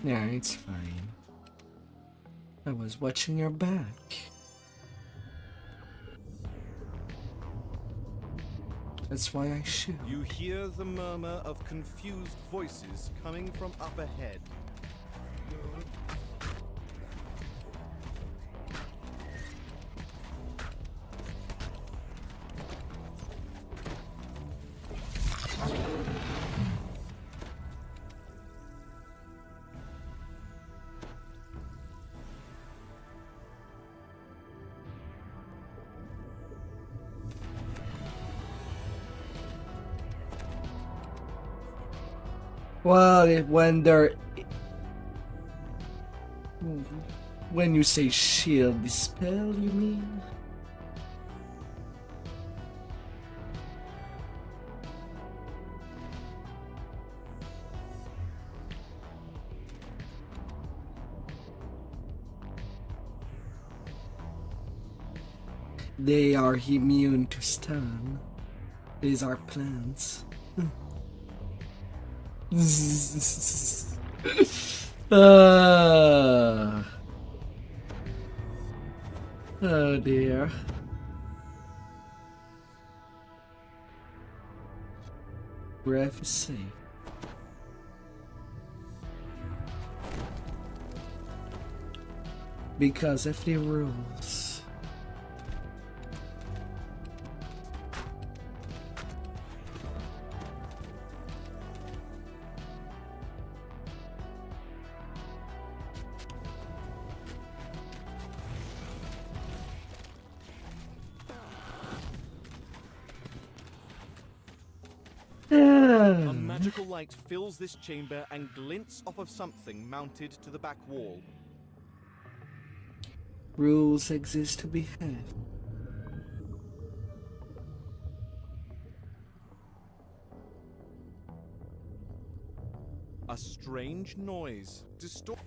Yeah, it's fine. I was watching your back. That's why I shoot. You hear the murmur of confused voices coming from up ahead. Well, when you say shield dispel, you mean? They are immune to stun. These are plants. Oh dear. Ref is safe. Because of the rules. A magical light fills this chamber and glints off of something mounted to the back wall. Rules exist to be had. A strange noise distorts.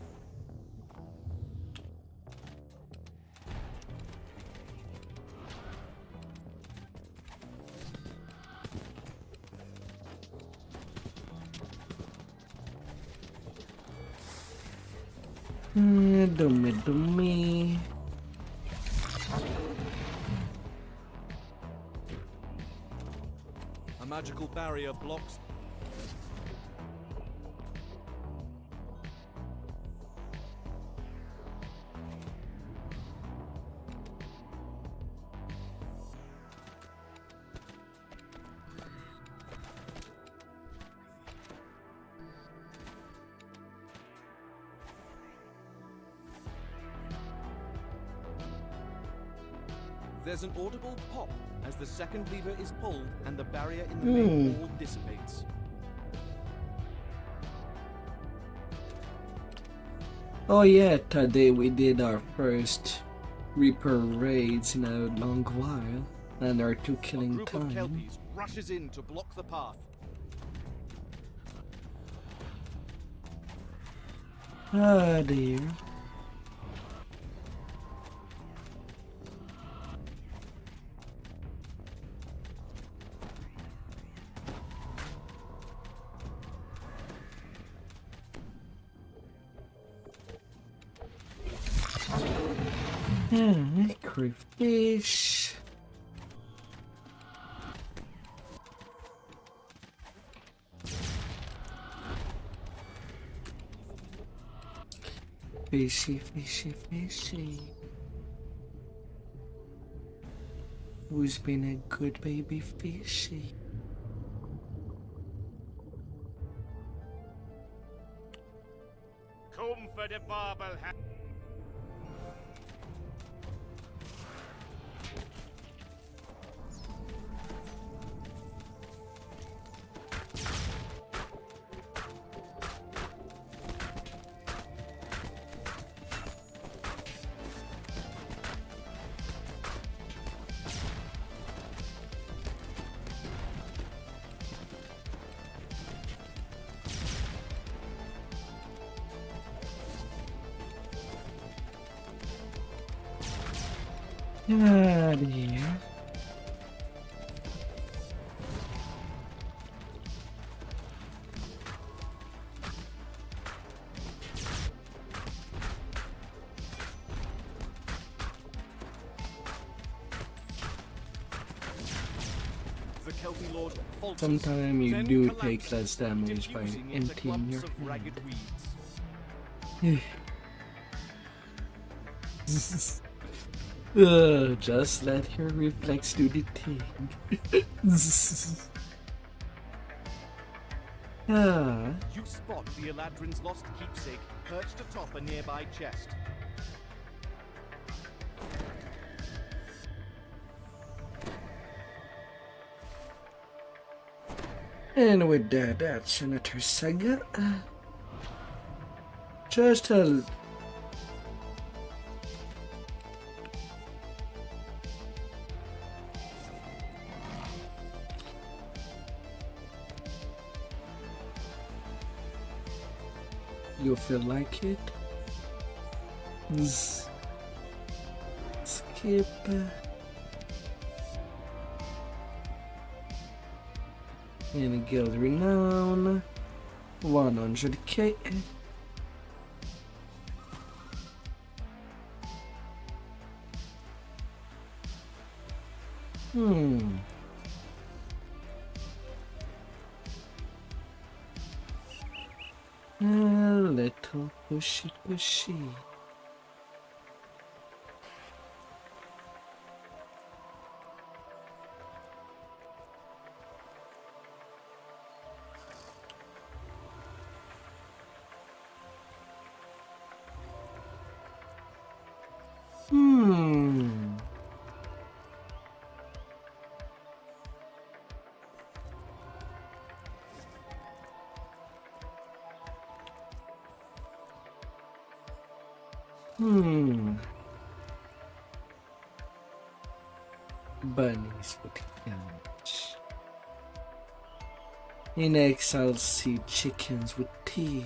Do me. A magical barrier blocks. There's an audible pop as the second lever is pulled and the barrier in the main wall dissipates. Oh yeah, today we did our first Reaper raids in a long while, and our 2 killing A group of time. Kelpies rushes in to block the path. Ah dear. Crayfish. Fishy, fishy, fishy. Who's been a good baby fishy? Come for the bauble hat. God, yeah. The Kelpie Lord falters, Sometimes you then do collapses, take less damage by diffusing into emptying your clumps of ragged hand. weeds. Just let your reflex do the thing. You spot the Eladrin's lost keepsake perched atop a nearby chest. And with that, that's Senator Saga. Just a... You feel like it? Skip. And guild renown. 100k. A little pushy. Bunnies with damage. In exile, see chickens with teeth.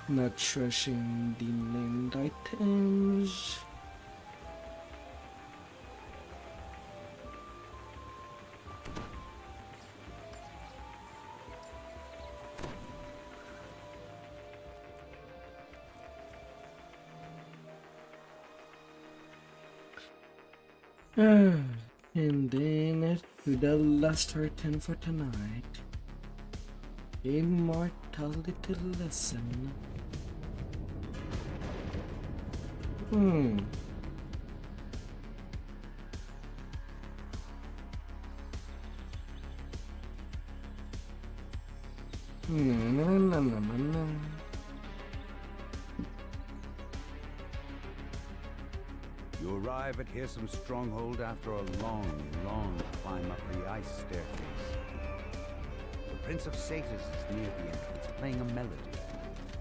Not trashing the named items. And then to the last curtain for tonight. Immortality lesson. You arrive at Hearsome Stronghold after a long climb up the ice staircase. The Prince of Satyrs is near the entrance, playing a melody,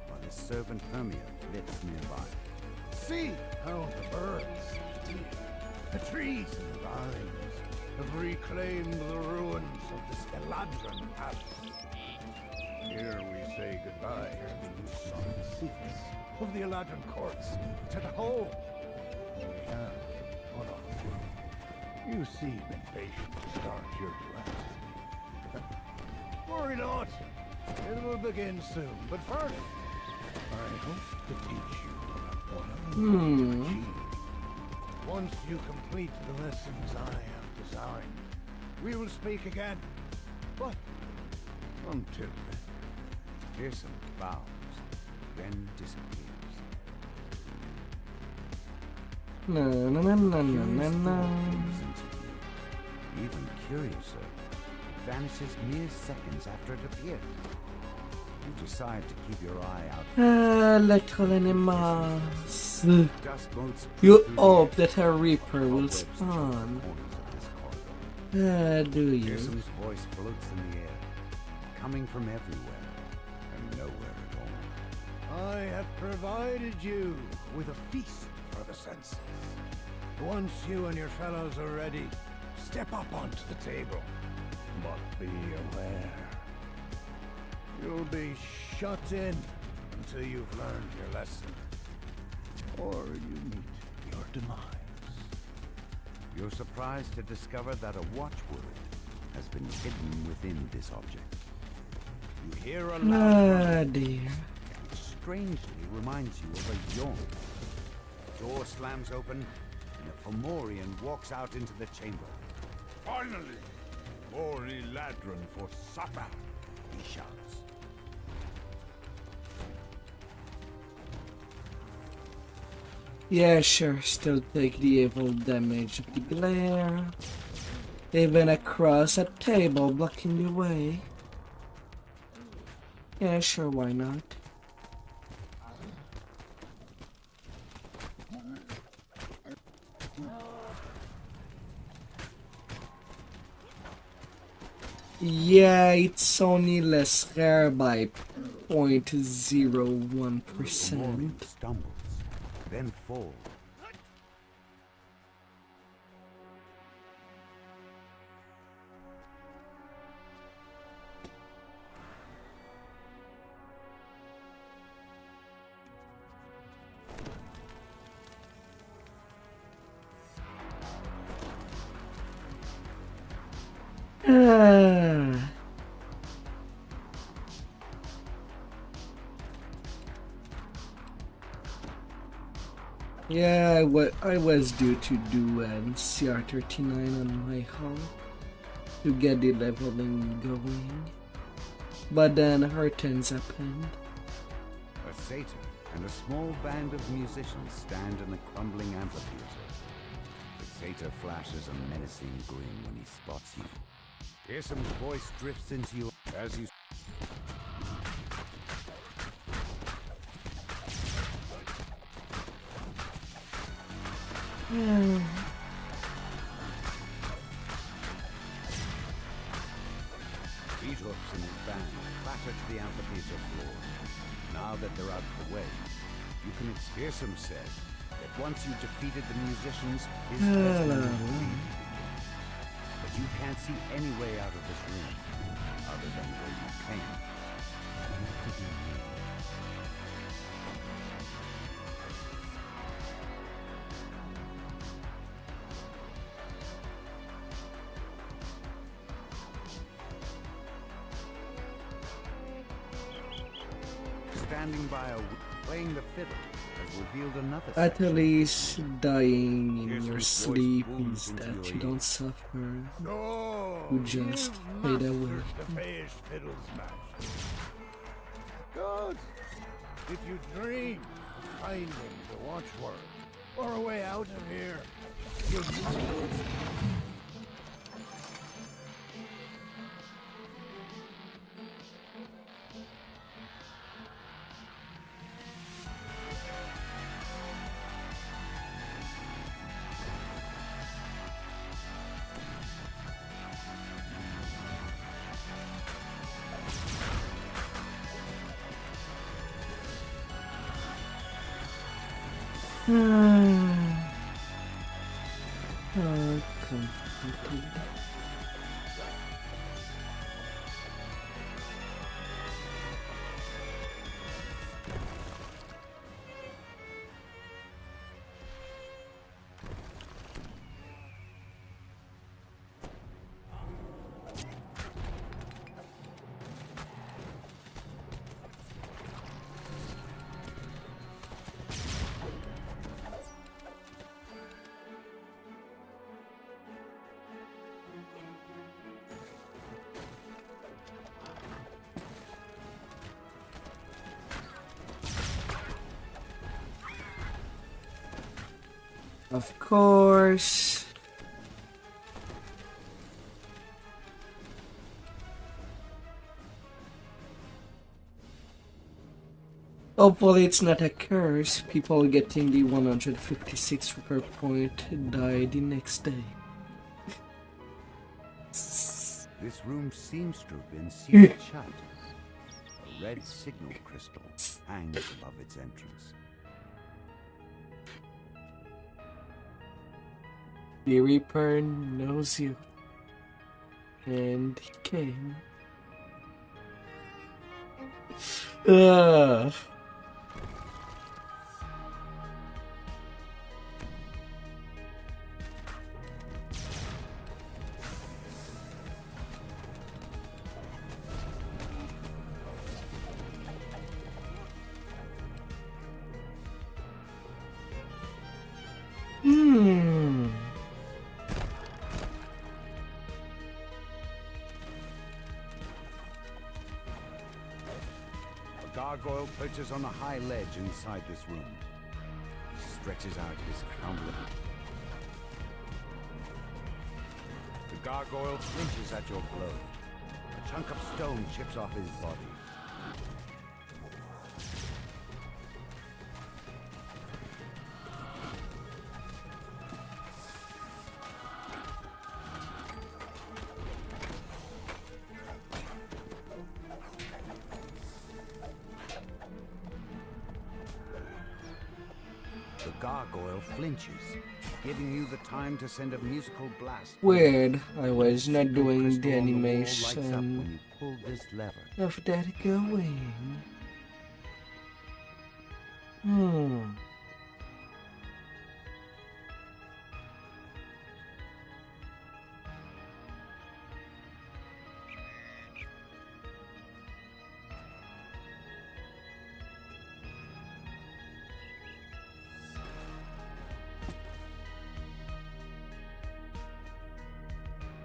while his servant Hermia flits nearby. See how the birds, the trees and the vines have reclaimed the ruins of this Eladrin palace. Here we say goodbye to the solid seats of the Eladrin courts, to the home we have put on. You seem impatient to start your duet. Worry not, it will begin soon, but first, I hope to teach you once you complete the lessons I have designed, we will speak again. But until then, Pearson bows, then disappears. Na na na na na na. Even curiouser, it vanishes mere seconds after it appeared. You decide to keep your eye out. Little animals. You hope that a reaper will spawn. Do you? Pearson's voice floats in the air, coming from everywhere and nowhere at all. I have provided you with a feast for the senses. Once you and your fellows are ready, step up onto the table. But be aware. You'll be shut in until you've learned your lesson. Or you meet your demise. You're surprised to discover that a watchword has been hidden within this object. You hear a loud dear. which strangely reminds you of a yawn. The door slams open, and a Fomorian walks out into the chamber. Finally! Mori Ladron for supper! He shouts. Yeah, sure, still take the evil damage of the glare. Even across a table blocking the way. Yeah, sure, why not? Yeah, it's only less rare by 0.01%. Stumbles, then falls. Yeah, I was due to do an CR39 on my hull to get the leveling going, but then hurricanes happened. A satyr and a small band of musicians stand in a crumbling amphitheater. The satyr flashes a menacing grin when he spots you. Pearson's voice drifts into you as you... Beethoofs and his band clatter to the amphitheater floor. Now that they're out of the way, you can experience him said that once you defeated the musicians, his destiny will lead you. But you can't see any way out of this room, other than where you came. Standing by playing the fiddle has revealed another At section. least dying in Pearson's your voice sleep booms means into that your you don't suffer. So, You just fade away. the Fayish fiddle smash. Good. If you dream of finding the watchword or a way out of here, you'll use it. Completely. Of course. Hopefully it's not a curse. People getting the 156 repair point die the next day. This room seems to have been sealed shut. A red signal crystal hangs above its entrance. The Reaper knows you. And he came. Ugh. Gargoyle perches on a high ledge inside this room. He stretches out his crown. The gargoyle flinches at your blow. A chunk of stone chips off his body. Gargoyle flinches, giving you the time to send a musical blast. Weird. I was not doing the animation when you pull this lever. of that going.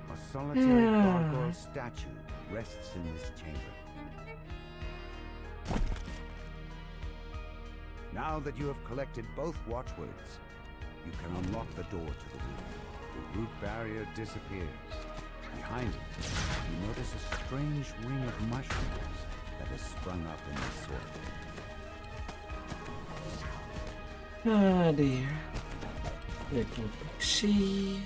A solitary gargoyle statue rests in this chamber. Now that you have collected both watchwords, you can unlock the door to the roof. The root barrier disappears. Behind it, you notice a strange ring of mushrooms that has sprung up in the soil. Ah dear. Little pixie.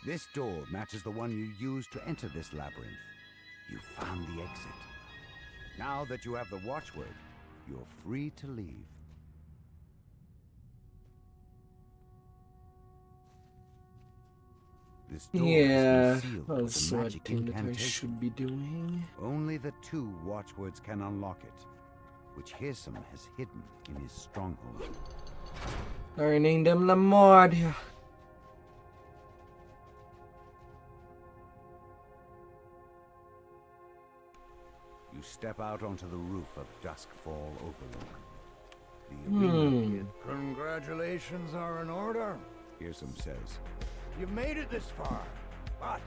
This door matches the one you used to enter this labyrinth. You found the exit. Now that you have the watchword, you're free to leave. This door has been sealed with a magic incantation. That I should be doing. Only the 2 watchwords can unlock it, which Hearsome has hidden in his stronghold. Earning them the mod. You step out onto the roof of Duskfall Overlook. The arena kid. Congratulations are in order, Hearsome says. You've made it this far, but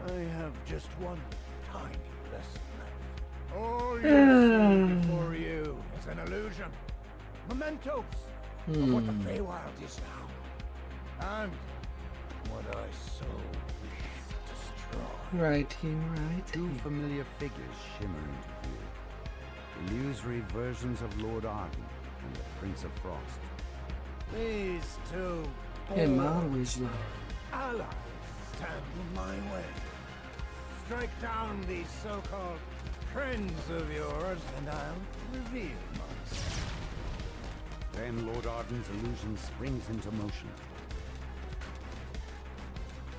I have just one tiny lesson left. All you see before you is an illusion. Mementos of what the Feywild is now. And what I so wish to destroy. Right here, right. 2 familiar figures shimmer into view. Illusory versions of Lord Arden and the Prince of Frost. These 2 I'm always lying. allies stand in my way. Strike down these so-called friends of yours, and I'll reveal myself. Then Lord Arden's illusion springs into motion.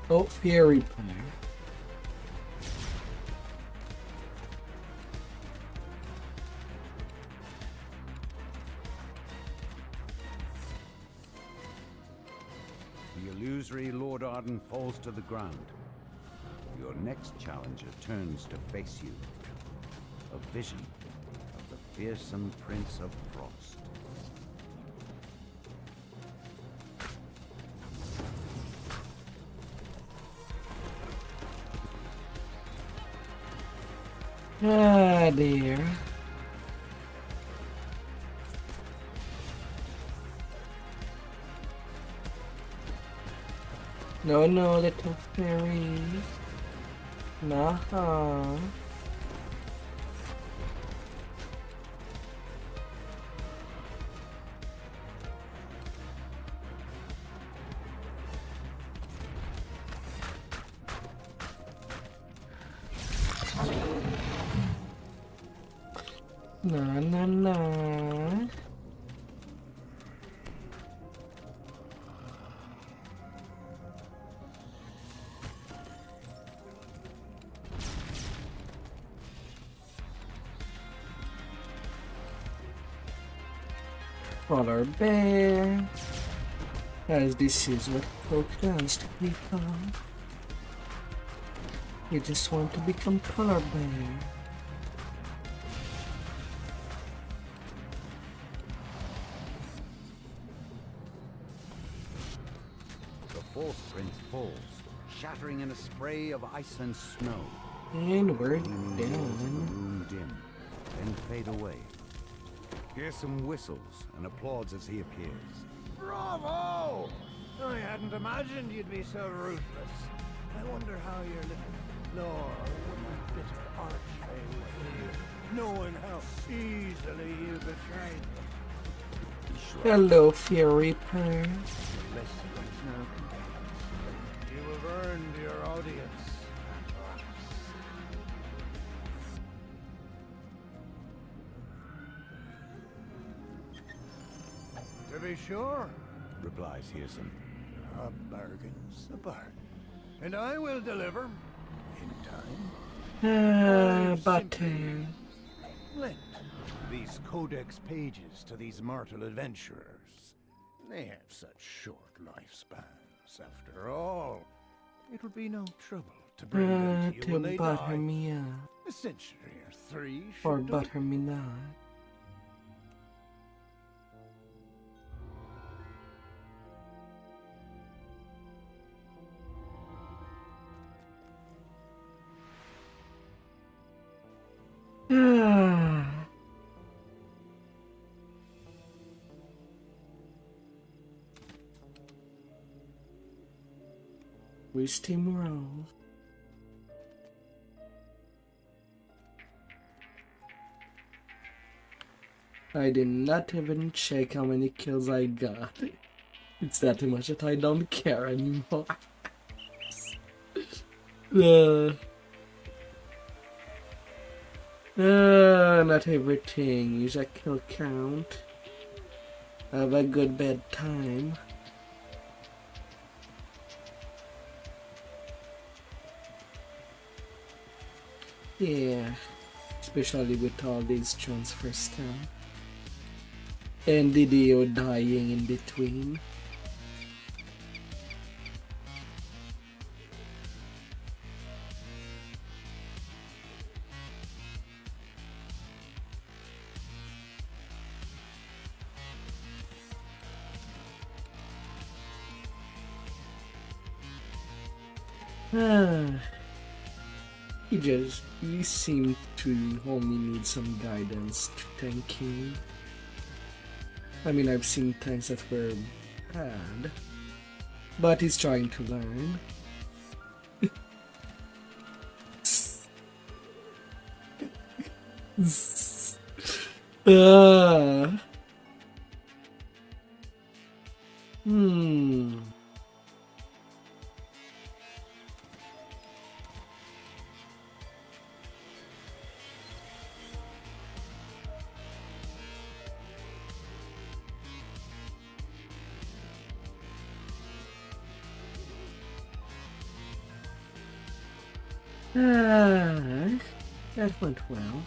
Oh, Fury Player. The illusory Lord Arden falls to the ground. Your next challenger turns to face you. A vision fearsome Prince of Frost. Ah, dear. No, no, little fairy. Nah. Nah. Polar bear. As this is what folk wants to become. You just want to become polar bear. The fourth prince falls, shattering in a spray of ice and snow. And we're Gleaming down. walls of the room dim, then fade away. Fearsome whistles and applauds as he appears. Bravo! I hadn't imagined you'd be so ruthless. I wonder how your little lord and bitter archfey will feel, knowing how easily you betrayed them. Hello, Fairy Pearl. Listen, there's no complaints. You have earned your audience. To be sure, replies Hearson. a bargain's a bargain. And I will deliver in time. Butter. Lend these codex pages to these mortal adventurers. They have such short lifespans, after all. It'll be no trouble to bring them to you when To they butter die. me up. A century or three Or should do. butter me not. We steamroll. I did not even check how many kills I got. It's that much that I don't care anymore. Not everything is a kill count. Have a good bedtime. Yeah, especially with all these transfer stuff. And Didio dying in between. He seemed to only need some guidance to tank him. I mean, I've seen tanks that were bad, but he's trying to learn. That went well.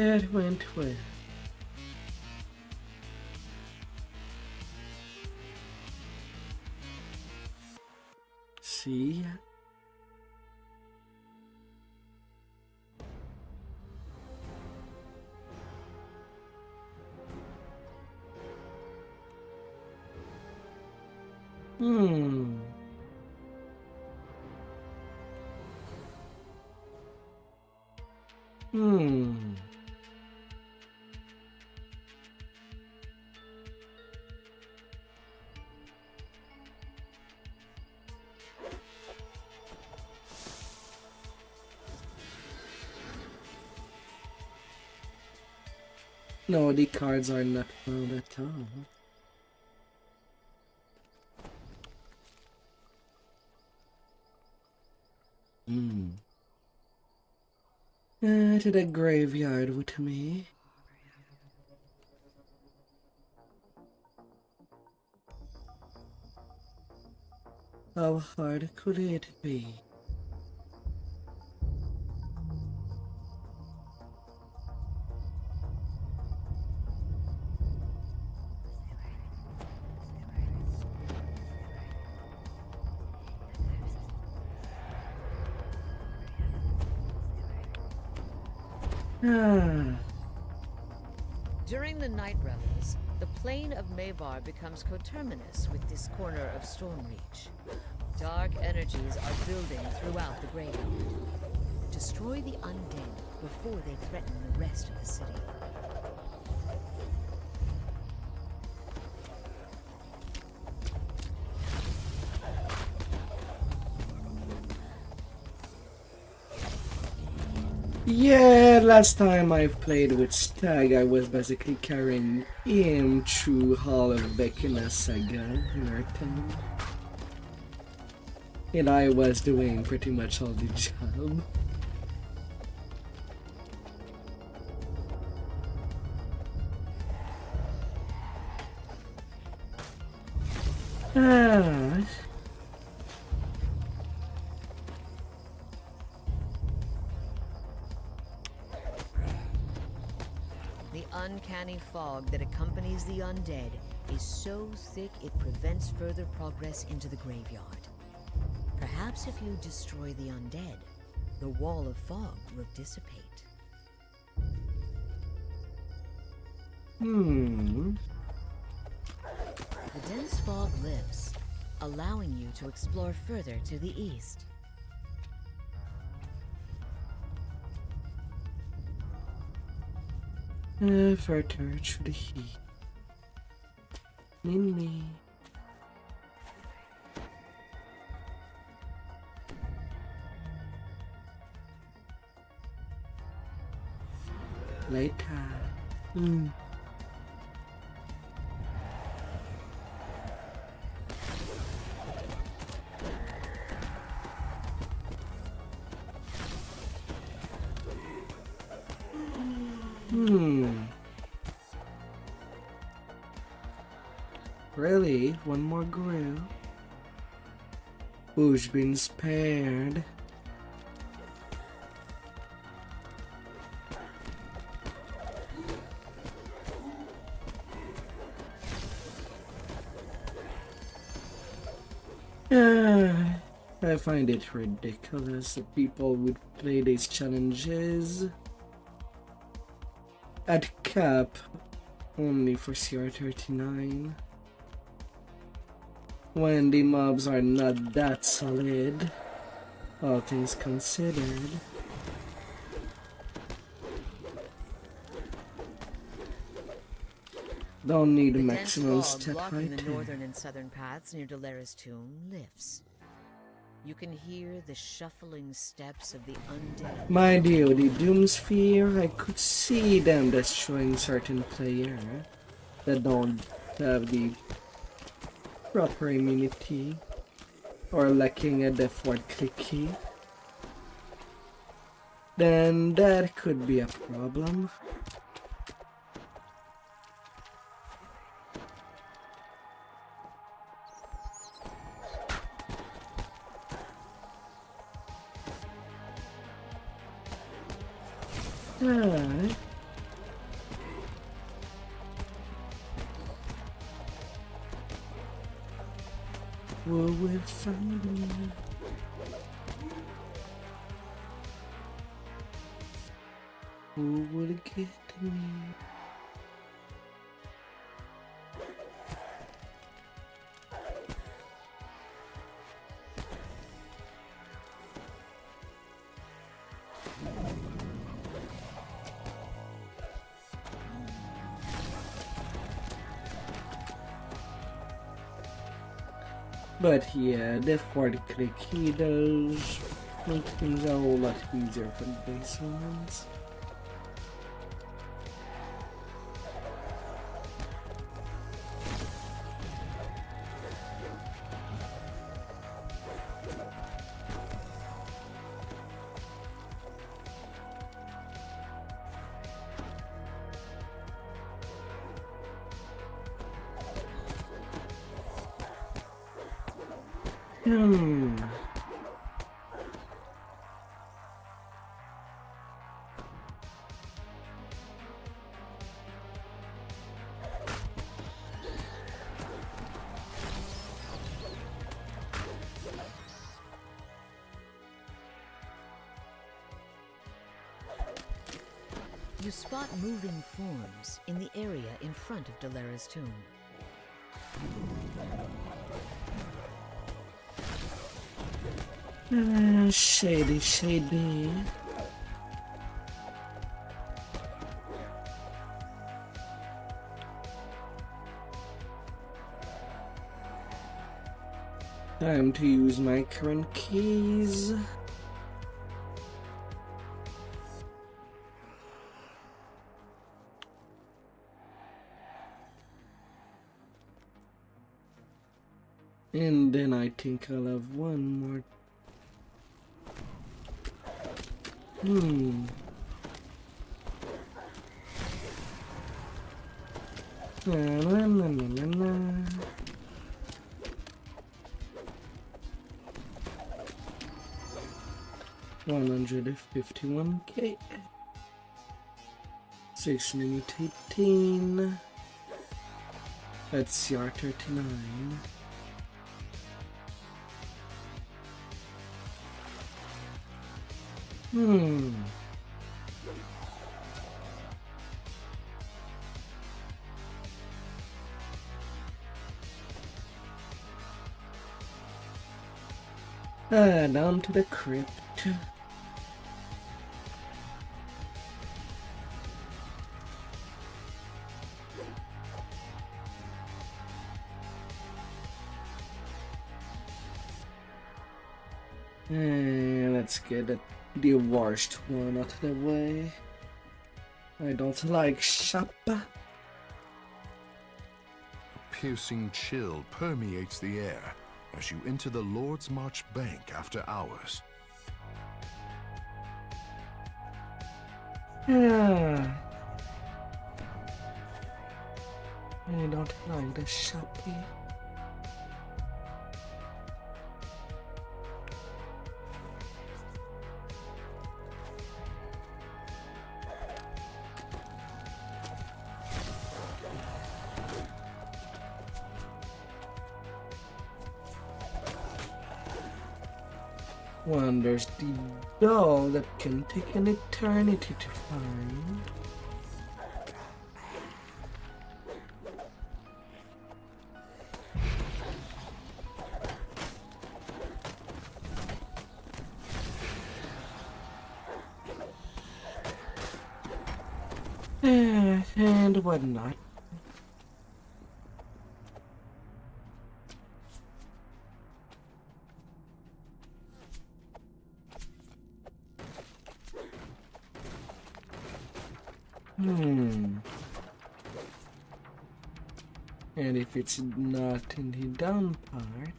It went well. See ya. Hmm. No, the cards are not found at all. To the graveyard with me. How hard could it be? During the night revels, the plane of Mavar becomes coterminous with this corner of Stormreach. Dark energies are building throughout the graveyard. Destroy the undead before they threaten the rest of the city. Yeah, last time I played with Stag, I was basically carrying him through Hall of Bekina Saga in our town. And I was doing pretty much all the job. The uncanny fog that accompanies the undead is so thick it prevents further progress into the graveyard. Perhaps if you destroy the undead, the wall of fog will dissipate. The dense fog lifts, allowing you to explore further to the east. Further through the heat. Minnie. Later. Really? One more grill? Who's been spared? I find it ridiculous that people would play these challenges at cap only for CR39 when the mobs are not that solid, all things considered. Don't need The maximum dense fog step blocking height. the northern and southern paths near Dalera's tomb lifts. You can hear the shuffling steps of the undead. Mind you, the Doomsphere, I could see them destroying certain players that don't have the proper immunity or lacking a default click key. Then that could be a problem. Who will find me? Who will get me? But yeah, the for the click he does make things a whole lot easier for the base ones. You spot moving forms in the area in front of Dalera's tomb. Shady, shady. Time to use my current keys. And then I think I'll have one more. Na, na, na, na, na. $151K. 6 minute 18. That's CR39. Down to the crypt. Let's get the worst one out of the way. I don't like Shappa. A piercing chill permeates the air as you enter the Lord's March Bank after hours. I don't like the Shappy. Wonders the doll that can take an eternity to find. And whatnot. And if it's not in the down part,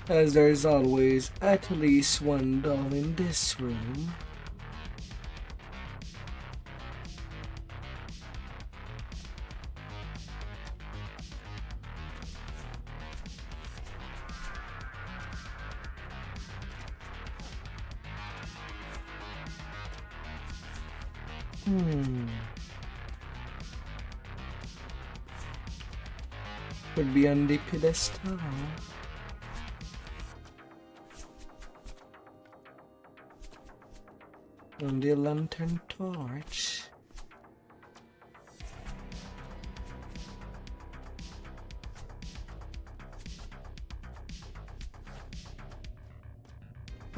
as there's always at least one doll in this room. would be on the pedestal. On the lantern torch.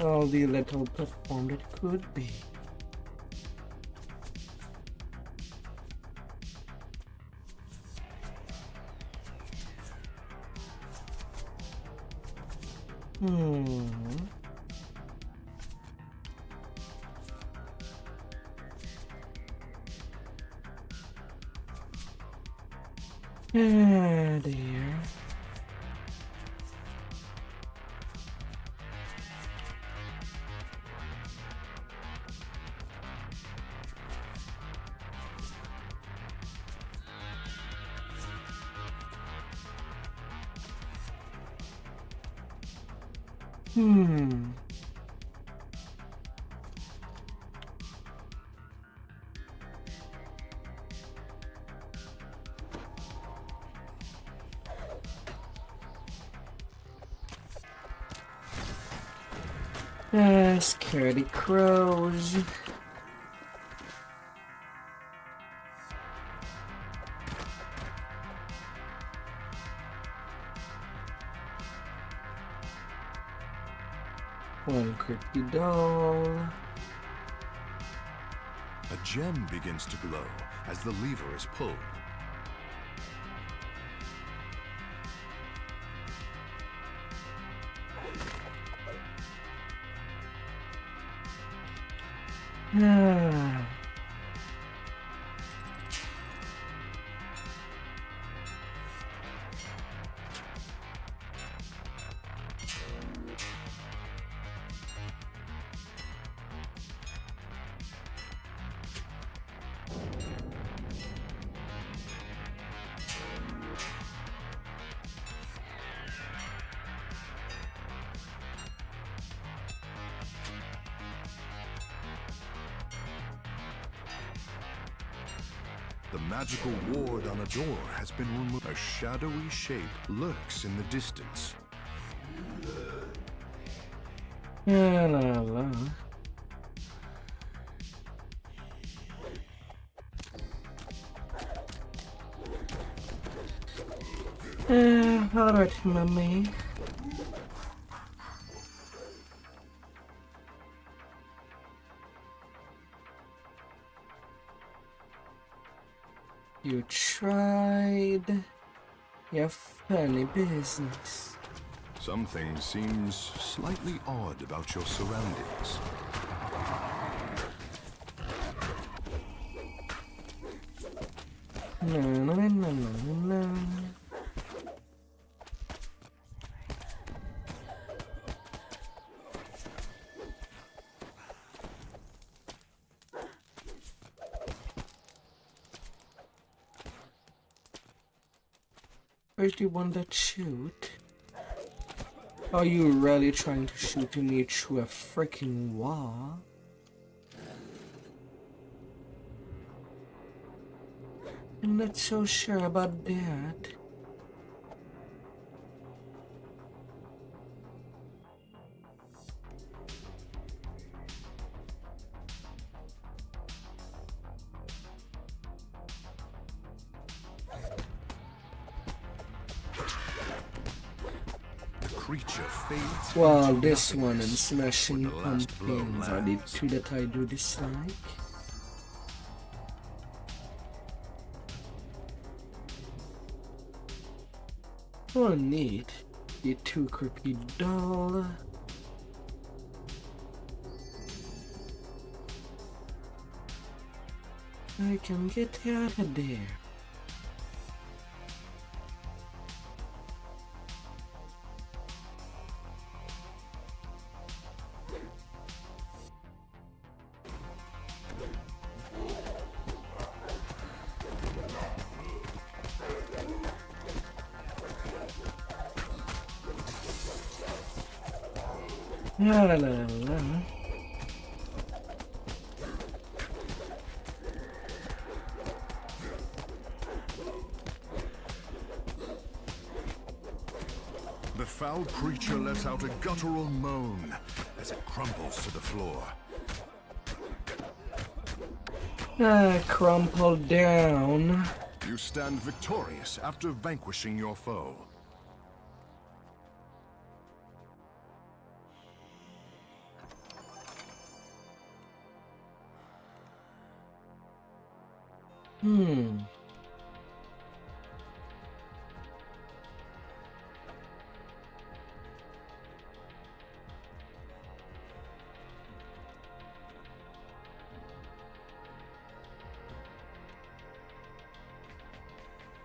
All the little platform that could be. Ah, dear. Scaredy crows. One creepy doll. A gem begins to glow as the lever is pulled. The magical ward on a door has been removed. A shadowy shape lurks in the distance. La la la. Alright, mommy. You tried your funny business. Something seems slightly odd about your surroundings. No, no, no, no, no, no. Where's the one that shoot? Are you really trying to shoot me through a freaking wall? I'm not so sure about that. Well, this one and smashing pumpkins are the two that I do dislike. Oh, neat. The two creepy doll. I can get out of there. La la la la. foul creature lets out a guttural moan as it crumbles to the floor. Crumple down. You stand victorious after vanquishing your foe.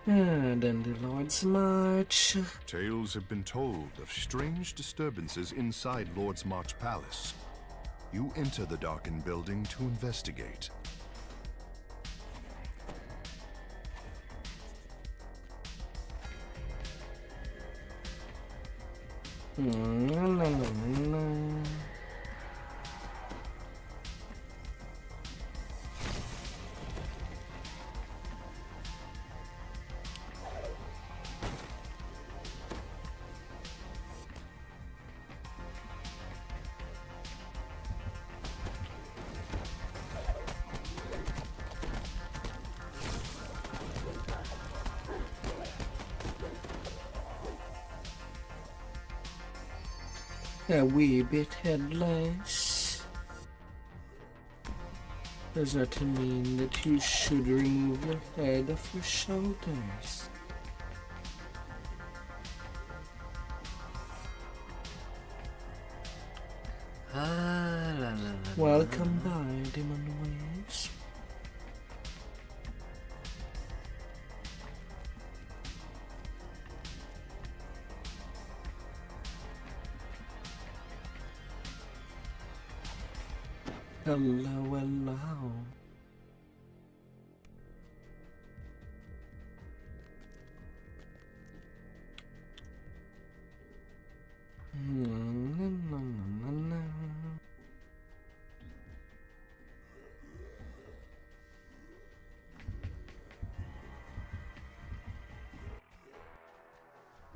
And then the Lord's March. Tales have been told of strange disturbances inside Lord's March Palace. You enter the darkened building to investigate. A wee bit headless. Does not mean that you should remove your head off your shoulders. Welcome by, Demon Waves. Hello, hello.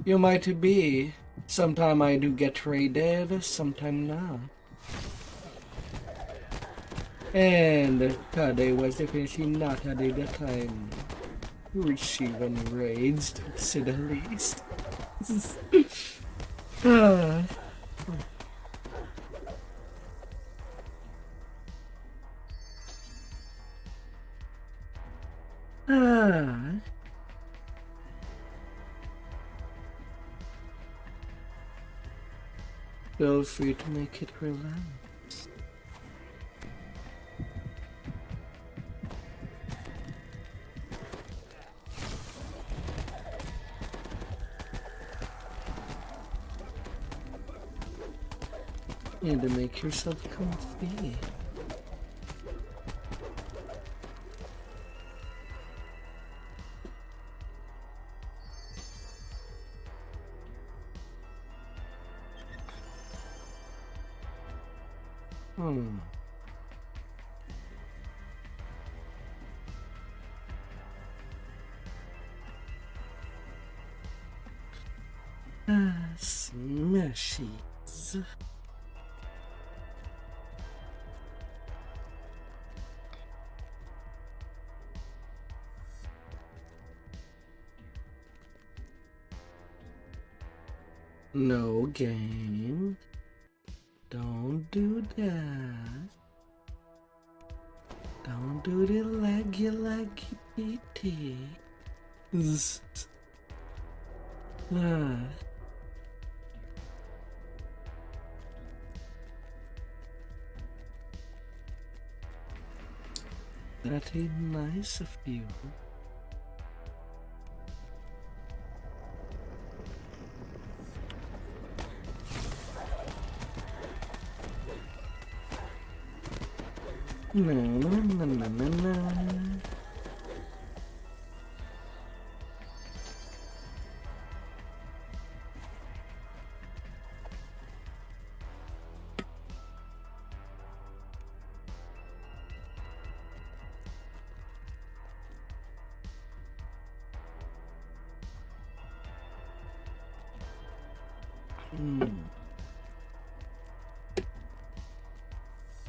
You might be. Sometime I do get traded, sometime not. And today was definitely not a day that I'm receiving raids, to say the least. Feel free to make it relax. And to make yourself comfy. Smashies. No game. Don't do that. Don't do the leggy PT. That ain't nice of you. No, no, no, no, no, no.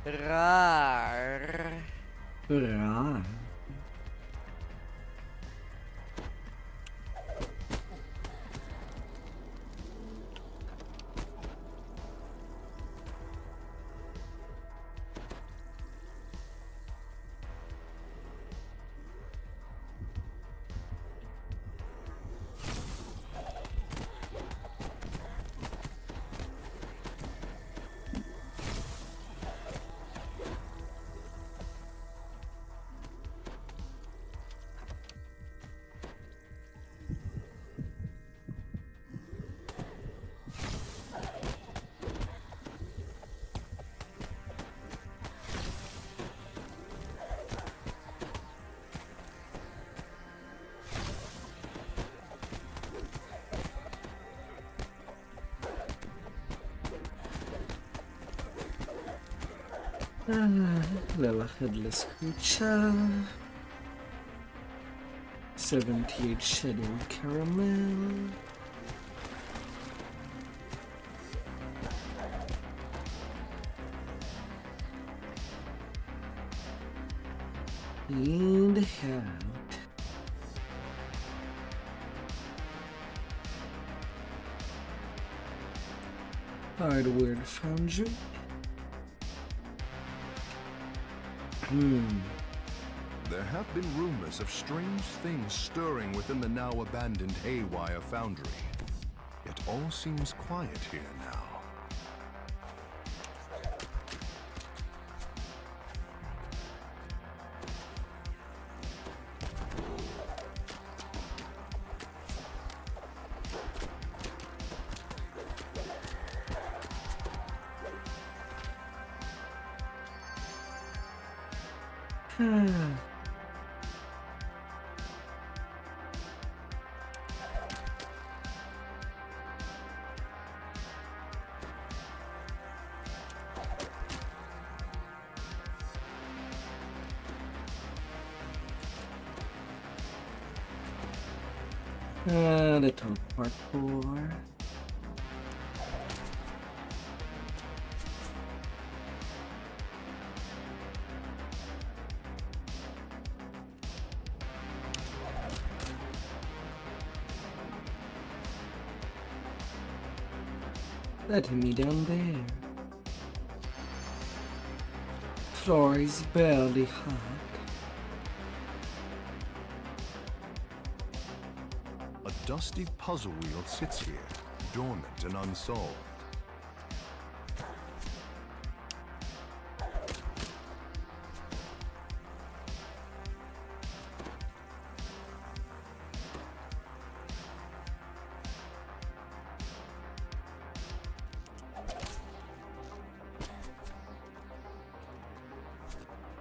Rar. Rar. Little headless creature. 78 shading caramel. In the hat. Hardware foundry. There have been rumors of strange things stirring within the now abandoned Haywire Foundry. Yet all seems quiet here now. Little parkour. Let me down there. Floor is barely hot. A dusty puzzle wheel sits here, dormant and unsolved.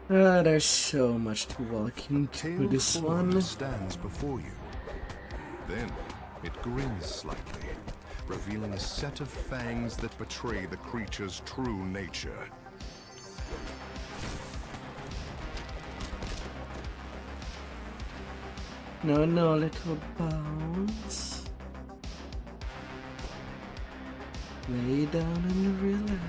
There's so much to walk into this one. Stands before you. Then it grins slightly, revealing a set of fangs that betray the creature's true nature. No, little bones. Lay down and relax.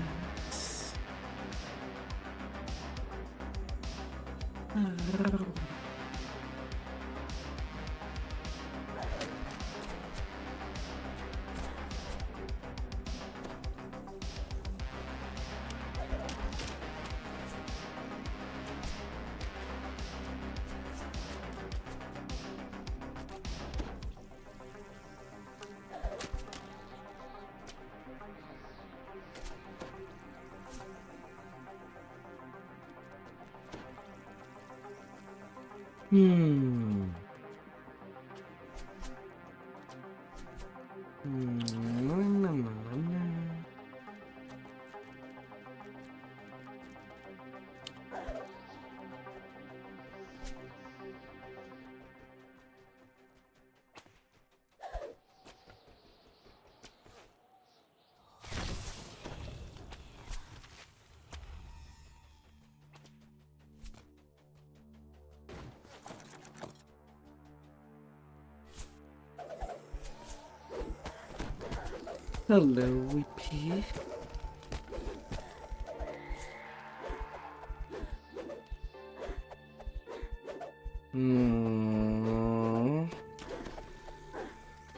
Hello, Whippy.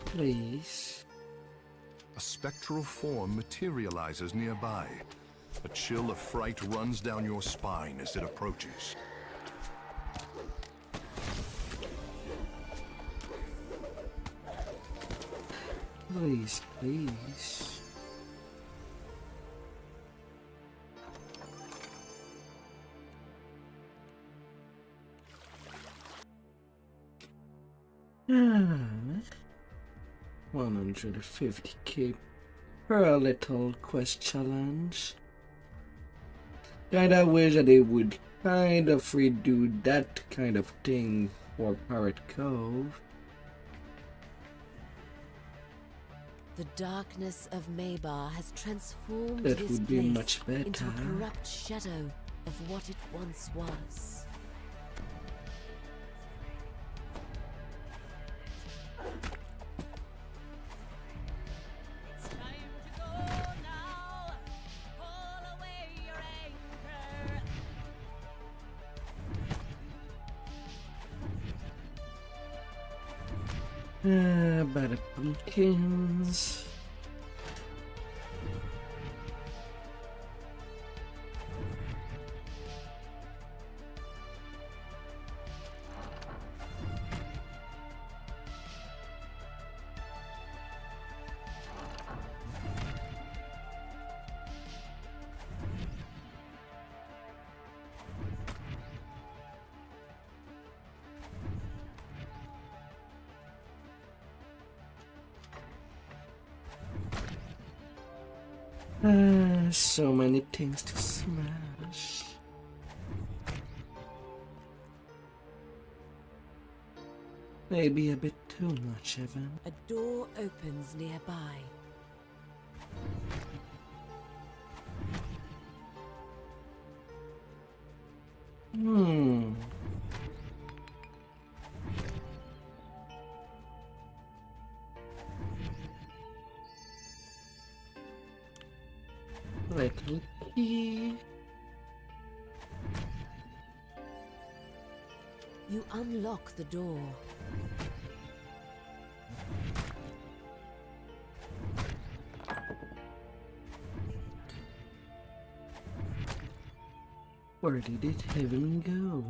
Please. A spectral form materializes nearby. A chill of fright runs down your spine as it approaches. Please, please. Ah, 150k per little quest challenge. Kinda wish that they would kind of redo that kind of thing for Pirate Cove. The darkness of Maybar has transformed That this would be place much better. into a corrupt shadow of what it once was. By the pumpkins. So many things to smash. Maybe a bit too much, Evan. A door opens nearby. Little key. You unlock the door. Where did it even go?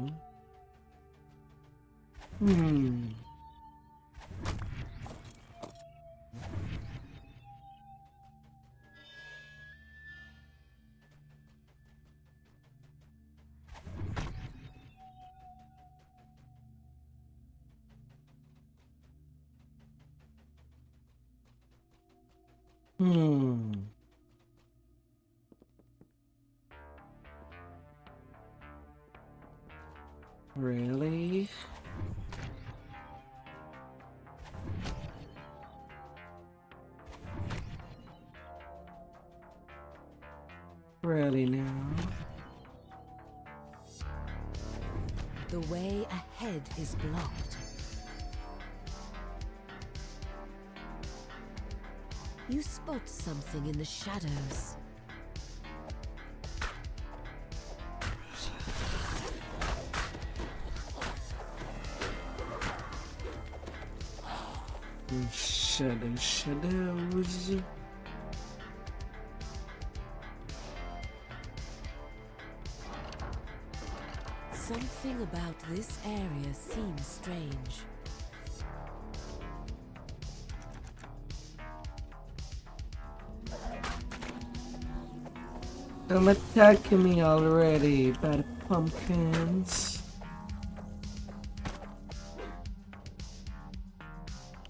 Really? Really now? The way ahead is blocked. You spot something in the shadows. Shadows. Something about this area seems strange. Don't attack me already, bad pumpkins.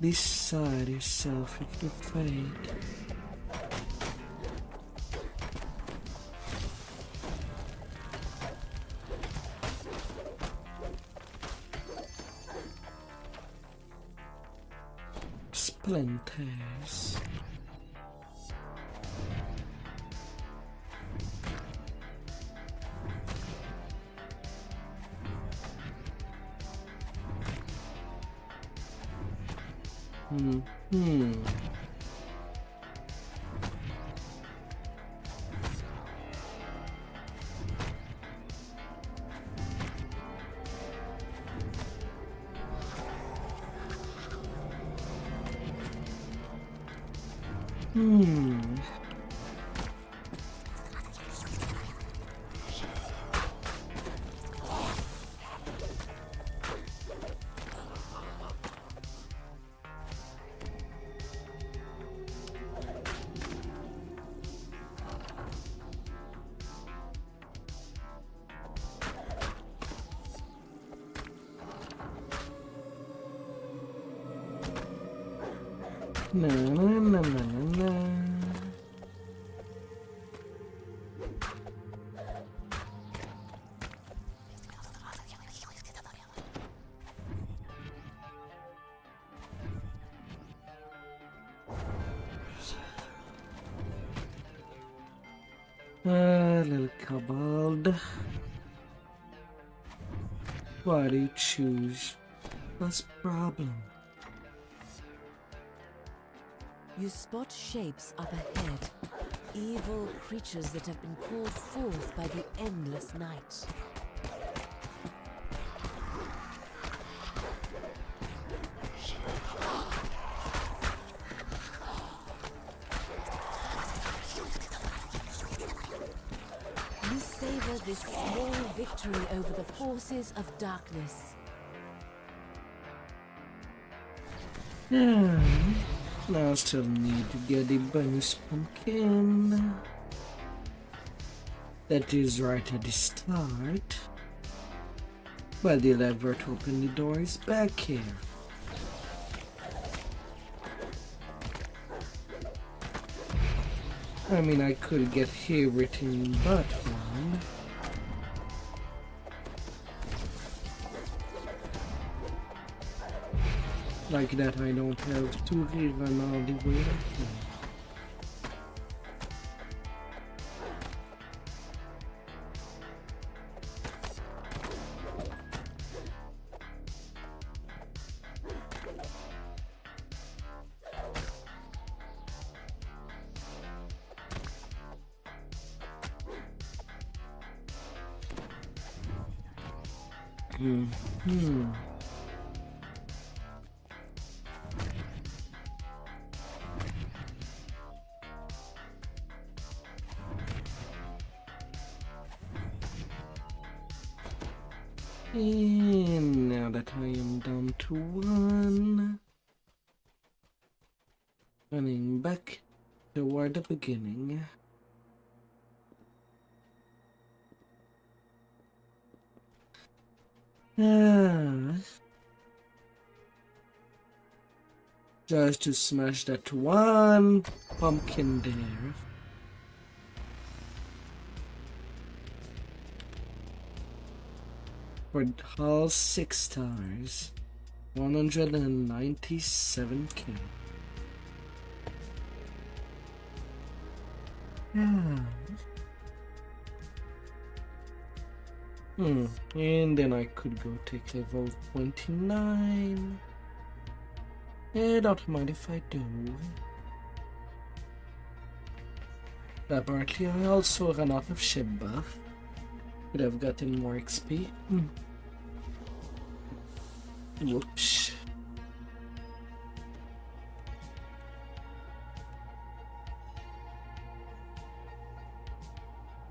Decide yourself if you fade. Splinters. Na na na na na na. Little kobold. Why do you choose? What's the problem? You spot shapes up ahead. Evil creatures that have been called forth by the endless night. You savor this small victory over the forces of darkness. Yeah. Now I still need to get the bonus pumpkin. That is right at the start. But the lever to open the door is back here. I mean, I could get here written but one. Like that I don't have to run all the way up here. And now that I am down to one, running back toward the beginning. Just to smash that one pumpkin there. For all 6 stars, 197k. And then I could go take level 29. I don't mind if I do. Apparently I also ran out of ship buff. Could have gotten more XP. Whoops.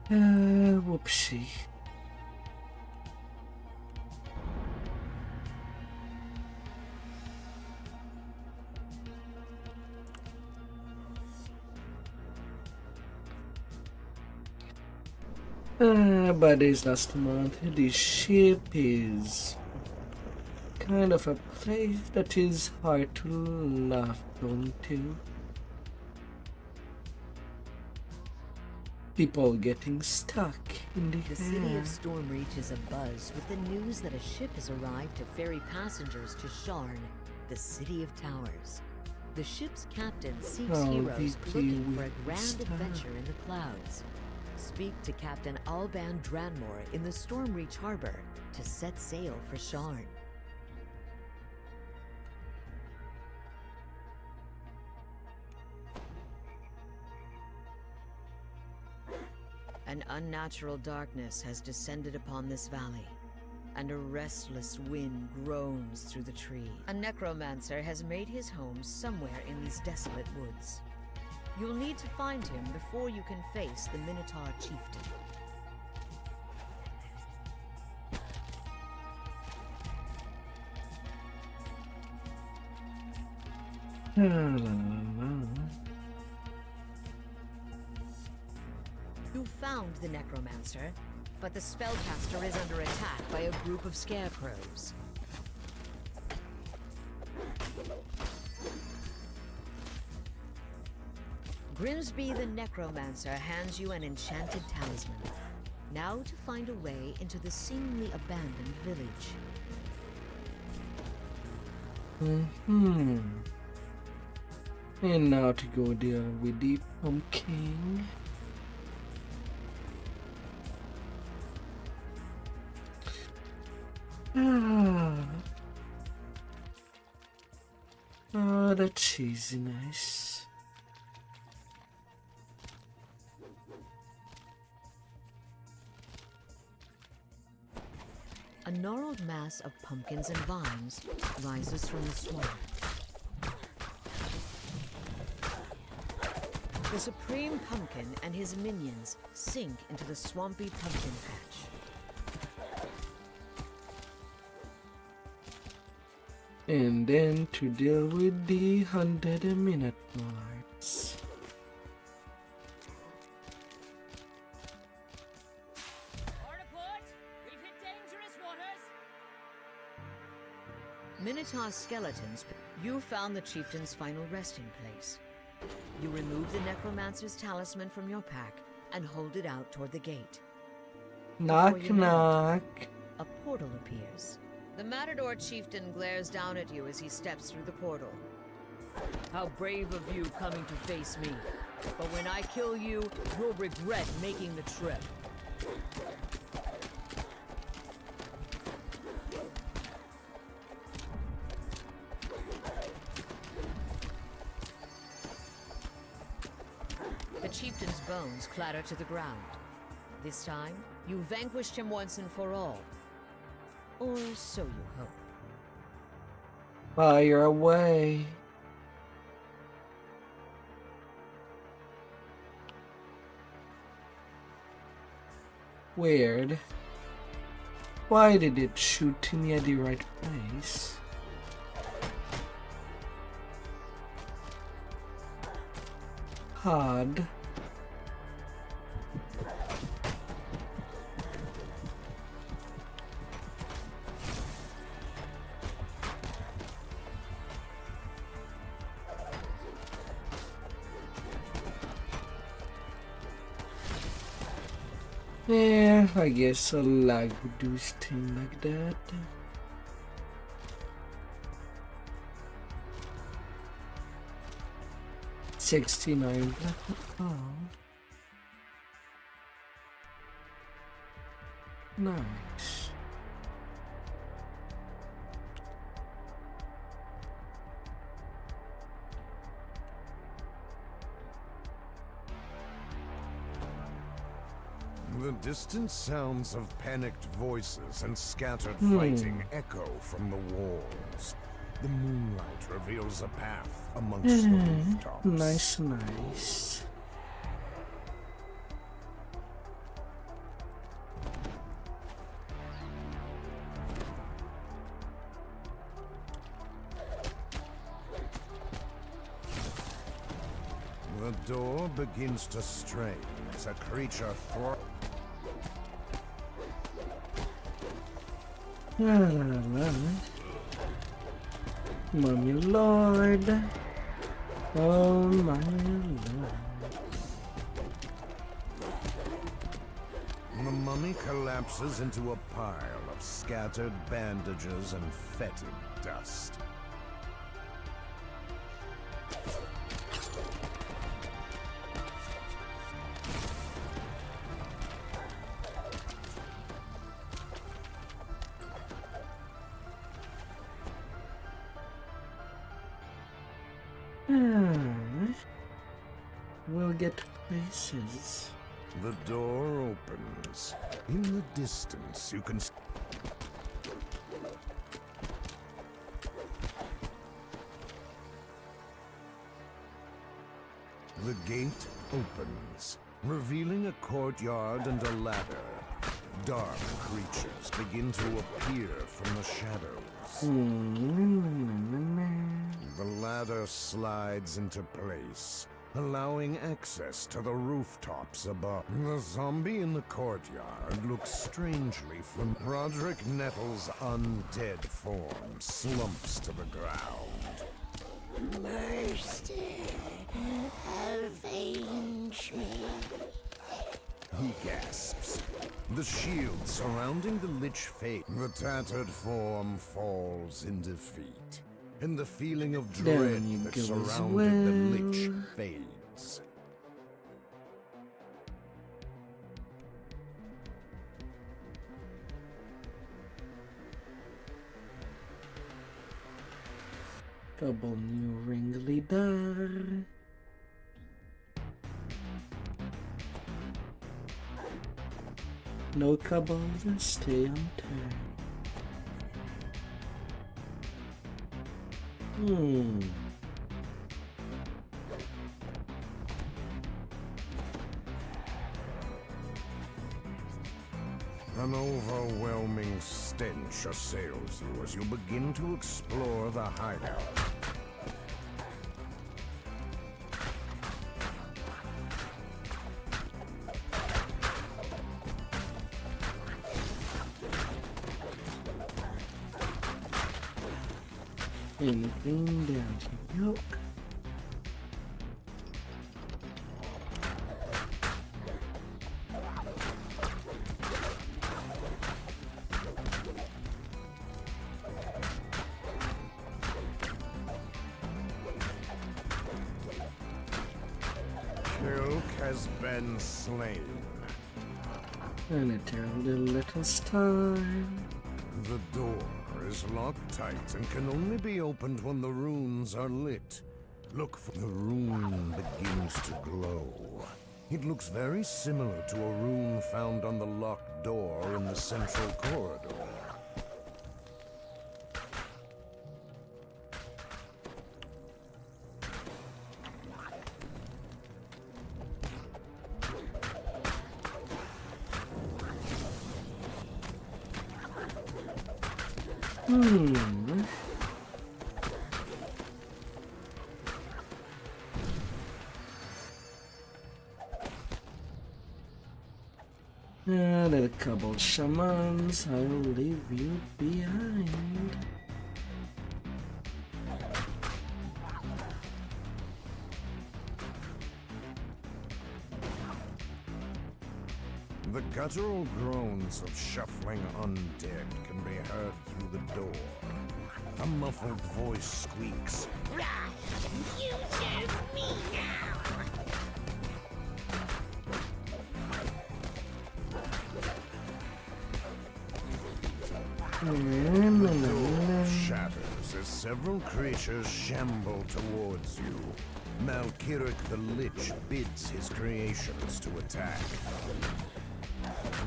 Whoopsie. But this last month, this ship is kind of a place that is hard to laugh onto. People getting stuck in the The city of Stormreach is abuzz with the news that a ship has arrived to ferry passengers to Sharn, the city of towers. The ship's captain seeks heroes looking for a grand adventure in the clouds. Speak to Captain Alban Dranmore in the Stormreach Harbor to set sail for Sharn. An unnatural darkness has descended upon this valley, and a restless wind groans through the tree. A necromancer has made his home somewhere in these desolate woods. You'll need to find him before you can face the Minotaur chieftain. You found the necromancer, but the spellcaster is under attack by a group of scarecrows. Grimsby the necromancer hands you an enchanted talisman. Now to find a way into the seemingly abandoned village. And now to go there with the pumpkin. Oh, that cheese is nice. A gnarled mass of pumpkins and vines rises from the swamp. The Supreme Pumpkin and his minions sink into the swampy pumpkin patch. And then to deal with the 100-minute marks. Minotaur skeletons. You found the chieftain's final resting place. You remove the necromancer's talisman from your pack and hold it out toward the gate. Knock, knock. A portal appears. The Matador chieftain glares down at you as he steps through the portal. How brave of you coming to face me. But when I kill you, you'll regret making the trip. The chieftain's bones clatter to the ground. This time, you vanquished him once and for all. Or so you hope. Fire away. Weird. Why did it shoot me at the right place? Odd. Yeah, I guess a lag would do his thing like that. $69. Oh. Nice. The distant sounds of panicked voices and scattered fighting echo from the walls. The moonlight reveals a path amongst the rooftops. Nice, nice. The door begins to strain as a creature Mommy Lord. Oh my Lord. The mummy collapses into a pile of scattered bandages and fetid dust. We'll get places. The door opens. In the distance, you can The gate opens, revealing a courtyard and a ladder. Dark creatures begin to appear from the shadows. The ladder slides into place, allowing access to the rooftops above. The zombie in the courtyard looks strangely familiar. Roderick Nettle's undead form slumps to the ground. Mercy, avenge me. He gasps. The shield surrounding the Lich fate. The tattered form falls in defeat, and the feeling of dread that surrounded the Lich fades. Double new ringleader. No kobolds, stay on turn. An overwhelming stench assails you as you begin to explore the hideout. Anything down here? Nope. Kilk has been slain. And it turned a little star. The door is locked tight and can only be opened when the runes are lit. Look for the rune begins to glow. It looks very similar to a rune found on the locked door in the central corridor. Little kobold shamans, I'll leave you behind. The guttural groans of shuffling undead can be heard through the door. A muffled voice squeaks. Right, you serve me now. The door shatters as several creatures shamble towards you. Malkiric the Lich bids his creations to attack.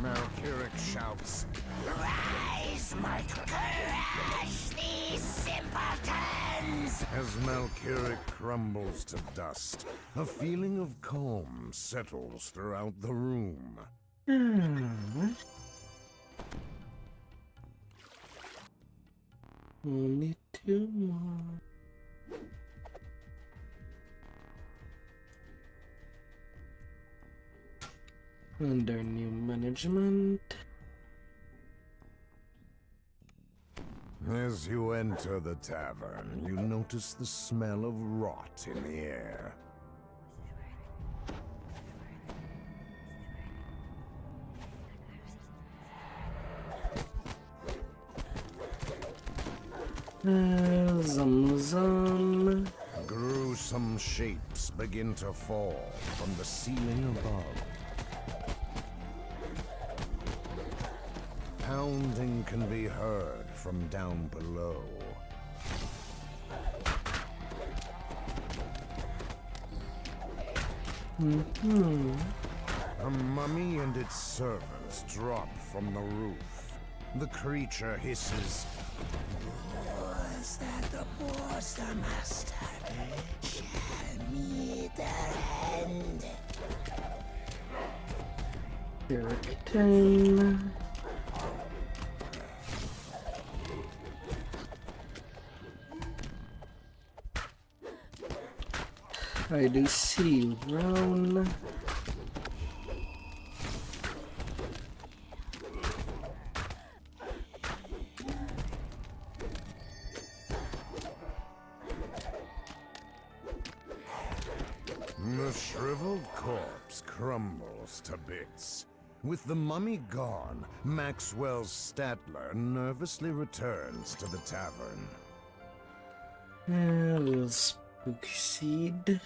Malkiric shouts, Rise, might crush these simpletons! as Malkiric crumbles to dust. A feeling of calm settles throughout the room. Only two more. Under new management. As you enter the tavern, you notice the smell of rot in the air. Zum. Gruesome shapes begin to fall from the ceiling above. Pounding can be heard from down below. A mummy and its servants drop from the roof. The creature hisses. Was that the boss, the master? Shall meet bitter end. Hurricane. I do see Roan. The shriveled corpse crumbles to bits. With the mummy gone, Maxwell Statler nervously returns to the tavern. A little spooky seed.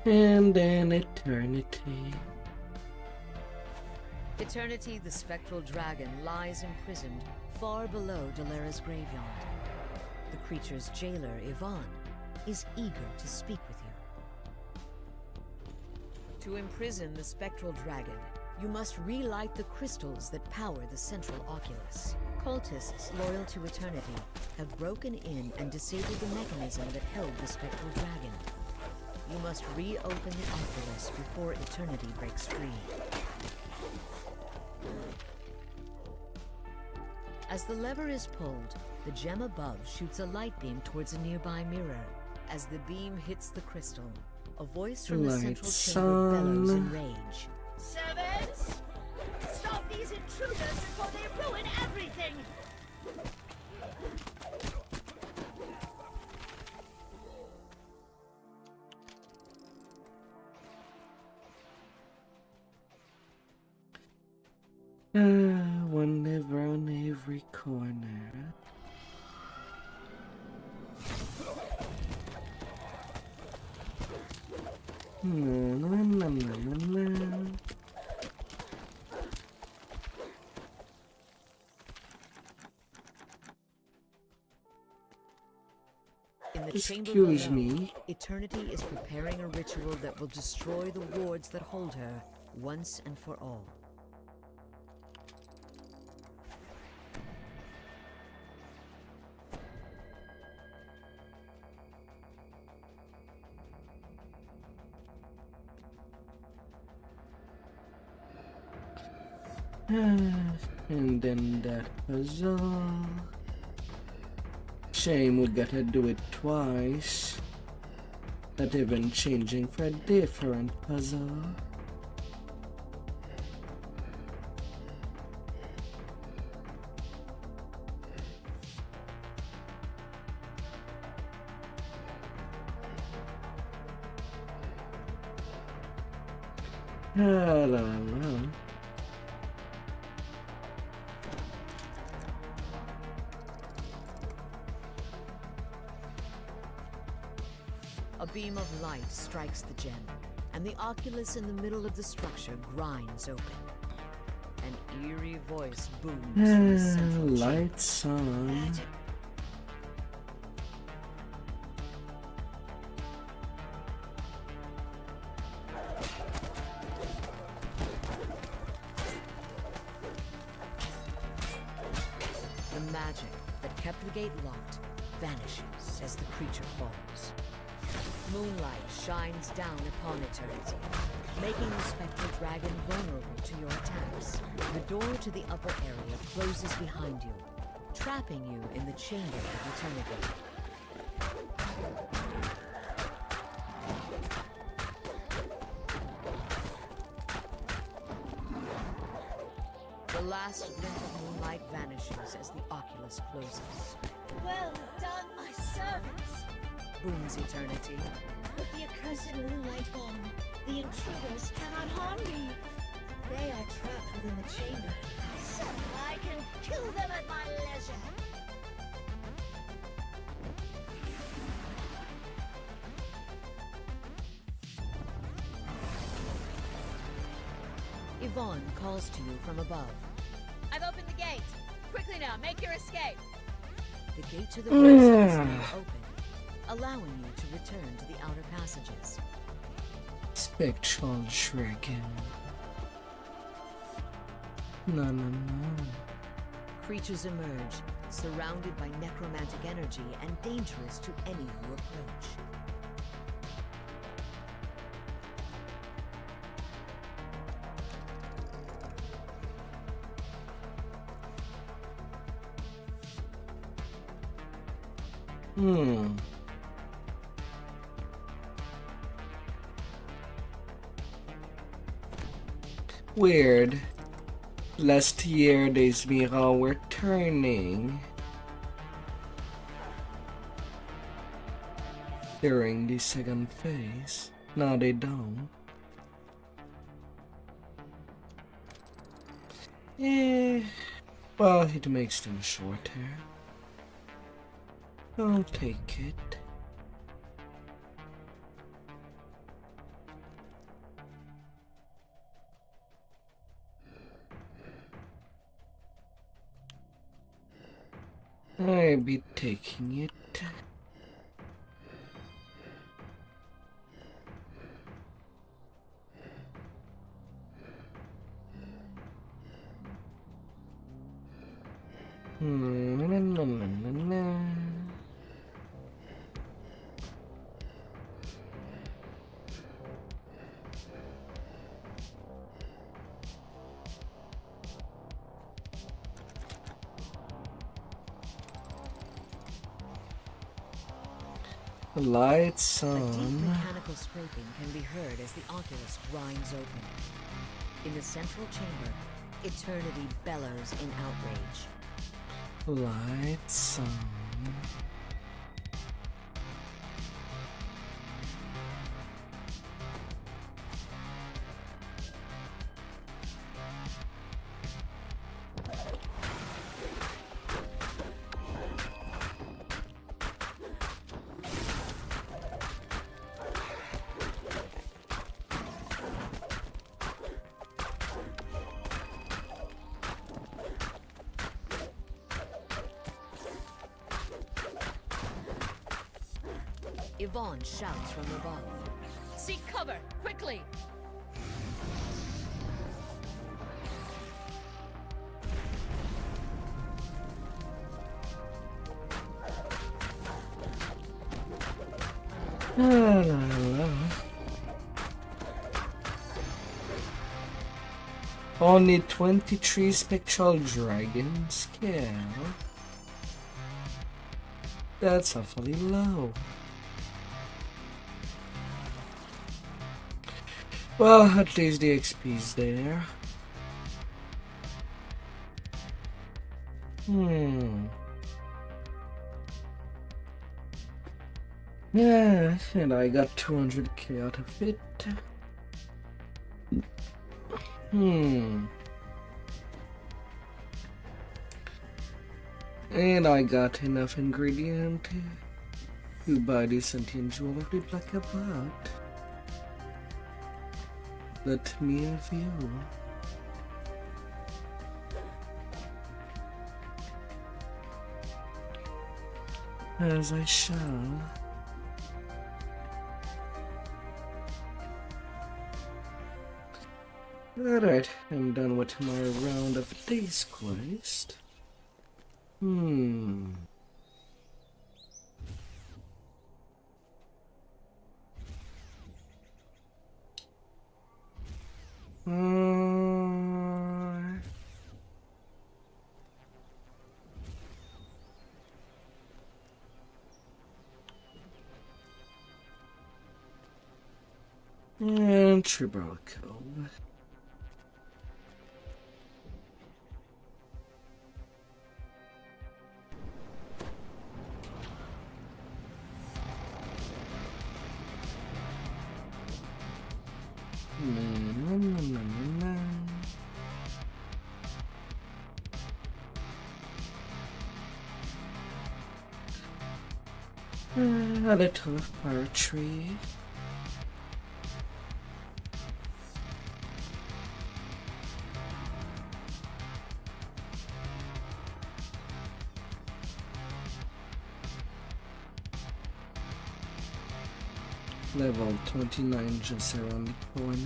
And then Eternity. Eternity, the spectral dragon, lies imprisoned far below Dalera's graveyard. The creature's jailer, Yvonne, is eager to speak with you. To imprison the spectral dragon, you must relight the crystals that power the central oculus. Cultists loyal to Eternity have broken in and disabled the mechanism that held the spectral dragon. You must reopen the oculus before Eternity breaks free. As the lever is pulled, the gem above shoots a light beam towards a nearby mirror. As the beam hits the crystal, a voice from the central chamber bellows in rage. Servants! Stop these intruders before they ruin everything! One lever on every corner. In the chamber Excuse below, me. Eternity is preparing a ritual that will destroy the wards that hold her once and for all. And then that puzzle. Shame we gotta do it twice. Not even changing for a different puzzle. La la la. A beam of light strikes the gem, and the oculus in the middle of the structure grinds open. An eerie voice booms from the central chamber. Lights on. The magic that kept the gate locked vanishes as the creature falls. Moonlight shines down upon Eternity, making the spectral dragon vulnerable to your attacks. The door to the upper area closes behind you, trapping you in the chamber of Eternity. The last glint of moonlight vanishes as the oculus closes. Well done, my servants! Booms Eternity. With the accursed moonlight gone, the intruders cannot harm me. They are trapped within the chamber, so I can kill them at my leisure. Yvonne calls to you from above. I've opened the gate. Quickly now, make your escape. The gate to the rooms is now open, allowing you to return to the outer passages. Spectral dragon. No. Creatures emerge, surrounded by necromantic energy and dangerous to any who approach. Weird. Last year, these mirrors were turning during the second phase. Now they don't. Well, it makes them shorter. I'll take it. I'll be taking it. Lights on. A deep mechanical scraping can be heard as the oculus grinds open. In the central chamber, eternity bellows in outrage. Lights on. Yvonne shouts from above. Seek cover, quickly! Only 23 spectral dragons scale. That's awfully low. Well, at least the XP's there. Yeah, and I got 200k out of it. And I got enough ingredient to buy the sentient jewel of the black abbot. Let me review. As I shall. Alright, I'm done with my round of day's quest. And Tribal Cove. A little poetry. Level 29 just around the corner.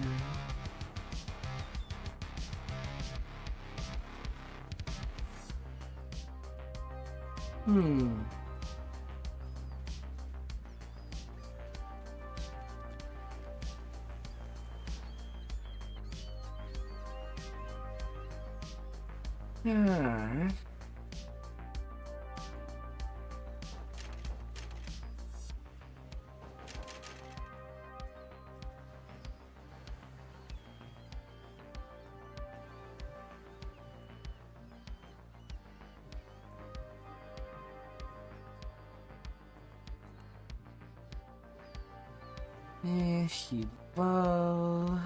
Well.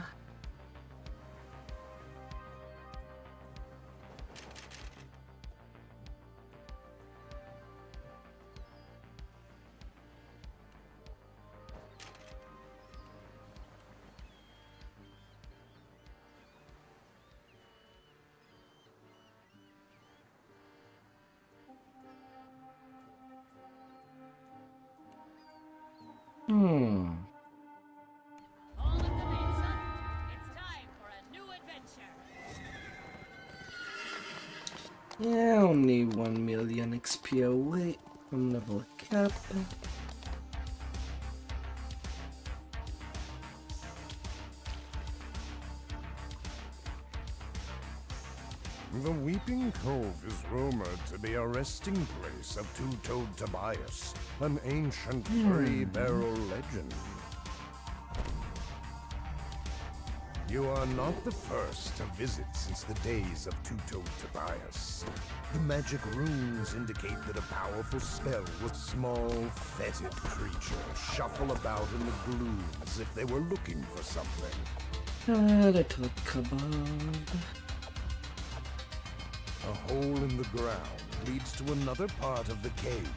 Yeah, only 1 million XP away from level cap. The Weeping Cove is rumored to be a resting place of two-toed Tobias, an ancient three-barrel legend. You are not the first to visit since the days of two-toed Tobias. The magic runes indicate that a powerful spell with small, fetid creatures shuffle about in the gloom as if they were looking for something. A little kebab. A hole in the ground leads to another part of the cave.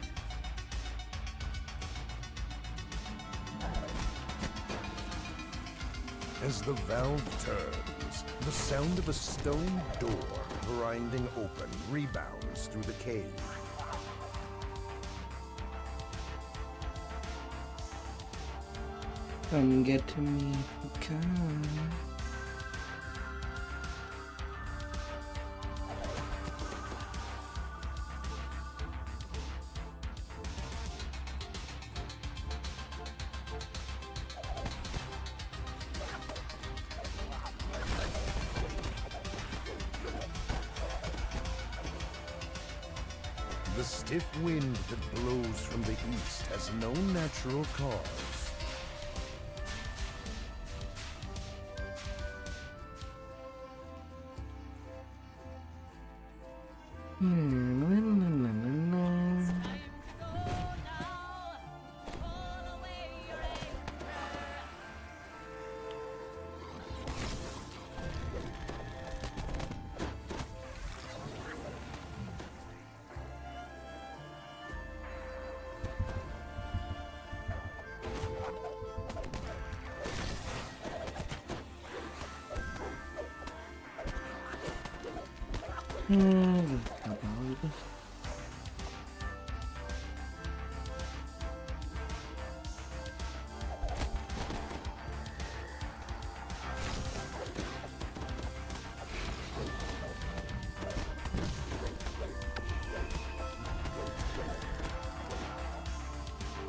As the valve turns, the sound of a stone door grinding open rebounds through the cave. Come get to me if you can. The stiff wind that blows from the east has no natural cause.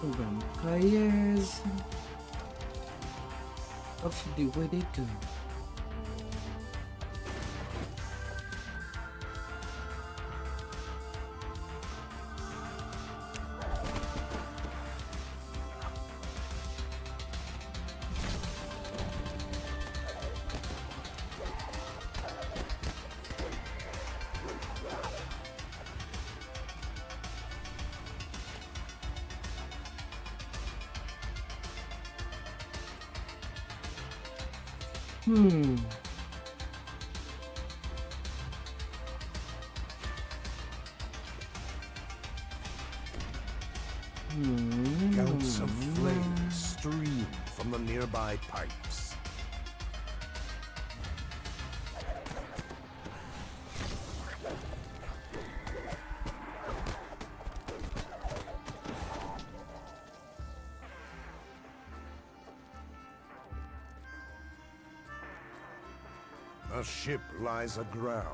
Vampires. Off the way they go. Gouts of flame stream from the nearby pipes. A ship lies aground,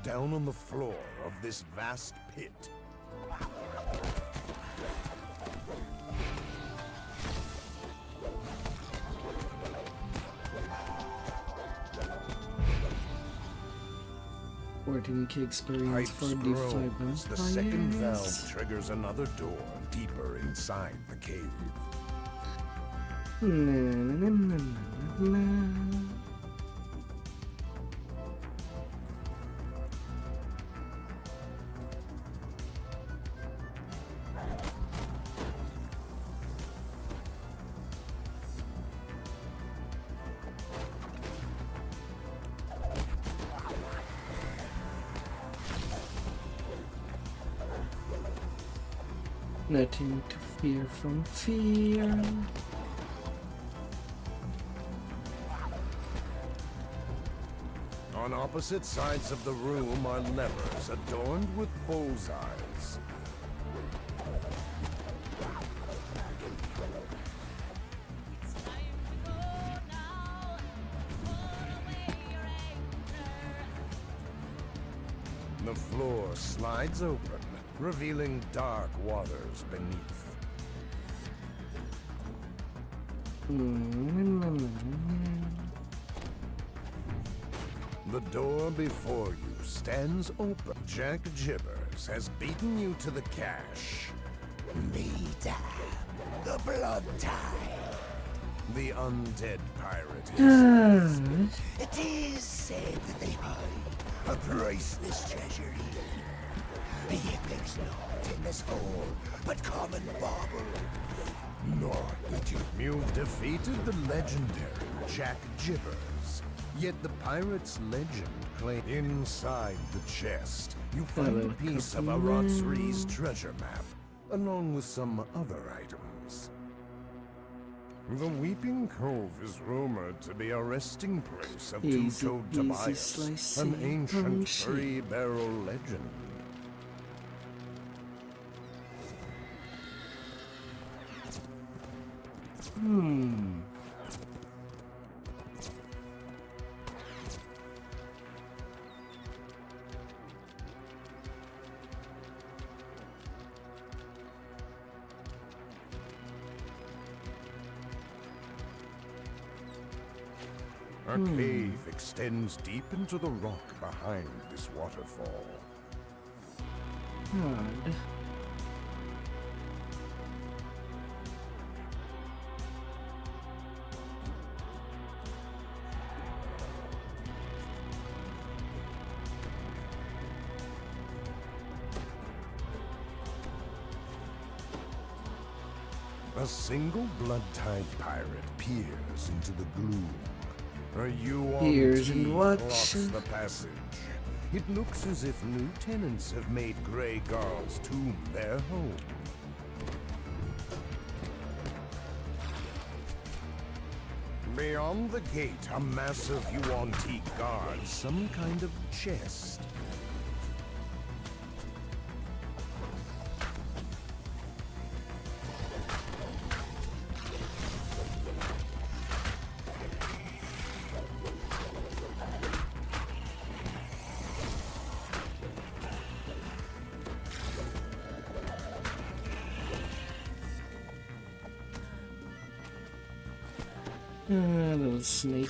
down on the floor of this vast pit. Key experience for Pipes groans. The defibrillator. second valve triggers another door deeper inside the cave. Nothing to fear from fear. On opposite sides of the room are levers adorned with bullseyes. The floor slides open, revealing dark waters beneath. The door before you stands open. Jack Jibbers has beaten you to the cache. Mida, the blood tide. The undead pirate is... It is said that they hide a priceless treasure here. Yet there's naught in this hole but common bauble. Not that you've defeated the legendary Jack Jibbers. Yet the pirate's legend claims inside the chest you find a piece of Aratsri's treasure map, along with some other items. The Weeping Cove is rumored to be a resting place of two-toed Tobias, an ancient three-barrel legend. A cave extends deep into the rock behind this waterfall. Odd. A single blood-tide pirate peers into the gloom. A yuan blocks the passage. It looks as if new tenants have made Grey Garl's tomb their home. Beyond the gate, a massive Yuan-Ti guards some kind of chest. A little snaky.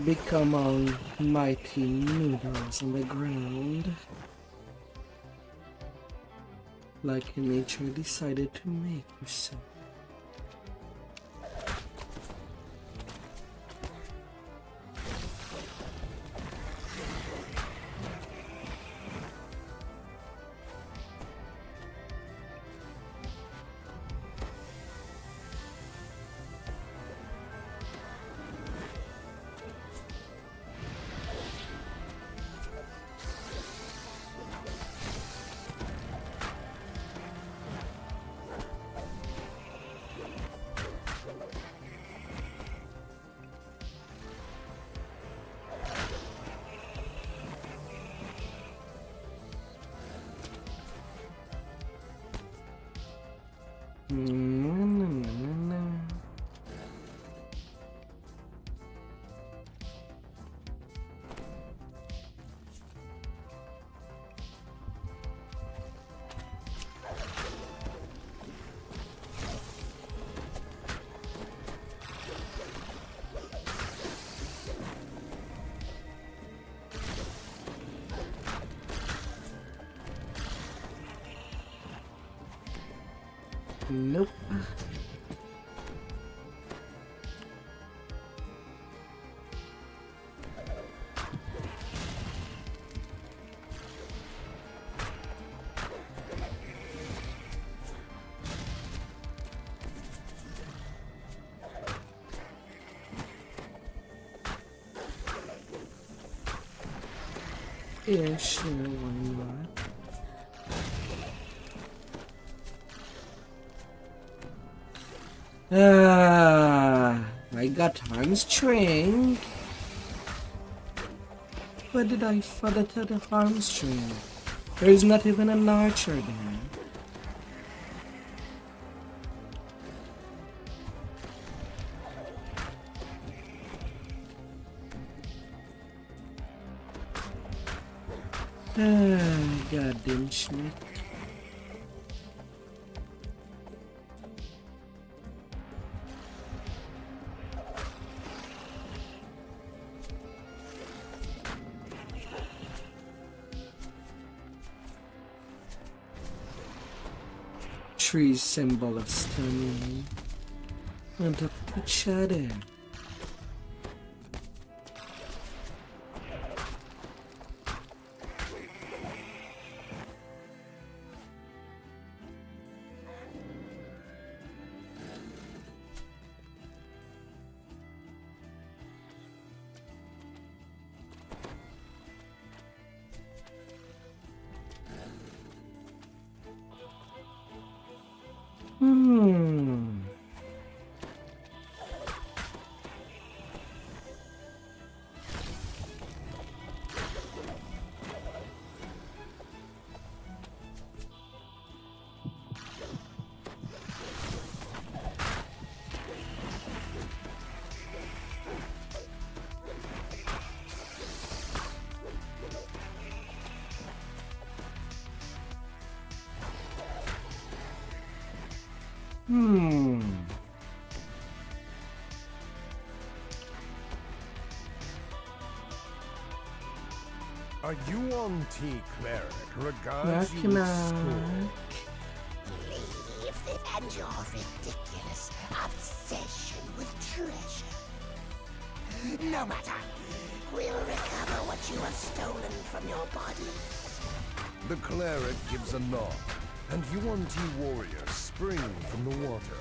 Become all mighty noodles on the ground. Like nature decided to make you so. Nope. Yeah, sure, why not? I got harm's string. Where did I follow to the harm's string? There is not even an archer there. Goddamn Schmidt. Tree symbol of stunning. And a put shadow. Are you on T, Cleric? Regards you with scorn. Leave and your ridiculous obsession with treasure. No matter. We'll recover what you have stolen from your body. The Cleric gives a nod, and Yuan-Ti warriors spring from the water.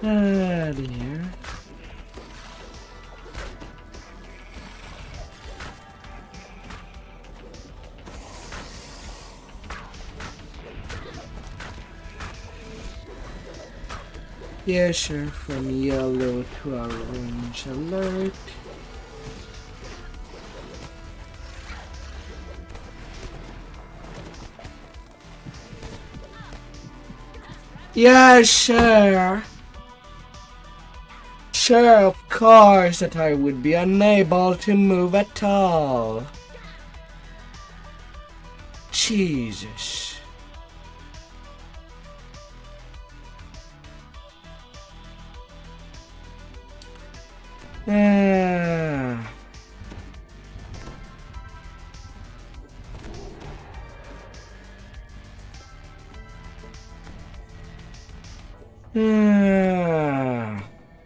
Dear. Yeah, sure, from yellow to orange alert. Yeah, sure. Sure, of course that I would be unable to move at all. Jesus.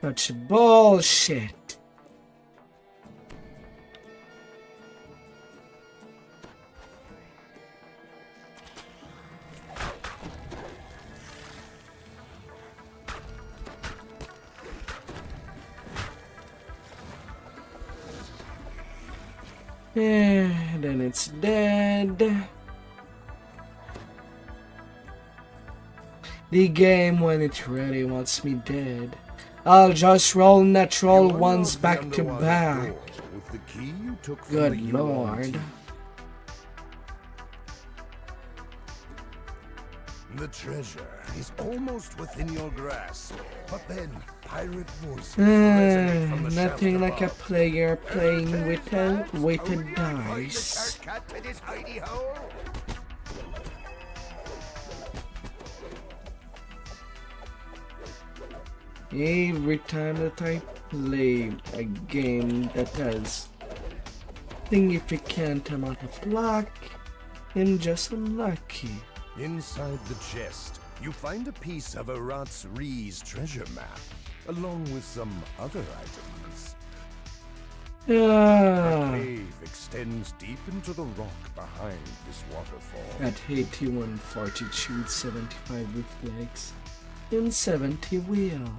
Such bullshit. Then it's dead. The game, when it's ready, wants me dead. I'll just roll natural ones back to back. With the key you took from Good the lord. The treasure is almost within your grasp, but then pirate voices Ah, from the nothing shaft like a above. player playing without weighted Only I find a dice. shortcut to this hidey hole. Every time that I play a game that has significant amount of luck, I'm just unlucky. Inside the chest, you find a piece of Aratsri's treasure map, along with some other items. Ah, The cave extends deep into the rock behind this waterfall. at 81 fortitude, 75 reflex, and 70 will.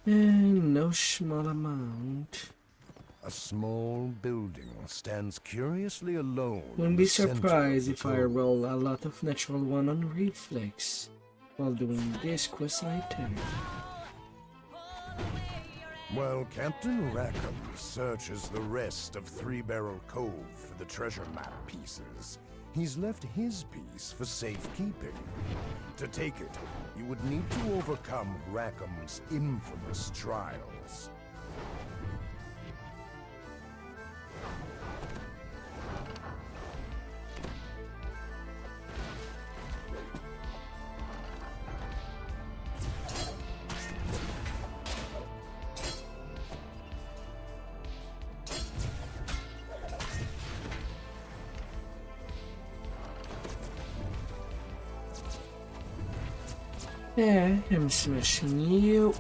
And no small amount. A small building stands curiously alone. in Wouldn't be the center of surprised the if I cove. roll a lot of natural one on reflex while doing this quest item. While Captain Rackham searches the rest of Three Barrel Cove for the treasure map pieces, he's left his piece for safekeeping. To take it, you would need to overcome Rackham's infamous trials. Yeah, I'm smashing you.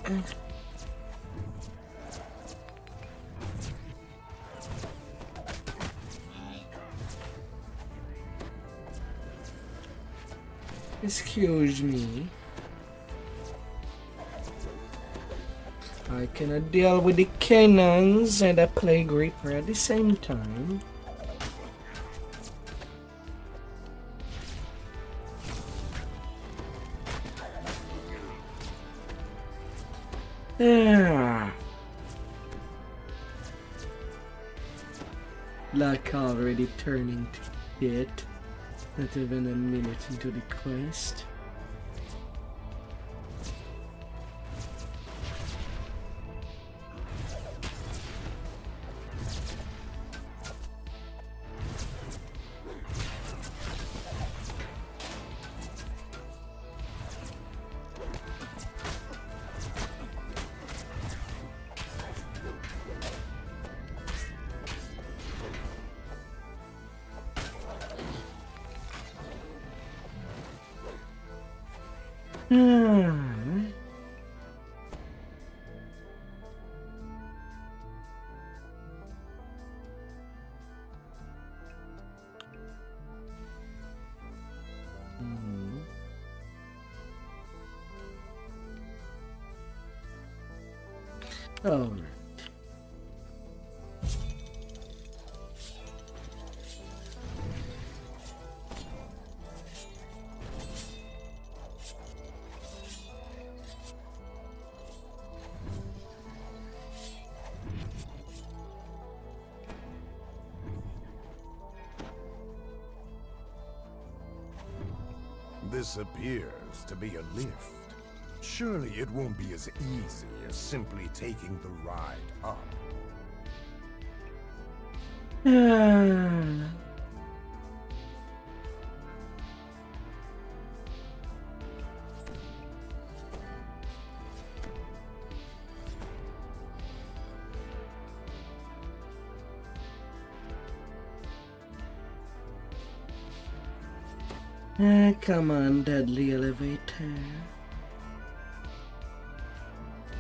Excuse me. I cannot deal with the cannons and a plague reaper at the same time. Luck already turning to shit. Not even a minute into the quest. Oh. This appears to be a lift. Surely it won't be as easy as simply taking the ride up. Come on, deadly elevator.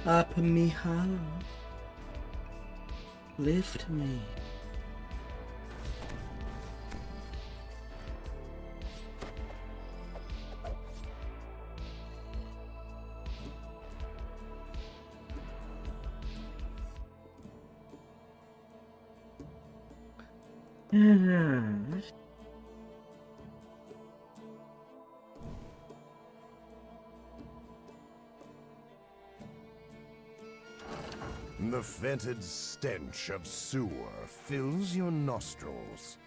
Up me hollow. Lift me. The fetid stench of sewer fills your nostrils.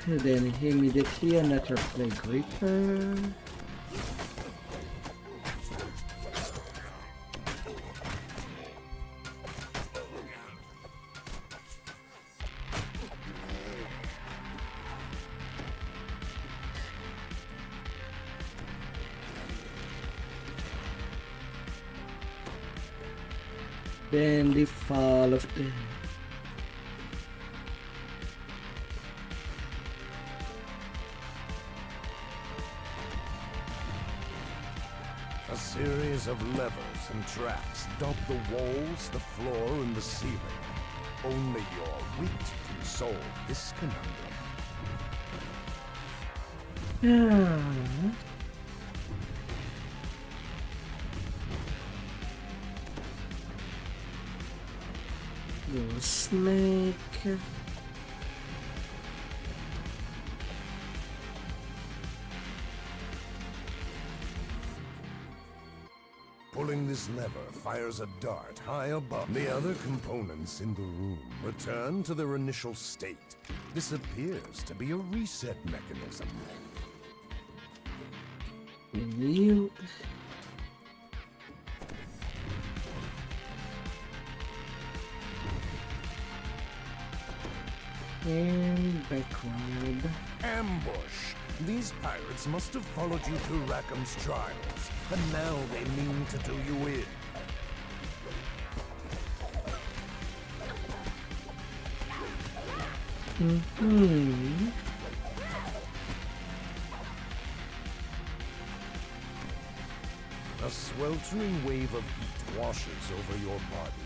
Then immediately another plague reaper. Then the fall of the A series of levers and traps dot the walls, the floor, and the ceiling. Only your wit can solve this conundrum. Little snake. Pulling this lever fires a dart high above. The other components in the room return to their initial state. This appears to be a reset mechanism. You. And backward. Ambush! These pirates must have followed you through Rackham's trials, and now they mean to do you in. A sweltering wave of heat washes over your body.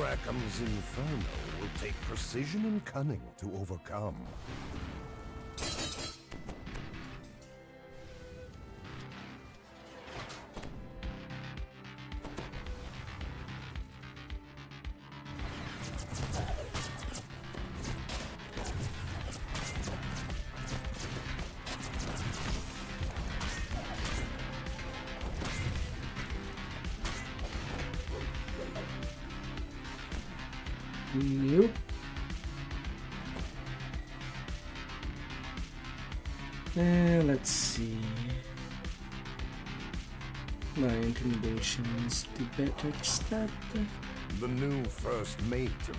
Rackham's inferno will take precision and cunning to overcome. Nope. Let's see. My intimidation's the better stat. The new first mate of...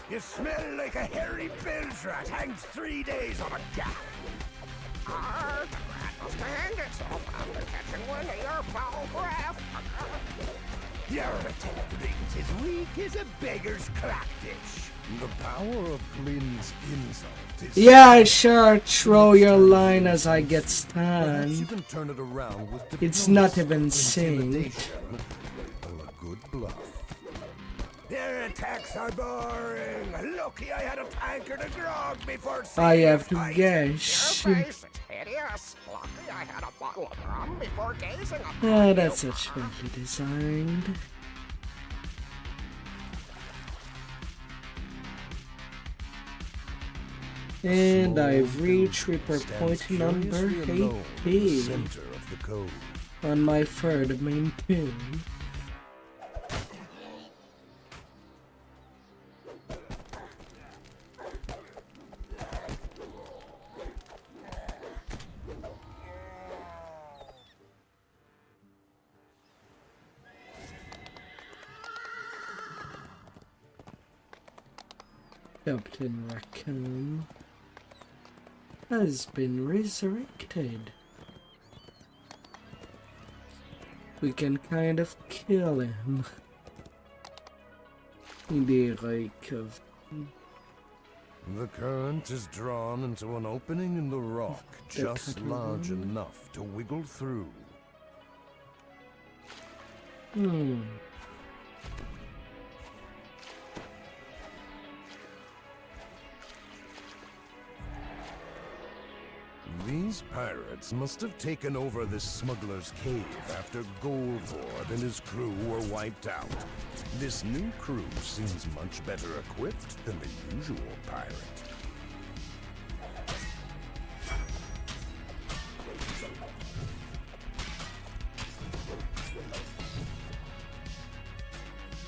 You smell like a hairy bilge rat hangs 3 days on a gap. The rat must hang itself after catching one of your foul breath. Your attendings as weak as a beggar's crack dish. The power of Glynn's insult is... Yeah, I sure throw your line as I get Perhaps you stunned. can turn it around with It's not diplomacy, even synced. intimidation, or a good bluff. Their attacks are boring. Lucky I had a tankard of grog before I seeing have a to fight. guess. Your face is hideous. Lucky I had a bottle of rum before gazing upon Ah, that's such badly designed. And I've reached Reaper point number 80 Center of the code. on my third main pin. Captain Raccoon has been resurrected. We can kind of kill him in the lake of... The current is drawn into an opening in the rock, just large enough to wiggle through. These pirates must have taken over this smuggler's cave after Goldboard and his crew were wiped out. This new crew seems much better equipped than the usual pirate.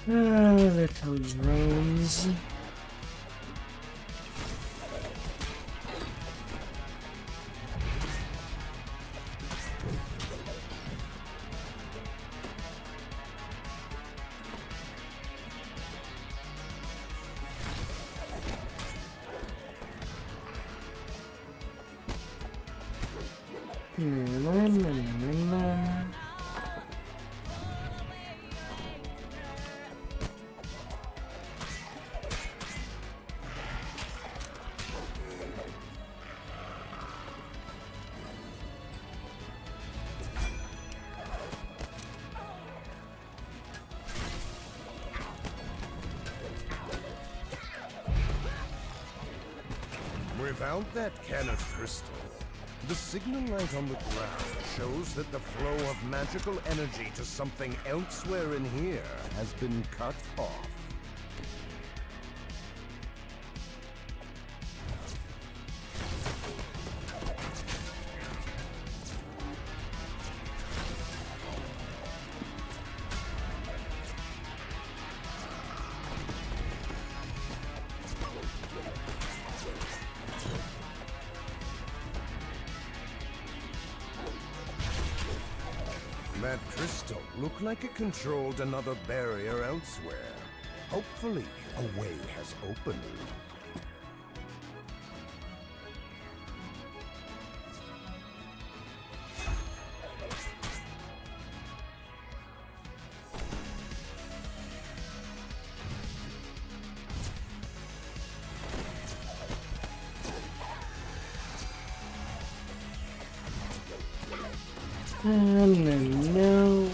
Little drones. Without that can of crystal, the signal light on the ground shows that the flow of magical energy to something elsewhere in here has been cut off. That crystal looked like it controlled another barrier elsewhere. Hopefully, a way has opened. No.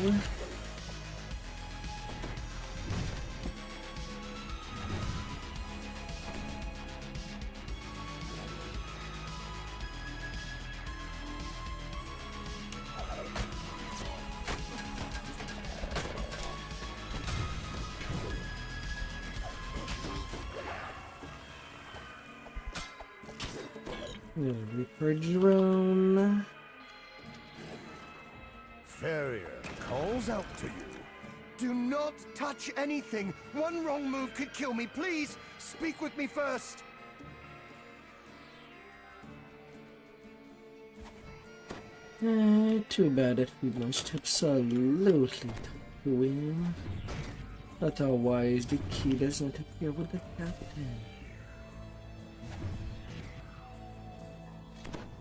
Reaper drone. Farrier calls out to you. Do not touch anything. One wrong move could kill me. Please, speak with me first. Too bad that we must absolutely talk to him. Otherwise, the key does not appear with the captain.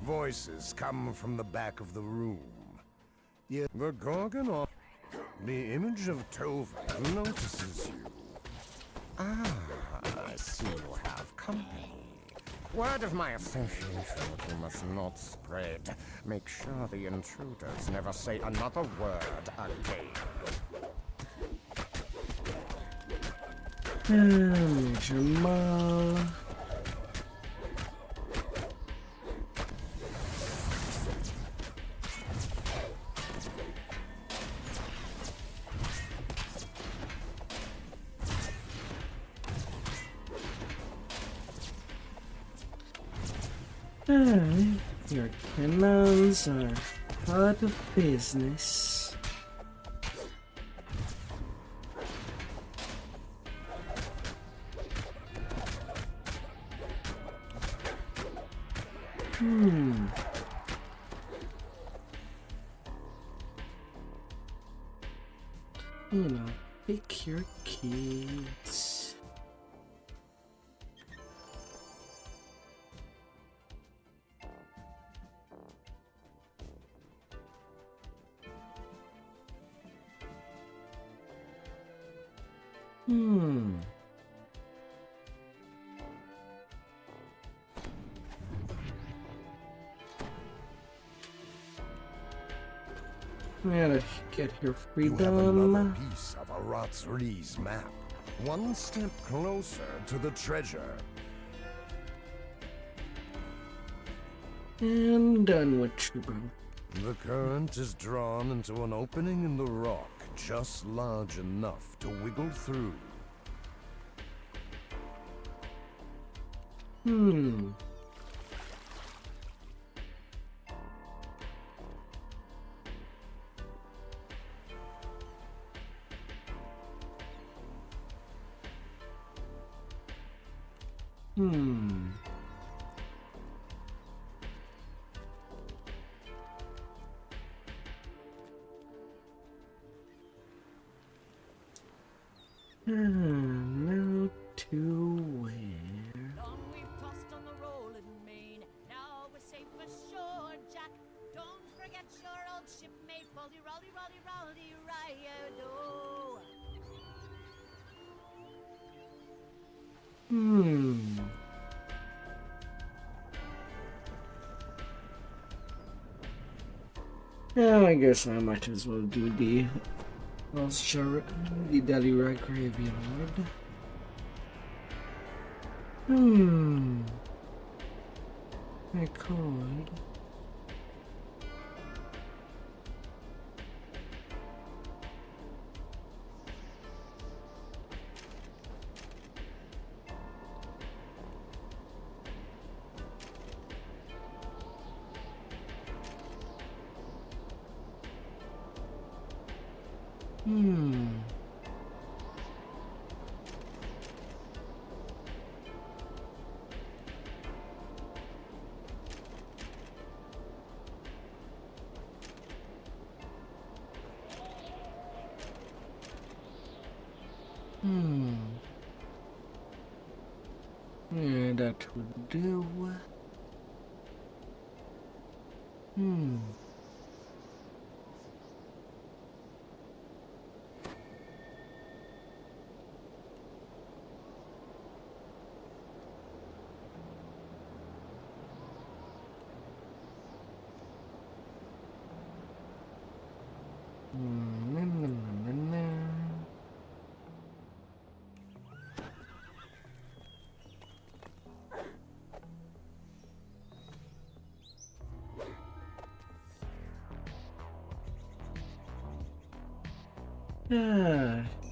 Voices come from the back of the room. Yeah, the Gorgon, the image of Tova, notices you. Ah, I see you have company. Word of my association you must not spread. Make sure the intruders never say another word again. Jamal. Your cannons are part of business. You know, pick your kids. Gotta get your freedom. You have another piece of Aratzri's map. One step closer to the treasure. And done with Trouble. The current is drawn into an opening in the rock just large enough to wiggle through. Now to where? Long we've tossed on the rolling main. Now we're safe ashore, Jack. Don't forget your old shipmate, Foldy, Rolly, Rolly, Rolly, Riado. Yeah, I guess I might as well do the Delira graveyard. I could. Yeah, that would do.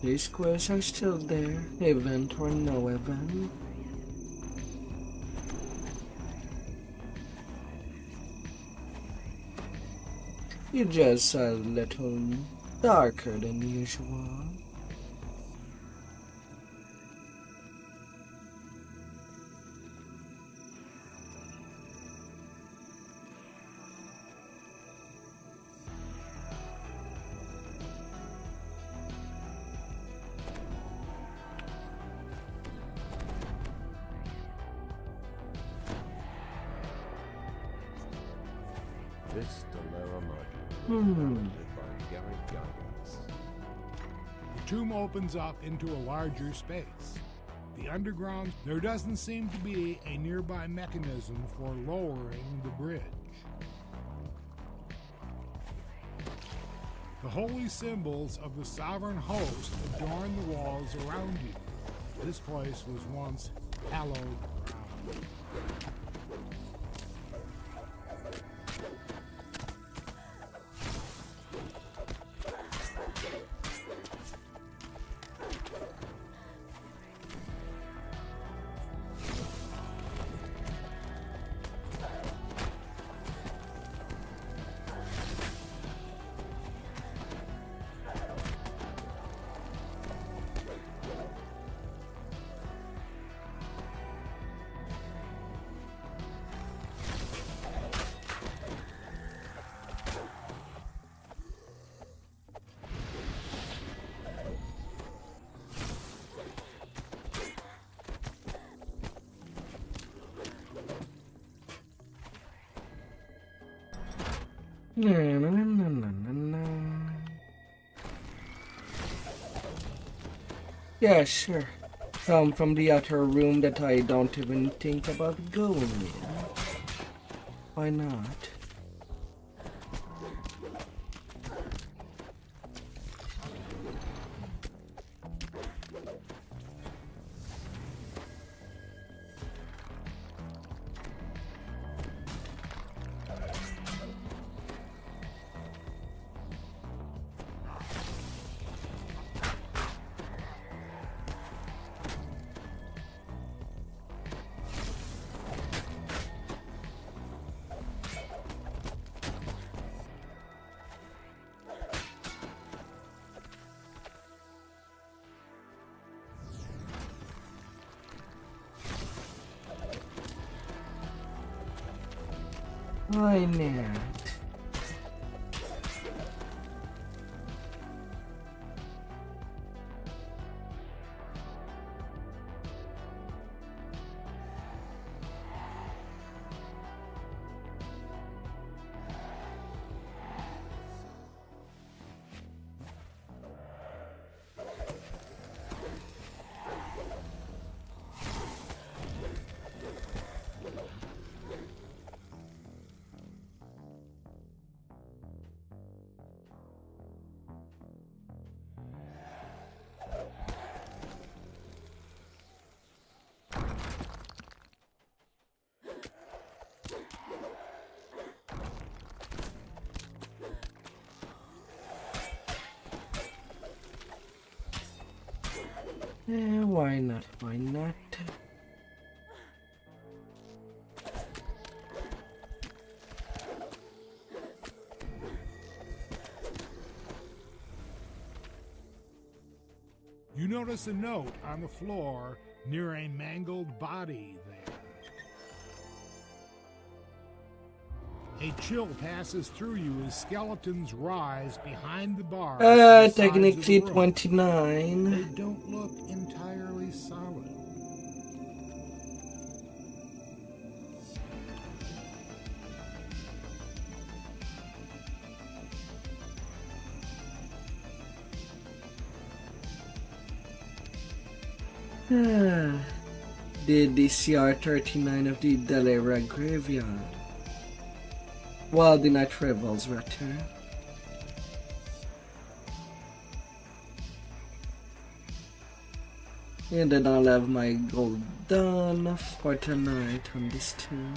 These squares are still there, event or no event. You're just a little darker than usual. This Delira module was founded by Gary Gygax. The tomb opens up into a larger space. The underground, there doesn't seem to be a nearby mechanism for lowering the bridge. The holy symbols of the sovereign host adorn the walls around you. This place was once hallowed ground. Yeah, sure. Some from the other room that I don't even think about going in. Why not? Why not? Why not? Why not? You notice a note on the floor near a mangled body there. A chill passes through you as skeletons rise behind the bars. Technically 29. They don't look entirely solid. The DCR 39 of the Delera Graveyard. Well, the Night Revels return. And then I'll have my gold done for tonight on this tune.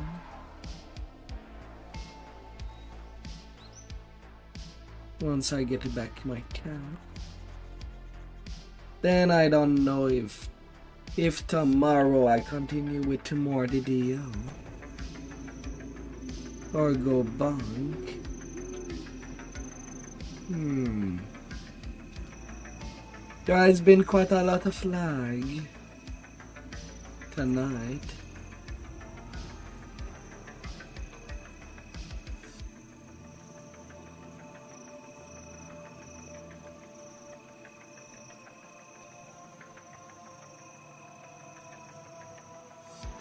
Once I get back my cap. Then I don't know if tomorrow I continue with more DDO. Or go bunk. There has been quite a lot of lag tonight.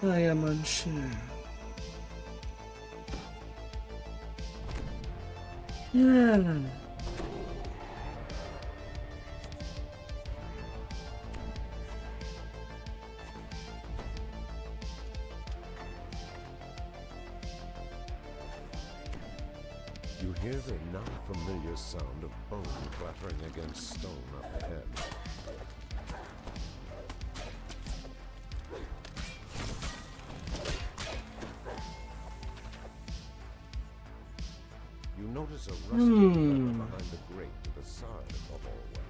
I am unsure. Yeah. You hear the non-familiar sound of bone clattering against stone up ahead. You notice a rusty lever behind the grate to the side of the hallway.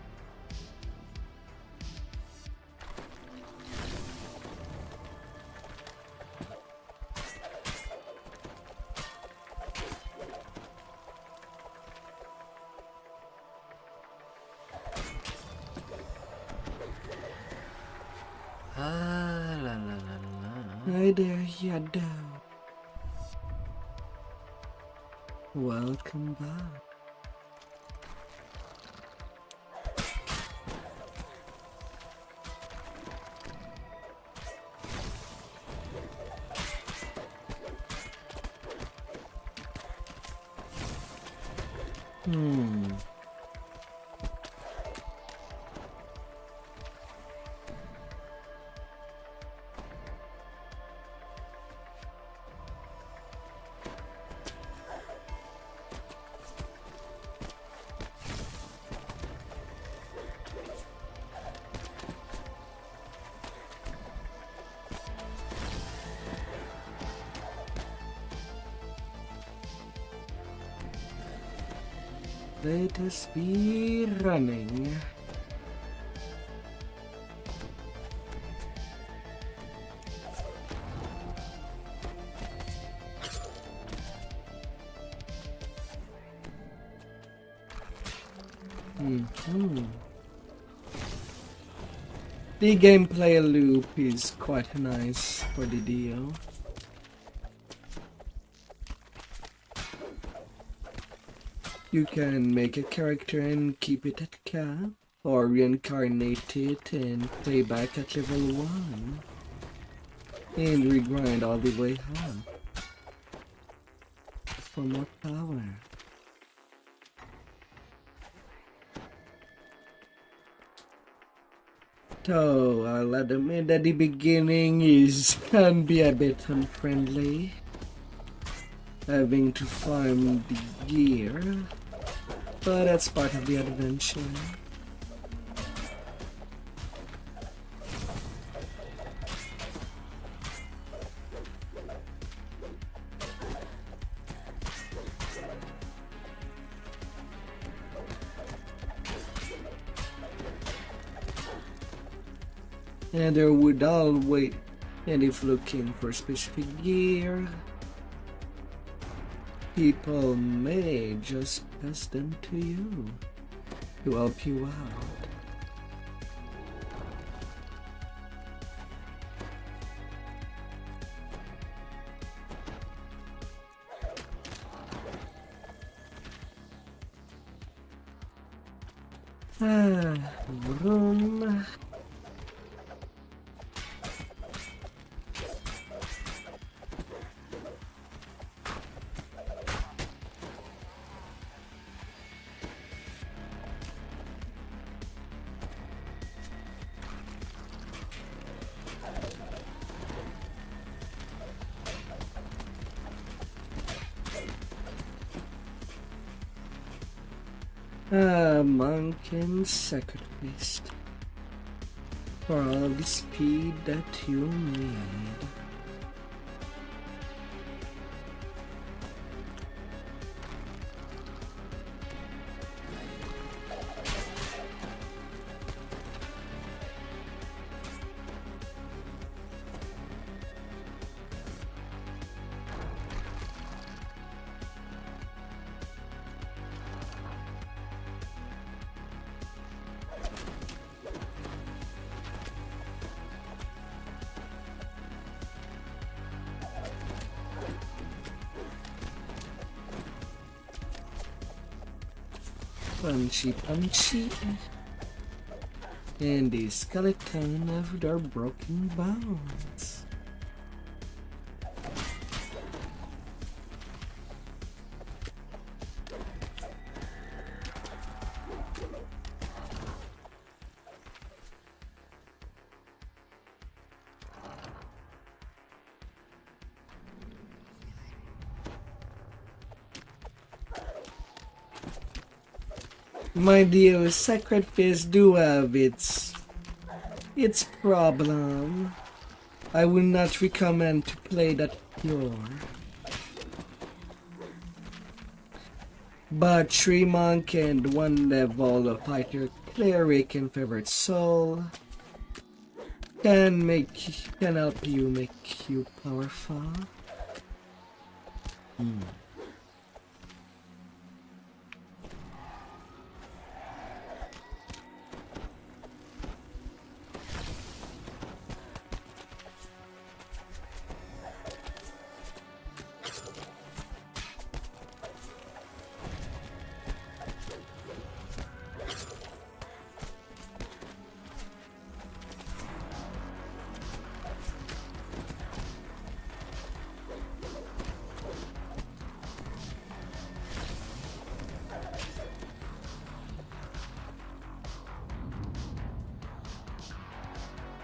Hi there, Yado. Welcome back. Let us be running. The gameplay loop is quite nice for the DO. You can make a character and keep it at cap, or reincarnate it and play back at level 1 and regrind all the way up for more power. So I'll admit that the beginning can be a bit unfriendly, having to farm the gear, but that's part of the adventure. And there would always, and if looking for specific gear, people may just pass them to you to help you out. Room. Monk and sacrificed for all the speed that you need. Punchy punchy, and the skeleton of their broken bones. My dear, Sacred Fist do have its problem. I will not recommend to play that pure. But 3 monk and 1 level fighter cleric and favorite soul can help you make you powerful.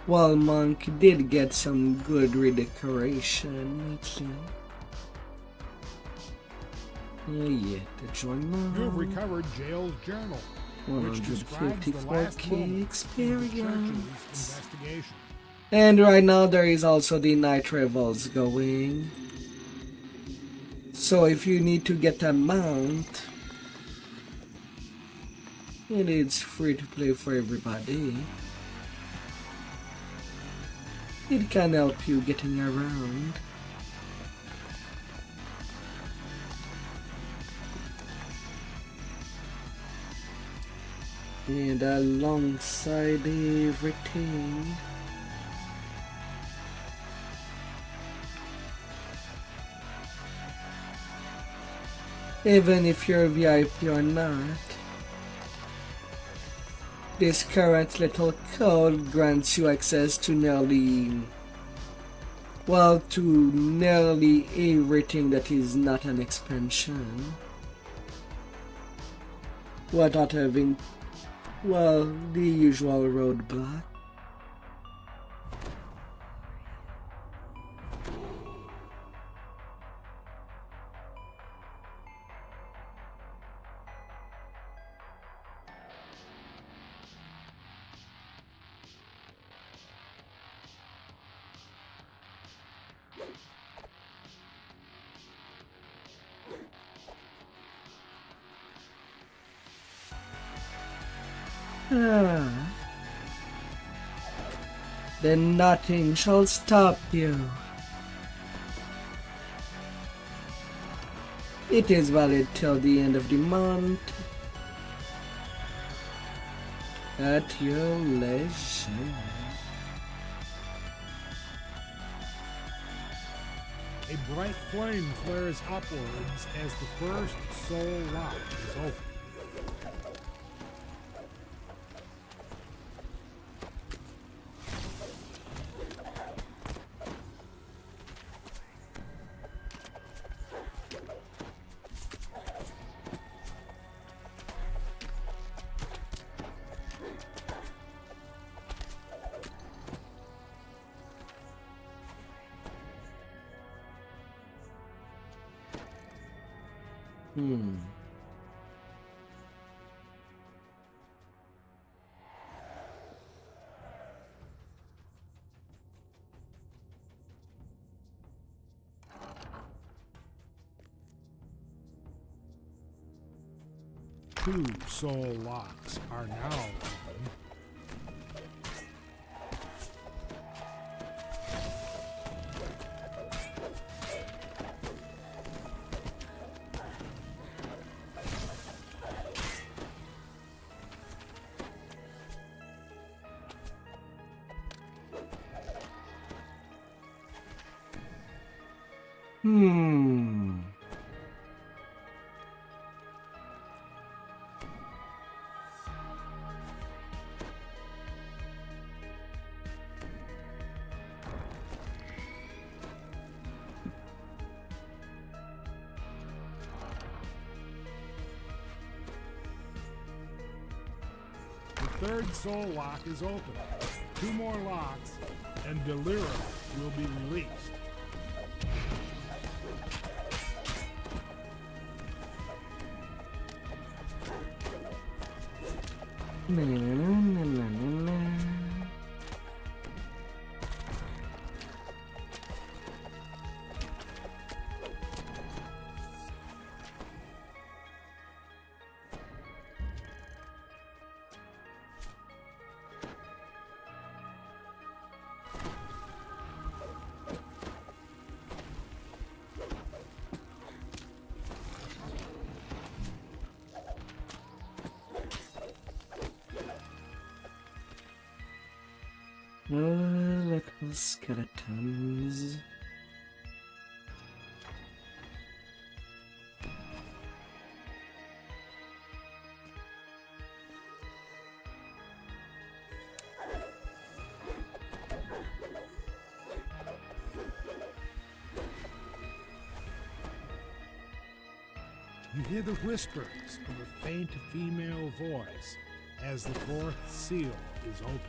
While Monk did get some good redecoration, yet to join now. You've recovered Jail's journal, which describes the last 154k experience. Investigation. And right now there is also the night revels going. So if you need to get a mount, and it's free to play for everybody. It can help you getting around. And alongside everything, Even if you're VIP or not, this current little code grants you access to nearly everything that is not an expansion, without having, the usual roadblock. Then nothing shall stop you. It is valid till the end of the month. At your leisure. A bright flame flares upwards as the first soul lock is opened. Two soul locks are now open. The third soul lock is open. Two more locks, and Delira will be released. Little skeletons. You hear the whispers of a faint female voice as the fourth seal is opened.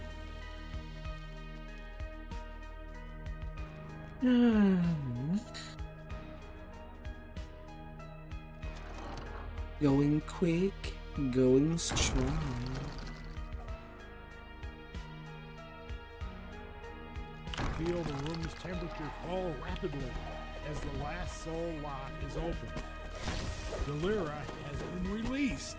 Going quick, going strong. You feel the room's temperature fall rapidly as the last soul lock is opened. Delira has been released.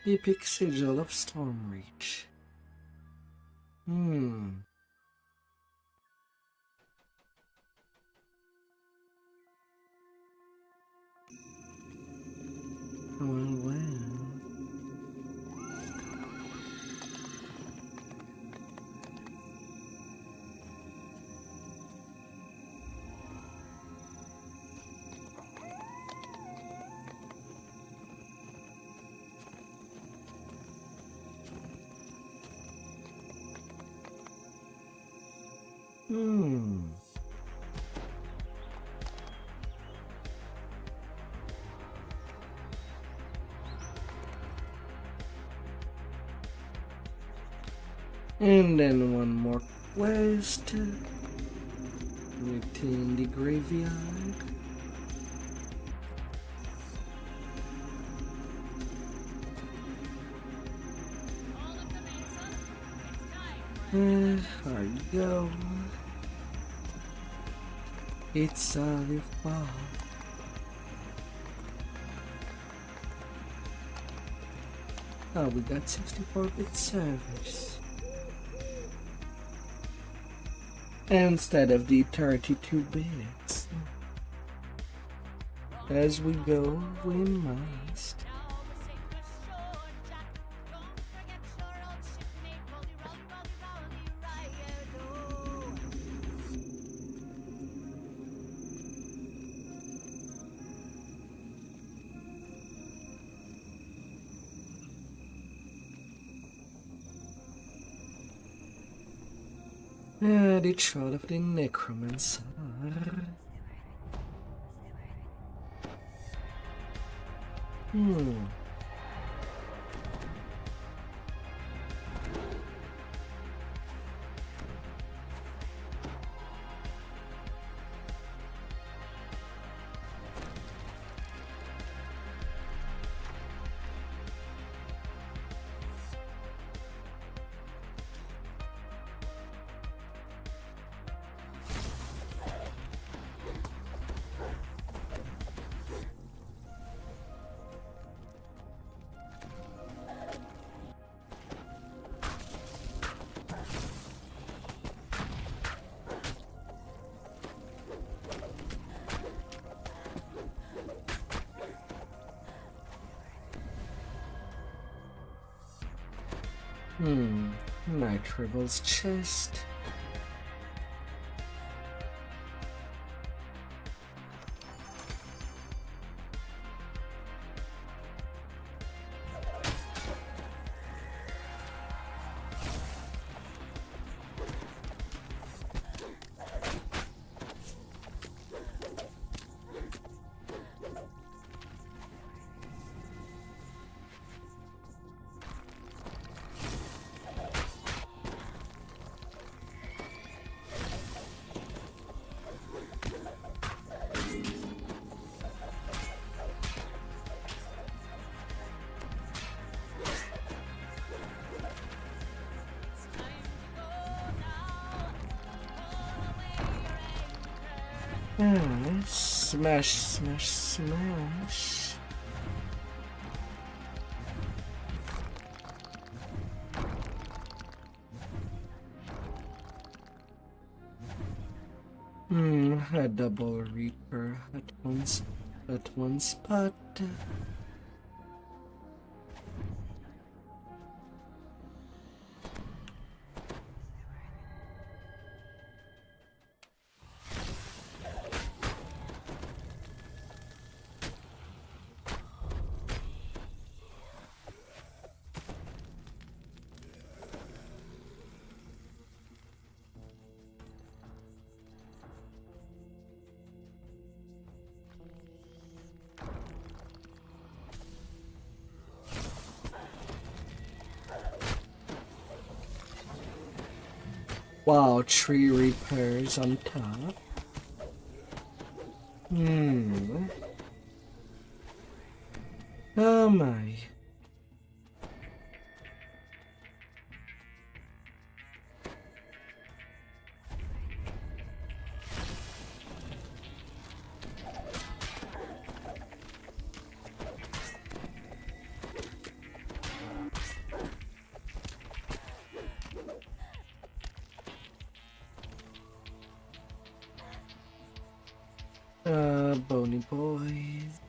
Epic Sigil of Stormreach. Well. And then one more quest within the graveyard. There you go. It's all your fault. Oh, we got 64-bit servers instead of the 32 bits. As we go, we must. The Troll of the Necromancer. Night Rebel's chest. Smash, smash, smash. A double reaper at one spot. Wow, tree repairs on top. Oh my. Bony boys.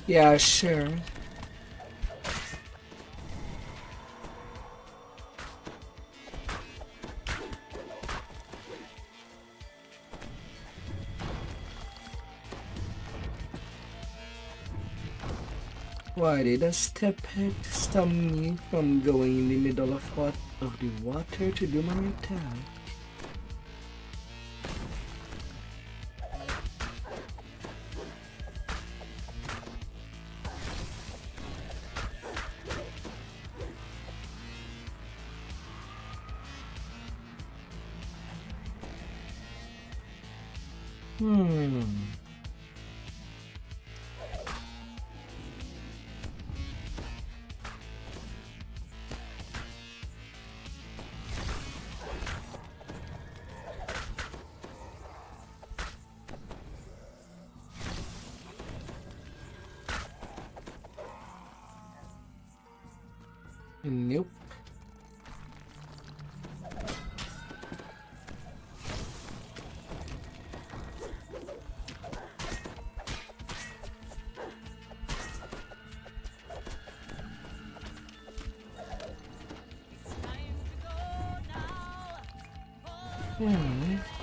Yeah, sure. Why did a step head stop me from going in the middle of the water to do my attack? Nope.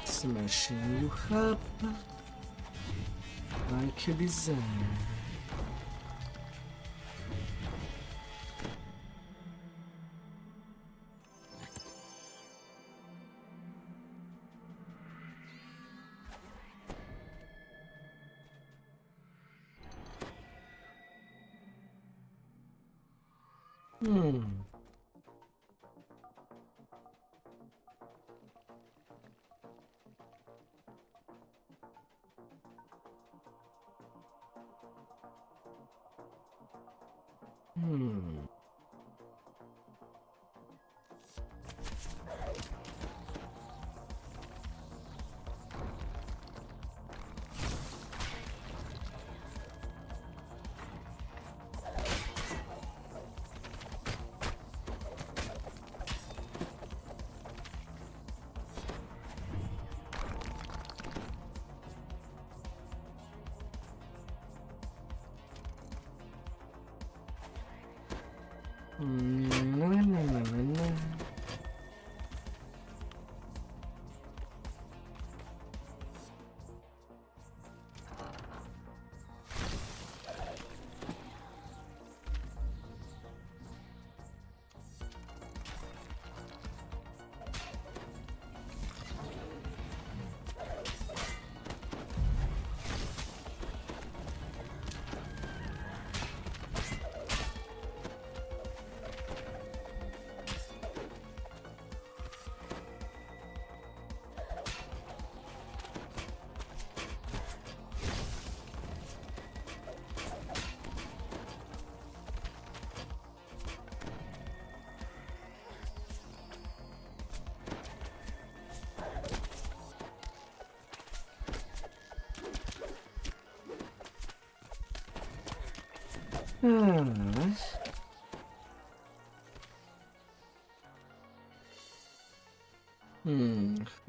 Smashing you up like you desire.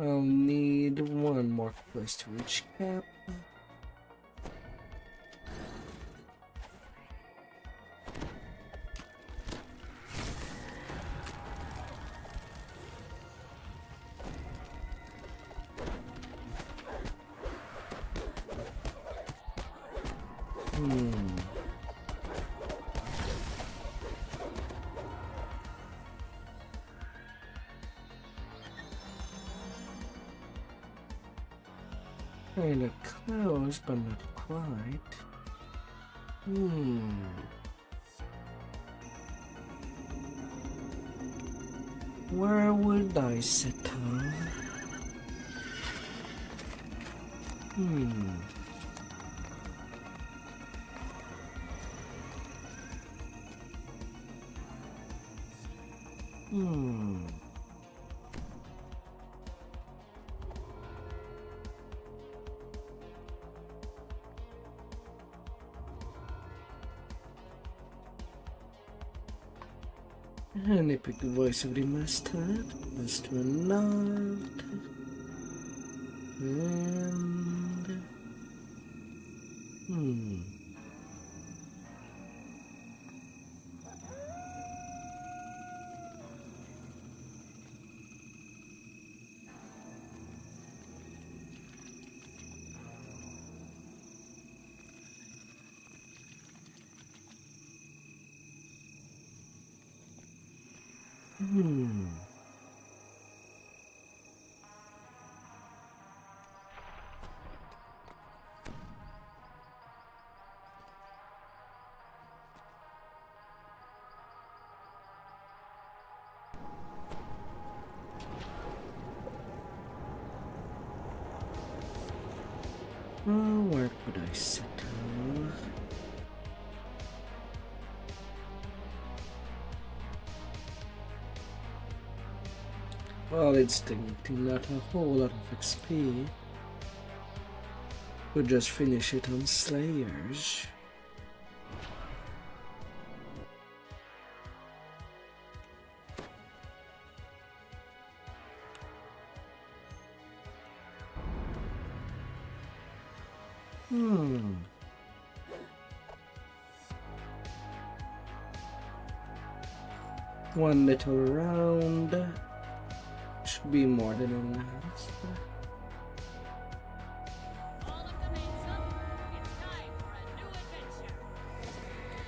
I'll need one more quest to reach cap. Kind of close, but not quite. Where would I settle? And I pick the voice of the master, master not, and where could I settle? Well, it's technically not a whole lot of XP. We'll just finish it on Slayers. One little round should be more than enough.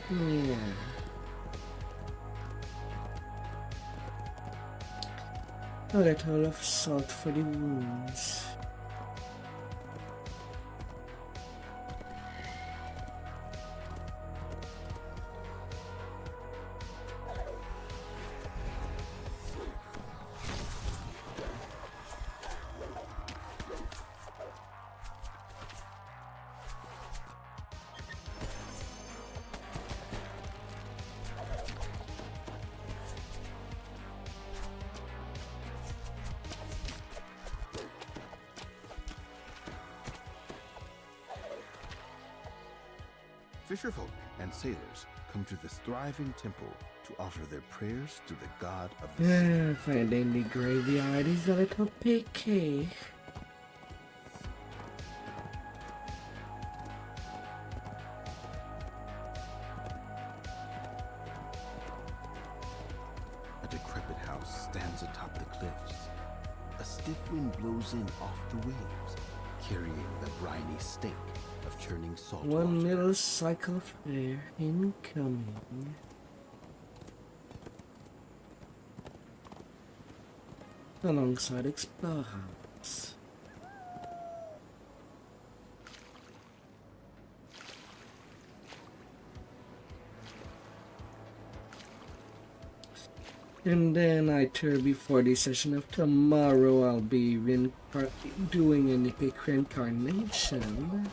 Yeah. A little of salt for the wounds. Fisherfolk and sailors come to this thriving temple to offer their prayers to the god of the sea. Finding the graveyard is a little picky. A decrepit house stands atop the cliffs. A stiff wind blows in off the waves, carrying the briny stink of churning salt One water. little cycle of air incoming. Alongside explorers. And then I turn before the session of tomorrow, I'll be doing an epic reincarnation.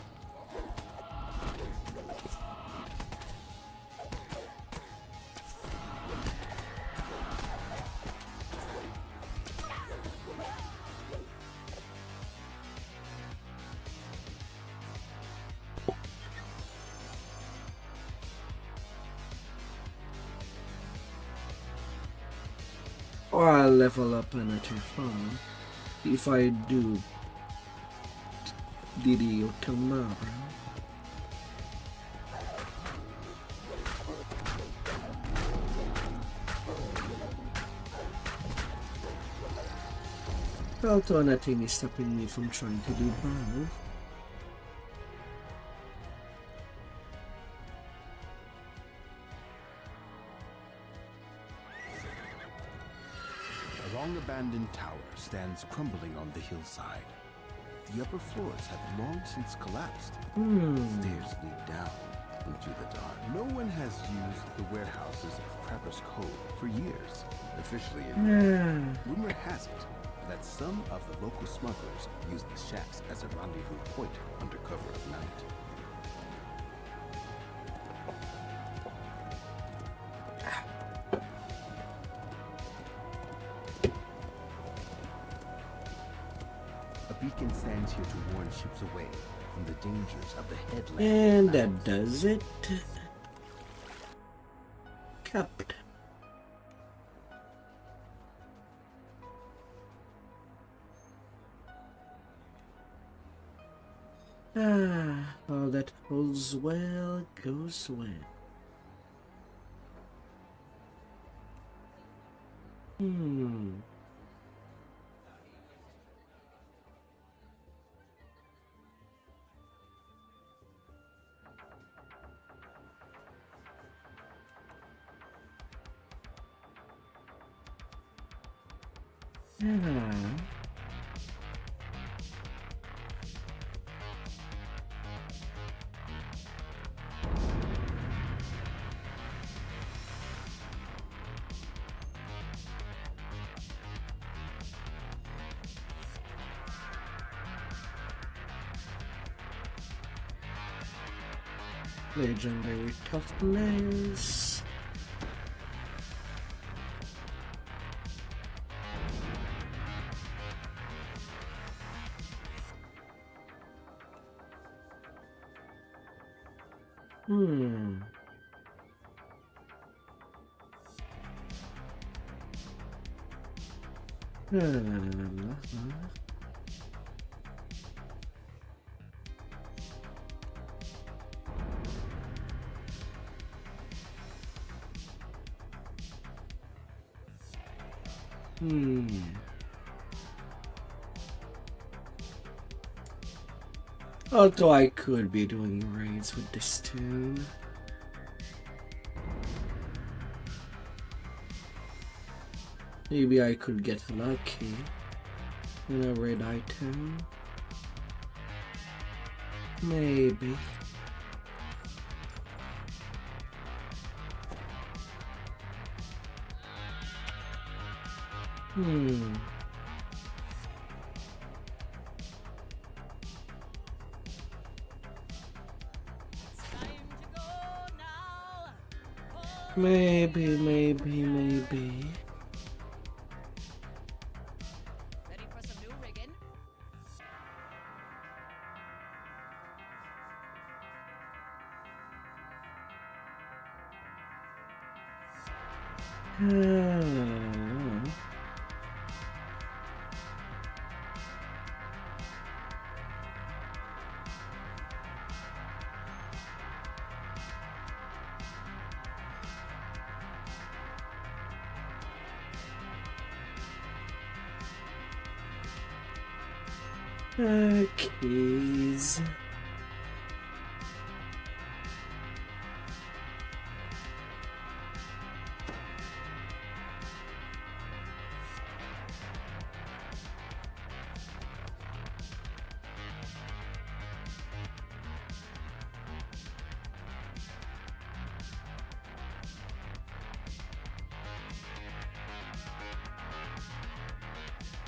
Or I'll level up another farm if I do video tomorrow. Although nothing is stopping me from trying to do both. A long abandoned tower stands crumbling on the hillside. The upper floors have long since collapsed. Stairs lead down into the dark. No one has used the warehouses of Crapper's Cove for years. Officially, rumor has it that some of the local smugglers use the shacks as a rendezvous point under cover of night. A beacon stands here to warn ships away from the dangers of the headland. And that does it. Captain. All that goes well goes well. Legendary toughness. Although I could be doing raids with this too. Maybe I could get lucky in a raid item. Maybe. Maybe. Ready for some new rigging? Keys.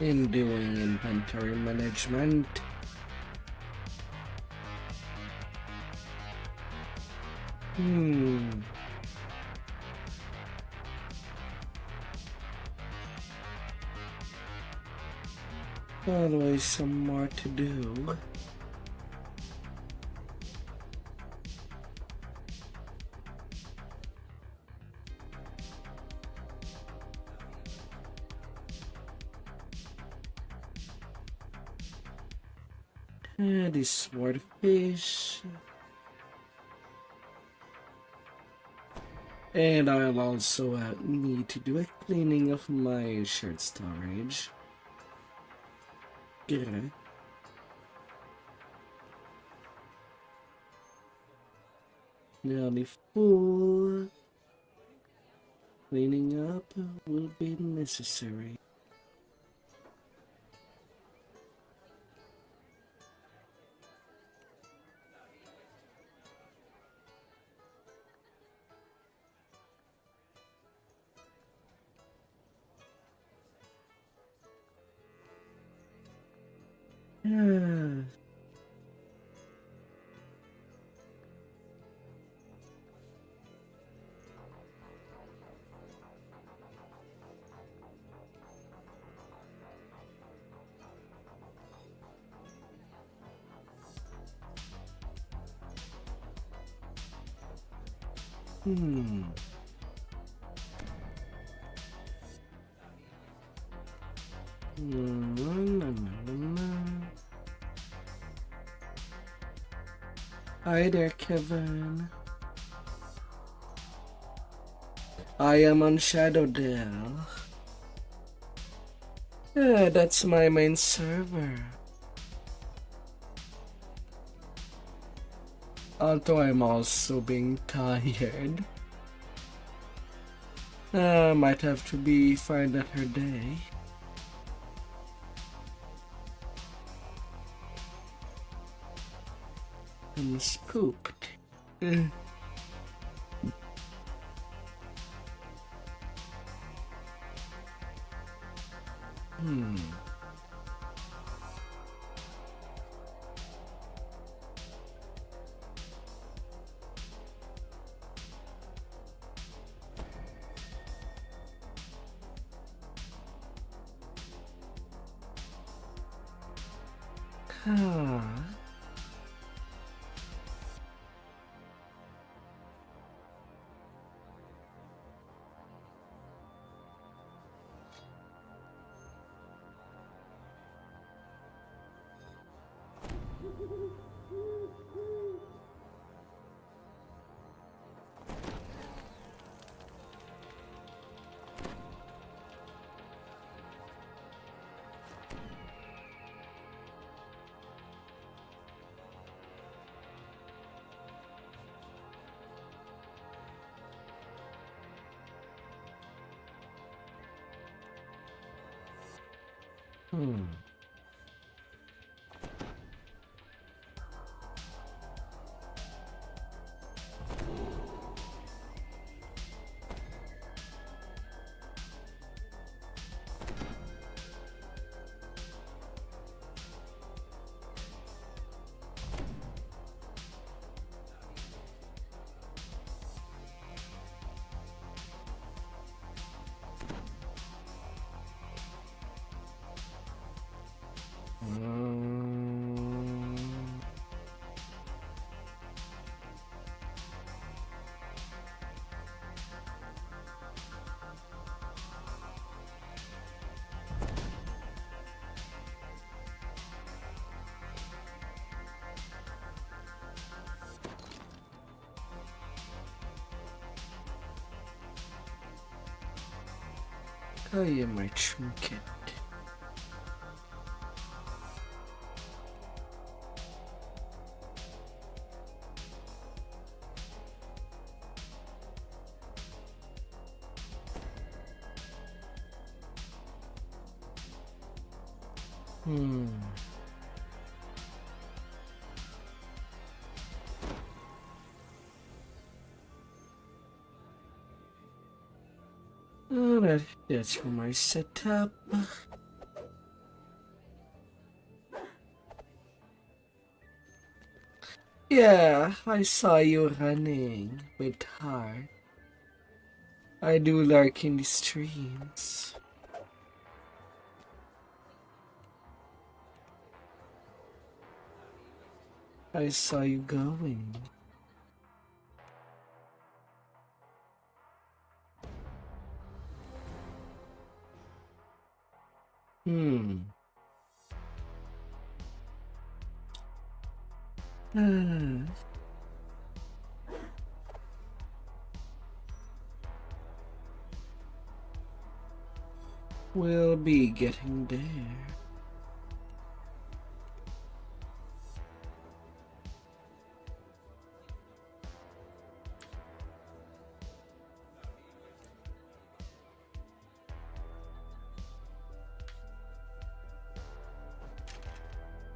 In doing inventory management. Always some more to do. This swordfish. And I'll also need to do a cleaning of my shirt storage. Okay. Nearly full. Cleaning up will be necessary. Hi there, Kevin. I am on Shadowdale. Yeah, that's my main server. Although I'm also being tired. Might have to find another day. I'm spooked. I am my trinket. Alright, that's for my setup. Yeah, I saw you running with heart. I do lurk in the streams. I saw you going. We'll be getting there.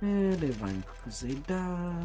Divine Crusader.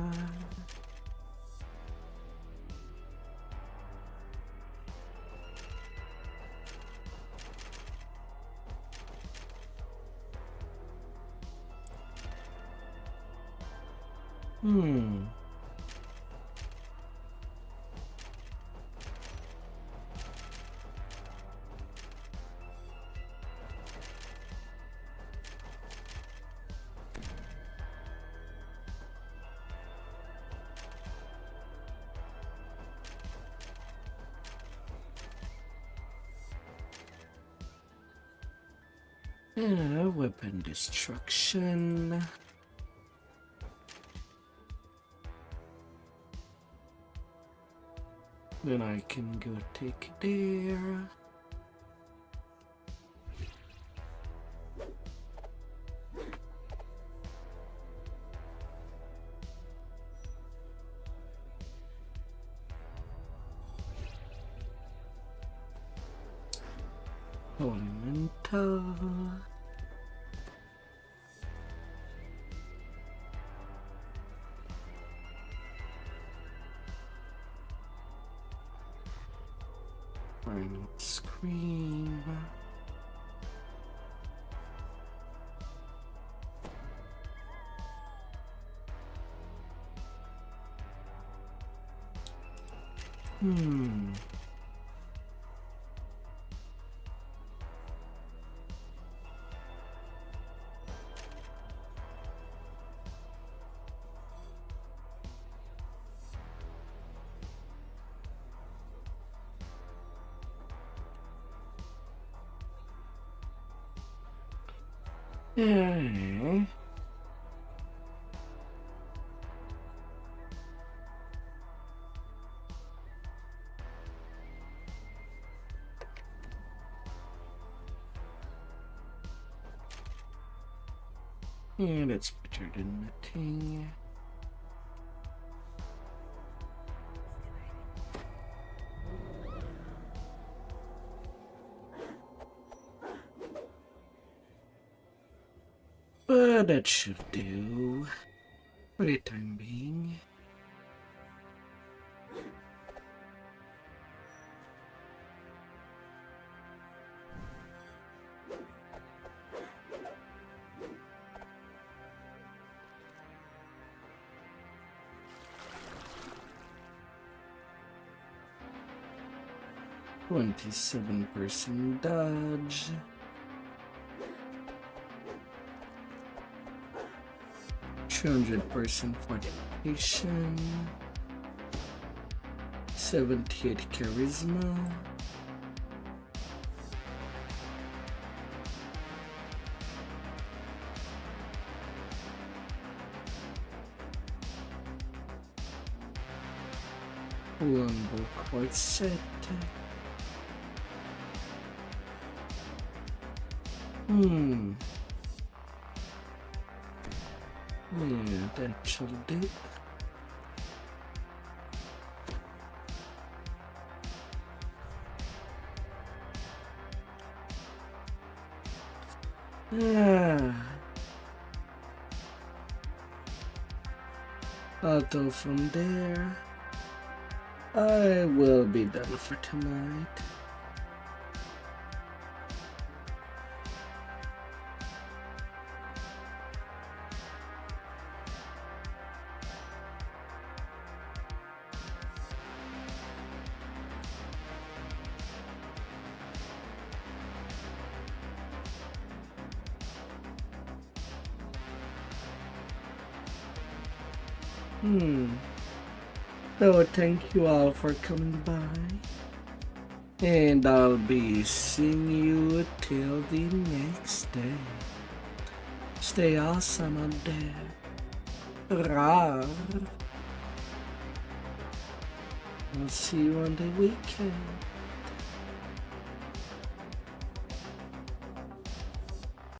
Weapon destruction. Then I can go take it there. Elemental. Final scream. Yeah. And it's better than nothing. But that should do for the time being. %, dodge. 200% fortification, 78 charisma, Lumber quite set. Yeah, that should do. Although from there, I will be done for tonight. So thank you all for coming by, and I'll be seeing you till the next day. Stay awesome out there. Rawr. I'll see you on the weekend.